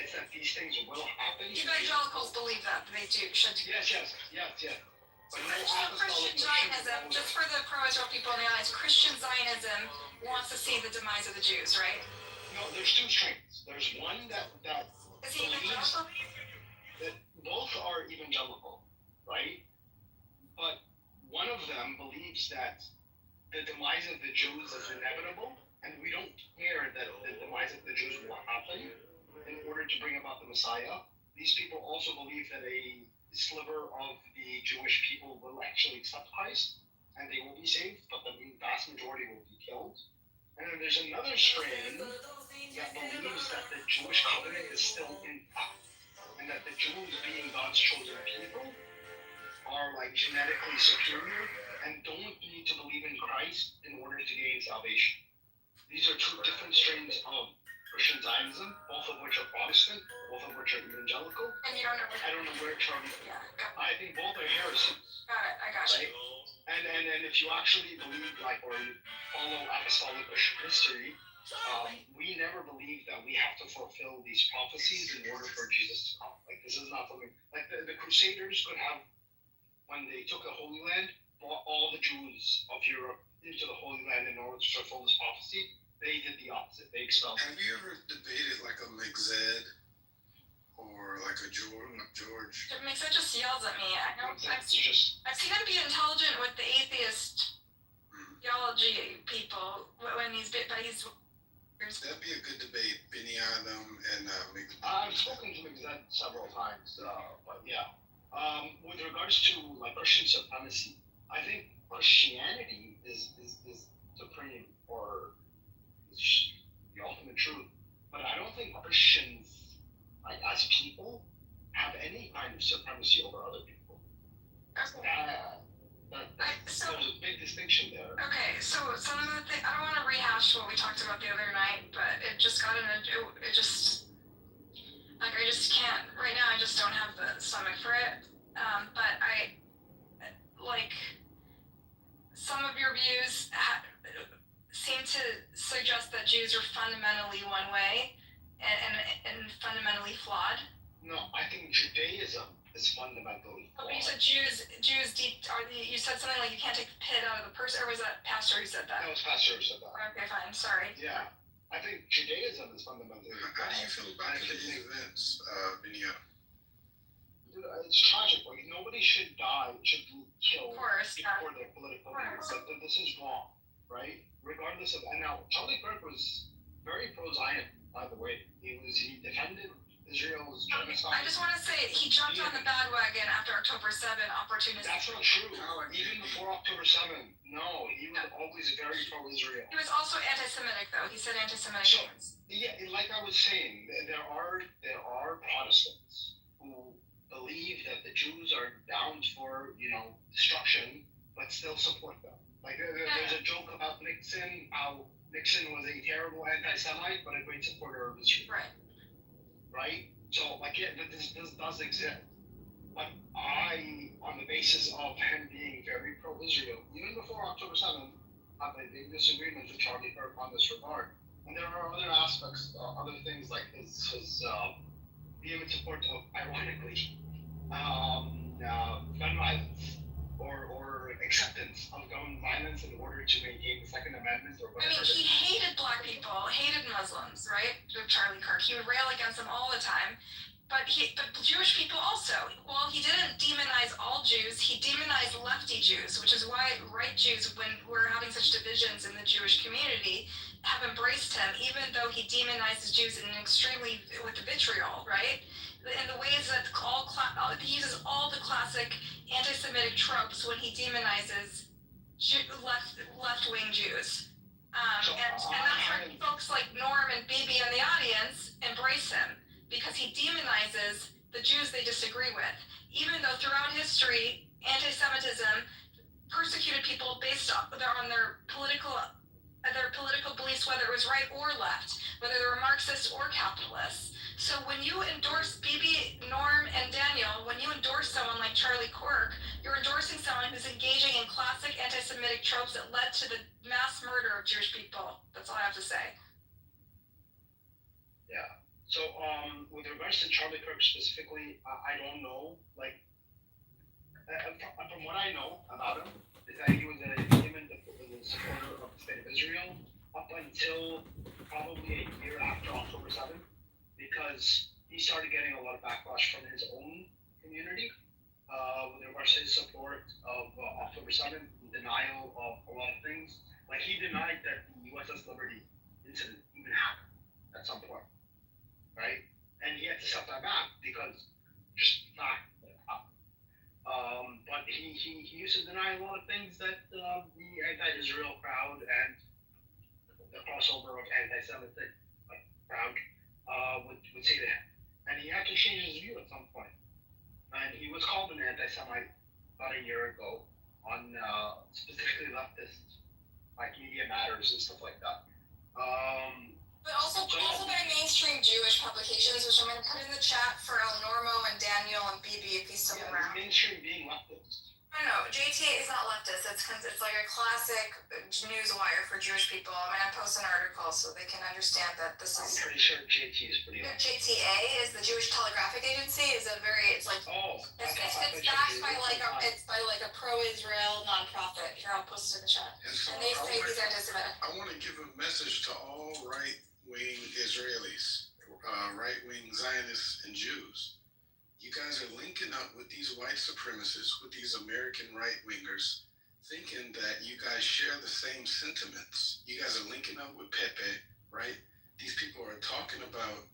It's that these things will happen. Evangelicals believe that they should. Yes. But so Christian Zionism, just for the pro-Israel people in the audience, Christian Zionism wants to see the demise of the Jews, right? No, there's two strains. There's one that is he evangelical? That both are evangelical, right? But one of them believes that the demise of the Jews is inevitable, and we don't care that the demise of the Jews will happen in order to bring about the Messiah. These people also believe that a sliver of the Jewish people will actually accept Christ, and they will be saved, but the vast majority will be killed. And then there's another strain that believes that the Jewish covenant is still intact, and that the Jews, being God's chosen people, are genetically superior and don't need to believe in Christ in order to gain salvation. These are two different strains of Christian Zionism, both of which are Protestant, both of which are evangelical. And you don't know I don't know where Charlie. Yeah. I think both are heresies. Got it. I got you. And if you actually believe or follow apostolic Christian history, we never believed that we have to fulfill these prophecies in order for Jesus to come. This is not something the Crusaders could have, when they took the Holy Land, brought all the Jews of Europe into the Holy Land in order to fulfill this prophecy. They did the opposite. They expelled them. Have you ever debated a McZed or a George? McZed just yells at me. I've seen him be intelligent with the atheist theology people when he's bit by his. That'd be a good debate, Benny Adam and McZed. I've spoken to McZed several times, but yeah. With regards to Christian supremacy, I think Christianity is supreme or is the ultimate truth. But I don't think Christians, as people, have any kind of supremacy over other people. There's a big distinction there. Okay, so some of the things, I don't want to rehash what we talked about the other night, but it just got it just, like, I just can't, right now I just don't have the stomach for it. But I, like, some of your views seem to suggest that Jews are fundamentally one way and fundamentally flawed. No, I think Judaism is fundamentally But flawed. you said Jews deep, you said something like you can't take the pit out of the person, or was that pastor who said that? That was pastor who said that. Okay, fine, sorry. Yeah, I think Judaism is fundamentally flawed. How do you feel about today's events, Benito? Dude, it's tragic. Like, nobody should die, should be killed before their political views. Like, this is wrong, right? Regardless of, and now Charlie Kirk was very pro-Zion, by the way. He defended Israel's genocide. I just want to say he jumped on the bandwagon after October 7 opportunistically. That's not true. Even before October 7, no, he was always very pro-Israel. He was also anti-Semitic, though. He said anti-Semitic things. Yeah, like I was saying, there are Protestants who believe that the Jews are down for, destruction, but still support them. Like, there's a joke about Nixon, how Nixon was a terrible anti-Semite, but a great supporter of Israel. Right? So, like, yeah, this does exist. But I, on the basis of him being very pro-Israel, even before October 7th, have a big disagreement with Charlie Kirk on this regard. And there are other aspects, other things like his vehement support of, ironically, gun violence or acceptance of gun violence in order to maintain the Second Amendment or whatever. I mean, he hated black people, hated Muslims, right? Charlie Kirk. He would rail against them all the time. But Jewish people also. While he didn't demonize all Jews, he demonized lefty Jews, which is why right Jews, when we're having such divisions in the Jewish community, have embraced him, even though he demonizes Jews in an extremely, with vitriol, right? In the ways that he uses all the classic anti-Semitic tropes when he demonizes left-wing Jews. And that's why folks like Norm and Bibi in the audience embrace him, because he demonizes the Jews they disagree with. Even though throughout history, anti-Semitism persecuted people based on their political beliefs, whether it was right or left, whether they were Marxists or capitalists. So when you endorse Bibi, Norm, and Daniel, when you endorse someone like Charlie Kirk, you're endorsing someone who's engaging in classic anti-Semitic tropes that led to the mass murder of Jewish people. That's all I have to say. Yeah. So, with regards to Charlie Kirk specifically, I don't know. Like, from what I know about him, is that he was a vehement supporter of the state of Israel up until probably a year after October 7th, because he started getting a lot of backlash from his own community with regards to his support of October 7th, denial of a lot of things. Like, he denied that the USS Liberty incident even happened at some point. Right? And he had to step that back because just fact. But he used to deny a lot of things that the anti-Israel crowd and the crossover of anti-Semitic crowd would say to him. And he had to change his view at some point. And he was called an anti-Semite about a year ago on specifically leftist, like Media Matters and stuff like that. But also by mainstream Jewish publications, which I'm going to put in the chat for Normo and Daniel and Bibi if he's still around. Mainstream being leftist. I don't know. JT is not leftist. It's like a classic news wire for Jewish people. I'm going to post an article so they can understand that this is. I'm pretty sure JT is pretty leftist. JTA is the Jewish Telegraphic Agency. It's backed by like a pro-Israel nonprofit. Here, I'll post it in the chat. So and they say he's anti-Semitic. I want to give a message to all right-wing Israelis, right-wing Zionists and Jews. You guys are linking up with these white supremacists, with these American right-wingers, thinking that you guys share the same sentiments. You guys are linking up with Pepe, right? These people are talking about,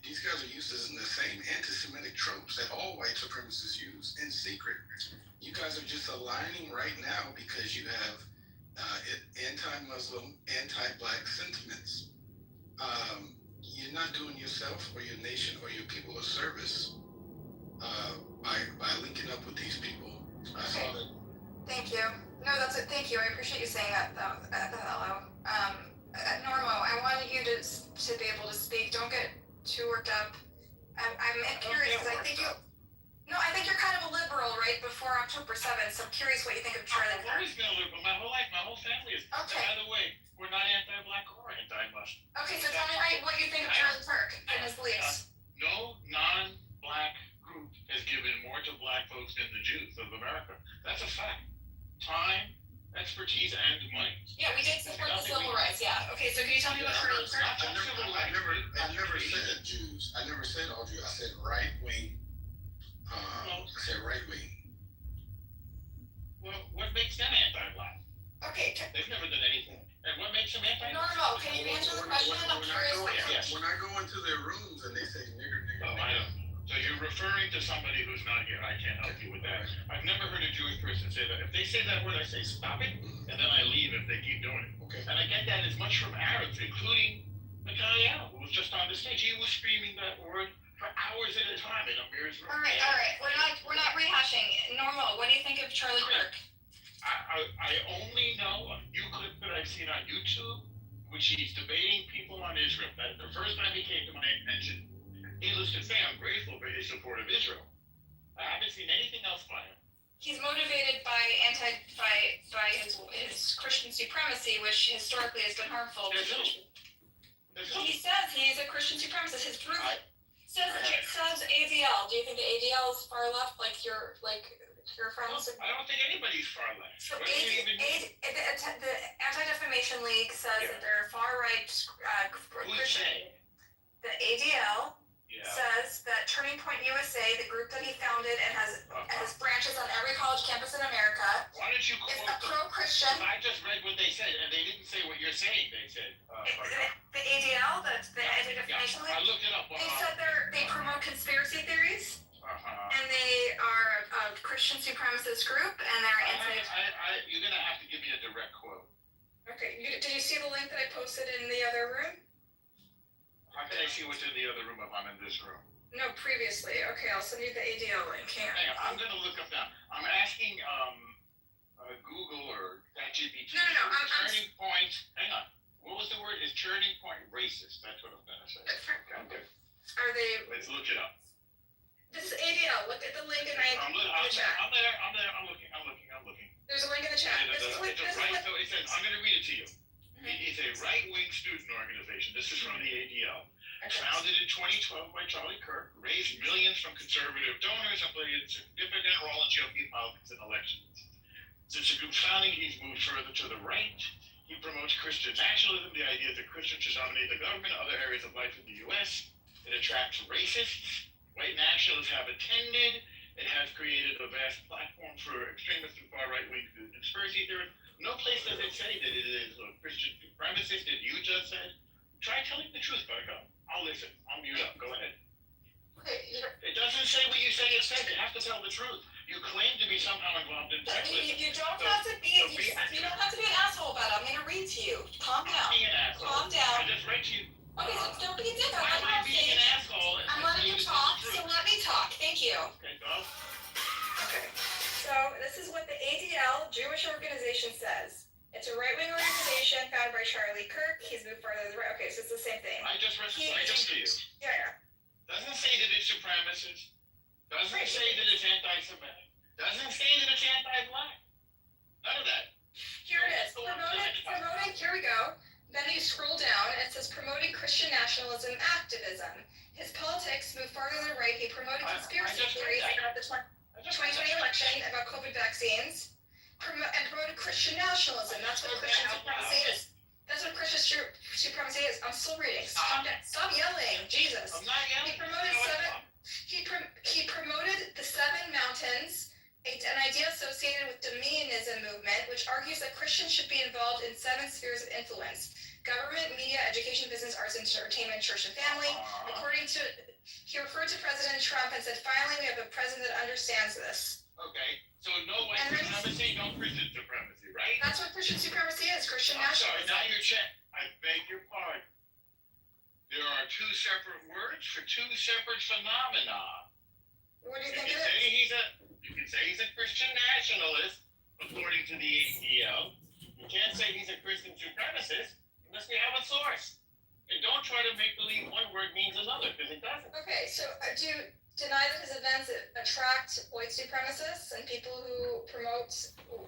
these guys are using the same anti-Semitic tropes that all white supremacists use in secret. You guys are just aligning right now because you have anti-Muslim, anti-black sentiments. You're not doing yourself or your nation or your people a service by linking up with these people. I saw that. Thank you. No, that's it. Thank you. I appreciate you saying that out loud. Normo, I wanted you to be able to speak. Don't get too worked up. I'm curious because I think you're kind of a liberal, right? Before October 7th, so I'm curious what you think of Charlie I've always been a liberal. My whole life, my whole family is. Okay. By the way, we're not anti-black or anti-Muslim. Okay, so tell me what you think of Charlie Kirk and his beliefs. No non-black group has given more to black folks than the Jews of America. That's a fact. Time, expertise, and money. Yeah, we did support the civil rights. Yeah. Okay, so can you tell me about Charlie Kirk? I never said Jews. I never said all Jews. I said right wing. I said right wing. Well, what makes them anti-black? Okay. They've never done anything. And what makes them anti-black? No. Can you answer the question? I'm curious. When I go into their rooms and they say nigger. Oh, I don't. So you're referring to somebody who's not here. I can't help you with that. I've never heard a Jewish person say that. If they say that word, I say stop it, and then I leave if they keep doing it. Okay. And I get that as much from Arabs, including Mikhail, who was just on the stage. He was screaming that word for hours at a time in Amir's room. All right. We're not rehashing. Normal. What do you think of Charlie Kirk? I only know a few clips that I've seen on YouTube, which he's debating people on Israel. That the first time he came to my attention, needless to say, I'm grateful for his support of Israel. I haven't seen anything else by him. He's motivated by his Christian supremacy, which historically has been harmful. He says he's a Christian supremacist. His group says ADL. Do you think the ADL is far left, like your friends? I don't think anybody's far left. So the Anti-Defamation League says that they're far right Christian. The ADL says that Turning Point USA, the group that he founded and has branches on every college campus in America, why don't you quote is a pro-Christian. I just read what they said, and they didn't say what you're saying. They said the ADL, the Anti-Defamation League. I looked it up. They said they promote conspiracy theories, and they are a Christian supremacist group, and they're you're gonna have to give me a direct quote. Okay. Did you see the link that I posted in the other room? How can I see what's in the other room if I'm in this room? No, previously. Okay, I'll send you the ADL link. Hang on, I'm gonna look up now. I'm asking Google or ChatGPT. No. Turning Point. Hang on. What was the word? Is Turning Point racist? That's what I'm gonna say. Okay. Are they? Let's look it up. This is ADL. Look at the link in the chat. I'm there. I'm looking. There's a link in the chat. So it says, I'm going to read it to you. It's a right-wing student organization. This is from the ADL. Founded in 2012 by Charlie Kirk, raised millions from conservative donors and played a significant role in GOP politics and elections. Since the group's founding, he's moved further to the right. He promotes Christian nationalism, the idea that Christians should dominate the government and other areas of life in the U.S. It attracts racists. White nationalists have attended. It has created a vast platform for extremists and far right-wing conspiracy theorists. No place does it say that it is a Christian supremacist, as you just said. Try telling the truth, Buttercup. I'll listen. I'll mute up. Go ahead. It doesn't say what you say it says. You have to tell the truth. You claim to be somehow involved in sex. You don't have to be. You don't have to be an asshole about it. I'm going to read to you. Calm down. Being an asshole. Calm down. I just read to you. Okay, so don't be a dick. Why am I being an asshole? I'm letting you talk, so let me talk. Thank you. Okay, go. Okay. So this is what the ADL Jewish organization says. It's a right-wing organization founded by Charlie Kirk. He's moved further to the right. Okay, so it's the same thing. I just read the slides to you. Yeah. Doesn't say that it's supremacist. Doesn't say that it's anti-Semitic. Doesn't say that it's anti-black. None of that. Here it is. Promoting. Here we go. Then you scroll down, and it says promoting Christian nationalism activism. His politics moved farther to the right. He promoted conspiracy theories about the 2020 election, about COVID vaccines, and promoted Christian nationalism. That's what Christian supremacy is. That's what Christian supremacy is. I'm still reading. Stop yelling. Jesus. I'm not yelling. He promoted the Seven Mountains, an idea associated with Dominionism movement, which argues that Christians should be involved in 7 spheres of influence: government, media, education, business, arts, entertainment, church, and family. He referred to President Trump and said, finally, we have a president that understands this. Okay, so no white supremacy, no Christian supremacy, right? That's what Christian supremacy is, Christian Sorry, nationalism. now you're checked. I beg your pardon. There are 2 separate words for 2 separate phenomena. What do you think it is? You can say he's a Christian nationalist, according to the ADL. You can't say he's a Christian supremacist. make believe one word means another, because it doesn't. Okay, so do you deny that his events attract white supremacists and people who promote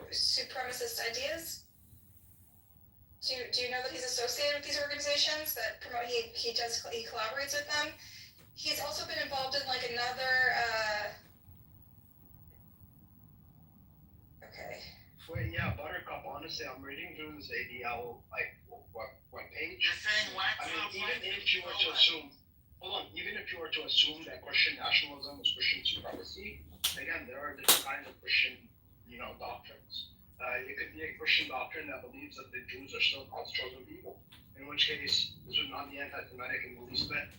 supremacist ideas? Do you know that he's associated with these organizations that promote? He collaborates with them. He's also been involved in like another. Okay. Well, yeah, Buttercup. Honestly, I'm reading through this ADL like what page. You're saying wax I mean, on even white if you were to assume, hold on, even if you were to assume that Christian nationalism is Christian supremacy, again, there are different kinds of Christian, doctrines. It could be a Christian doctrine that believes that the Jews are still God's chosen people, in which case this would not be anti-Semitic in the least bit.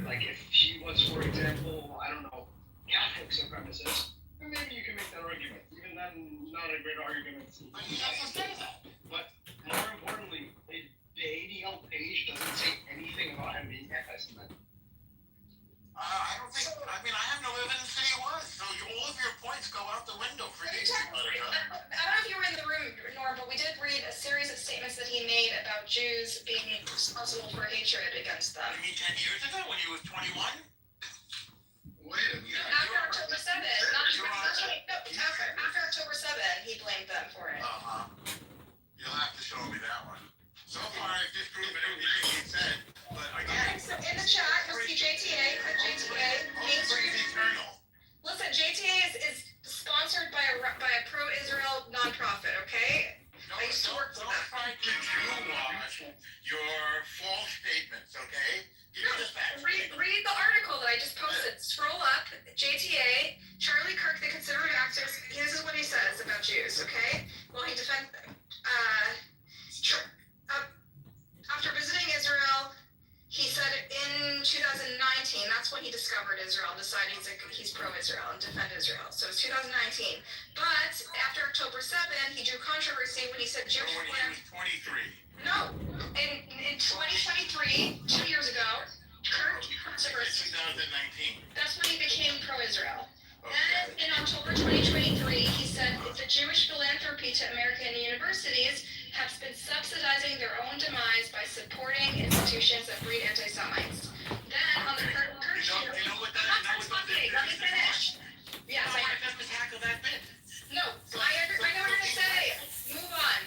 Like if he was, for example, I don't know, Catholic supremacist, then maybe you can make that argument. Even then, not a great argument. But he doesn't say that. But more importantly, the ADL page doesn't say anything about him being anti-Semitic. I don't think. I mean, I have no evidence that he was. So all of your points go out the window for you. I don't know if you were in the room, Norm, but we did read a series of statements that he made about Jews being responsible for hatred against them. You mean 10 years ago when he was 21? Wait a minute. After October 7th, after October 7th, he blamed them for it. You'll have to show me that one. So far, I've disproven everything he said. But again, So in the chat, you'll see JTA, click JTA. hope is eternal. Listen, JTA is sponsored by a pro-Israel nonprofit, okay? I used to work for Don't them. try to Jew-wash your false statements, okay? Give me the facts. Read the article that I just posted. Scroll up, JTA, Charlie Kirk, the conservative activist. This is what he says about Jews, okay? Well, he defends them. After visiting Israel, he said in 2019, that's when he discovered Israel, decided he's pro-Israel and defend Israel. So it's 2019. But after October 7th, he drew controversy when he said Jewish When he was 23. No, in 2023, 2 years ago, Kirk, 2019. that's when he became pro-Israel. Then in October 2023, he said the Jewish philanthropy to American universities have been subsidizing their own demise by supporting institutions that breed anti-Semites. Then on the Kirk show, let me finish. Yes, I have to tackle that bit. No, I know what you're gonna say. Move on.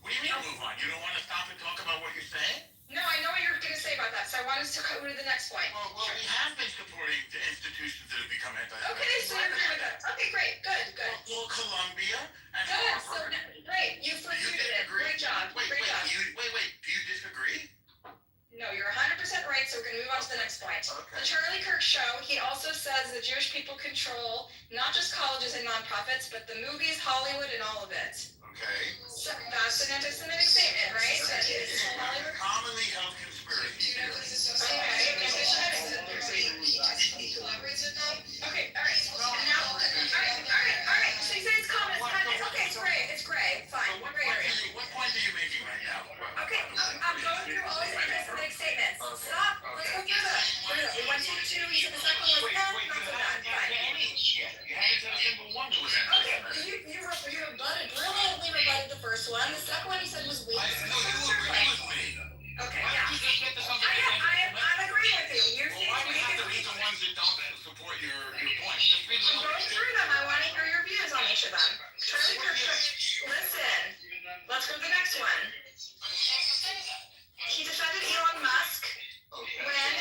What do you mean move on? You don't want to stop and talk about what you're saying? No, I know what you're gonna say about that, so I wanted to go to the next point. Well, we have been supporting the institutions that have become anti-Semitic. Okay, so you're agree with that. Okay, great, good. Well, Columbia and Good, so Harvard. great, you refuted it. Great job. Wait, Great job. do you disagree? No, you're 100% right, so we're gonna move on to the next point. Okay. The Charlie Kirk show, he also says the Jewish people control not just colleges and nonprofits, but the movies, Hollywood, and all of it. Okay. So that's an anti-Semitic statement, right? That is Hollywood. Commonly held conspiracy theory. He collaborates with them. Okay, all right. All right. So you say it's comments. Okay, it's great. Fine. So what point are you making right now? Okay, I'm going through all these anti-Semitic statements. Stop. Let's go through them. We went through two. You said the second one was not so bad. Fine. You haven't said a single one that was anti-Semitic. Okay, you brilliantly rebutted the first one. The second one you said was weak. No, you agree with me. Okay, Why yeah. don't you just get to something I'm agreeing with you. You're Well, why do we have to read the ones that don't support your point? Just read the I'm ones going through them. I want to hear your views on each of them. Charlie Kirk, listen. Let's go to the next one. He defended Elon Musk when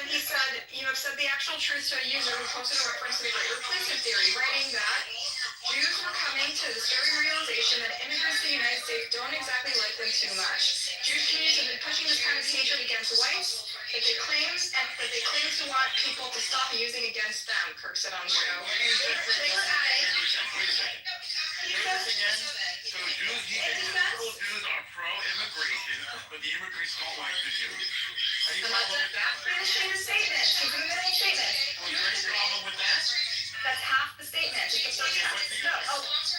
he said, you have said the actual truth to a user who posted a reference to the Great Replacement Theory, writing that Jews were coming to this very realization that immigrants to the United States don't exactly like them too much. Jewish communities have been pushing this kind of hatred against whites that they claim to want people to stop using against them, Kirk said on the show. They were at it. He says, So Jews are pro-immigration, but the immigrants don't like the Jews. Any problem with that? finishing the statement. He's in the middle of the statement. Any problem with that? That's half the statement. It's the first half. No,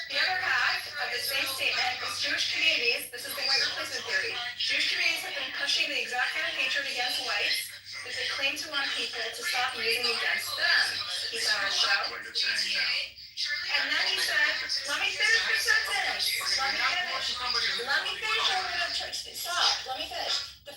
the other half of the same statement is Jewish communities. This is the white replacement theory. Jewish communities have been pushing the exact kind of hatred against whites that they claim to want people to stop using against them. He said on the show. And then he said, let me finish the sentence. Let me finish. Stop. Let me finish. The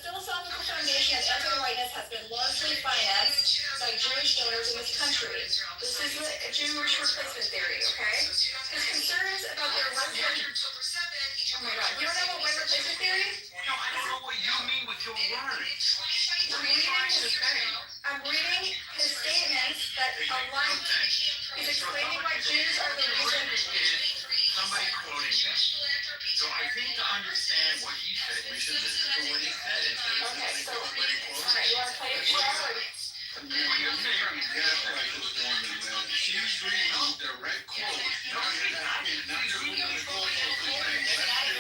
I'm reading his statements that align. He's explaining why Jews are the reason. Somebody quoting him. So I think to understand what he said, we should listen to what he said instead of listening to somebody quoting. Alright, you wanna play it, Cheryl, or? You're trying to gaslight this woman, man. She's reading direct quotes. Not you're moving the goalposts and saying that.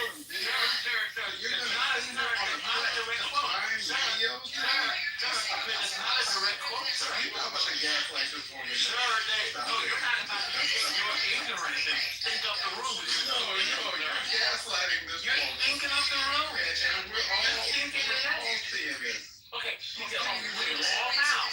You're gonna send her on a prime video. It's not a direct quote, sir. You're not about to gaslight this woman. Sir, no, you're not about to you're ignorant and stink up the room. No, you're gaslighting this You're woman. stinking up the room. And we're all seeing this. Okay, we all now.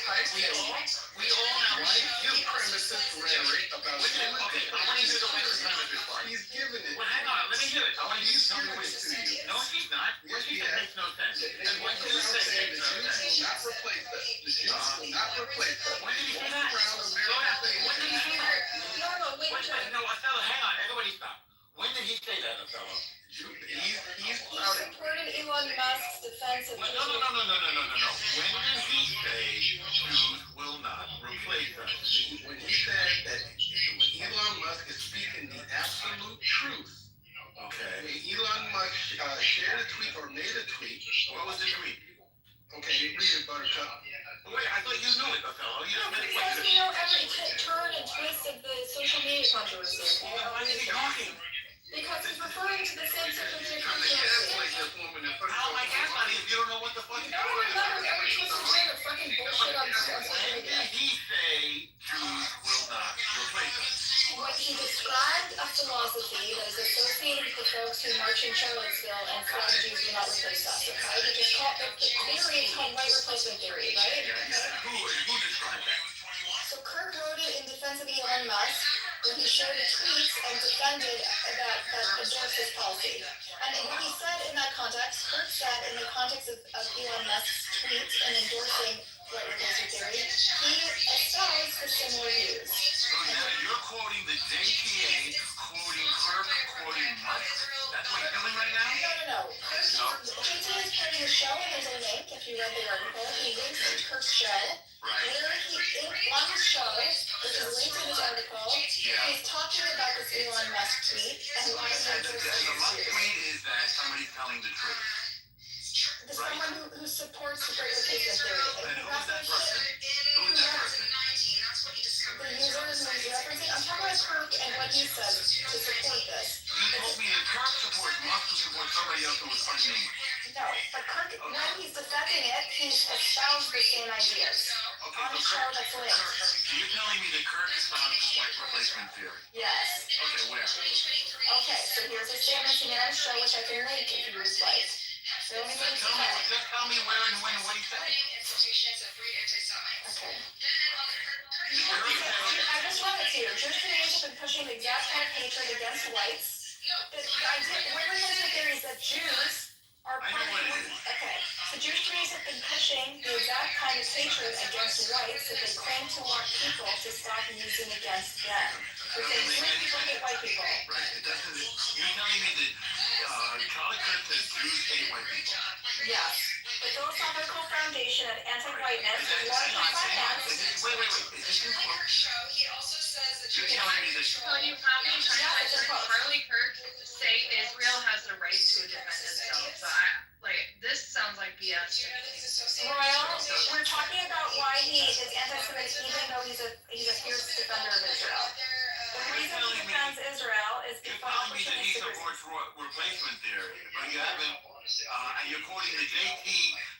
We all now. You premises rhetoric about okay, I want to hear the witness premises part. He's giving it. Well, hang on, let me hear it. I want to hear He's some giving it witness. to you. No, she's not. What she said makes no sense. And what The you Jews said makes no will sense. not replace us. The Jews will not replace us. When did he say Walk that? around Slow down. America When did he say that? No, wait. No, Othello, hang on. Everybody stop. When did he say that, Othello? He's He supported Elon Musk's defense of No. When did he say Jews will not replace us? when he said that when Elon Musk is speaking the absolute truth. Okay. Elon Musk shared a tweet or made a tweet. What was the tweet? Okay, read it, Buttercup. Wait, I thought you knew it, Othello. You know Because we know every turn and twist of the social media controversy, okay? Why is he talking? Because he's referring to the same social media Trying to controversy. gaslight this woman in front How am I gaslighting if you don't know what the fuck he's No one talking about? remembers every twist and turn of fucking bullshit on social When media. did he say Jews will not replace us? When he described a philosophy that is associated with the folks who march in Charlottesville and said Jews will not replace us, right? Which is called, the theory is called white replacement theory, right? Who described that? So Kirk wrote it in defense of Elon Musk when he shared the tweets and defended that endorsed this policy. And what he said in that context, Kirk said in the context of Elon Musk's tweets and endorsing white replacement theory, he espoused the similar views. So now you're quoting the JTA, quoting Kirk, quoting Musk. That's what you're doing right now? No. JT is part of the show, and there's a link, if you read the article, he links to Kirk's show. Right. Where on his show, which is linked in his article, he's talking about this Elon Musk tweet and why he And the endorses Musk these views. tweet is that somebody's telling the truth. There's someone who supports the great replacement theory. And who is that person? Who is that person? The user who he's referencing, I'm talking about Kirk and what he says to support this. You told me that Kirk supports Musk to support somebody else who was unnamed. No, but Kirk, when he's defending it, he's espoused the same ideas. Okay, On so the show that's linked. you're telling me that Kirk espoused white replacement theory. Yes. Okay, where? Okay, so here's a statement he made on his show, which I can link if you would like. So let me Just tell me where and when and what he said. Okay. I just read it to you. Jewish communities have been pushing the exact kind of hatred against whites. The idea, one replacement theory is that Jews are I know what it is. Okay, so Jewish communities have been pushing the exact kind of hatred against whites that they claim to want people to stop using against them. They're saying Jewish people hate white people. Right, it doesn't, you're telling me that Charlie Kirk says Jews hate white people. Yes. The philosophical foundation of anti-whiteness is largely financed. Wait, is this in quote? You're telling me this. Well, you have me trying to mention Charlie Kirk say Israel has the right to defend itself. So this sounds like BS. Royal, we're talking about why he is anti-Semitic even though he's a fierce defender of Israel. The reason he defends Israel is You're because telling me that he supports replacement theory, but you haven't, and you're quoting the JT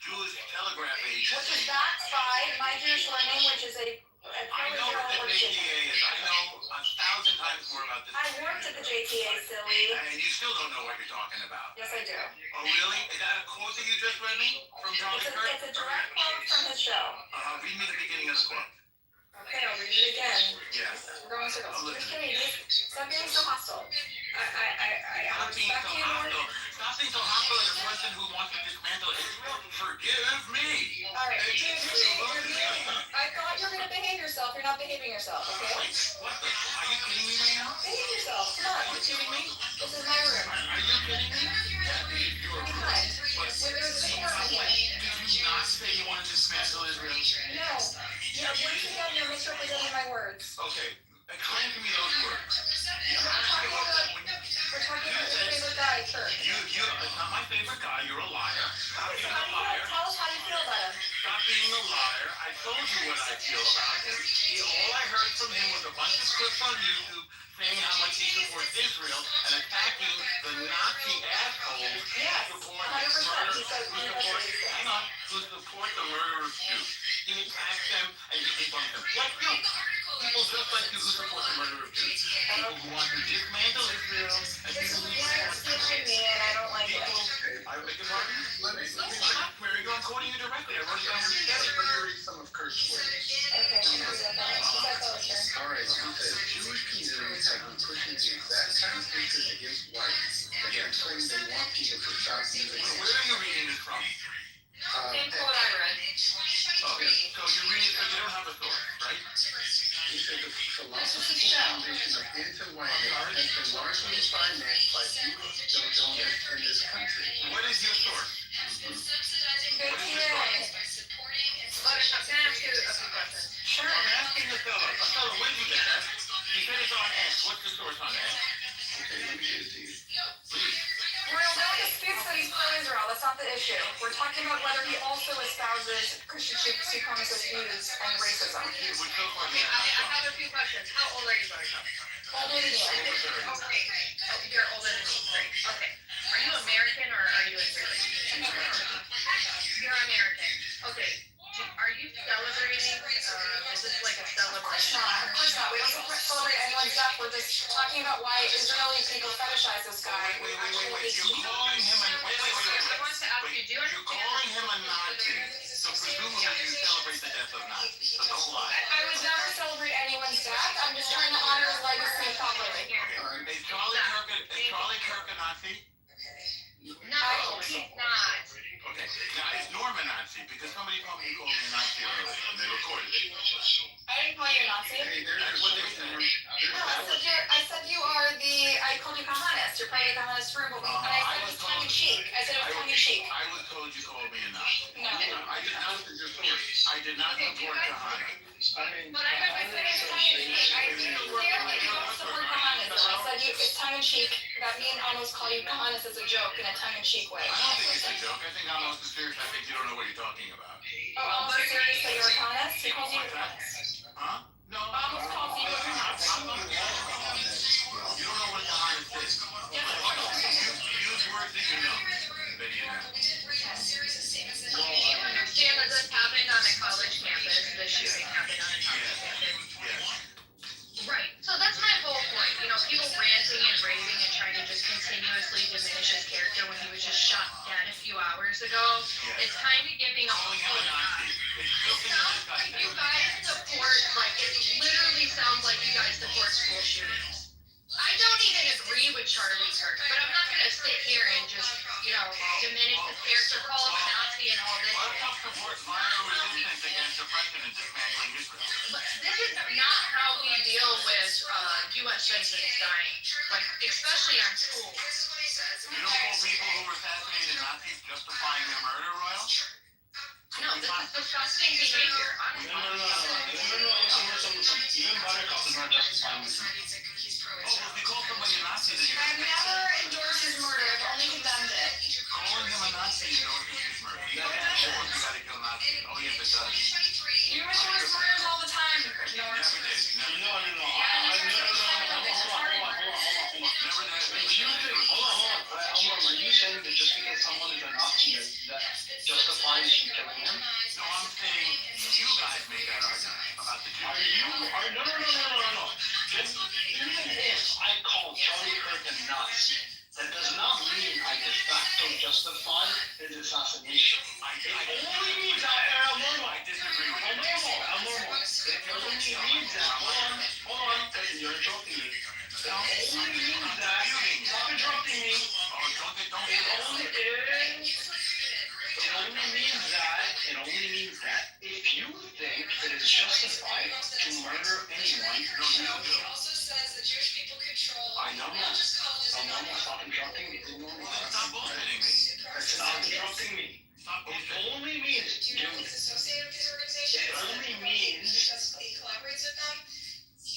Jewish Telegraph which is Agency. backed by My Jewish Learning, which is a I know what the JTA is. I know 1,000 times more about this. I worked at the JTA, silly. And you still don't know what you're talking about. Yes, I do. Oh, really? Is that a quote that you just read me from Charlie Kirk? It's a direct quote from his show. Read me the beginning of the quote. Okay, I'll read it again. Yes. We're going in circles. I'm Just listening. kidding. Stop being so hostile. I Stop being respect so you more. hostile. Stop being so hostile as a person who wants to dismantle Israel. Forgive me. Alright, I thought you were gonna behave yourself. You're not behaving yourself, okay? Wait, what the? Are you kidding me right now? Behave yourself. Come on. Are you kidding me? This is my room. Are you kidding me? Yeah, you're Be kind. But There's a see, court in here. did you not favorite guy. You're a liar. Stop being a liar. Tell us how you feel about him. Stop being a liar. I told you what I feel about him. All I heard from him was a bunch of clips on YouTube saying how much he supports Israel and attacking the Nazi assholes Yes, who support 100%. He said 100%. hang on, who support the murder of Jews. He attacks them and he debunks them. Like you. People just like you who support the murder of Jews. People who want to dismantle Israel and people who want me and I don't like it. I beg your pardon? Let me Mary, I'm quoting you directly. I wrote it down. let me read some of Kurt's words. Okay, you can do that. All right, he says Jewish communities have been pushing the exact kind of hatred against whites that they claim they want people to stop using. Where are you reading it from? Same quote I read. Okay, so you're reading it because you don't have a source, right? He said the philosophical foundation of anti-whiteness has been largely financed by Jewish donors in this country. What is your source? Good hearing. Buttercup, can I ask you a few questions? Sure, I'm asking the fellow. Fellow, where did you get that? He said it's on X. What's the source on X? Okay, let me get it to you. Please. Royal, no one disputes that he's pro-Israel. That's not the issue. We're talking about whether he also espouses Christian supremacist views and racism. We're so far Okay, I have a few questions. How old are you, Buttercup? Older than you. Okay. Oh, you're older than me. Great. Okay. Are you American or are you Israeli? You're American. Okay. Are you celebrating? Is this like a celebration? Of course not. We don't celebrate anyone's death. We're just talking about why Israeli people fetishize this guy. Wait. You're calling him a... Wait. I want to ask you, do you You're calling him a Nazi, so presumably you celebrate the death of Nazis, so don't lie. I would never celebrate anyone's death. I'm just trying to honor his legacy properly. Okay. Is Charlie Kirk a Nazi? No, he's not. Okay. Now, is Norm a Nazi? Because somebody told me he called me a Nazi earlier, and they recorded it. I didn't call you a Nazi. Hey, That's what they said. No, I said you are I called you Kahanist. You're part of the Kahanist room, but and I said it was tongue in cheek. I said it was tongue in cheek. I was told you called me a Nazi. No. I did not support Kahana. But I said it was tongue in cheek. I clearly don't support Kahanism. I said it's tongue in cheek. That me and almost call you Kahanist as a joke in a tongue in cheek way. I don't think it's a joke. I think almost is serious. I think you don't know what you're talking about. Oh, almost serious that you're a Kahanist? He calls you a Kahanist. Huh? No. Almost calls you a Kahanist. You don't know what Kahanist is. Use words that you know. That you know. Do you understand that this happened on a college campus? The shooting happened on a college campus? Right. So that's my whole point. You know, people ranting and raving and trying to just continuously diminish his character when he was just shot dead a few hours ago. It's kind of giving a whole you guys support, like, it literally sounds like you guys support school shootings. I don't even agree with Charlie Kirk, but I'm not going to sit here and just, you know, diminish his character, call him a Nazi and all this. Buttercup supports my resistance against oppression and dismantling Israel. But this is not how we deal with U.S. citizens dying, like, especially on schools. You don't call people who were assassinated Nazis justifying their murder, Royal? No, this is disgusting behavior, honestly. Even Buttercup is not justifying this. Oh, if you call somebody a Nazi, then you're... I've never endorsed his murder. I've only condemned it. Calling him a Nazi endorses his murder. You gotta kill Nazis. Oh, yes, it does. You endorse murders all the time, Norm. Never did. No. Never did. Hold on. Are you saying that just because someone is a Nazi, that justifies you killing him? No, I'm saying you guys make that argument about the Jews. No. Just even if I call Charlie Kirk a Nazi, that does not mean I de facto justify his assassination. It only means that. I disagree with you. It only means that. Hold on. You're interrupting me. It only means that. Stop interrupting me. It only means that if you think that it's justified to murder anyone, I know. Stop interrupting me. Stop bullshitting me. Stop interrupting me. It only means,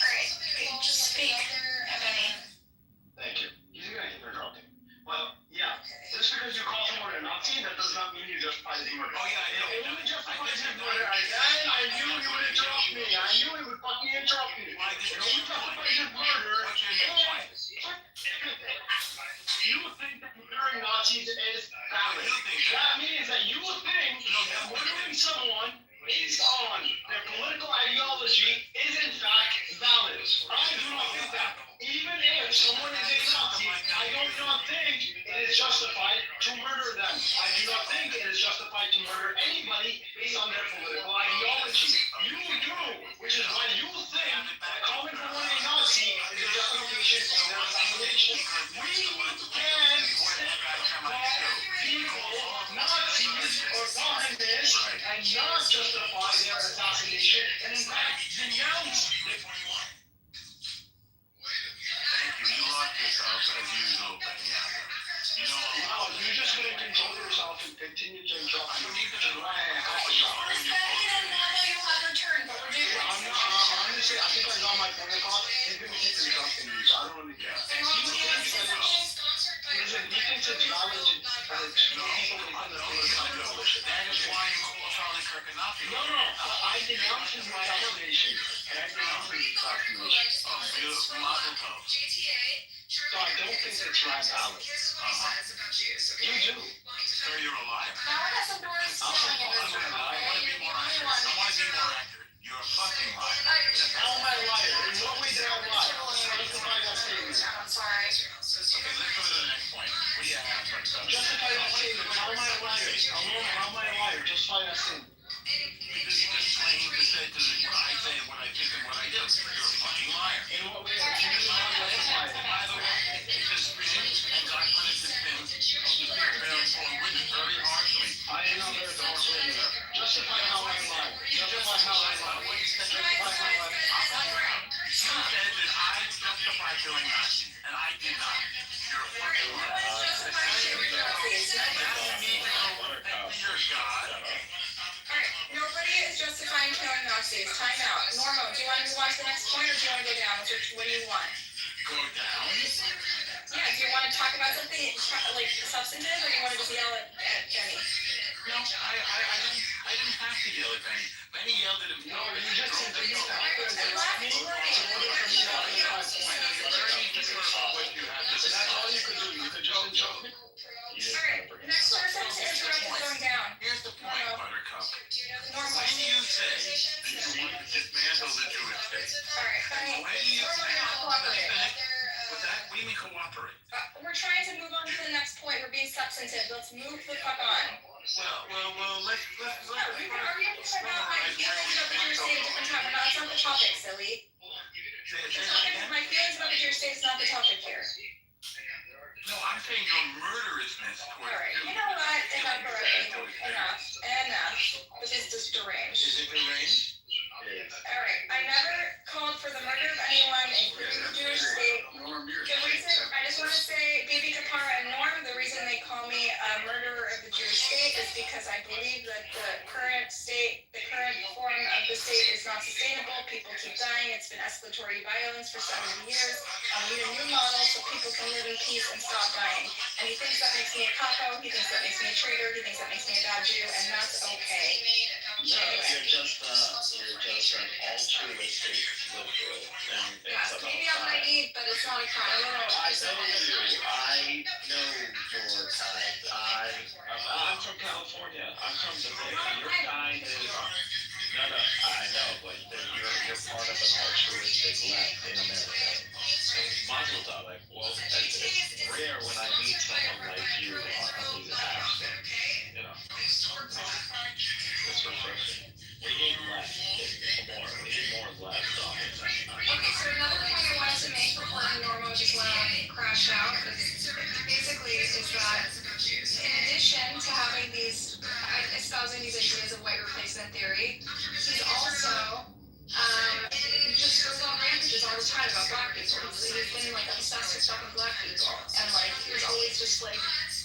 Alright, just speak, Ebony. Thank you. He's gonna keep interrupting. Nazis is valid. That means that you think that murdering someone based on their political ideology is in fact valid. I do not think that. Even if someone is a Nazi, I do not think it is justified to murder them. I do not think it is justified to murder anybody based on their political ideology. You do, which is why you think that calling someone a Nazi is a justification of their assassination. We can call people Nazis or communists and not justify their assassination, and in fact denounce their Thank you. You lost yourself as usual, Benyaga. You know, no, you're just going to control yourself and continue to interrupt me. Respect it, and Norma, you'll have your turn, but we're doing Honestly, I think I got my point across. He's going to keep interrupting me, so I don't really care. Listen, he thinks it's valid to people within the political ideology. that is why you call Charlie Kirk a Nazi. No, I denounce his assassination. I denounce his assassination. Oh, beautiful. Mazel tov. So I don't think it's right valid. You do. So you're a liar. Now we're not some doors I want to be more accurate. You're a fucking liar. How am I a liar? In what way did I lie? Justify that statement. I'm sorry. Okay, let's go to the next point. What do you have, Buttercup? Justify that statement. How am I a liar? How am I a liar? Justify that statement. Because you just claim to say what I say and what I think and what I do. You're a fucking liar. In what way? You just want to justify it. By the way, the spin, and God punished the spin, is very important witness very harshly. I am not very harshly. Justify how I lie. Justify how I lie. Justify how I lie. You said that I justified killing Nazis, and I did not. You're a fucking liar. You're God. Alright, nobody is justifying killing Nazis. Time out. Norma, do you want to move on to the next point, or do you want to go down? What do you want? Go down? Yeah, do you want to talk about something like substantive, or do you want to just yell at Jenny? No, I didn't have to yell at Benny. Benny yelled at him. No, you just said that you have to. That's all you could do. You could just interrupt me. Alright, next person to interrupt is going down. Here's the point, Buttercup. Normal. When you say that you want to dismantle the Jewish state, Alright, honey. when you Normal, say, you're not cooperating. what's that? What do you mean cooperate? We're trying to move on to the next point. We're being substantive. Let's move the fuck on. Well, let's No, we can argue about my feelings about the Jewish state a different time. That's not the topic, silly. My feelings about the Jewish state is not the topic here. No, I'm saying your murderousness towards Alright, Jews. you know what? Enough already. Enough. This is just deranged. Is it deranged? Alright, I never called for the murder of anyone, including the Jewish state. The reason, I just want to say, Bibi Kapara and Norm, the reason they call me a murderer of the Jewish state is because I believe that the current form of the state is not sustainable. People keep dying. It's been escalatory violence for 70 years. We need a new model so people can live in peace and stop dying. And he thinks that makes me a capo. He thinks that makes me a traitor. He thinks that makes me a bad Jew, and that's okay. No, you're just an altruistic liberal, and it's about Maybe I'm naive, but it's not a crime. I know your kind. I'm from California. I'm from Jamaica. Your kind is no. I know, but you're part of an altruistic left in America. Mazel tov. It's rare when I meet someone like you on these apps. It's refreshing. We need left. We need more left on this. Okay, so another point I wanted to make before Norma just went on and crashed out, basically is that in addition to having espousing these ideas of white replacement theory, he's also just goes on rampages all the time about black people. He's been like obsessed with fucking black people, and like he's always just like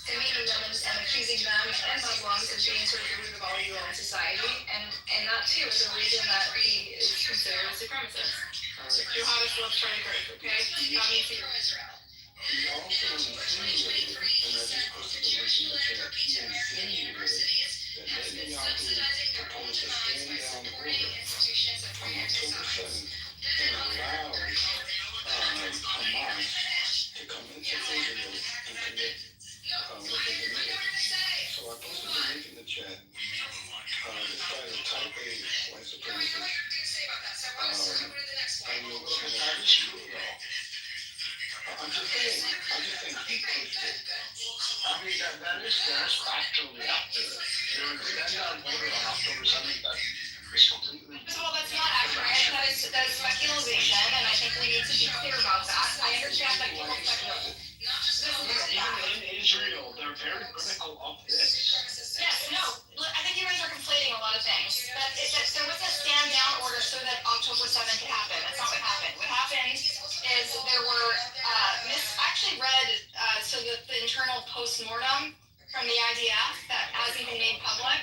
demeaning them and accusing them and Muslims of being sort of the root of all evil in society, and that too is a reason that he is considered a supremacist. Jihadist loves Charlie Kirk, okay? That means he He also insinuated, and I just posted the link in the chat, he insinuated that Netanyahu proposed a stand-down order on October 7th and allowed Hamas to come into Israel and commit what they this falls factually after it. There was a stand-down order on October 7th that was completely... First of all, that's not accurate. That is speculation, and I think we need to be clear about that. I understand that people speculate. Even in Israel, they're very critical of this. Yes, no. Look, I think you guys are conflating a lot of things. That there was a stand down order so that October 7th could happen. That's not what happened. What happened is there were I actually read the internal post-mortem from the IDF that hasn't been made public.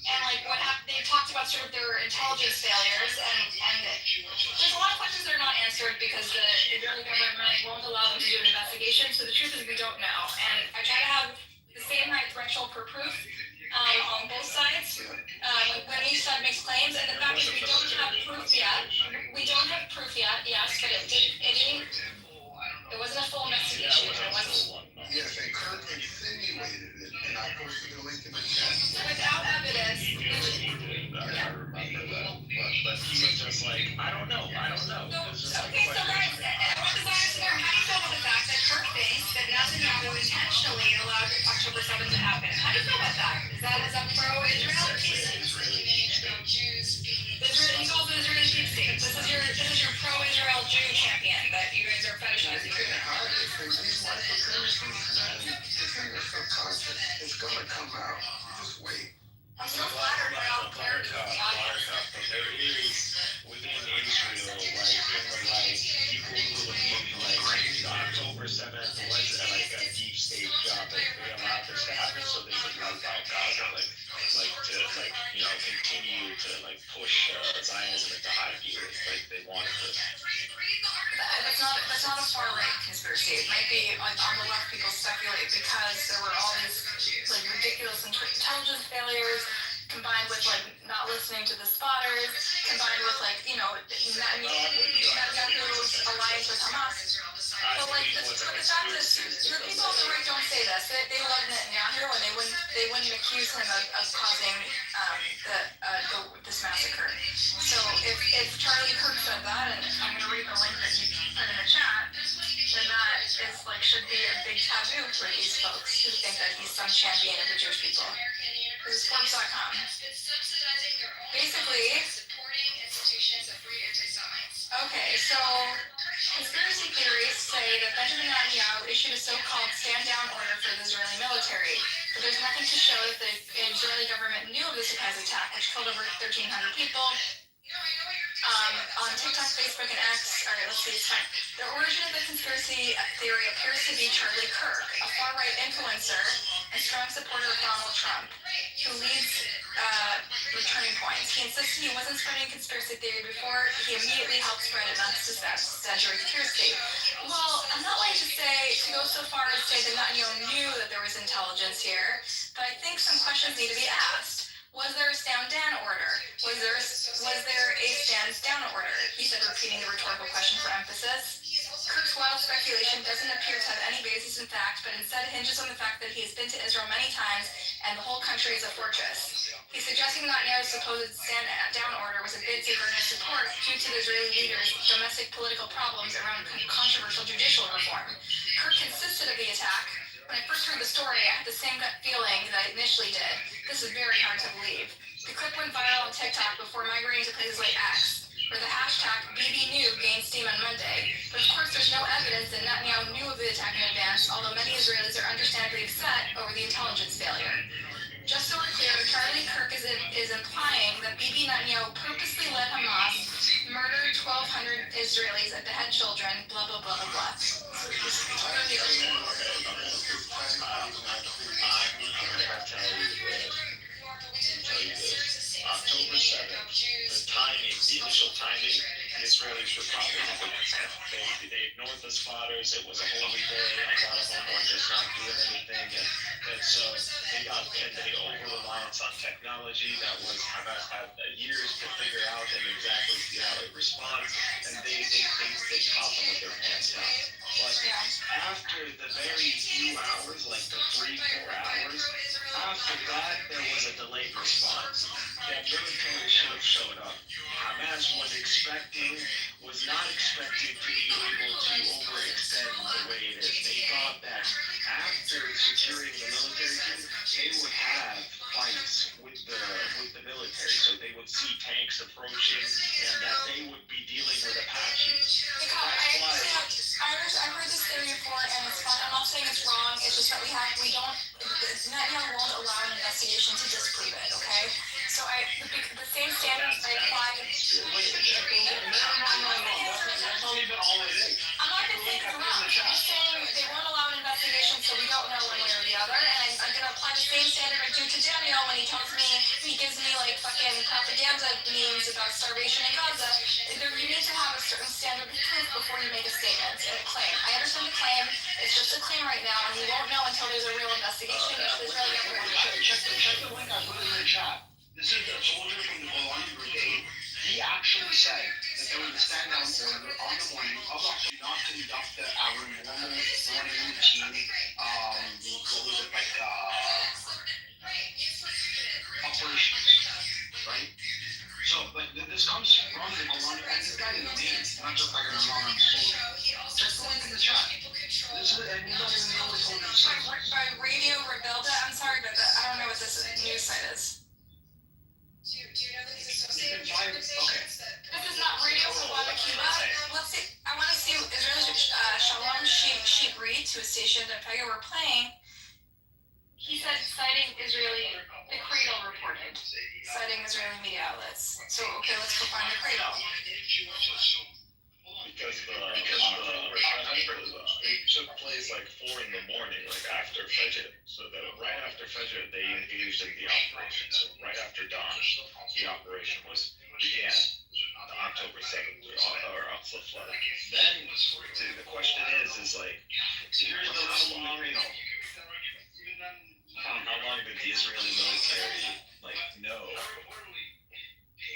And like what happened, they talked about sort of their intelligence failures, and there's a lot of questions that are not answered because the Israeli government won't allow them to do an investigation. So the truth is we don't know. And I try to have the same high threshold for proof on both sides when each side makes claims. And the fact is we don't have proof yet. We don't have proof yet, yes, but it wasn't a full investigation. It wasn't. Yes, and Kirk insinuated it, and I posted the link in the chat. Without evidence. I remember that. But he was just like, I don't know. Okay, so guys, how do you feel about the fact that Kirk thinks that Netanyahu intentionally allowed October 7th to happen? How do you feel about that? Is that pro-Israel? He calls it Israeli deep state. This is your pro-Israel Jew champion that you guys are fetishizing. It's gonna come out. Just wait. I'm so flattered by all the clarity of the audience. But there is within Israel, like in the people who believe the October 7th was a deep state job that they allowed this to happen so they could wipe out Gaza, continue to push Zionism into high gear. Like they wanted to. That's not a far right conspiracy. It might be on the left people speculate because there were all these ridiculous intelligence failures combined with not listening to the spotters, combined with Netanyahu's alliance with Hamas. But the fact is, the people on the right don't say this. They love Netanyahu, and they wouldn't accuse him of causing this massacre. So if Charlie Kirk said that, and I'm going to read the link that you put in the chat, then that should be a big taboo for these folks who think that he's some champion of the Jewish people. This is Forbes.com. Basically, okay, so conspiracy theories say that Benjamin Netanyahu issued a so-called stand-down order for the Israeli military, but there's nothing to show that the Israeli government knew of the surprise attack, which killed over 1,300 people. On TikTok, Facebook, and X, all right, let's see, it's fine. The origin of the conspiracy theory appears to be Charlie Kirk, a far-right influencer and strong supporter of Donald Trump, who leads Returning Points. He insisted he wasn't spreading conspiracy theory before. He immediately helped spread it, not to century conspiracy. Well, I'm not like to go so far as to say that Netanyahu knew that there was intelligence here, but I think some questions need to be asked. Was there a stand-down order? Was there a stand-down order? He said, repeating the rhetorical question for emphasis. Kirk's wild speculation doesn't appear to have any basis in fact, but instead hinges on the fact that he has been to Israel many times and the whole country is a fortress. He's suggesting Netanyahu's supposed stand-down order was a bid to garner support due to the Israeli leaders' domestic political problems around controversial judicial reform. Kirk insisted of the attack. When I first heard the story, I had the same gut feeling that I initially did. This is very hard to believe. The clip went viral on TikTok before migrating to places like X, where the hashtag BBNew gained steam on Monday. But of course, there's no evidence that Netanyahu knew of the attack in advance, although many Israelis are understandably upset over the intelligence failure. Just so we're clear, Charlie Kirk is implying that Bibi Netanyahu purposely let Hamas murder 1,200 Israelis and behead children, blah, blah, blah, blah, blah. October 7th, the initial timing, the Israelis were probably they ignored the spotters. It was a holy day. A lot of them were just not doing anything, and so they got over-reliance on technology that was Hamas had years to figure out and exactly see how it responds, and they caught them with their pants down. But after the very few hours, like the 3-4 hours, after that there was a delayed response. That military should have showed up. Hamas was not expecting to be able to overextend the way it is. They thought that after securing the military team, they would have fights with the military. So they would see tanks approaching, and that they would be dealing with Apaches. I've heard this theory before, and it's fun. I'm not saying it's wrong. It's just that Netanyahu won't allow an investigation to disprove it. Okay, so the same standards I apply. That's not even all it is. I'm not gonna say it's wrong. I'm just saying they won't allow an investigation, so we don't know one way or the other. And I'm gonna apply the same standard I do to Daniel when he gives me like fucking propaganda memes about starvation in Gaza. You need to have a certain standard of proof before you make a statement and a claim. I understand the claim. It's just a claim right now, and we won't know until there's a real investigation. Check the link I put in the chat. This is a soldier from the Golani Brigade. He actually said that there was a stand-down order on the morning of October not to conduct our normal morning routine. What was it, like, operations, right? So, like, this comes from the Golani, and this guy is named, not just like an anonymous soldier. Check the link in the chat. This is, and you don't even know what soldier says. By Radio Rebelda, I'm sorry, but I don't know what this news site is. Do you know that he's associated with organizations that... This is not Radio Rebelda Cuba. Let's see. I want to see Israeli Shalom Sheep Reed, who is stationed in Pega, were playing. He said, citing Israeli, the Cradle reported, citing Israeli media outlets. So, okay, let's go find the Cradle. Because it took place like 4 in the morning, like after Fajr. So that right after Fajr, they engaged in the operation. So right after dawn, the operation began. October 7th, or Aqsa flood. Then the question is like, here's how long did the Israeli military know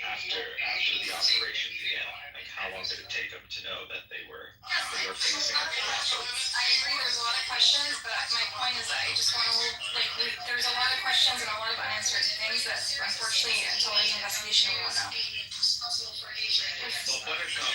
after the operation began? Like, how long did it take them to know that they were facing a collapse? I agree. There's a lot of questions, but my point is that I just want to there's a lot of questions and a lot of unanswered things that unfortunately until there's an investigation we won't know. But Buttercup,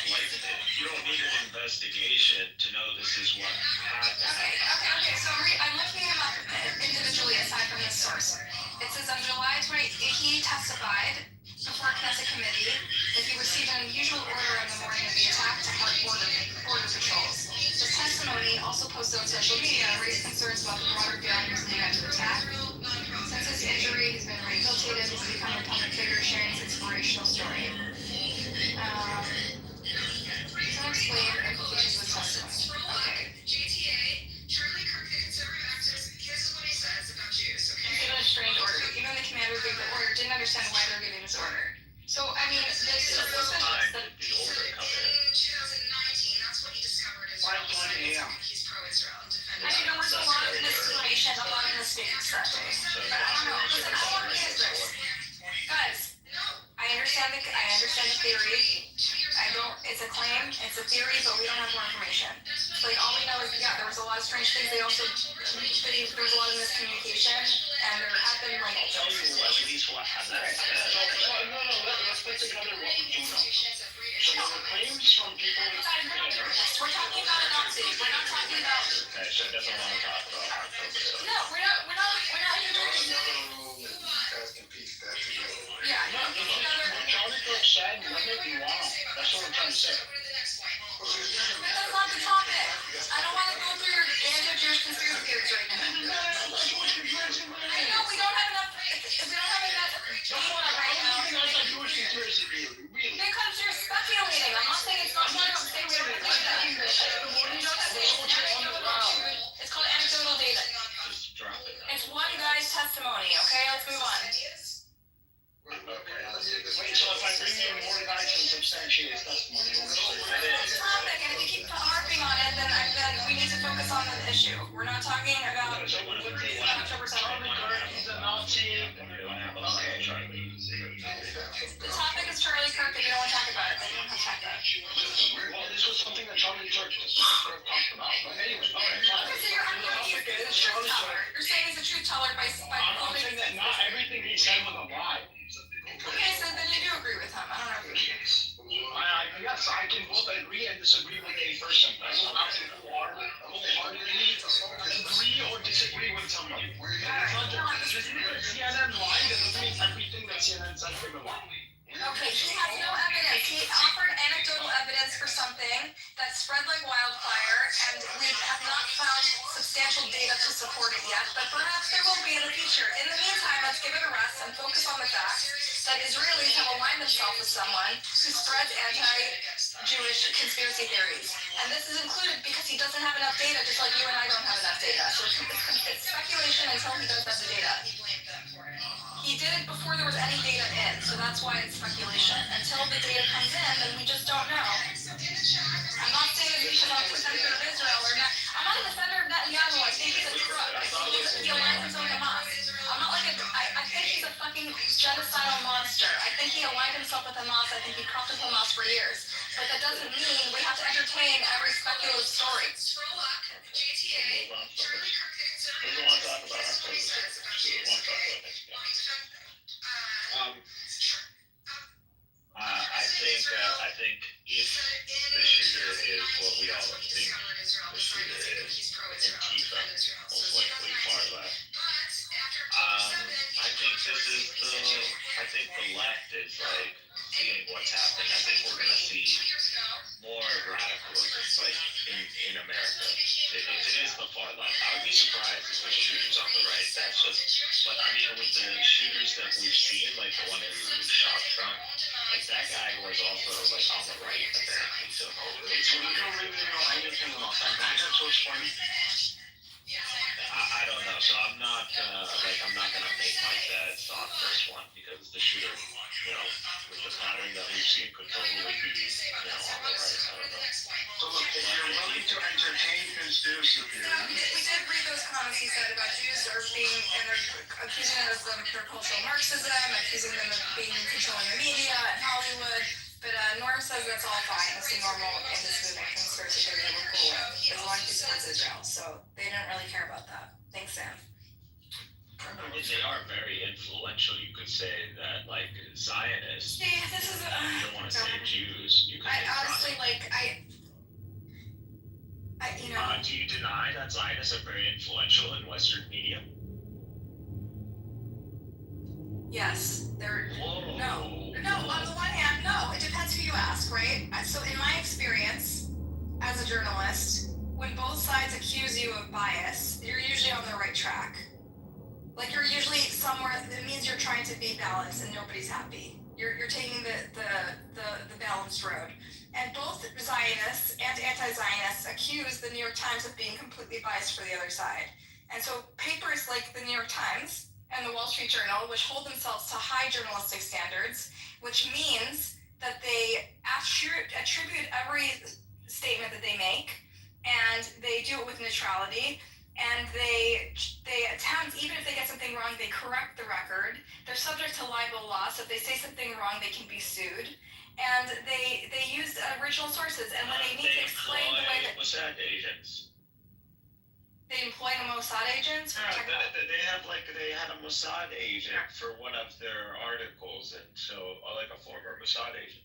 you don't need an investigation to know this is what happened. Okay, so I'm looking him up individually aside from this source. It says on July 28th, he testified before Knesset committee that he received an unusual order on the morning of the attack to halt border patrols. His testimony, also posted on social media, raised concerns about the broader failures leading up to the attack. Since his injury, he's been rehabilitated. He's become a public figure sharing his inspirational story. Some explain implications of testimony. Okay. Charlie Kirk, the conservative activist, this is what he says about Jews, okay? He's given a strange order. Even the commander who gave the order didn't understand why they're giving this order. So, I mean, What time did the order come in? In 2019, that's when he discovered Israel. 5:20 a.m. He's pro-Israel and defending. I mean, there was a lot of misinformation, a lot of mistakes that day. But I don't know. Listen, how long is this? Guys, I understand the theory. It's a claim, it's a theory, but we don't have more information. Like, all we know is, yeah, there was a lot of strange things. There was a lot of miscommunication, and there have been, like... I'll tell you at least what happened. Let's put together what we do know. So there were claims from people... We're talking about a Nazi. We're not talking about... Okay, so it doesn't want to talk about October. No, we're not introducing... You guys can piece that together. Yeah, Charlie Kirk said, nothing you want. That's what I'm trying to say. That's not the topic. I don't want to go through your anti-Jewish conspiracy theories right now. I know we don't have enough data right now. Because you're speculating. I'm not saying it's not true. I'm saying we don't have data. We don't have data. It's called anecdotal data. Just drop it. It's one guy's testimony. Okay, let's move on. Wait, so if I bring you more guys and substantiate his testimony, It's a topic, and if you keep harping on it, then we need to focus on the issue. We're not talking about October 7th. He's a Nazi. The topic is Charlie Kirk, and you don't want to talk about it. Then you don't have to talk about it. Well, this was something that Charlie Kirk talked about. But anyway, okay, fine. Okay, so you're Charlie Kirk. You're saying he's a truth teller by I'm saying that not everything he said was a lie. Okay, so then you do agree with him. I don't know if you Yes, I can both agree and disagree with a person. I don't have to wholeheartedly agree or disagree with somebody. It's not just because CNN lied, that doesn't mean everything that CNN said is a lie. Okay, he has no evidence. He offered anecdotal evidence for something that spread like wildfire, and we have not found substantial data to support it yet, but perhaps there will be in the future. In the meantime, let's give it a rest and focus on the fact that Israelis have aligned themselves with someone who spreads anti-Jewish conspiracy theories. And this is included because he doesn't have enough data, just like you and I don't have enough data. So it's speculation until he does have the data. He did it before there was any data in, so that's why it's speculation. Until the data comes in, then we just don't know. I'm not saying it because I'm a defender of Israel or not. I'm not a defender of Netanyahu. I think he's a crook. He aligns himself with Hamas. I'm not like I think he's a fucking genocidal monster. I think he aligned himself with Hamas. I think he propped up Hamas for years. But that doesn't mean we have to entertain every speculative story. I think if the shooter is what we all think the shooter is, Antifa, most likely far left. I think I think the left is like seeing what's happening. I think we're gonna see more radicalism like in America. If it is the far left, I would be surprised if the shooters on the right. That's just, but I mean, with the shooters that we've seen, like the one who shot Trump, like that guy was also like on the right apparently. So it's We don't really know anything about that guy. That's what's funny. I don't know. So I'm not gonna make my bets on this one because the shooter, with the pattern that we've seen, could totally be, on the right. I don't know. So look, if you're willing to entertain conspiracy theories, We did read those comments he said about Jews are being, and they're accusing them of their cultural Marxism, accusing them of being controlling the media and Hollywood. But Norm says that's all fine. It's normal in this movement. Conspiracy theory we're cool with, as long as he supports Israel. So they don't really care about that. Thanks, Sam. They are very influential. You could say that, like Zionists. See, this is. You don't want to say Jews. You could say honestly, do you deny that Zionists are very influential in Western media? Yes, they're. Whoa. No. On the one hand, no. It depends who you ask, right? So in my experience as a journalist, when both sides accuse you of bias, you're usually on the right track. Like you're usually somewhere. It means you're trying to be balanced and nobody's happy. You're taking the balanced road. And both Zionists and anti-Zionists accuse the New York Times of being completely biased for the other side. And so papers like the New York Times and the Wall Street Journal, which hold themselves to high journalistic standards, which means that they attribute every statement that they make, and they do it with neutrality, and they attempt, even if they get something wrong, they correct the record. They're subject to libel law, so if they say something wrong, they can be sued. And they use original sources, and when they need to explain the way that Mossad agents. They employ the Mossad agents. They had a Mossad agent for one of their articles, and so like a former Mossad agent.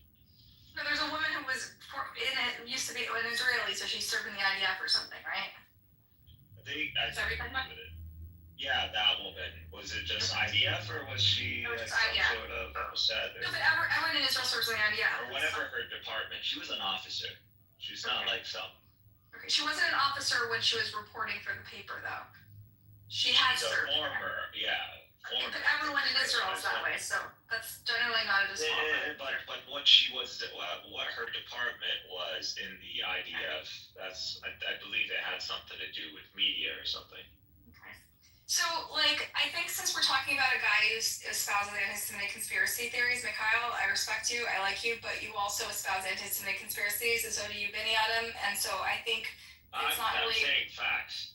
No, there's a woman who was used to be an Israeli, so she's serving the IDF or something, right? Is that what you're talking about? Yeah, that woman. Was it just IDF or was she some sort of Mossad? No, but everyone in Israel serves the IDF. Or whatever her department. She was an officer. She's not like some. Okay, she wasn't an officer when she was reporting for the paper, though. She's a former. But everyone in Israel is that way, so that's generally not a disqualifier. But what she was, what her department was in the IDF, I believe it had something to do with media or something. Okay. So, I think since we're talking about a guy who's espouses anti-Semitic conspiracy theories, Mikhail, I respect you, I like you, but you also espouse anti-Semitic conspiracies, and so do you, Benny Adam, and so I think it's not really... I'm saying facts.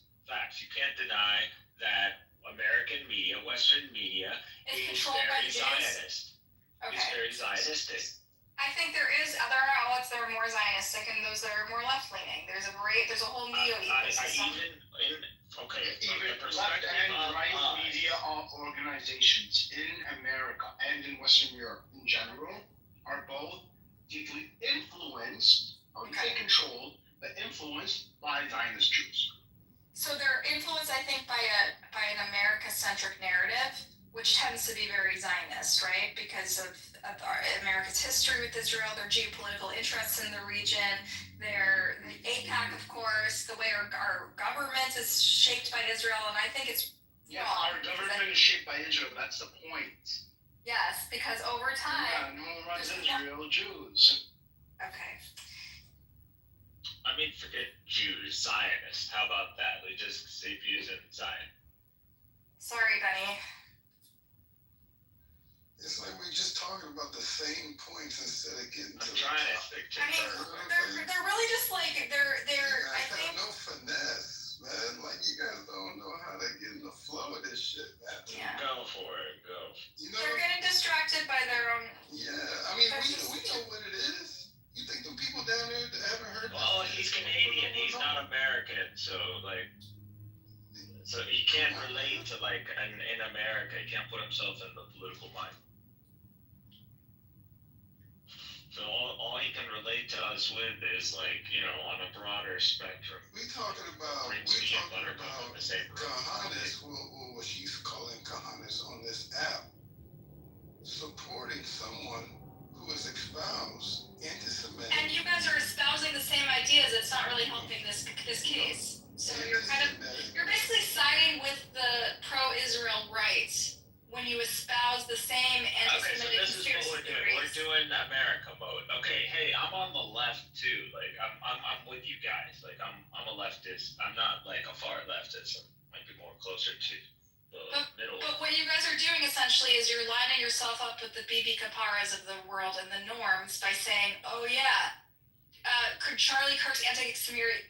You can't deny that American media, Western media, is very Zionist. Okay. It's very Zionistic. I think there are outlets that are more Zionistic and those that are more left-leaning. There's a whole media ecosystem. Even left and right media organizations in America and in Western Europe in general are both deeply influenced, I wouldn't say controlled, but influenced by Zionist Jews. So they're influenced, I think, by an America-centric narrative, which tends to be very Zionist, right? Because of America's history with Israel, their geopolitical interests in the region, their APAC, of course, the way our government is shaped by Israel, and I think it's Yeah, wrong. our government is shaped by Israel. That's the point. Yes, because over time. Yeah, no one runs there's Israel, Jews. Okay. I mean, forget Jews, Zionists. How about that? We just say views in Zion. Sorry, Benny. It's like we're just talking about the same points instead of getting I'm to trying to the stick to I mean, they're really just like they're. I think. no finesse, man. Like you guys don't know how to get in the flow of this shit, man. Yeah. Go for it. Go. You know. They're getting distracted by their own. Yeah, I mean, we know what it is. You think the people down there that haven't heard? Well, he's Canadian. He's not American, so like. So he can't relate to like in America. He can't put himself in the political mind. So all he can relate to us with is like, you know, on a broader spectrum. We talking about Kahanis, what she's calling Kahanis on this app, supporting someone who is espoused anti-Semitic. And you guys are espousing the same ideas. It's not really helping this case. So you're basically siding with the pro-Israel right when you espouse the same anti-Semitic conspiracy. Okay, so this is what we're doing. We're doing America mode. Okay, hey, I'm on the left too. Like I'm with you guys. Like I'm a leftist. I'm not like a far leftist. I might be more closer to the middle. But what you guys are doing essentially is you're lining yourself up with the Bibi Kaparas of the world and the norms by saying, oh yeah, Charlie Kirk's anti-Semitic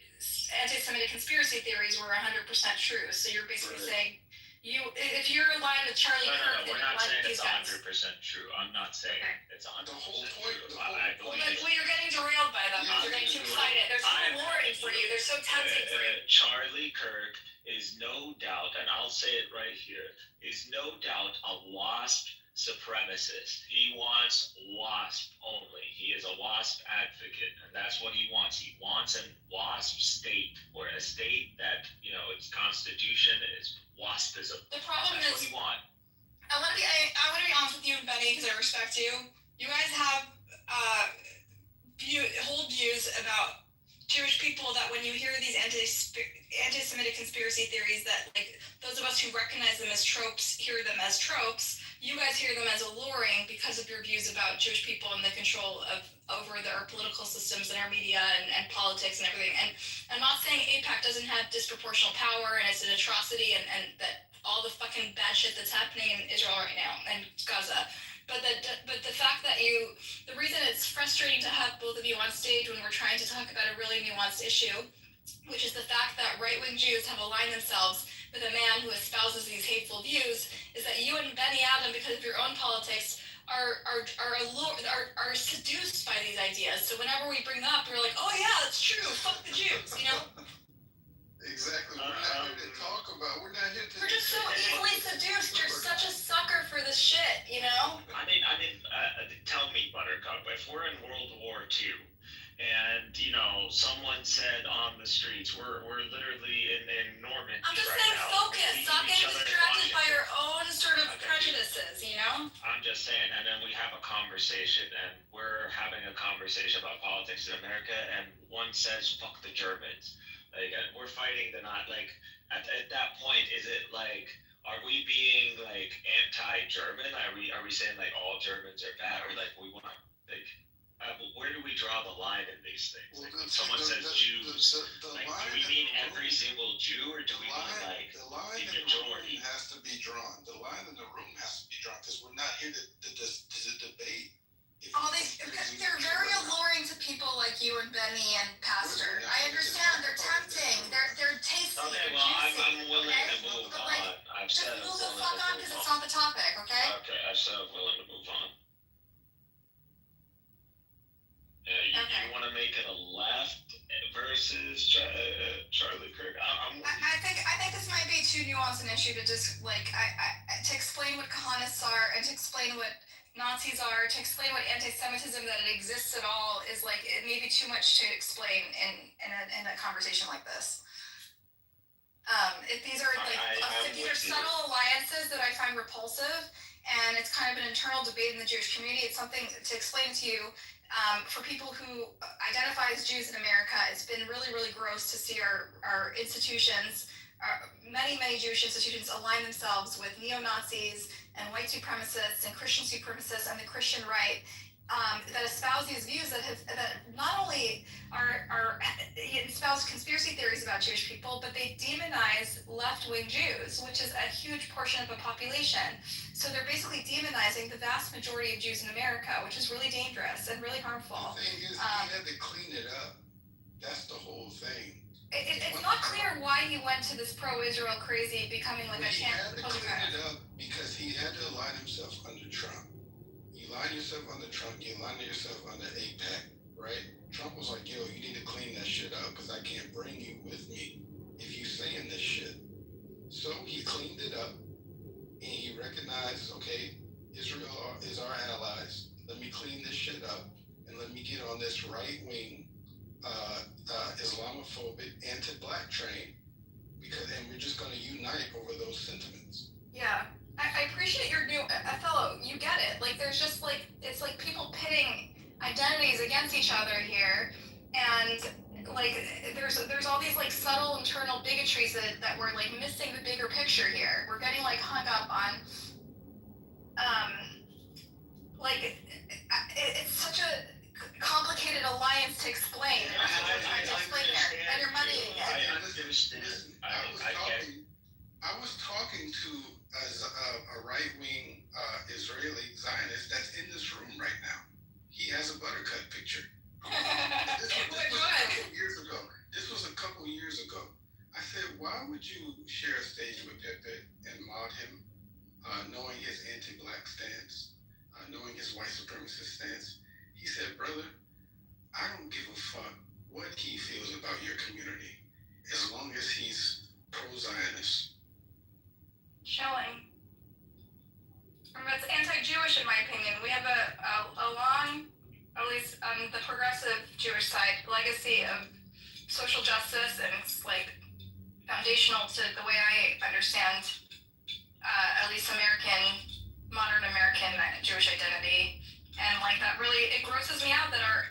conspiracy theories were 100% true. So you're basically saying, if you're aligned with Charlie Kirk, we're not saying it's 100% true. I'm not saying it's 100% true. I believe. Well, you're getting derailed by them. You're getting too excited. They're so alluring for you. They're so tempting for you. Charlie Kirk is no doubt, and I'll say it right here, is no doubt a WASP supremacist. He wants WASP only. He is a WASP advocate, and that's what he wants. He wants a WASP state, or a state that, you know, its constitution is WASPism. The problem that's is, what he wants. I want to be honest with you, Benny, because I respect you. You guys have hold views about Jewish people that when you hear these anti-Semitic conspiracy theories, that like those of us who recognize them as tropes hear them as tropes. You guys hear them as alluring because of your views about Jewish people and the control over our political systems and our media and politics and everything. And I'm not saying AIPAC doesn't have disproportional power and it's an atrocity and that all the fucking bad shit that's happening in Israel right now and Gaza. But the fact that the reason it's frustrating to have both of you on stage when we're trying to talk about a really nuanced issue, which is the fact that right-wing Jews have aligned themselves with a man who espouses these hateful views, is that you and Benny Adam, because of your own politics, are seduced by these ideas. So whenever we bring them up, you're like, oh yeah, that's true. Fuck the Jews, you know? Exactly. We're not here to talk about. We're not here to. We're just so easily seduced. You're such a sucker for this shit, you know? I mean, tell me, Buttercup, if we're in World War II, and you know, someone said on the streets, we're literally in Normandy. I'm just right saying, now, focus. Stop getting distracted by your own sort of prejudices, you know? I'm just saying, and then we have a conversation, and we're having a conversation about politics in America, and one says, "Fuck the Germans." Like, we're fighting the not like at that point. Is it like, are we being like anti-German? Are we saying like all Germans are bad, or like we want like where do we draw the line in these things? Like, when someone says Jews, like do we mean every single Jew, or do we mean like the line the in majority? The room has to be drawn. The line in the room has to be drawn because we're not here to debate. They're very alluring to people like you and Benny and Pastor. I understand they're tempting. They're tasty. Okay, they're well, juicy, I'm willing to move but, on. like, I've just said move I'm the fuck on because it's not the topic, okay? Okay, I've said I'm willing to move on. Yeah, you want to make it a left versus Charlie Kirk? I think this might be too nuanced an issue to just like to explain what Kahanists are and to explain what Nazis are, to explain what anti-Semitism, that it exists at all, is like it may be too much to explain in a conversation like this. These are these are subtle alliances that I find repulsive, and it's kind of an internal debate in the Jewish community. It's something to explain to you. For people who identify as Jews in America, it's been really, really gross to see our institutions, many Jewish institutions align themselves with neo-Nazis and white supremacists and Christian supremacists and the Christian right. That espouse these views that not only are espouse conspiracy theories about Jewish people, but they demonize left-wing Jews, which is a huge portion of the population. So they're basically demonizing the vast majority of Jews in America, which is really dangerous and really harmful. The thing is, he had to clean it up. That's the whole thing. It's not clear why he went to this pro-Israel crazy, becoming like a champion. He had to clean it up because he had to align himself under Trump. You line yourself under Trump, you line yourself under AIPAC, right? Trump was like, yo, you need to clean that shit up because I can't bring you with me if you saying this shit. So he cleaned it up and he recognized, okay, Israel is our allies. Let me clean this shit up and let me get on this right-wing, Islamophobic, anti-black train and we're just going to unite over those sentiments. Yeah. I appreciate your new fellow. You get it. Like there's just like it's like people pitting identities against each other here, and like there's all these like subtle internal bigotries that we're like missing the bigger picture here. We're getting like hung up on like it's such a complicated alliance to explain. And you're muddying it. I was talking to a right-wing Israeli Zionist that's in this room right now. He has a buttercut picture. This was a couple years ago. I said, why would you share a stage with Pepe and mod him, knowing his anti-black stance, knowing his white supremacist stance? He said, brother, I don't give a fuck what he feels about your community, as long as he's pro-Zionist. Showing. It's anti-Jewish in my opinion. We have a long, at least on the progressive Jewish side, legacy of social justice, and it's like foundational to the way I understand at least modern American Jewish identity. And like that really, it grosses me out that our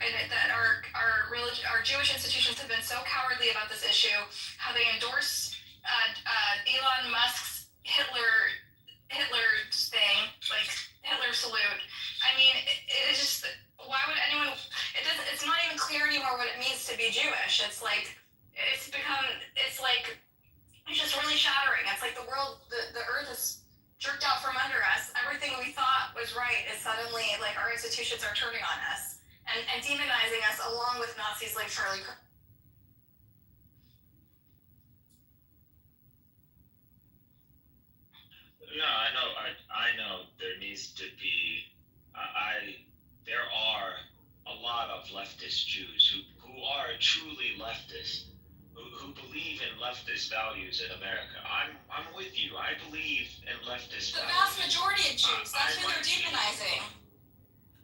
Jewish institutions have been so cowardly about this issue, how they endorse Elon Musk's Hitler's thing, like Hitler salute. I mean, it's just, why would anyone, it's not even clear anymore what it means to be Jewish. It's like, it's just really shattering. It's like the world, the earth is jerked out from under us. Everything we thought was right is suddenly, like, our institutions are turning on us and demonizing us along with Nazis like Charlie Kirk. No, I know there needs to be. There are a lot of leftist Jews who are truly leftist, who believe in leftist values in America. I'm with you. I believe in leftist values. The vast majority of Jews. That's who they're demonizing.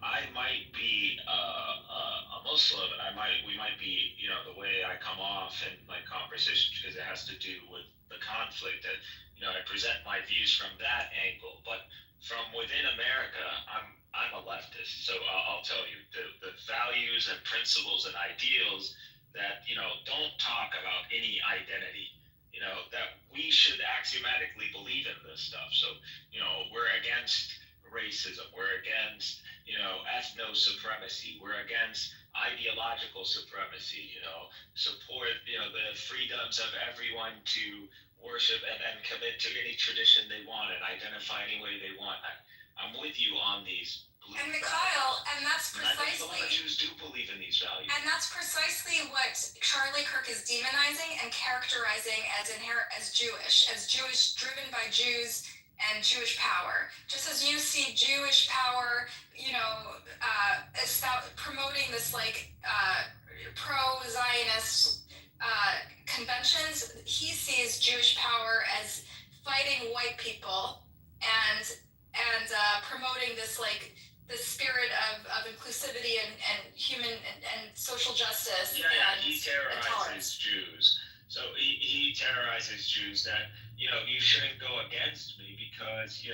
I might be a Muslim, and we might be, the way I come off in my conversations, because it has to do with the conflict that. I present my views from that angle, but from within America, I'm a leftist. So I'll tell you, the values and principles and ideals that, don't talk about any identity, that we should axiomatically believe in this stuff. So, we're against racism, we're against, ethno-supremacy, we're against ideological supremacy, support, the freedoms of everyone to worship and commit to any tradition they want and identify any way they want. I'm with you on these. And Mikhail, and that's precisely. A lot of Jews do believe in these values. And that's precisely what Charlie Kirk is demonizing and characterizing as Jewish, driven by Jews and Jewish power. Just as you see Jewish power, promoting this like pro-Zionist conventions, he sees Jewish power as fighting white people and promoting this like the spirit of inclusivity and human and social justice. Yeah, he terrorizes Jews. So he terrorizes Jews that, you shouldn't go against me because, you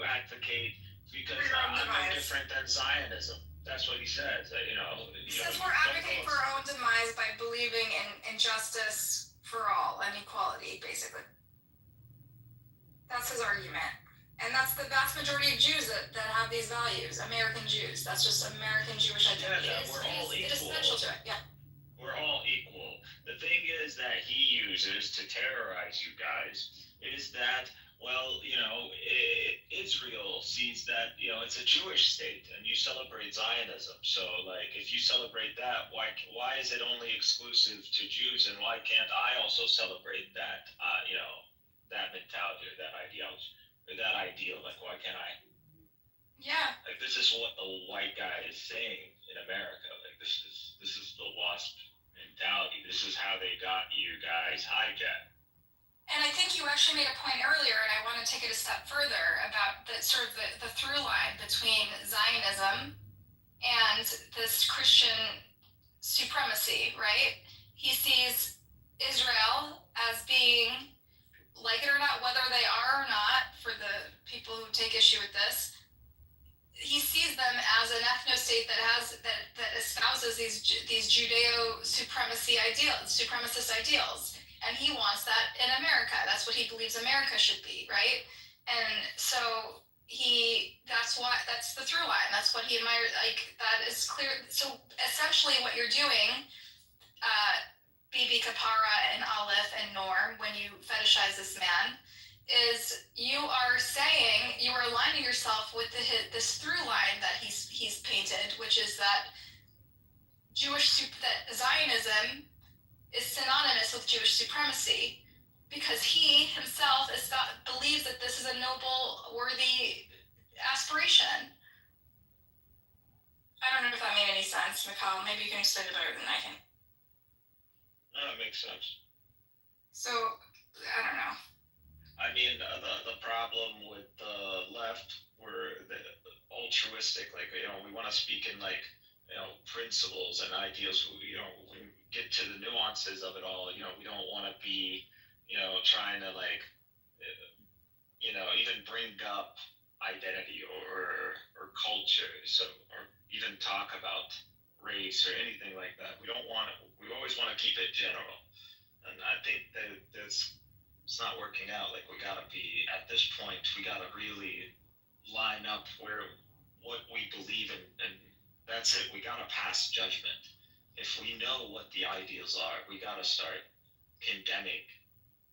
advocate because I'm no different than Zionism. That's what he says. He says we're advocating for our own demise by believing in justice for all and equality, basically. That's his argument. And that's the vast majority of Jews that have these values, American Jews. That's just American Jewish identity. Yeah, we're all It is equal. essential to it, yeah. We're all equal. The thing is that he uses to terrorize you guys is that, Israel sees that, it's a Jewish state and you celebrate Zionism. So, if you celebrate that, why is it only exclusive to Jews and why can't I also celebrate that, that mentality or that ideology or that ideal? Why can't I? Yeah. This is what the white guy is saying in America. This is the WASP mentality. This is how they got you guys hijacked. And I think you actually made a point earlier, and I want to take it a step further about the sort of the through line between Zionism and this Christian supremacy, right? He sees Israel as being, like it or not, whether they are or not, for the people who take issue with this, he sees them as an ethno-state that espouses these Judeo-supremacy ideals, supremacist ideals, and he wants that in America. That's what he believes America should be, right? And so that's the through line. That's what he admires. That is clear. So essentially, what you're doing, Bibi Kapara and Aleph and Norm, when you fetishize this man, is you are aligning yourself with this through line that he's painted, which is that that Zionism is synonymous with Jewish supremacy, because he himself believes that this is a noble, worthy aspiration. I don't know if that made any sense, Mikhail. Maybe you can explain it better than I can. That makes sense. So, I don't know. I mean, the problem with the left, we're altruistic. We want to speak in principles and ideals. We get to the nuances of it all. We don't want to be, trying to even bring up identity or culture. So, or even talk about race or anything like that. We don't want to. We always want to keep it general. And I think that it's not working out. We gotta be, at this point, we gotta really line up what we believe in, and that's it. We gotta pass judgment. If we know what the ideals are, we gotta start condemning.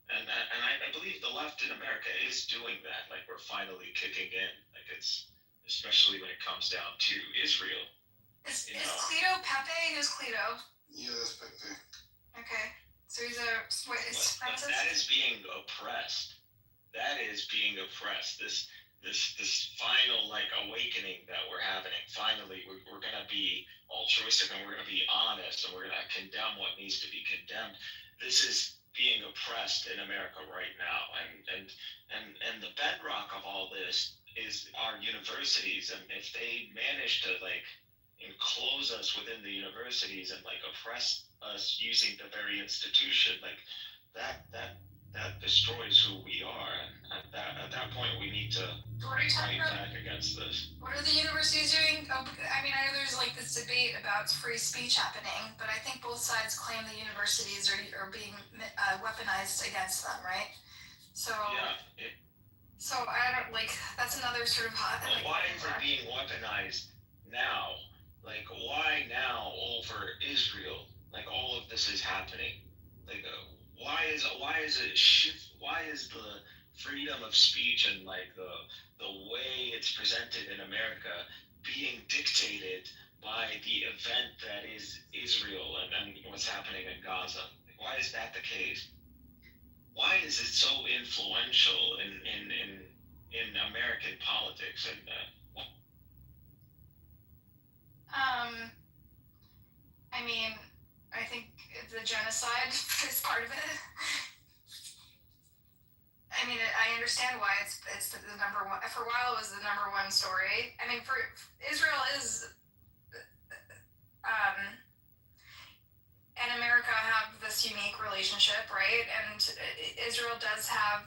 And I believe the left in America is doing that. We're finally kicking in. It's, especially when it comes down to Israel. Is Cleto Pepe? Who's Cleto? Yeah, that's Pepe. Okay. So he's a supremacist? That is being oppressed. That is being oppressed. This final awakening that we're having. Finally, we're gonna be altruistic and we're gonna be honest and we're gonna condemn what needs to be condemned. This is being oppressed in America right now, and the bedrock of all this is our universities. And if they manage to enclose us within the universities and oppress us using the very institution, that destroys who we are. And at that point, we need to fight back against this. What are the universities doing? I know there's this debate about free speech happening, but I think both sides claim the universities are being weaponized against them, right? So yeah. So I don't that's another sort of hot. Why is it being weaponized now? Why now over Israel? All of this is happening. Why is it shift? Why is the freedom of speech and the way it's presented in America being dictated by the event that is Israel and what's happening in Gaza? Why is that the case? Why is it so influential in American politics? And I think the genocide is part of it. I understand why it's the number one. For a while, it was the number one story. For Israel is, and America have the this unique relationship, right? And Israel does have,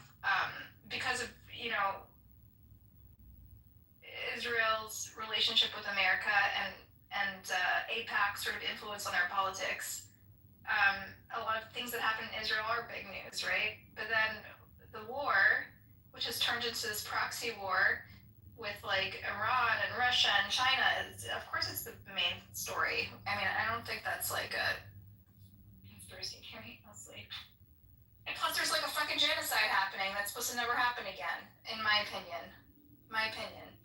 because of, Israel's relationship with America and AIPAC sort of influence on their politics, a lot of things that happen in Israel are big news, right? But then the war, which has turned into this proxy war with like Iran and Russia and China, of course it's the main story. I mean, I don't think that's like a conspiracy theory, mostly. And plus there's like a fucking genocide happening that's supposed to never happen again, in my opinion.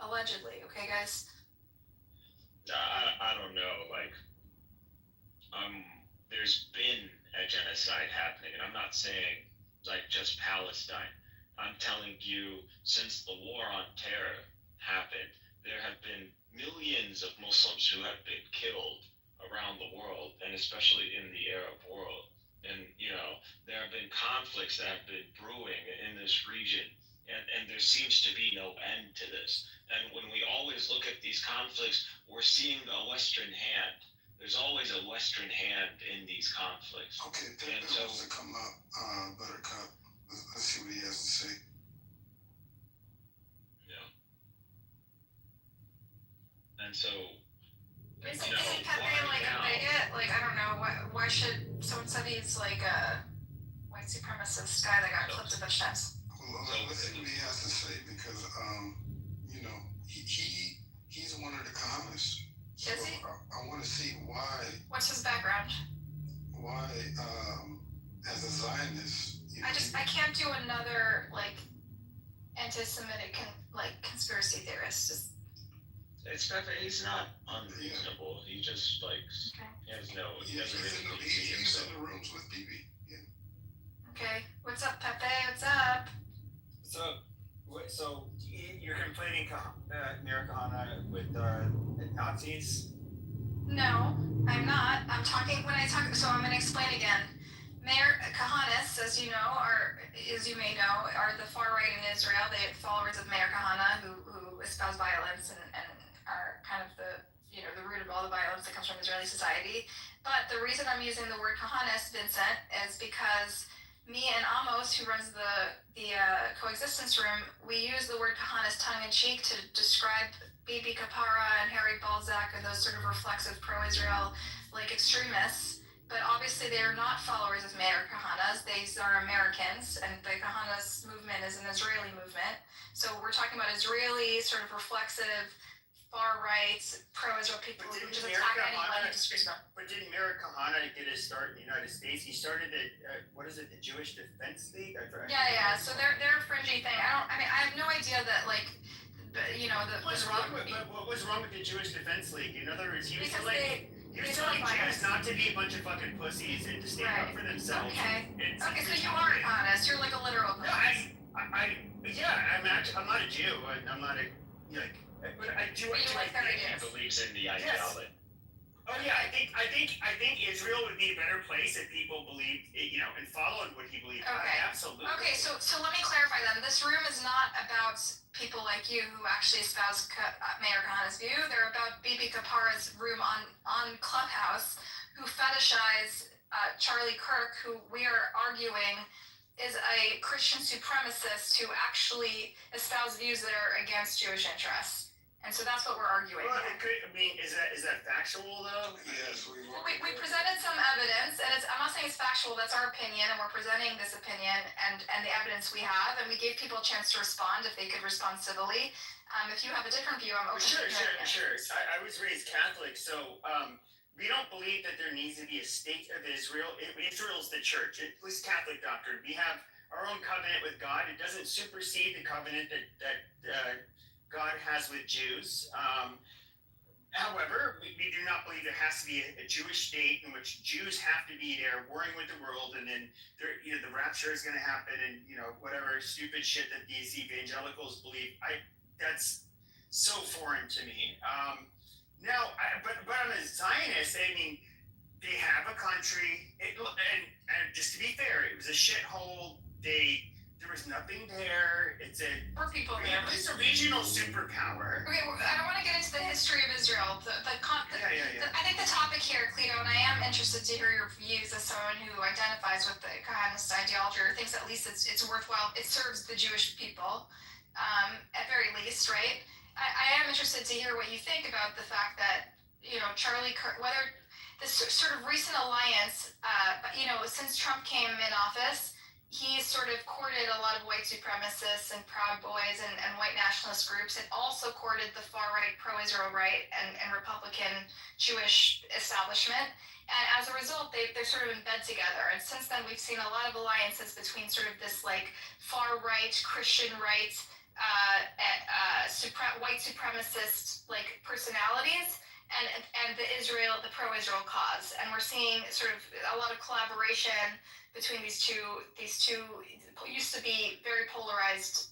Allegedly, okay guys? I don't know, like, there's been a genocide happening, and I'm not saying, like, just Palestine. I'm telling you, since the war on terror happened, there have been millions of Muslims who have been killed around the world, and especially in the Arab world. And, there have been conflicts that have been brewing in this region, and there seems to be no end to this. And when we always look at these conflicts, we're seeing a Western hand. There's always a Western hand in these conflicts. Okay, Pepe wants to come up, Buttercup. Let's see what he has to say. Yeah. And so, Isn't Pepe like a bigot? Like, I don't know, why should someone said he's like a white supremacist guy that got clipped a bunch of times? Well, let's see what he has to say because, he's one of the colonists. So Is he? I want to see why. What's his background? Why, as a Zionist, I can't do another like anti-Semitic conspiracy theorist. it's Pepe. He's not unreasonable. He just he has no. He doesn't really see he's himself. in the rooms with BB. Yeah. Okay, what's up, Pepe? What's up? So you're conflating Mayor Kahana with Nazis? No, I'm not. So I'm going to explain again. Mayor Kahanists, as you may know, are the far right in Israel. They are followers of Mayor Kahana who espouse violence and are kind of the root of all the violence that comes from Israeli society. But the reason I'm using the word Kahanist, Vincent, is because me and Amos, who runs the coexistence room, we use the word Kahanist tongue-in-cheek to describe Bibi Kapara and Harry Balzac and those sort of reflexive pro-Israel extremists. But obviously they are not followers of Meir Kahanas. These are Americans, and the Kahanas movement is an Israeli movement. So we're talking about Israeli sort of reflexive, far-right, pro-Israel people who just attack anyone who disagrees with them. But didn't Meir Kahana get his start in the United States? He started the Jewish Defense League? Yeah. So they're a fringy thing. I have no idea that What's wrong with the Jewish Defense League? In other words, he was telling Jews not to be a bunch of fucking pussies and to stand up for themselves. Okay, so you are a Kahanist. You're like a literal Kahanist. I'm not a Jew. I'm not but I do. But you like their He ideas. believes in the ideology. Oh yeah, I think Israel would be a better place if people believed, and followed what he believed. Okay. Absolutely. Okay, so let me clarify then. This room is not about people like you who actually espouse Mayor Kahana's view. They're about Bibi Kapara's room on Clubhouse, who fetishize Charlie Kirk, who we are arguing is a Christian supremacist who actually espouse views that are against Jewish interests. And so that's what we're arguing. Well, is that factual though? Yes, we presented some evidence, and I'm not saying it's factual. That's our opinion, and we're presenting this opinion and the evidence we have, and we gave people a chance to respond if they could respond civilly. If you have a different view, I'm open to hearing it. Sure. I was raised Catholic, so we don't believe that there needs to be a state of Israel. Israel's the church. At least Catholic doctrine. We have our own covenant with God. It doesn't supersede the covenant that God has with Jews. However, we do not believe there has to be a Jewish state in which Jews have to be there warring with the world, and then the rapture is going to happen, and whatever stupid shit that these evangelicals believe. That's so foreign to me. But I'm a Zionist. I mean, they have a country, and just to be fair, it was a shithole. They There was nothing there. It's a people there. It's a regional superpower. Okay, well, I don't want to get into the history of Israel. I think the topic here, Cleo, and I am interested to hear your views as someone who identifies with the Kahanist ideology, or thinks at least it's worthwhile. It serves the Jewish people, at very least, right? I am interested to hear what you think about the fact that, Charlie Kirk, whether this sort of recent alliance, since Trump came in office, he sort of courted a lot of white supremacists and Proud Boys and white nationalist groups, and also courted the far-right pro-Israel right and Republican Jewish establishment. And as a result, they're sort of in bed together. And since then, we've seen a lot of alliances between sort of this like far-right, Christian right, white supremacist like personalities, and the pro-Israel cause. And we're seeing sort of a lot of collaboration between these two used to be very polarized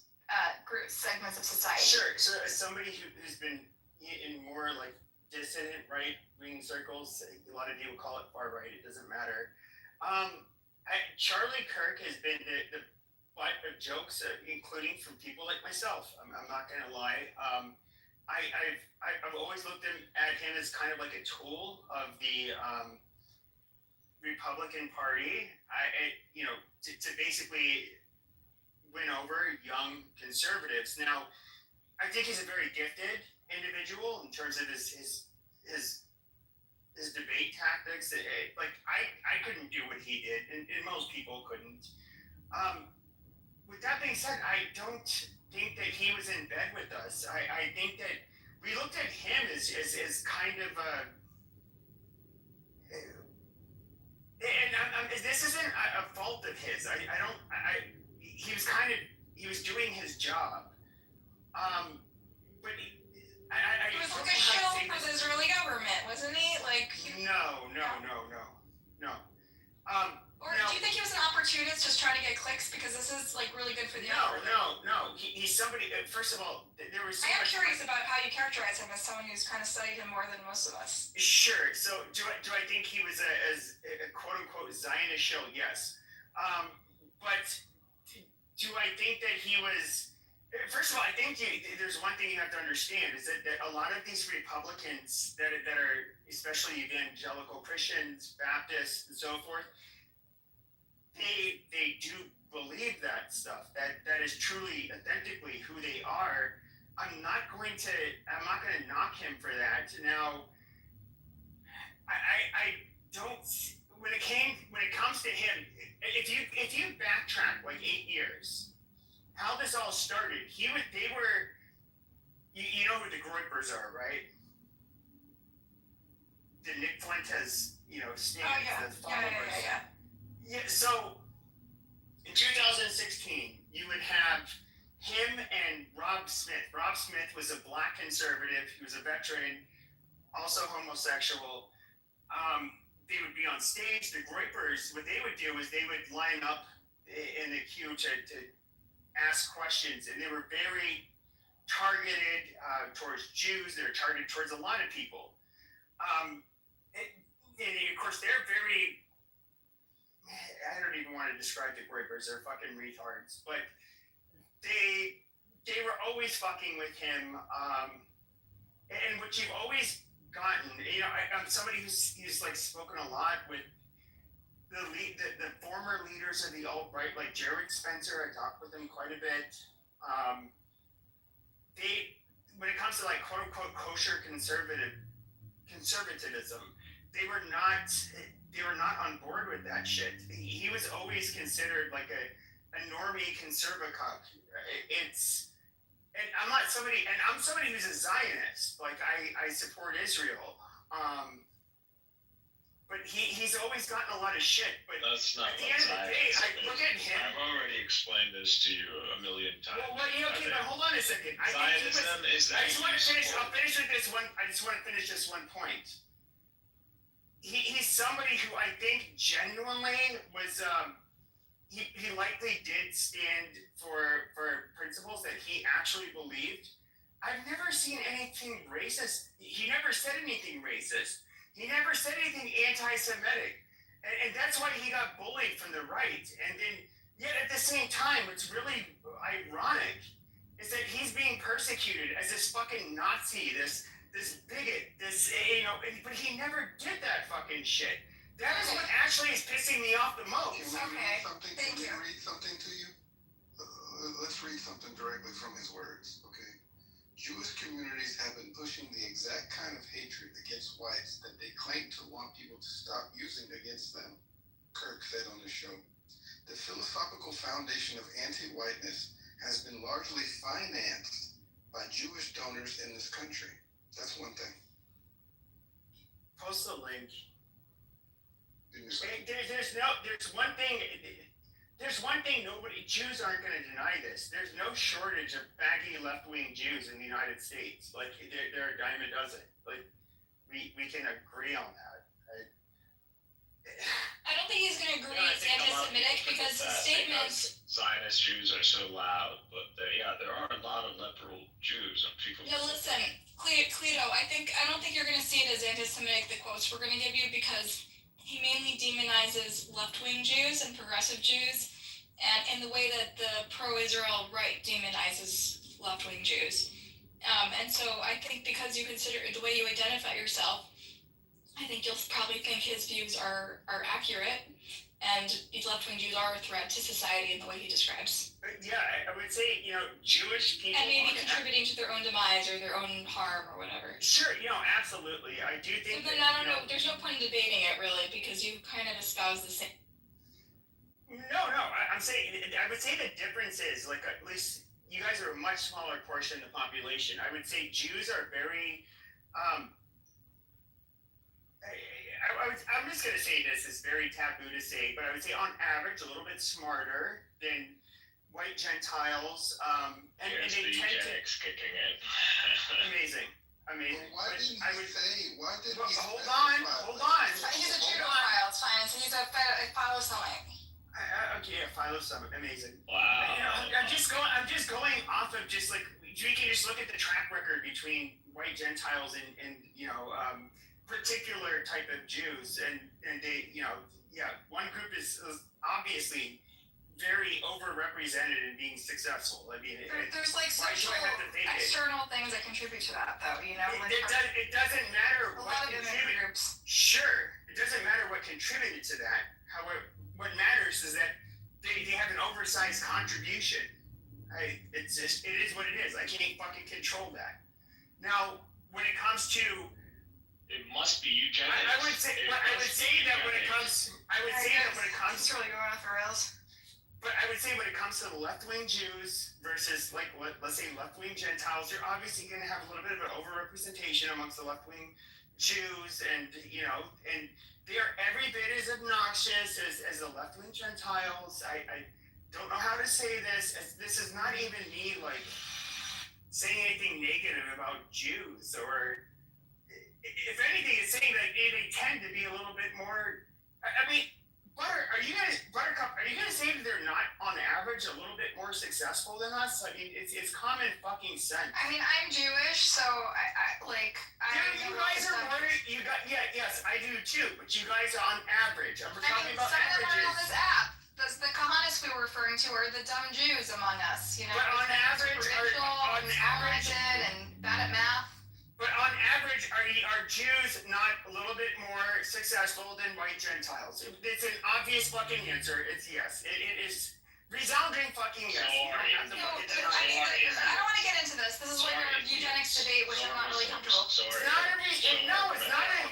segments of society. Sure. So as somebody who's been in more like dissident right-wing circles, a lot of people call it far right, it doesn't matter. Charlie Kirk has been the butt of jokes, including from people like myself. I'm not gonna lie. I've always looked at him as kind of like a tool of the Republican Party, to basically win over young conservatives. Now, I think he's a very gifted individual in terms of his debate tactics. I couldn't do what he did, and most people couldn't. With that being said, I don't think that he was in bed with us. I think that we looked at him as kind of a. And this isn't a fault of his. He was doing his job. But he was like a shill for the Israeli government, wasn't he? No. Or do you think he was an opportunist just trying to get clicks because this is like really good for the No. He's somebody. First of all, there was. I am curious about how you characterize him as someone who's kind of studied him more than most of us. Sure. So do I think he was a quote unquote Zionist shill? Yes. But do I think that he was? First of all, I think there's one thing you have to understand is that a lot of these Republicans that are especially evangelical Christians, Baptists, and so forth, they do believe that stuff. That is truly, authentically who they are. I'm not going to knock him for that. Now, I don't. When it comes to him, if you backtrack like 8 years, how this all started, they were, you know who the Groypers are, right? The Nick Fuentes, stands, the followers. Yeah, so in 2016, you would have him and Rob Smith. Rob Smith was a black conservative. He was a veteran, also homosexual. They would be on stage. The Groypers, what they would do is they would line up in the queue to ask questions, and they were very targeted towards Jews. They were targeted towards a lot of people. And of course, they're very, I don't even want to describe the Groypers. They're fucking retards. But they were always fucking with him. And what you've always gotten, I'm somebody who's like spoken a lot with the former leaders of the alt-right, like Jared Spencer. I talked with him quite a bit. When it comes to like quote unquote kosher conservatism, they were not on board with that shit. He was always considered like a normie conservacuck. And I'm somebody who's a Zionist. Like I support Israel. But he's always gotten a lot of shit. But that's not at the end of the day, I look at him. I've already explained this to you a million times. Well, okay, but hold on a second. Zionism is that. I just want to finish. I'll finish with this one. I just want to finish this one point. He's somebody who I think genuinely was. He likely did stand for principles that he actually believed. I've never seen anything racist. He never said anything racist. He never said anything anti-Semitic. And that's why he got bullied from the right. And then Yet at the same time, what's really ironic is that he's being persecuted as this fucking Nazi, this bigot, but he never did that fucking shit. That is what actually is pissing me off the most. Can we read something to you? Let's read something directly from his words, okay? Jewish communities have been pushing the exact kind of hatred against whites that they claim to want people to stop using against them, Kirk said on the show. The philosophical foundation of anti-whiteness has been largely financed by Jewish donors in this country. That's one thing. Post the link. There's one thing Jews aren't going to deny this. There's no shortage of baggy left-wing Jews in the United States. Like, there are a dime a dozen. Like, we can agree on that. I don't think he's going to agree it's anti-Semitic because his statements. Zionist Jews are so loud, but there are a lot of liberal Jews and people. Yeah, listen, Cleto, I don't think you're going to see it as anti-Semitic, the quotes we're going to give you, because he mainly demonizes left-wing Jews and progressive Jews, and in the way that the pro-Israel right demonizes left-wing Jews. And so I think because you consider the way you identify yourself, I think you'll probably think his views are accurate, and these left-wing Jews are a threat to society in the way he describes. Yeah, I would say, Jewish people... And maybe contributing to their own demise or their own harm or whatever. Sure, absolutely. I do think but I don't know, there's no point in debating it, really, because you kind of espouse the same... No, I'm saying, I would say the difference is, like, at least you guys are a much smaller portion of the population. I would say Jews are very... I'm just going to say this is very taboo to say, but I would say on average a little bit smarter than white Gentiles. And the they tend eugenics kicking in. Amazing. Well, why did he hold on. He's a judophile, it's fine. So he's a philo-Semitic. Okay, a philo-Semitic, amazing. Wow. I'm just going off of just like, we can just look at the track record between white Gentiles and particular type of Jews, and they, one group is obviously very overrepresented in being successful. I mean, there's like social external things that contribute to that, though. It doesn't matter a what lot of different groups. Sure, it doesn't matter what contributed to that. However, what matters is that they have an oversized contribution. It is what it is. I can't fucking control that. Now, when it comes to it must be eugenics. I would say that when it comes it's really going off the rails. But I would say when it comes to the left-wing Jews versus let's say left-wing Gentiles, you're obviously going to have a little bit of an overrepresentation amongst the left-wing Jews, and they are every bit as obnoxious as the left-wing Gentiles. I don't know how to say this. This is not even me saying anything negative about Jews, or if anything, it's saying that they tend to be a little bit more. I mean, Buttercup, are you gonna say that they're not, on average, a little bit more successful than us? I mean, it's common fucking sense. I mean, I'm Jewish, so you guys are more. Yes, I do too. But you guys are on average. We're talking about some averages. of them are on this app. The Kahanis we were referring to are the dumb Jews among us. But on average, and bad at math. But on average, are Jews not a little bit more successful than white Gentiles? It's an obvious fucking answer. It's yes. It is resounding fucking yes. You don't have to fucking deny it. I don't want to get into this. This is like a eugenics debate, which I'm not really comfortable. It's not a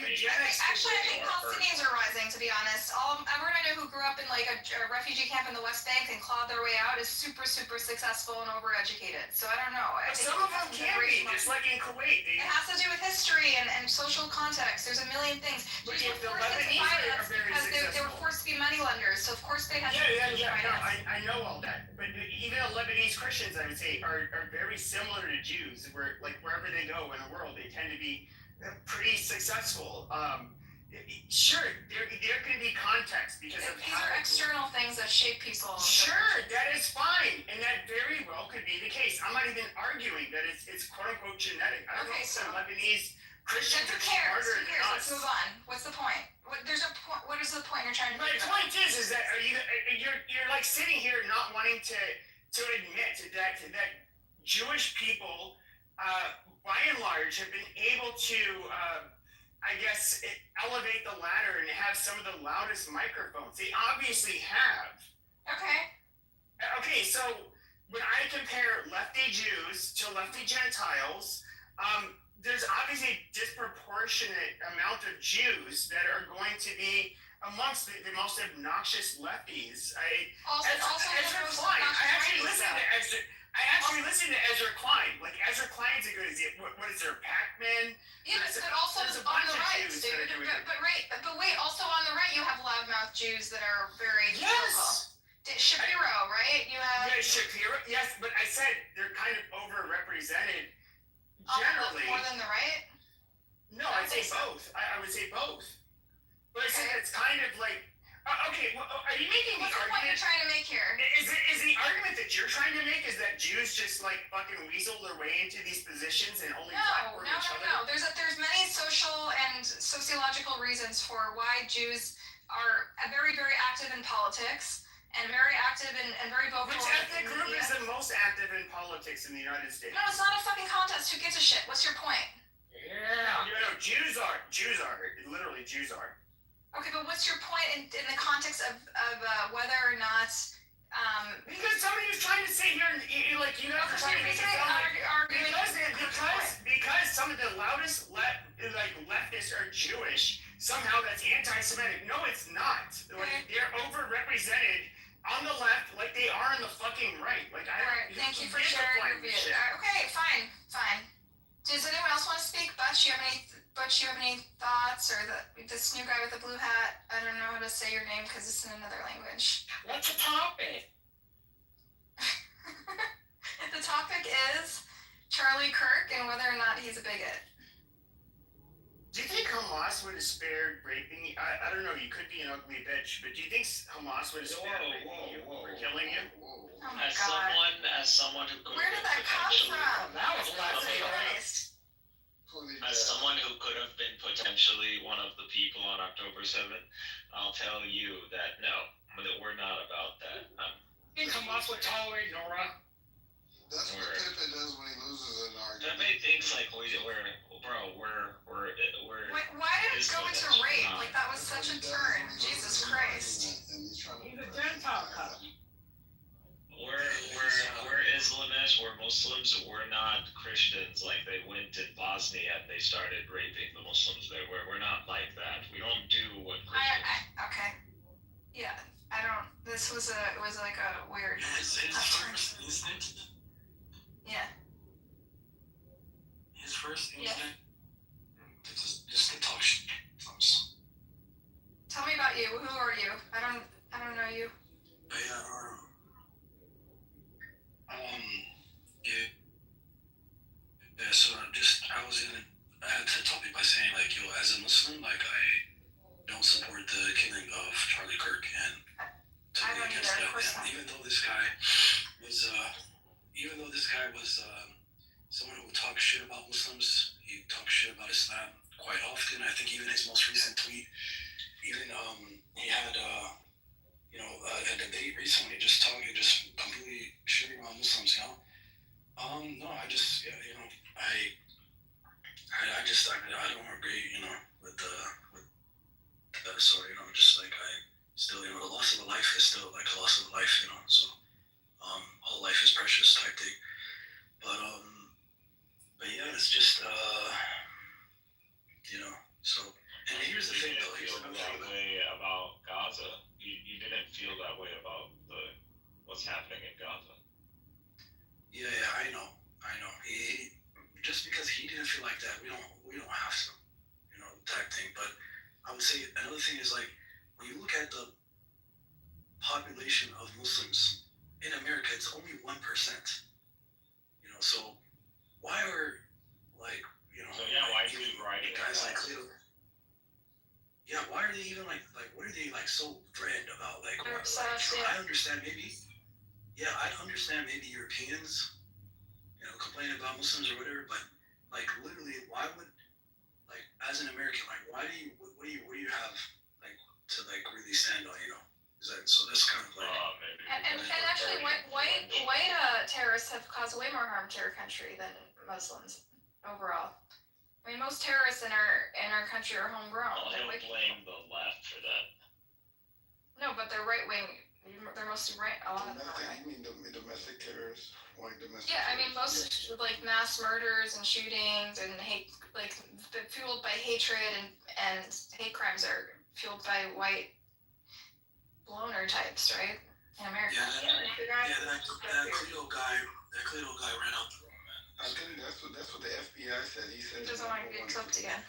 eugenics. Actually, I think Palestinians are rising, to be honest. Everyone I know who grew up in like a refugee camp in the West Bank and clawed their way out is super, super successful and overeducated. So I don't know. Some of them can be, just like in Kuwait. It has to do with history and social context. There's a million things. But the Lebanese are very successful. They were forced to be money lenders, so of course they had to be finance. I know all that. But even Lebanese Christians, I would say, are very similar to Jews. Where wherever they go in the world, they tend to be pretty successful. Sure, there can be context because of these are external things that shape people. Sure, that is fine, and that very well could be the case. I'm not even arguing that it's quote unquote genetic. I don't know if the Lebanese Christians Who are cares? smarter Who than cares? us. Let's move on. What's the point? There's a point. What is the point you're trying to My make? point is that you're like sitting here not wanting to admit that Jewish people, by and large, have been able to, I guess, elevate the ladder and have some of the loudest microphones. They obviously have. Okay. Okay, so when I compare lefty Jews to lefty Gentiles, there's obviously a disproportionate amount of Jews that are going to be amongst the most obnoxious lefties. Ezra Klein. I actually listened to Ezra Klein. Like Ezra Klein's a good example. What is there, Pac-Man? Yeah, but also there's a on bunch the of right, Jews dude. that are doing it. But wait, also on the right, you have loudmouth Jews that are very vocal. Shapiro, right? You have. Yeah, Shapiro. Yes, but I said they're kind of overrepresented. Generally. More than the right? No, I'd say both. I would say both. But I said it's kind of like. Okay, well, are you making What's the point you're trying to make here? Is the argument that you're trying to make is that Jews just like fucking weasel their way into these positions and only blackboard each other? No. There's many social and sociological reasons for why Jews are very, very active in politics and very active and very vocal. Which ethnic group is the most active in politics in the United States? No, it's not a fucking contest. Who gives a shit? What's your point? Yeah. No, Jews are. Literally, Jews are. Okay, but what's your point in the context of whether or not? Because somebody was trying to say here, like you have to try to make it sound like because some of the loudest leftists are Jewish. Somehow that's anti-Semitic. No, it's not. Like, they're overrepresented on the left, like they are on the fucking right. Like I. All right, thank you for sharing your view. Okay, fine. Does anyone else want to speak? Butch, you have any thoughts? Or this new guy with the blue hat? I don't know how to say your name because it's in another language. What's the topic? The topic is Charlie Kirk and whether or not he's a bigot. Do you think Hamas would have spared raping? I don't know. You could be an ugly bitch, but do you think Hamas would have spared raping you for killing you? Oh my God. As someone who could Where did that come from? That was last night. As someone who could have been potentially one of the people on October 7th, I'll tell you that no, that we're not about that. You think Hamas would tolerate Nora? That's what Pepe does when he loses an argument. Pepe thinks like we're. Why did it go into rape? Like that was such a turn. Jesus Christ. He's a Gentile cop. We're Islamists, we're Muslims, we're not Christians. Like they went to Bosnia and they started raping the Muslims there. We're not like that. We don't do what Christians. Okay. Yeah, I don't. This was like a weird. His first instinct. Yeah. His first instinct. Just to talk shit. Tell me about you. Who are you? I don't know you. So I had to topic by saying like, yo, as a Muslim, like I don't support the killing of Charlie Kirk and totally against that. And even though this guy was someone who talked shit about Muslims, he talked shit about Islam quite often. I think even his most recent tweet, he had a debate recently just completely shitting on Muslims, you know. No, I don't agree, you know, with that sort, you know, just like I still, you know, the loss of a life is still like a loss of a life, you know, so all life is precious type thing. But yeah, it's just you know, so and here's the thing though, way about Gaza. You didn't feel that way about what's happening in Gaza. Yeah, I know. He just because he didn't feel like that, we don't have to, you know, type thing. But I would say another thing is like when you look at the population of Muslims in America, it's only 1%. You know, so why are like, you know, so yeah, why do you writing guys like Kitover? Yeah, why are they even like what are they like so threatened about? Like, I understand maybe. Yeah, I understand maybe Europeans, you know, complaining about Muslims or whatever, but like literally, why would like as an American, like what do you have like to like really stand on, you know? So that's kind of like. And actually, white terrorists have caused way more harm to our country than Muslims overall. I mean, most terrorists in our country are homegrown. I don't blame the left for that. No, but they're right wing. They're mostly right. A lot of them are right. You mean domestic terrorists? White domestic Yeah, I mean, most like mass murders and shootings and hate, like fueled by hatred and hate crimes are fueled by white loner types, right? In America. That Cleo guy ran out the room, man. I think that's what the FBI said. He said He doesn't want to get clipped again.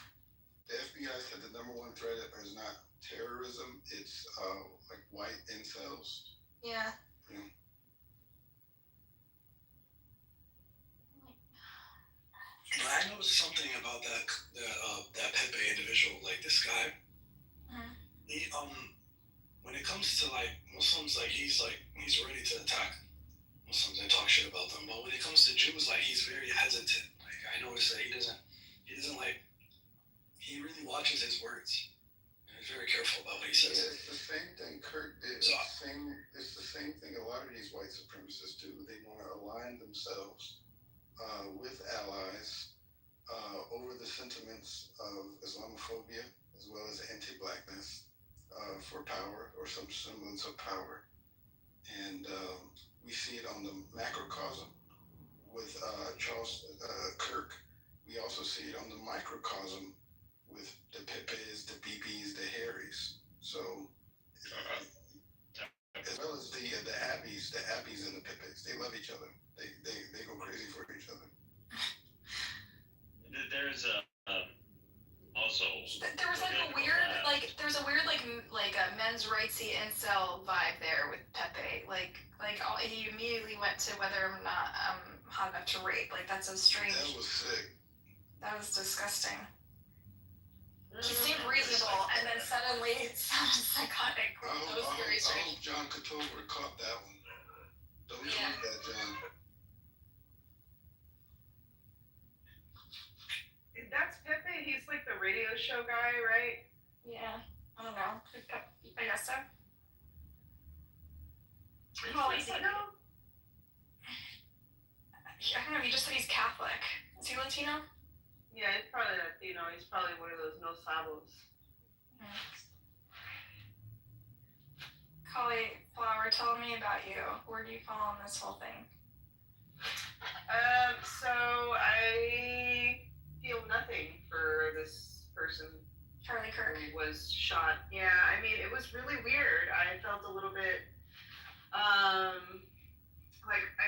The FBI said the number one threat is not terrorism; it's like white incels. Yeah. But I noticed something about that Pepe individual, like this guy. He when it comes to like Muslims, like he's ready to attack Muslims and talk shit about them. But when it comes to Jews, like he's very hesitant. Like I noticed that he doesn't like. He really watches his words. He's very careful about what he says. Yeah, it's the same thing Kirk did. It's the same thing a lot of these white supremacists do. They want to align themselves with allies over the sentiments of Islamophobia as well as anti-blackness for power or some semblance of power. And we see it on the macrocosm with Charles Kirk. We also see it on the microcosm with the Pepes, the BBs, the Harrys. So, as well as the Abbeys and the Pepes, they love each other. They go crazy for each other. There's also. There was there's a weird a men's rightsy incel vibe there with Pepe. He immediately went to whether or not I'm hot enough to rape. Like that's so strange. That was sick. That was disgusting. He seemed reasonable, and then suddenly it sounded psychotic. I hope John Kitover caught that one. Don't use that, John. That's Pepe. He's like the radio show guy, right? Yeah. I don't know. I guess so. Holly, Latino? I don't know. He just said he's Catholic. Is he Latino? Yeah, he's probably Latino. He's probably one of those no sabos. Cauliflower, tell me about you. Where do you fall on this whole thing? So I feel nothing for this person. Charlie Kirk. Who was shot. Yeah, I mean, it was really weird. I felt a little bit, I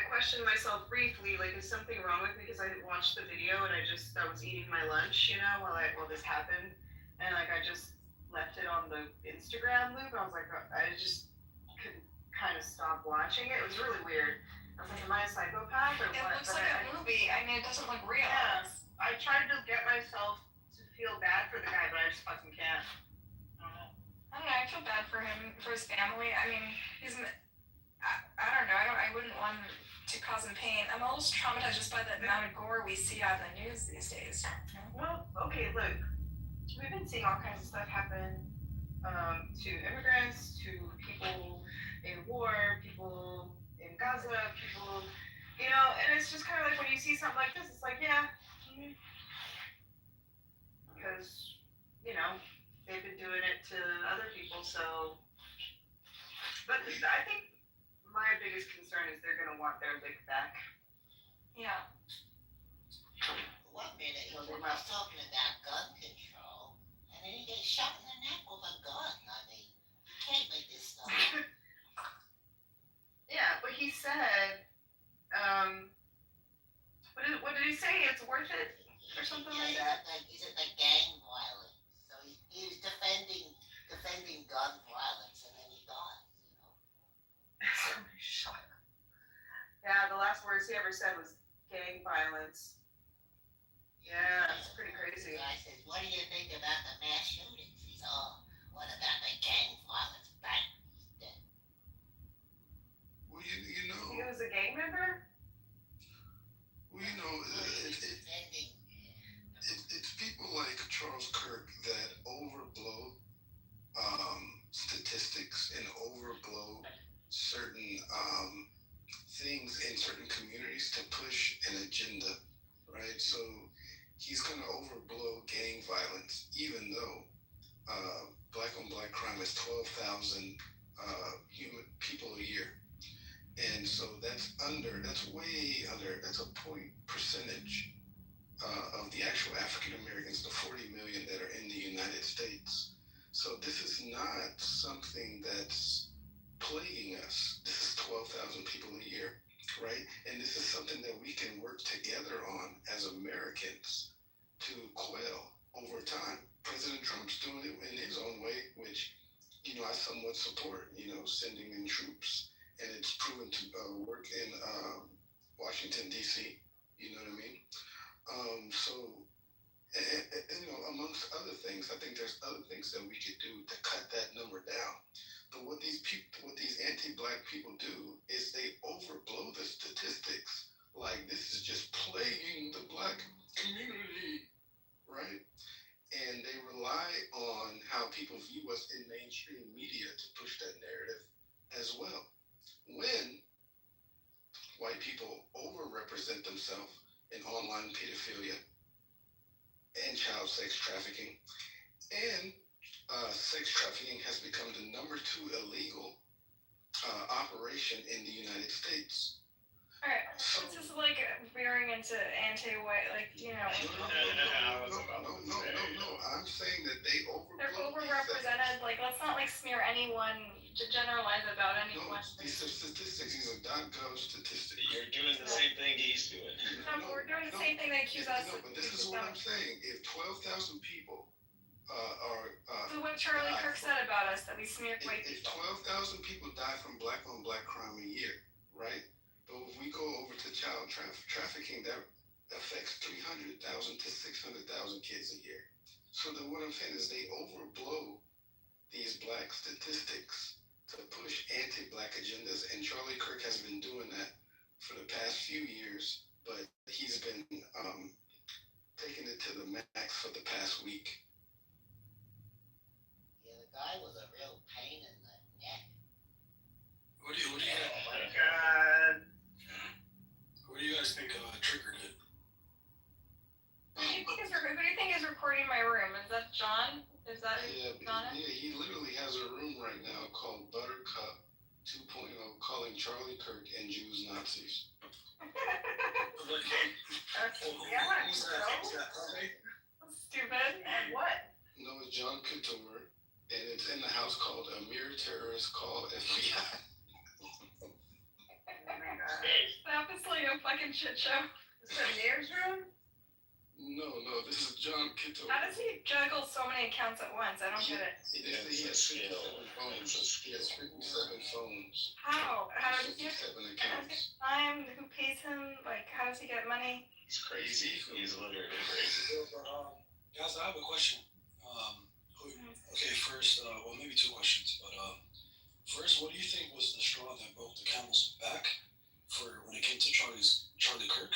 questioned myself briefly, like, is something wrong with me? Because I watched the video and I was eating my lunch, while this happened. And, I just left it on the Instagram loop. I was like, I just couldn't kind of stop watching it. It was really weird. I was like, am I a psychopath or what? It looks like a movie. I mean, it doesn't look real. Yeah. I tried to get myself to feel bad for the guy, but I just fucking can't. I don't know. I feel bad for him, for his family. I mean, I don't know. I wouldn't want to cause him pain. I'm almost traumatized just by the amount of gore we see on the news these days. Well, okay, look. We've been seeing all kinds of stuff happen to immigrants, to people in war, people in Gaza, people, and it's just kind of like when you see something like this, it's like, yeah, because, they've been doing it to other people, so, but I think my biggest concern is they're going to want their lick back. Yeah. One minute he was talking about gun control, and then he gets shot in the neck with a gun. I mean, you can't make this stuff up. Yeah, but he said, what did he say? It's worth it? Or something like that? He's at the gang violence. So he was defending gun violence, and then he died, Somebody shot him. Yeah, the last words he ever said was gang violence. Yeah, it's pretty crazy. The guy says, what do you think about the mass shootings? He's all, what about the gang violence? Bang, he's dead. Well, you know. He was a gang member? Well, it's people like Charles Kirk that overblow statistics and overblow certain things in certain communities to push an agenda, right? So he's going to overblow gang violence, even though black on black crime is 12,000 human people a year. And so that's way under, that's a point percentage of the actual African Americans, the 40 million that are in the United States. So this is not something that's plaguing us. This is 12,000 people a year, right? And this is something that we can work together on as Americans to quell over time. President Trump's doing it in his own way, which, I somewhat support, sending in troops. And it's proven to work in Washington, D.C., you know what I mean? Amongst other things, I think there's other things that we could do to cut that number down. But what these anti-black people do is they overblow the statistics. Like, this is just plaguing the black community, right? And they rely on how people view us in mainstream media to push that narrative as well. When white people overrepresent themselves in online pedophilia and child sex trafficking, and sex trafficking has become the number 2 illegal operation in the United States. Alright, this is like veering into anti-white, No. I'm saying that they're overrepresented. Like, let's not smear anyone, generalize about anyone. No, these are statistics. These are .gov statistics. You're doing the same thing he's doing. No, we're doing the same thing they accuse us of. But this is what I'm saying. If 12,000 people are... So what Charlie Kirk said about us, that we smeared white people. If 12,000 people die from black on black crime a year, right? But if we go over to child trafficking, that affects 300,000 to 600,000 kids a year. So then what I'm saying is they overblow these black statistics to push anti-black agendas. And Charlie Kirk has been doing that for the past few years, but he's been taking it to the max for the past week. Yeah, the guy was a real pain in the neck. What do you Oh my god. What do you guys think Trigger did? Who do you think is recording my room? Is that John? Is that John? Yeah, he literally has a room right now called Buttercup 2.0, calling Charlie Kirk and Jews Nazis. Stupid. And what? No, it's John Kitover, and it's in the house called Amir Terrorist Call FBI. That was like a fucking shit show. Is it Amir's room? No, this is John Kitover. How does he juggle so many accounts at once? I don't get it. He has 57 phones. He has 57 phones. How? How does he 57 get accounts. time? Who pays him? Like, how does he get money? He's crazy. He's literally crazy. Guys, I have a question. Okay, first, well, maybe 2 questions, but first, what do you think was the straw that broke the camel's back for when it came to Charlie Kirk?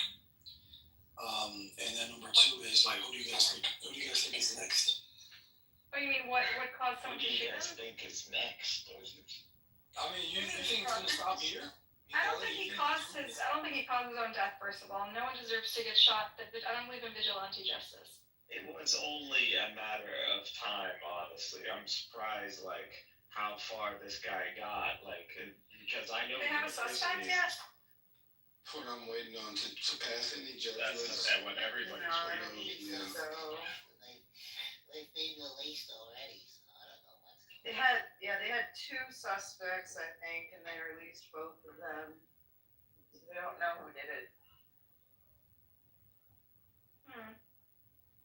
And then number 2 is who do you guys think is next? What do you mean? What caused Who someone do to you shoot guys him? think is next? I mean, you think it's gonna stop here? I don't think he caused his own death. First of all, no one deserves to get shot. I don't believe in vigilante justice. It was only a matter of time, honestly. I'm surprised, how far this guy got, because I know. Do they have a suspect yet? That's what I'm waiting on to pass any judgments. That's what everybody's No, I waiting don't think on. so. They've been released already, so I don't know what's going They had 2 suspects, I think, and they released both of them. They don't know who did it. Hmm.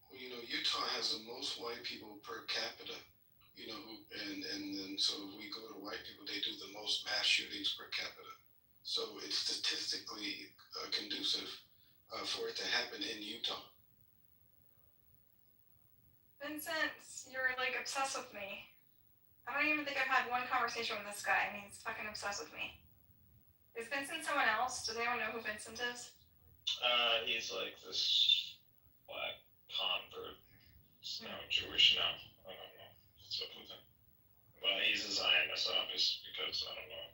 Well, Utah has the most white people per capita. And then so if we go to white people, they do the most mass shootings per capita. So it's statistically conducive for it to happen in Utah. Vincent, you're obsessed with me. I don't even think I've had one conversation with this guy. I mean, he's fucking obsessed with me. Is Vincent someone else? Does anyone know who Vincent is? He's this black convert. Jewish, no. I don't know. What's up with him? Well, he's a Zionist, obviously, because I don't know.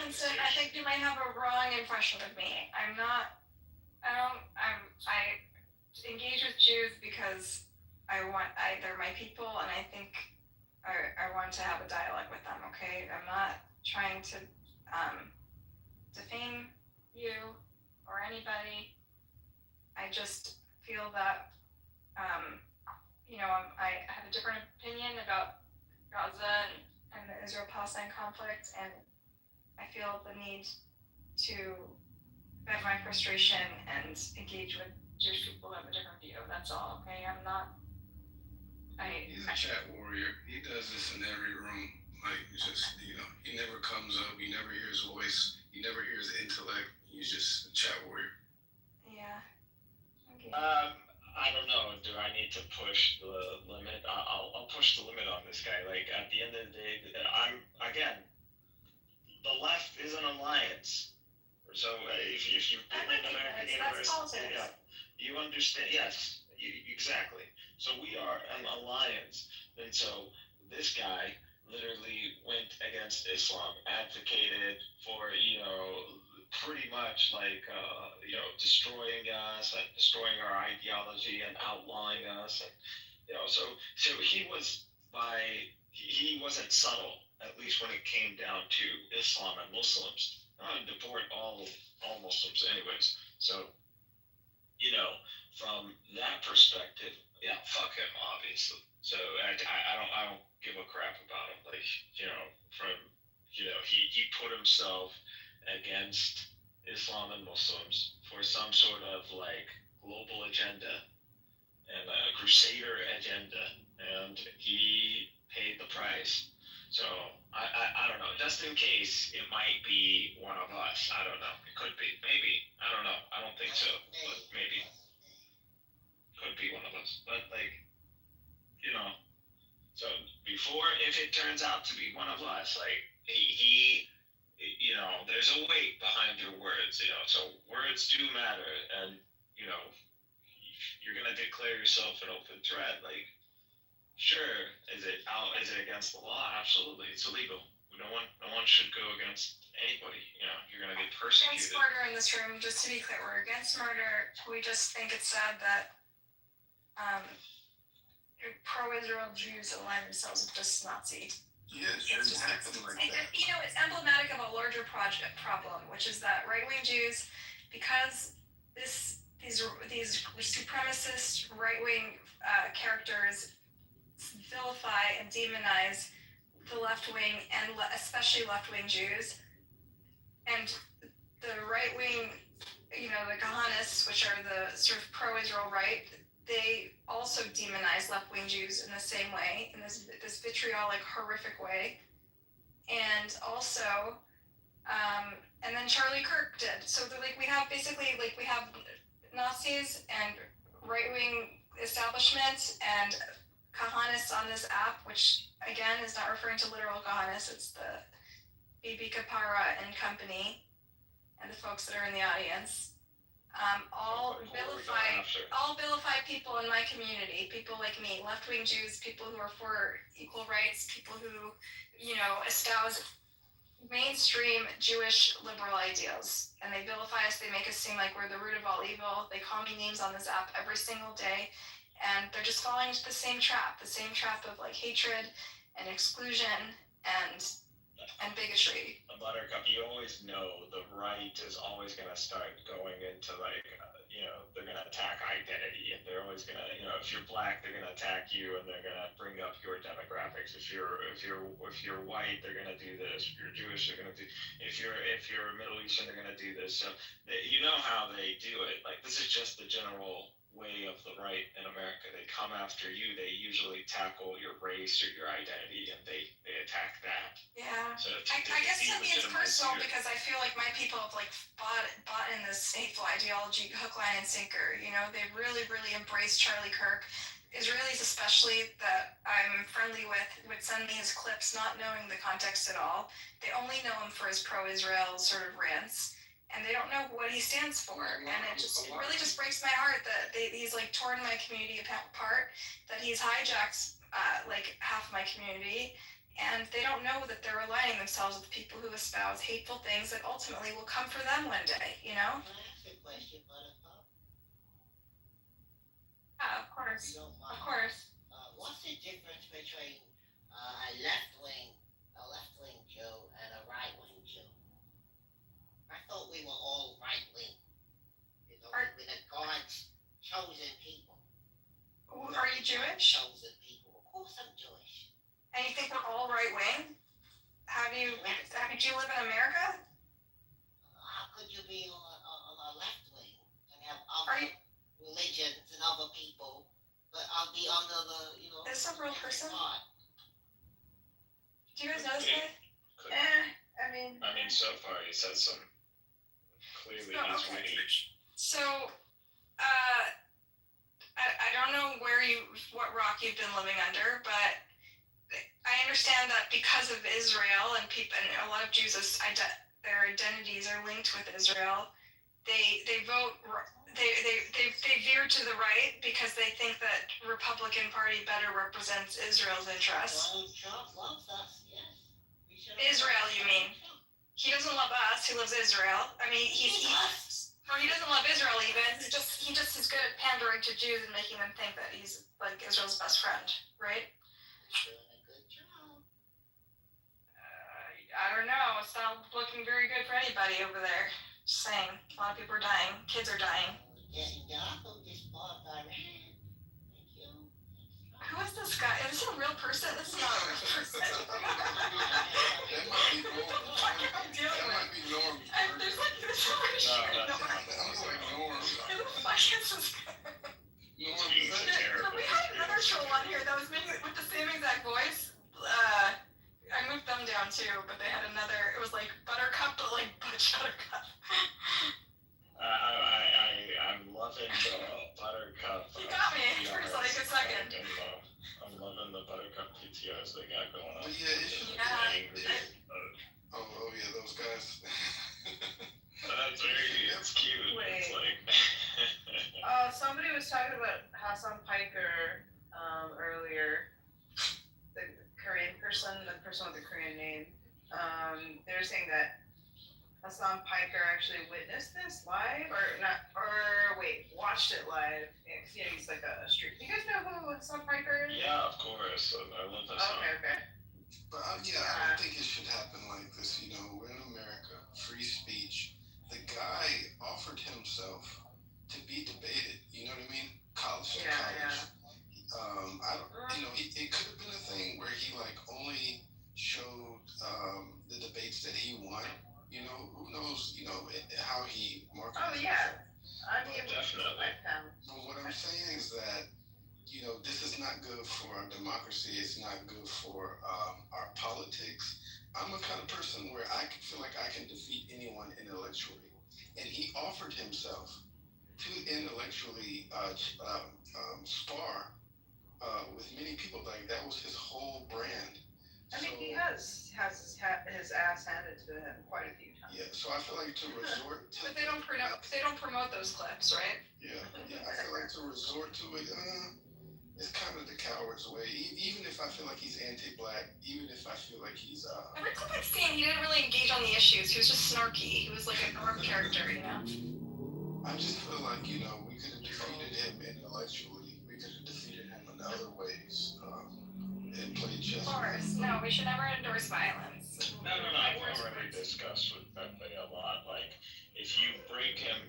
Vincent, I think you might have a wrong impression of me. I engage with Jews because they're my people, and I think I want to have a dialogue with them, okay? I'm not trying to defame you or anybody. I just feel that, I have a different opinion about Gaza and the Israel-Palestine conflict, and I feel the need to vent my frustration and engage with Jewish people who have a different view. That's all, okay? He's a chat warrior. He does this in every room. Like, just, he never comes up. You never hear his voice. You never hear his intellect. He's just a chat warrior. Yeah. Okay. I don't know. Do I need to push the limit? I'll push the limit on this guy. Like, at the end of the day, the left is an alliance. So if you've been in American university, yeah, you understand. Yes, exactly. So we are an alliance, and so this guy literally went against Islam, advocated for pretty much like destroying us, and destroying our ideology, and outlawing us, and so he wasn't subtle, at least when it came down to Islam and Muslims. Deport all Muslims, anyways. So, from that perspective, yeah, fuck him, obviously. So I don't give a crap about him. Like, he put himself against Islam and Muslims for some sort of like global agenda and a crusader agenda, and he paid the price. So I don't know. Just in case, it might be one of us. I don't know. It could be. Maybe. I don't know. I don't think so. But maybe. Could be one of us. But so before, if it turns out to be one of us, like he there's a weight behind your words. So words do matter, and you're gonna declare yourself an open threat. Like, sure, is it against the law? Absolutely, it's illegal. No one should go against anybody. You're gonna get persecuted. Against murder in this room, just to be clear, we're against murder. We just think it's sad that pro-Israel Jews align themselves with just Nazi. Yeah, it shouldn't happen like that. It's emblematic of a larger problem, which is that right-wing Jews, because these supremacist right-wing characters vilify and demonize the left wing, and especially left-wing Jews, and the right-wing, the Kahanists, which are the sort of pro-Israel right, they also demonize left-wing Jews in the same way, in this vitriolic, horrific way. And also, and then Charlie Kirk did. So we have Nazis and right-wing establishment and Kahanists on this app, which again is not referring to literal Kahanists, it's the Bibi Kapara and company and the folks that are in the audience. All vilify people in my community, people like me, left-wing Jews, people who are for equal rights, people who, espouse mainstream Jewish liberal ideals. And they vilify us, they make us seem like we're the root of all evil. They call me names on this app every single day. And they're just falling into the same trap of like hatred and exclusion and bigotry. Buttercup, you always know the right is always going to start going into like, they're going to attack identity, and they're always going to, if you're black, they're going to attack you, and they're going to bring up your demographics. If you're white, they're going to do this. If you're Jewish, they're going to do. If you're Middle Eastern, they're going to do this. So you know how they do it. Like, this is just the general way of the right in America. They come after you. They usually tackle your race or your identity, and they attack that. Yeah. So I guess to me it's personal because I feel like my people have like bought in this hateful ideology hook, line, and sinker. They've really, really embraced Charlie Kirk. Israelis especially that I'm friendly with would send me his clips not knowing the context at all. They only know him for his pro-Israel sort of rants. and they don't know what he stands for, and it really just breaks my heart that he's like torn my community apart, that he's hijacked like half my community, and they don't know that they're aligning themselves with people who espouse hateful things that ultimately will come for them one day, you know? Can I ask a question, Buttercup? Yeah, of course. You don't Of mind? course. What's the difference between a left wing Jew and a right wing Jew? I thought we were all right wing. You know, we're the God's chosen people. Are you Jewish? Chosen people. Of course I'm Jewish. And you think we're all right wing? Did you live in America? How could you be on a left wing and have Are other you? religions and other people, but I'll be under the, you know, Is this a real person? God. Do you guys know this guy? I mean, so far he says some clearly So, he's okay. witty. So, I don't know what rock you've been living under, but I understand that because of Israel and a lot of Jews, their identities are linked with Israel. They vote. They veer to the right because they think that Republican Party better represents Israel's interests. Donald Trump loves us, yes. We should Israel, you mean? He doesn't love us. He loves Israel. I mean, he doesn't love Israel even. He just is good at pandering to Jews and making them think that he's like Israel's best friend, right? Doing a good job. I don't know. It's not looking very good for anybody over there. Just saying. A lot of people are dying. Kids are dying. Getting dark on this part of Iran. Thank you. Who is this guy? Is this a real person? This is not a real person. That might be Norm. I'm dealing That with. might be Norm. There's like this weird No, that's noise. I was like, Norm. Who the fuck is this guy? Norm, He's is a that terrible. We had another troll on here that was making with the same exact voice. I moved them down too, but they had another. It was like Buttercup, but like Butch Buttercup. I'm loving the Buttercup. You got me for PTRs. like a second. I'm loving the Buttercup PTRs they got going on. But yeah, it should Yeah. Oh yeah, those guys. That's it's cute. It's Wait. like somebody was talking about Hassan Piker earlier. The Korean person, the person with the Korean name. They're saying that Hassan Piker actually witnessed this live, watched it live. Yeah, he's like a street. You guys know who Hassan Piker is? yeah, of course. I love that song. Okay. But I don't think it should happen like this. You know, we're in America, free speech. The guy offered himself to be debated. You know what I mean? College to college. I don't. You know, it could have been a thing where he like only showed the debates that he won. You know, who knows? You know how he marketed. Oh yeah. I mean, Definitely. But what I'm saying is that, you know, this is not good for our democracy. It's not good for our politics. I'm a kind of person where I can feel like I can defeat anyone intellectually. And he offered himself to intellectually spar with many people. Like, that was his whole brand. I mean, he has his ass handed to him quite a few times. Yeah, so I feel like to resort to. But they don't promote those clips, right? Yeah, I feel like to resort to it, it's kind of the coward's way. Even if I feel like he's anti-black, even if I feel like he's Every clip I've seen, he didn't really engage on the issues. He was just snarky. He was like a norm character, you know? I just feel like, you know, we could have defeated him intellectually. We could have defeated him in other ways. And played chess. Of course. No, we should never endorse violence. No. I've already discussed with Pepe a lot. Like, if you break him,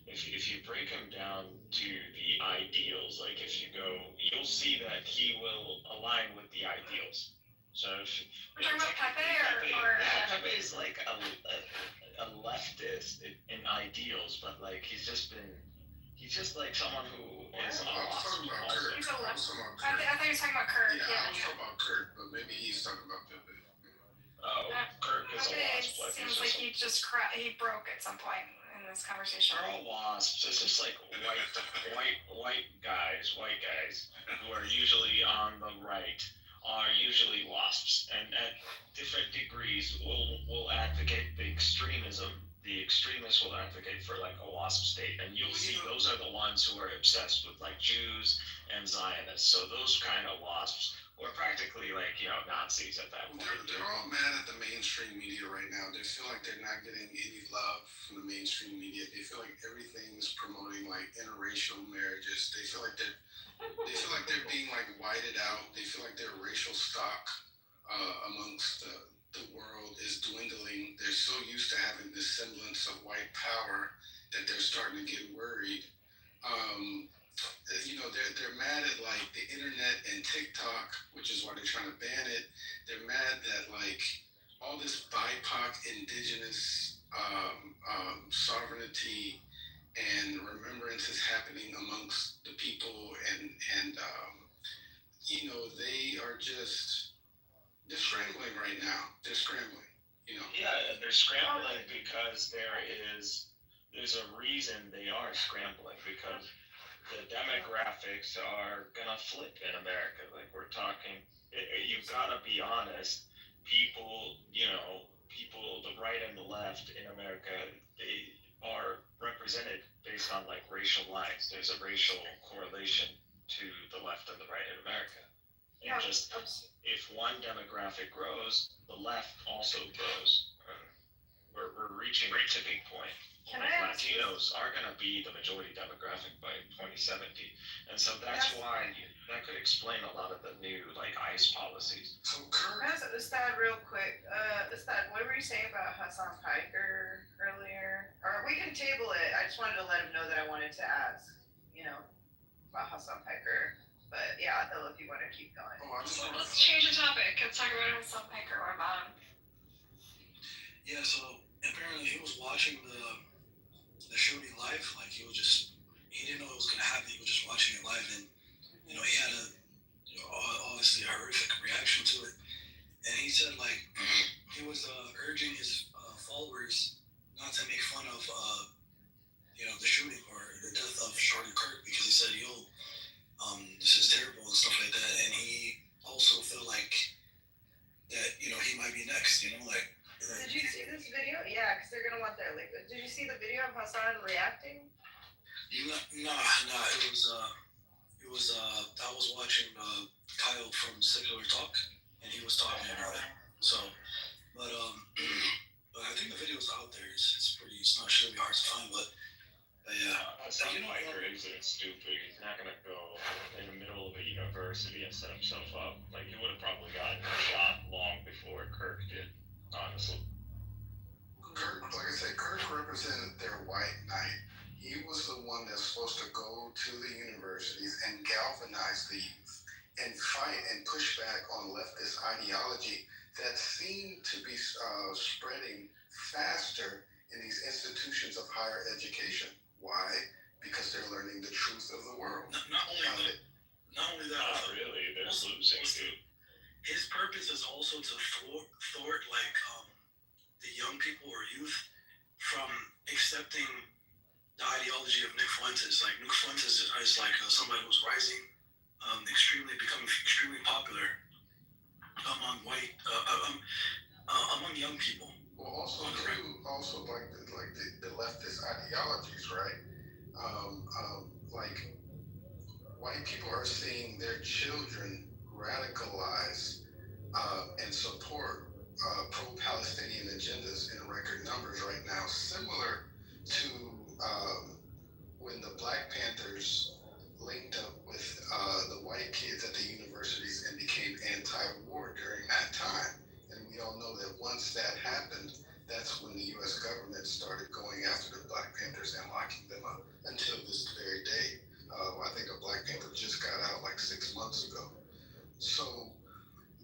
if you break him down to the ideals, like if you go, you'll see that he will align with the ideals. So if We're talking about Pepe or Pepe is like a leftist in ideals, but like he's just like someone who is I was talking about Kurt. He's a I left. was talking about I Kurt. thought he was talking about Kurt. Yeah, I Yeah. was talking about Kurt, but maybe he's talking about Pepe. Oh, Kirk is a Pepe wasp. Like seems like he just he broke at some point in this conversation. they're all wasps. It's just like white guys who are usually on the right are usually WASPs, and at different degrees will advocate the extremism. The extremists will advocate for like a WASP state, and you'll see those are the ones who are obsessed with like Jews and Zionists. So those kind of WASPs were practically like Nazis at that point. They're all mad at the mainstream media right now. They feel like they're not getting any love from the mainstream media. They feel like everything is promoting like interracial marriages. They feel like they're being like whited out. They feel like their racial stock amongst the world is dwindling. They're so used to having this semblance of white power that they're starting to get worried. They're mad at like the internet and TikTok, which is why they're trying to ban it. They're mad that like all this BIPOC indigenous sovereignty and remembrance is happening amongst the people, and they are just they're scrambling right now. They're scrambling. Yeah, they're scrambling because there's a reason they are scrambling, because the demographics are gonna flip in America. Like we're talking, you've got to be honest. People, the right and the left in America, they are represented based on like racial lines. There's a racial correlation to the left and the right in America. And just if one demographic grows, the left also grows. We're reaching a tipping point. Latinos are going to be the majority demographic by 2070, and so that's why that could explain a lot of the new like ICE policies. So Kirk, Ustad, real quick, Ustad, what were you saying about Hassan Piker earlier? Or we can table it. I just wanted to let him know that I wanted to ask, about Hassan Piker. But yeah, I'll if you want to keep going. Let's change the topic. Let's talk about Hassan Piker. What about him? Yeah, so apparently he was watching the shooting live. Like he didn't know it was gonna happen. He was just watching it live, and he had obviously a horrific reaction to it. And he said like he was urging his followers not to make fun of the shooting or the death of Charlie Kirk, because he said this is terrible and stuff like that. And he also felt like that he might be next. Did you see this video? Yeah, because they're gonna want their like. Did you see the video of Hassan reacting? Nah. It was I was watching Kyle from Secular Talk, and he was talking about it. So, but I think the video's out there. It's not sure it'll be hard to find, but yeah. Hassan Piker isn't stupid. He's not gonna go in the middle of a university and set himself up. Like he would have probably gotten shot long before Kirk did. Honestly. Kirk, like I said, Kirk represented their white knight. He was the one that's supposed to go to the universities and galvanize the youth and fight and push back on leftist ideology that seemed to be spreading faster in these institutions of higher education. Why? Because they're learning the truth of the world. Not only that. Not really. They're losing, dude. His purpose is also to thwart like the young people or youth from accepting the ideology of Nick Fuentes. Like Nick Fuentes is like somebody who's rising, becoming extremely popular among among young people. Well, also like the leftist ideologies, right? Like white people are seeing their children radicalize and support pro-Palestinian agendas in record numbers right now, similar to when the Black Panthers linked up with the white kids at the universities and became anti-war during that time. And we all know that once that happened, that's when the U.S. government started going after the Black Panthers and locking them up until this very day. I think a Black Panther just got out like 6 months ago. So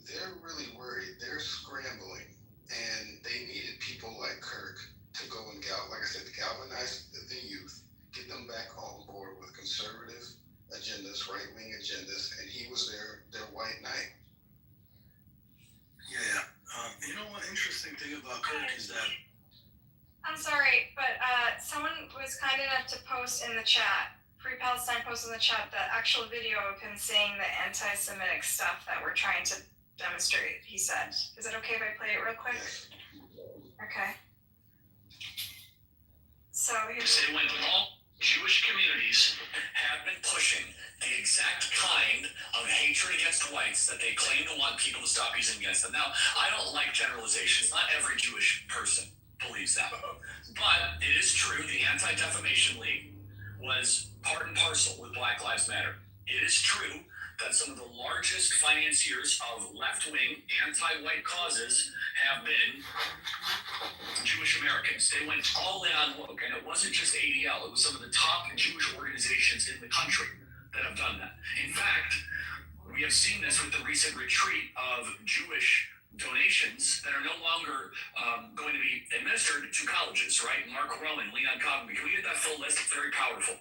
they're really worried. They're scrambling, and they needed people like Kirk to go and galvanize the youth, get them back on board with conservative agendas, right-wing agendas, and he was their white knight. Yeah. One interesting thing about Kirk is that I'm sorry, but someone was kind enough to post in the chat Free Palestine posted in the chat the actual video of him saying the anti-Semitic stuff that we're trying to demonstrate. He said, "Is it okay if I play it real quick?" Okay. So here's. Say when all Jewish communities have been pushing the exact kind of hatred against whites that they claim to want people to stop using against them. Now, I don't like generalizations. Not every Jewish person believes that. But it is true, the Anti-Defamation League was part and parcel with Black Lives Matter. It is true that some of the largest financiers of left-wing, anti-white causes have been Jewish Americans. They went all in on woke, and it wasn't just ADL. It was some of the top Jewish organizations in the country that have done that. In fact, we have seen this with the recent retreat of Jewish donations that are no longer going to be administered to colleges, right? Mark Rowan, Leon Cobham. Can we get that full list? It's very powerful.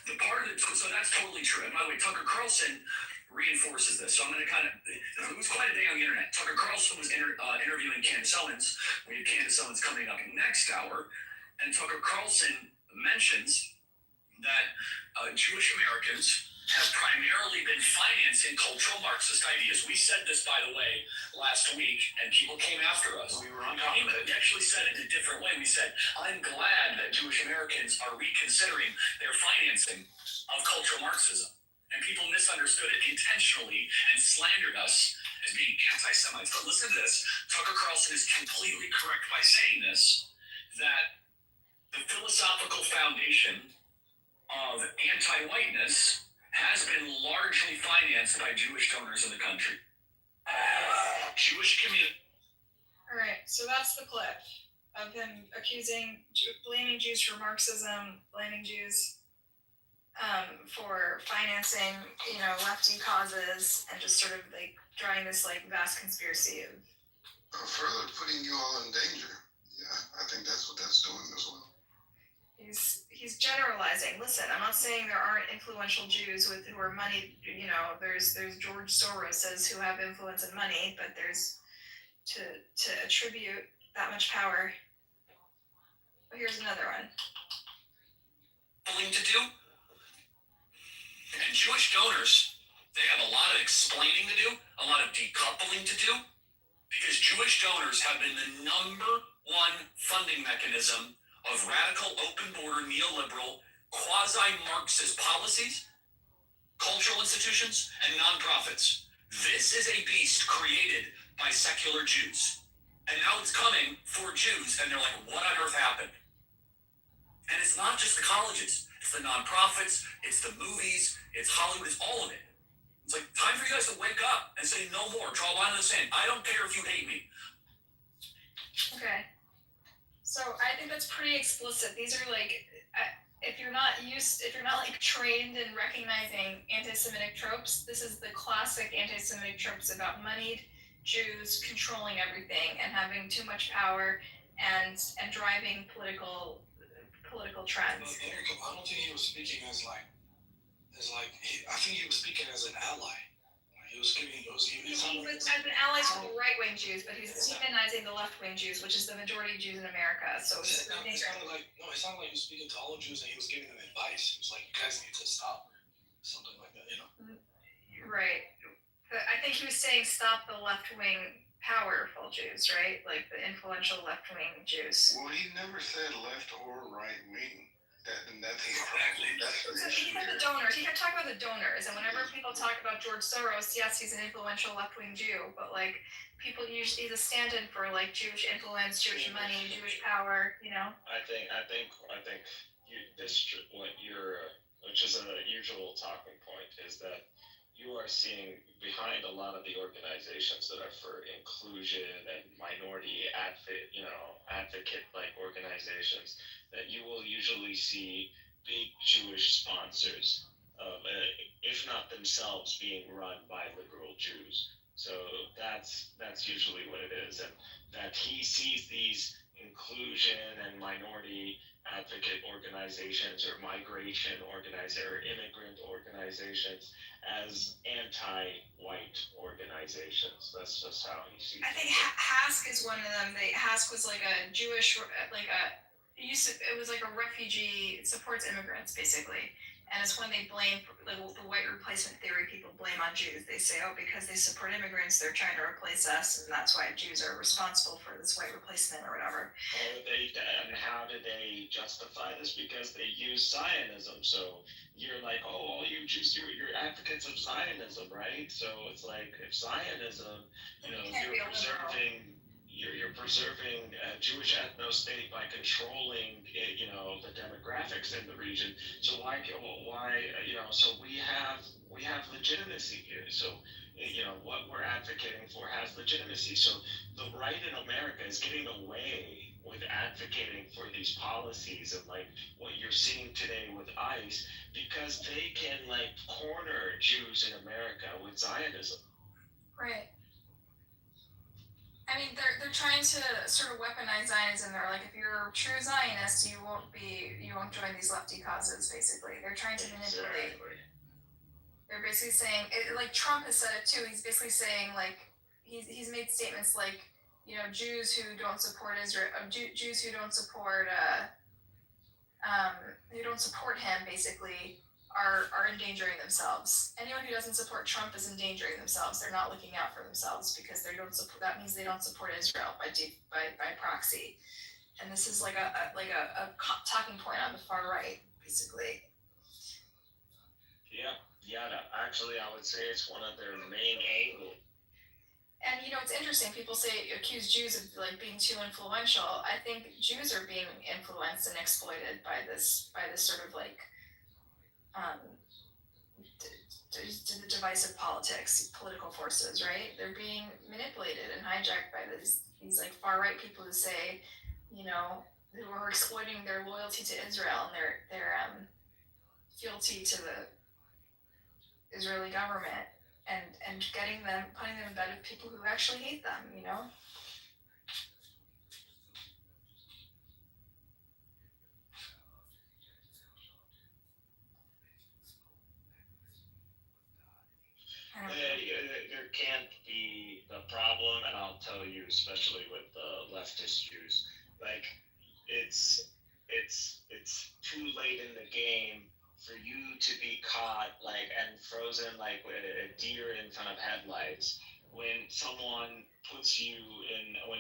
The part of it, so that's totally true. And by the way, Tucker Carlson reinforces this. So I'm going to it was quite a day on the internet. Tucker Carlson was interviewing Candace Owens. We have Candace Owens coming up next hour. And Tucker Carlson mentions that Jewish Americans have primarily been financing cultural Marxist ideas. We said this, by the way, last week, and people came after us. We were on top of it. We actually said it in a different way. We said, I'm glad that Jewish Americans are reconsidering their financing of cultural Marxism. And people misunderstood it intentionally and slandered us as being anti-Semites. But listen to this. Tucker Carlson is completely correct by saying this, that the philosophical foundation of anti-whiteness has been largely financed by Jewish donors in the country. Jewish community. All right, so that's the clip of him blaming Jews for Marxism, blaming Jews for financing, lefty causes, and just sort of like drawing this like vast conspiracy of. Further putting you all in danger. Yeah, I think that's what that's doing as well. He's generalizing. Listen, I'm not saying there aren't influential Jews who are money. There's George Soros who have influence and money, but there's to attribute that much power. Oh, here's another one. To do, and Jewish donors, they have a lot of explaining to do, a lot of decoupling to do, because Jewish donors have been the number one funding mechanism of radical, open-border, neoliberal, quasi-Marxist policies, cultural institutions, and nonprofits. This is a beast created by secular Jews. And now it's coming for Jews, and they're like, what on earth happened? And it's not just the colleges. It's the nonprofits, it's the movies, it's Hollywood, it's all of it. It's like, time for you guys to wake up and say no more. Draw a line in the sand. I don't care if you hate me. Okay. So I think that's pretty explicit. These are like, if you're not like trained in recognizing anti-Semitic tropes, this is the classic anti-Semitic tropes about moneyed Jews controlling everything and having too much power and driving political trends. I don't think he was speaking as I think he was speaking as an ally. He was as an ally to the right-wing Jews, but he's demonizing the left-wing Jews, which is the majority of Jews in America. So it sounded like he was speaking to all Jews and he was giving them advice. He was like, you guys need to stop, something like that, Right. But I think he was saying stop the left-wing powerful Jews, right? Like the influential left-wing Jews. Well, he never said left or right wing. That's He had the donors. He kept talking about the donors, and whenever people talk about George Soros, yes, he's an influential left-wing Jew, but like people usually he's a stand-in for like Jewish influence, Jewish money, Jewish power. I think which is a usual talking point, is that you are seeing behind a lot of the organizations that are for inclusion and minority advocate like organizations, that you will usually see big Jewish sponsors, if not themselves being run by liberal Jews. So that's usually what it is, and that he sees these inclusion and minority advocate organizations or migration organizations or immigrant organizations as anti-white organizations. That's just how he sees it. I think HASC is one of them. HASC was like a Jewish, it was like a refugee, it supports immigrants basically. And it's when they blame the white replacement theory people blame on Jews. They say, oh, because they support immigrants, they're trying to replace us, and that's why Jews are responsible for this white replacement or whatever. And how do they justify this? Because they use Zionism. So you're like, oh, all you Jews, you're advocates of Zionism, right? So it's like, if Zionism, you're preserving a Jewish ethno-state by controlling, the demographics in the region. So why, so we have legitimacy here. So, what we're advocating for has legitimacy. So the right in America is getting away with advocating for these policies and like what you're seeing today with ICE because they can like corner Jews in America with Zionism. Right. I mean, they're trying to sort of weaponize Zionism. They're like, if you're a true Zionist, you won't join these lefty causes. Basically, they're trying to manipulate. Exactly. They're basically saying, like Trump has said it too. He's basically saying like he's made statements like, Jews who don't support Israel, Jews who don't support him, basically are endangering themselves. Anyone who doesn't support Trump is endangering themselves. They're not looking out for themselves because they don't support. That means they don't support Israel by proxy. And this is like a talking point on the far right, basically. Yeah. Actually, I would say it's one of their main angles. And it's interesting. People accuse Jews of like being too influential. I think Jews are being influenced and exploited by this sort of like the divisive political forces, right? They're being manipulated and hijacked by these like far right people who say, who are exploiting their loyalty to Israel and their fealty to the Israeli government. And putting them in bed with people who actually hate them, There can't be the problem, and I'll tell you, especially with the leftist Jews, like it's too late in the game for you to be caught and frozen like a deer in front of headlights when someone puts you in when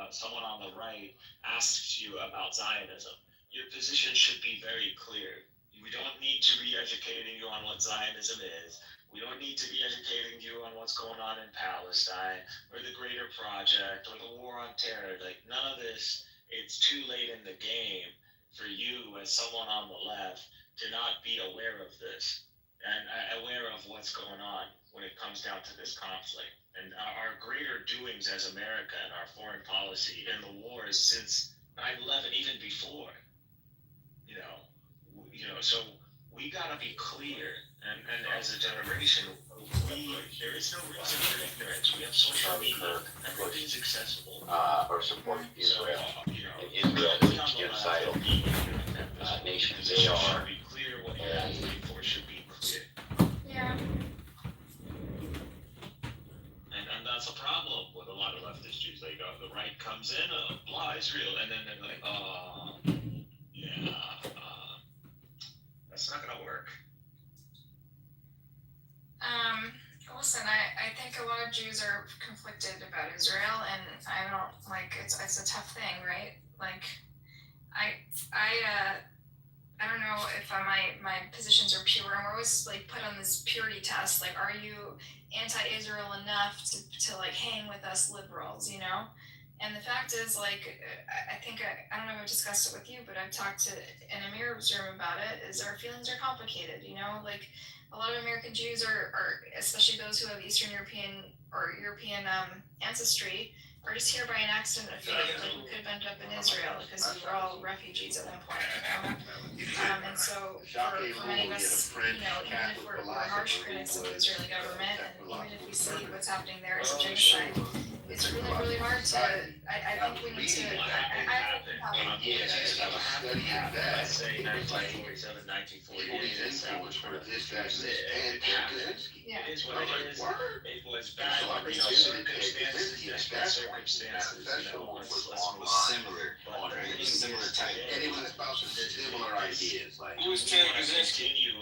someone on the right asks you about Zionism. Your position should be very clear. We don't need to be educating you on what Zionism is. We don't need to be educating you on what's going on in Palestine or the Greater Project or the War on Terror. Like none of this. It's too late in the game for you as someone on the left to not be aware of this and aware of what's going on when it comes down to this conflict and our greater doings as America and our foreign policy and the wars since 9/11, even before. So we gotta be clear, and as a generation, there is no reason for ignorance. We have social media, everything's accessible. Or support Israel. Israel is a genocidal nation. They are. Be clear what you're asking for should be clear. Yeah. And that's a problem with a lot of leftist Jews. They go, the right comes in, blah, Israel, and then they're like, that's not gonna work. Listen, I think a lot of Jews are conflicted about Israel, and I don't it's a tough thing, right? Like, I don't know if my positions are pure, and we're always like put on this purity test. Like, are you anti-Israel enough to like hang with us liberals, And the fact is, like, I think I don't know if I've discussed it with you, but I've talked to in Amir's room about it. Is our feelings are complicated, Like, a lot of American Jews are especially those who have Eastern European or European ancestry, are just here by an accident of fate. Like, we could have ended up in Israel because we were all refugees at one point, And so for many of us, even if we're harsh critics of the Israeli government, and even if we see what's happening there as a genocide, it's really, really hard to. I think we need to. I think how we let's say 1947, 1948. It is what it is. It was bad. Circumstances. Similar type. And it was about some similar ideas. Like Continue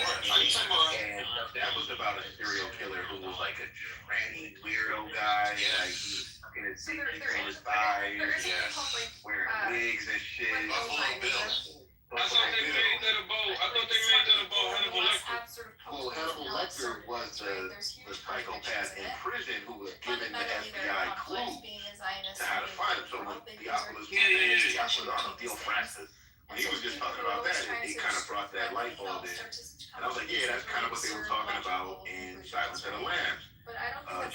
Are you talking about? And that was about a serial killer who was like a tranny weirdo guy. Yeah. Like he was fucking his dick between his thighs. Wearing wigs and shit. Buffalo Bills. I thought they made that about Hannibal Lecter. Well, Hannibal Lecter was the psychopath in prison who was given the fundamentally their FBI complex clue being a Zionist to how to and find him. So when Theophilus came in, I put on Theo Francis. When he was just talking about that, it kind of brought that light bulb in. And I was like, yeah, that's kind of what they were talking about in Silence of the Lambs.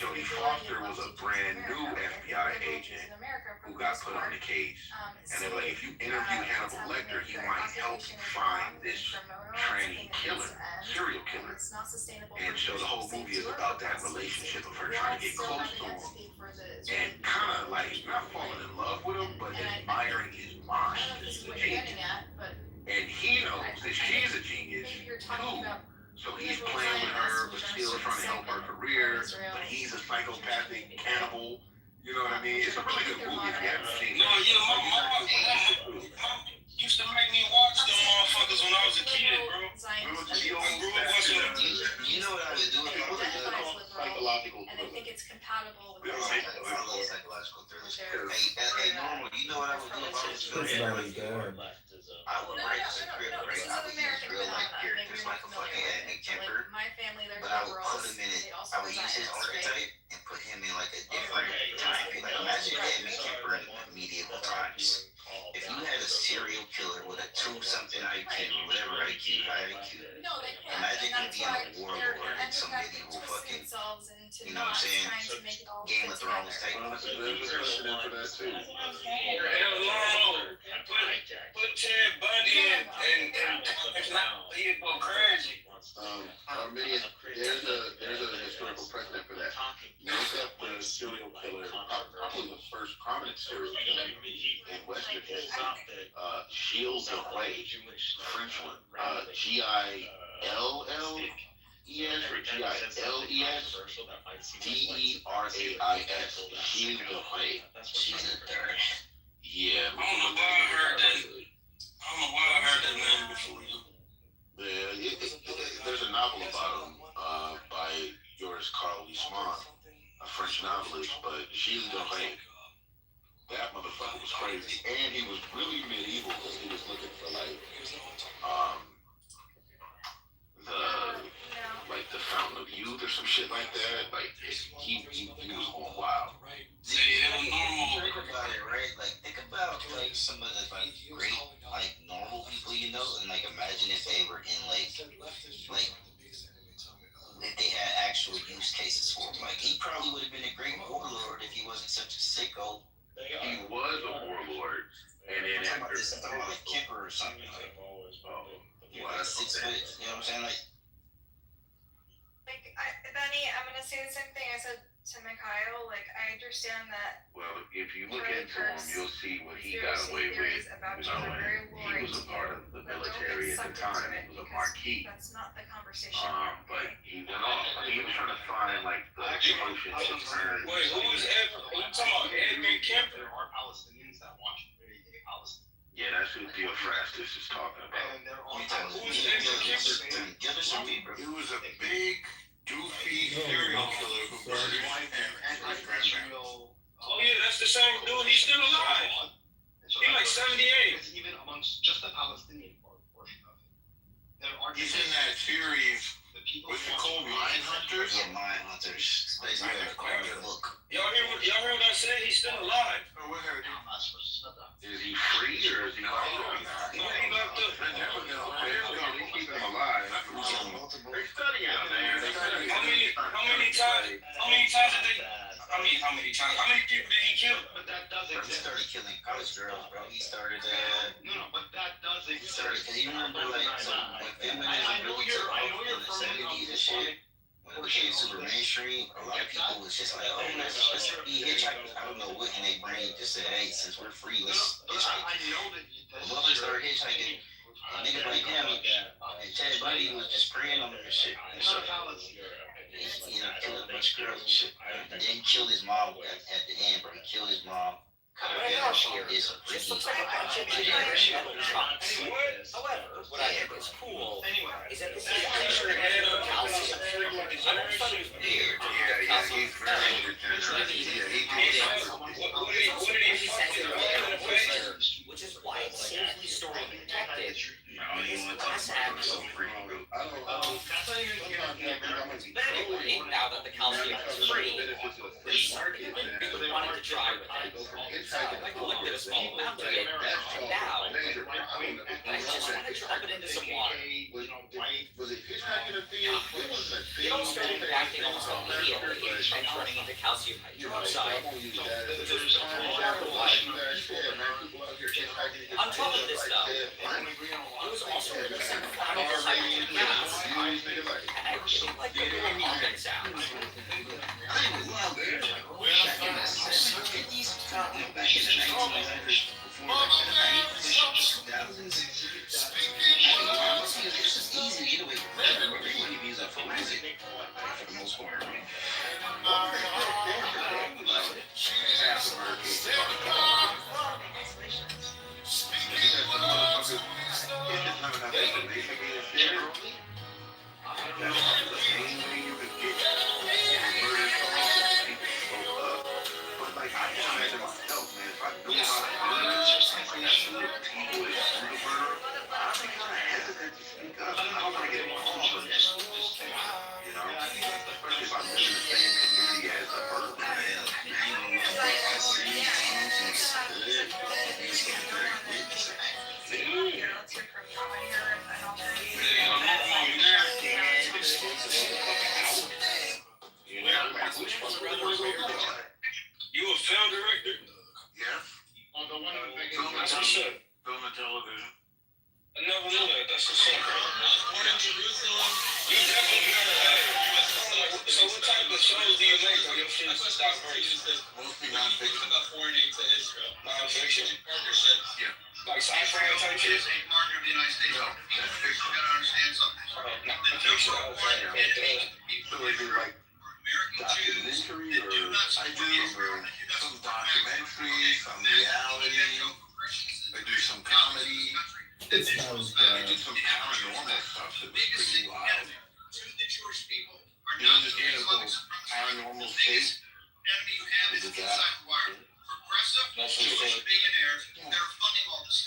Jodie Foster was a brand new FBI agent who got put on the case. And they were like, if you interview Hannibal Lecter, he might help you find this tranny killer, serial killer. And so the whole movie is about that relationship of her trying to get close to him and kind of like not falling in love with him, but admiring his mind. This is a genius. And he knows that she's a genius too. So he's playing with her, but still trying to help her career. But he's a psychopathic cannibal. You know what I mean? It's a really good movie if you haven't seen it. No, yeah, my mom used to make me watch them motherfuckers when I was a kid, bro. You know what I would do if I was a psychological and I think it's compatible with psychological thrillers. Hey, normal, you know what I would do if I was filming? I would write a script, right? I would use real life characters like a fucking Andy Kemper, but I would put him in it. I would use his archetype and put him in like a different time. Like imagine Andy Kemper in medieval times. If you had a serial killer with a 2-something IQ, whatever IQ, high IQ, imagine him being a warlord in some medieval fucking, you know what I'm saying, Game of Thrones type of Put Ted Bundy in and he'd go crazy. There's a historical precedent for that. Look up the serial killer, probably the first prominent serial killer in Western history. Gilles de Rais, French one. G-I-L-L-E-S or G-I-L-E-S D-E-R-A-I-S. Gilles de Rais. Yeah. I don't know why I heard that name before. There's a novel about him by yours, Carl Leisman, a French novelist, but Gilles de Rais, that motherfucker was crazy. And he was really medieval because he was looking for the Fountain of Youth or some shit like that. Like he was going wild. Think about it, right? Like think about like some of the like great like normal people you know, and like imagine if they were in like if they had actual use cases for him. Like he probably would have been a great warlord if he wasn't such a sicko. He was a warlord, and then I'm talking about like Kemper or something. Like, 6 foot, you know what I'm saying? Like Benny, I'm gonna say the same thing I said to Mikhail. Like, I understand that. Well, if you look into him, you'll see what he got away with. He was a part of the military at the time. He was a marquis. That's not the conversation. But he went off. He was trying to find like the emotions to turn. Wait, who was Edmund? Who you talking about? Edmund Kemper? There are Palestinians that want you to be a Palestinian. Yeah, that's who Theophrastus is talking about. He was a big, doofy serial killer who burned his wife and Oh yeah, that's the same dude. He's still alive. He's like 78. Even amongst just the Palestinian portion of it, there are. He's in that series. What's it called? Mindhunters? Yeah, Mindhunters. Basically, a book. Y'all hear what I said? He's still alive. Oh, what happened? Is he free or is he locked up? He's locked up. They keep him alive. They study him, man. How many times did they? How many people did he kill? But that does He exist. started killing college girls, bro. He started. No, but that does exist. Cause you remember like feminism really took off in the 70s and shit. When it became super mainstream, a lot of people was just like, oh, let's be hitchhikers. I don't know what in their brain just said, hey, since we're free, let's hitchhike. Motherfuckers started hitchhiking. And niggas like him and Ted Bundy was just preying on them and shit. And so, you know, killed a bunch of girls and shit. And then killed his mom at the end, bro. He killed his mom. Is a freaky. However, what I think is cool is that this is actually Cal's weird. He's which is why it's safely stored and protected. I don't even want to talk about it. So freaky. I don't But anyway, now that the calcium is free, they started wanting to try with it. So I collected a small amount of it, and now I just want to drop it into some water. It all started reacting almost immediately and turning into calcium hydroxide. On top of this, though, it was also releasing flammable hydrogen gas, and I really like the little popping sound. You a film director? Yes. On the one with That's what's up. Film and television. I never knew that. That's what's up. Born in Jerusalem. You definitely gotta. So what type of shows do you make on your shit's diverse? Mostly non-fiction. Non-fiction. Yeah. Like sci-fi type shit? Partner of the United States. No. That's fiction. You gotta understand something. Non-fiction. Okay. So they do like documentary or I do some documentary, some reality. They do some comedy. They do some paranormal stuff that was pretty wild. You know, just getting a little paranormal tape. Is it that? That's what it is.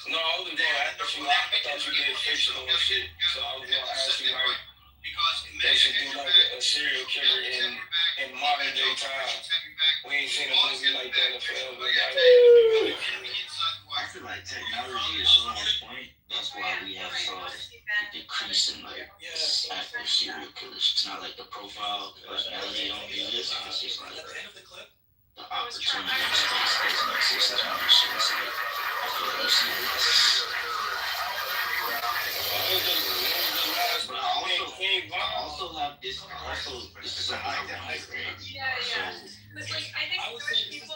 No, I wasn't gonna ask you. I thought you did fictional and shit. So I was gonna ask you like they should do like a serial killer in modern day time. We ain't seen a movie like that in forever. I feel like technology is so on point. That's why we have saw a decrease in like active serial killers. It's not like the profile personality don't exist. It's just like the opportunity space doesn't exist as much. So it's like I feel like you see less. But I also have this. This is something I want to create. So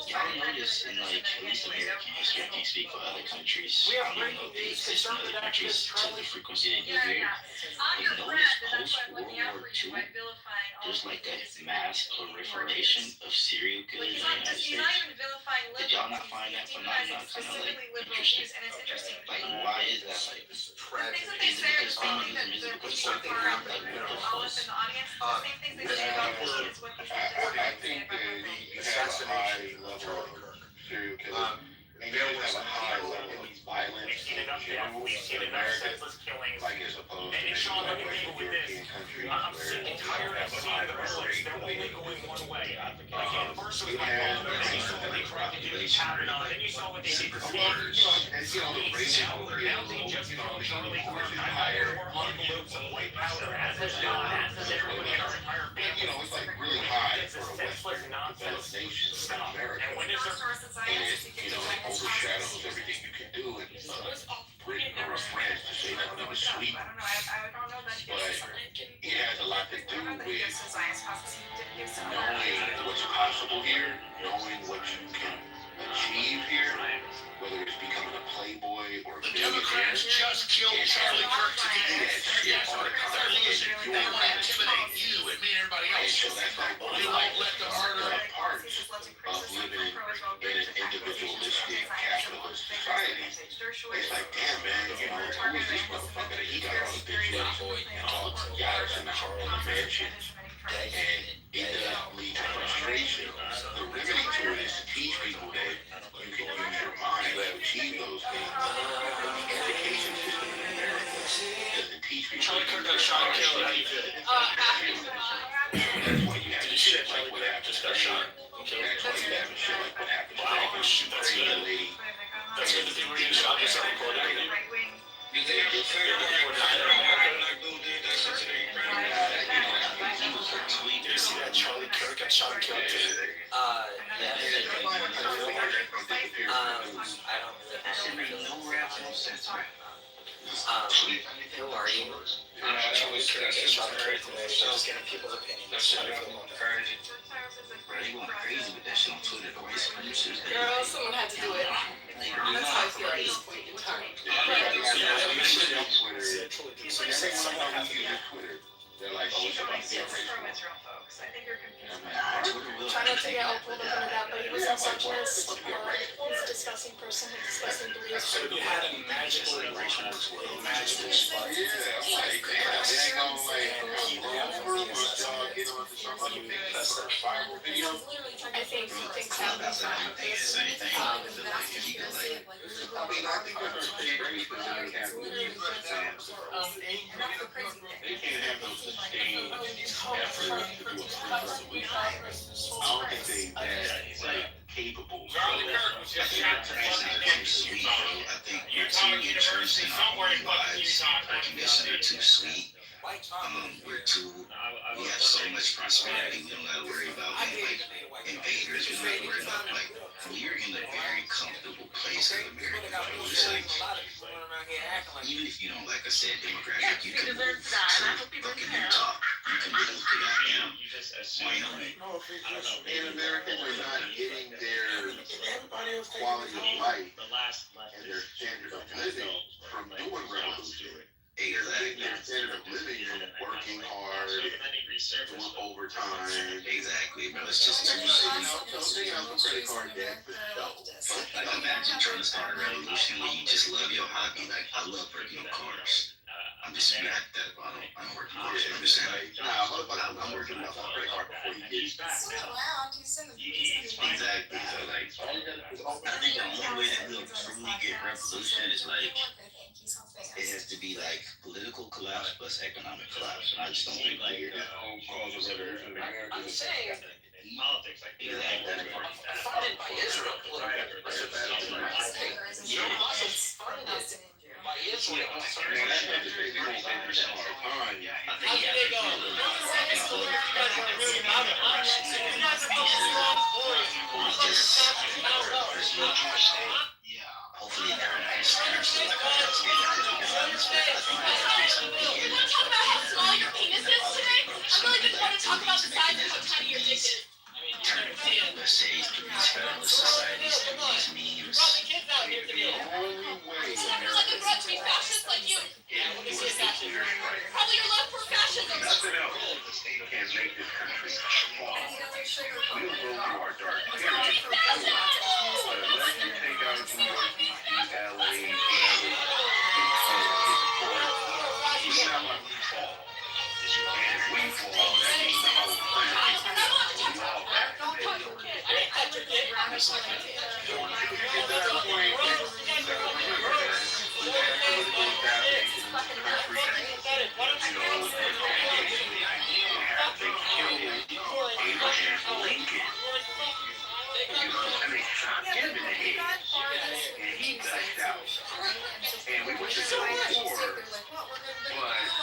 y'all notice in like at least American history, I can't speak for other countries. I don't even know if they exist in other countries to the frequency they do here. But notice post-World War II, there's like a mass proliferation of serial killers in the United States. Did y'all not find that phenomenon kind of like interesting? Like why is that? Like is it because feminism? Is it because folk around like what the fuck? I think that you have a high level of serial killers. And you have a high level of violence in general in America, like as opposed to maybe like Western European countries where you don't have a high murder rate. You have a population rate, and you know the rating will get a little, the portion higher, white powder as a you know, it's like really high for a Western developed nation like America. And it, you know, it overshadows everything you can do in Britain or France to say nothing of Sweden. But it has a lot to do with knowing what's possible here, knowing what you can achieve here, whether it's becoming a playboy or a billionaire. Just killed Charlie Kirk today. Yes, they want to intimidate you and me and everybody else. So that's like one of the parts of living in an individualistic capitalist society. It's like, damn man, you know, who is this motherfucker that he got all the bitches and all the yachts and the Harlem mansion? And it does lead to frustration. The remedy to it is to teach people that you can use your mind to achieve those things. The education system in America doesn't teach people. Charlie Kirk got shot and killed. How you feel? That's good. That's good to do. You can shop yourself a quote. Did they ever say that black dude did that shit to their friend? He was a tweet. You see that Charlie Kirk got shot and killed? Yeah. I don't really No rap, no sense. who are you? Charlie Kirk got shot and killed today. Just getting people's opinions. That's crazy. Bro, they went crazy with that shit on Twitter. The white supremacists. Girl, someone had to do it. That's how I feel at this point in time. They're like, oh, it's about to be a race war. Folks. I think you're confused. Try not to get all pulled up into that, but he was a socialist. He's a disgusting person with disgusting beliefs. So you had a magical magical spark. Yeah, like, they ain't gonna like, That's a viral video. I think things happen on purpose. I mean, I think that's pretty great, but now they can't believe they can't have no sustained effort to do a free solution. I don't think they that like capable. Charlie Kirk was just shot too sweet, bro. I think you're too interested in lives. Recognition, they're too sweet. We're too. We have so much prosperity. We don't gotta worry about being like invaders. We don't have to worry about like we're in a very comfortable place in America. It's like even if you don't like I said demographic, you can move to fucking Utah. You can move to goddamn Wyoming. And Americans are not getting their quality of life and their standard of living from doing revolution. Exactly. Their standard of living from working hard, doing overtime. Exactly, bro. It's just too They have some credit card debt for show. like imagine trying to start a revolution where you just love your hobby. Like I love working on cars. I'm just being hypothetical. I don't work on cars. You understand? I'm working on my credit card before he gets back. Exactly. So like, I think the only way that we'll truly get revolution is like it has to be like political collapse plus economic collapse. And I just don't think like I'm saying politics, like exactly. Funded by Israel. By Israel. Hopefully they're USA's through these federalist societies, through these memes. Nothing else can make this country fall. We'll go through our dark periods. But unless you take out New York, DC, LA, whatever, we not let we fall. And if we fall, that means the whole country we all back. And we went to Civil War, but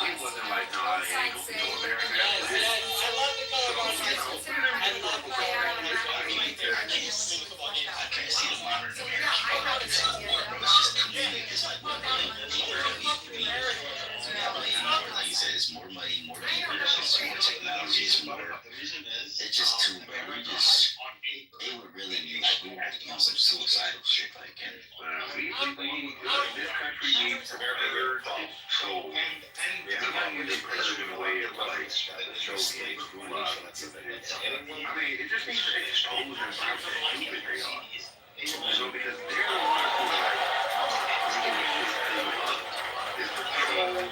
it wasn't like, nah, it ain't gonna be no American. I can't see the modern American Civil War, bro. It's just too big. It's like what really needs to be. Like you said, it's more money, more people, it's just more technology, it's more. It's just too, bro. It would really be like we would have to be on some suicidal shit, like. This country needs some better soul. And we just put it in a way of like show kids who love. I mean, it just needs to expose them how stupid they are. So because they're the ones who are like bringing this shit to this control line.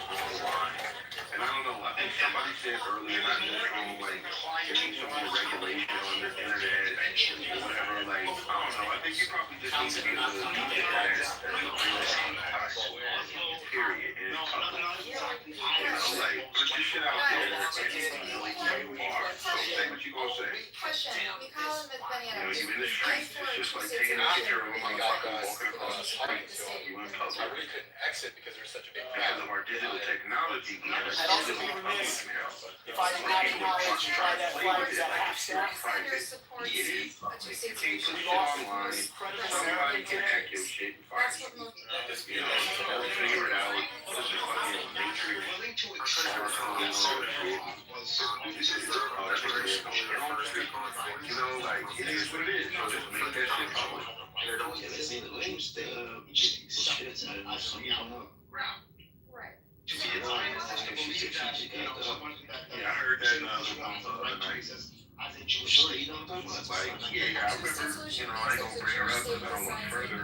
And I don't know, I think somebody said earlier in this room, like, there needs some more regulation on the internet or whatever, like, I don't know, I think you probably just need to be able to use the internet as a real period, and it's public. You know, like, put your shit out there and know who you are. So, what you gonna say? Question, Mikhail and Benyamin, You in the streets, it's just like two taking a states picture of a in motherfucker Congress, walking across the street. You in I public. really couldn't exit because there's such a big Because of our digital technology, we have a I'd also be digital remiss public now. if I did not acknowledge why that flag is at half staff. Sanders supports a two-state solution. We lost the most credible Somebody American can today. hack your shit and find That's you. what most. You know, figure it out. This is fucking matrix. Willing to accept You know, like, it is what it is. So just make that shit public. Right. To be a Zionist is to believe that, you know, someone that. Yeah, I heard that night. As a Jewish state. Like, yeah, I remember, you know, I ain't gonna bring her up because I don't want further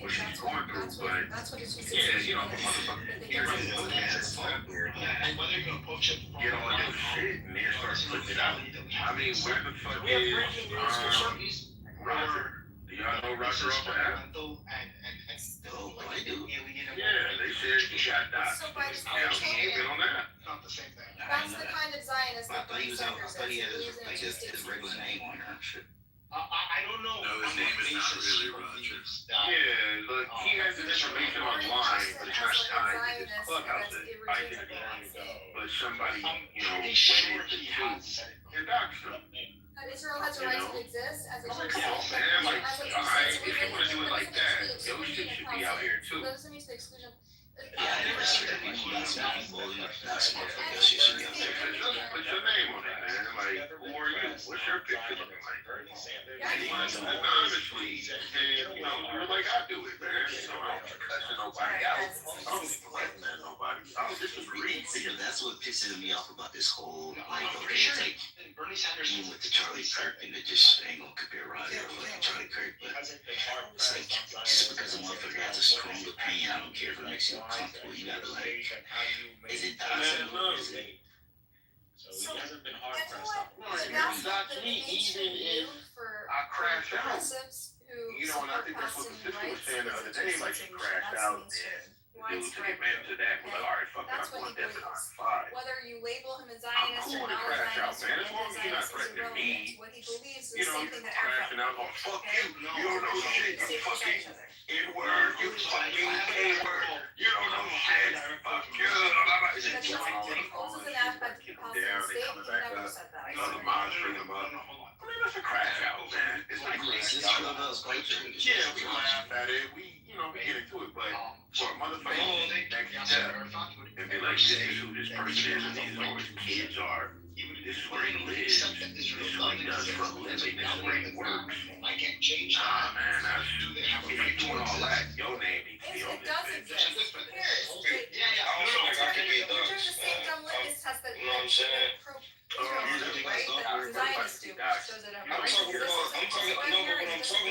what she's going through, but yeah, you know, motherfucker, here it is, And whether you approach it from. get on your shit and then start putting it out. I mean, where the fuck We have is, breaking news Roger? Do y'all know Roger off of that? And still like alien. Yeah, they said he got that. So by Now, he ain't been on that. Not the same thing. That's the kind of Zionist that Bernie Sanders is. He I don't know. No, his name is not really Roger. Yeah, look, he has this information online, but it's not tied to this clubhouse identity. But somebody, you know, went into the truth and doxed him. That Israel has a right to exist as a Jewish Come on, state. man, like, As a Jewish alright, state. if you wanna do it like that, your shit should be out here too. That doesn't mean to the exclusion. Put your name on it, man. Like, who are you? What's your picture looking like? Honestly, and, you know, do it like I do it, man. You know, I don't cussing nobody out. I don't threaten nobody. I don't disagree. That's what pisses me off about this whole, like, I'm okay, pretty sure it's like, Bernie Sanders even with the Charlie Kirk, and it just ain't gonna compare Rodney or fucking Charlie Kirk, but it's like, just because a motherfucker has a strong opinion, I don't care if it makes you uncomfortable, you gotta like, is it doxing or is it? So he hasn't been hard pressed. That's not the nature view for I crashed out. progressives who You know, and I think that's what the sister was saying the other day, like she crashed out and dude took advantage of that. Was like, all right, fuck it, I'm going death to five. Whether you label him a I'm Zionist cool or with not the a crash out, Zionist or man. As long as you're not anti-Zionist is threatening irrelevant. me, What he believes is you the know, same you're thing that crashing out. Oh, fuck you. You don't know shit. You fucking N-word. You fucking K-word. You don't know shit. Fuck you. Just doing all this on the kicking them down and coming back up. Other moms bring them up. I mean, that's a crash out, man. It's like, yeah, we laugh at it. We, you know, we get into it, but for a motherfucker next step and be like, this is who this person is and these are his kids are. This is where he lives. This is what he does for a living. This is where he works. I can't change that. Nah, man, that's, if you're doing all that, your name needs to be on It this does bitch. exist. Who cares? Yeah. We're doing the same dumb litmus test that right? The Zionists do. Shows it up. I'm talking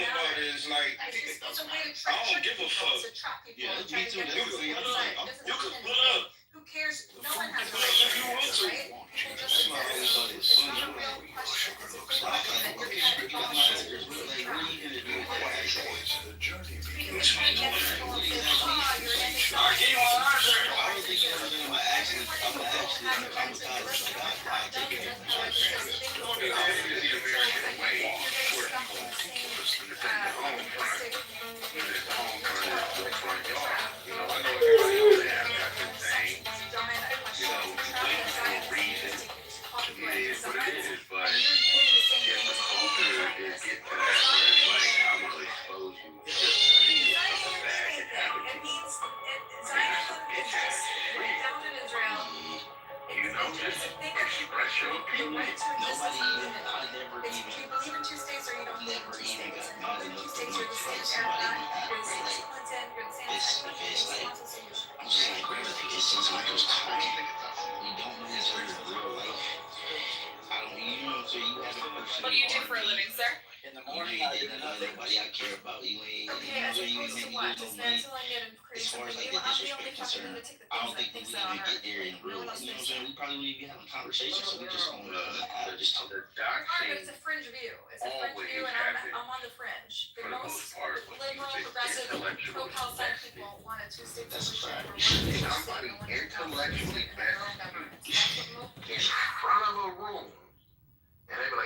about is like, It's a way to I don't give a fuck. to trap people. Yeah, and try me to too. get You them to can decide. It doesn't pull mean up. anything. Who cares? No one has a right to exist, right? People just exist. It's not a real question. It's a free argument. You're trying to follow people trying to get people to say, you're an What do you do for a living, sir? In the morning, I do nothing. Nobody I care about. You ain't, okay, as opposed to what? Dismantling it and creating something new. I'm the only fucking one to take the I don't things think that we thinks that are even get there in real life. You know what I'm saying? We probably wouldn't even have a conversation, so we just gonna just talk. hard, but it's a fringe view. It's a fringe view, and I'm on the fringe. The most liberal, progressive, pro-Palestine people want a two-state solution for one state and one Intellectually their own government. That's what most in front of a room And they be like,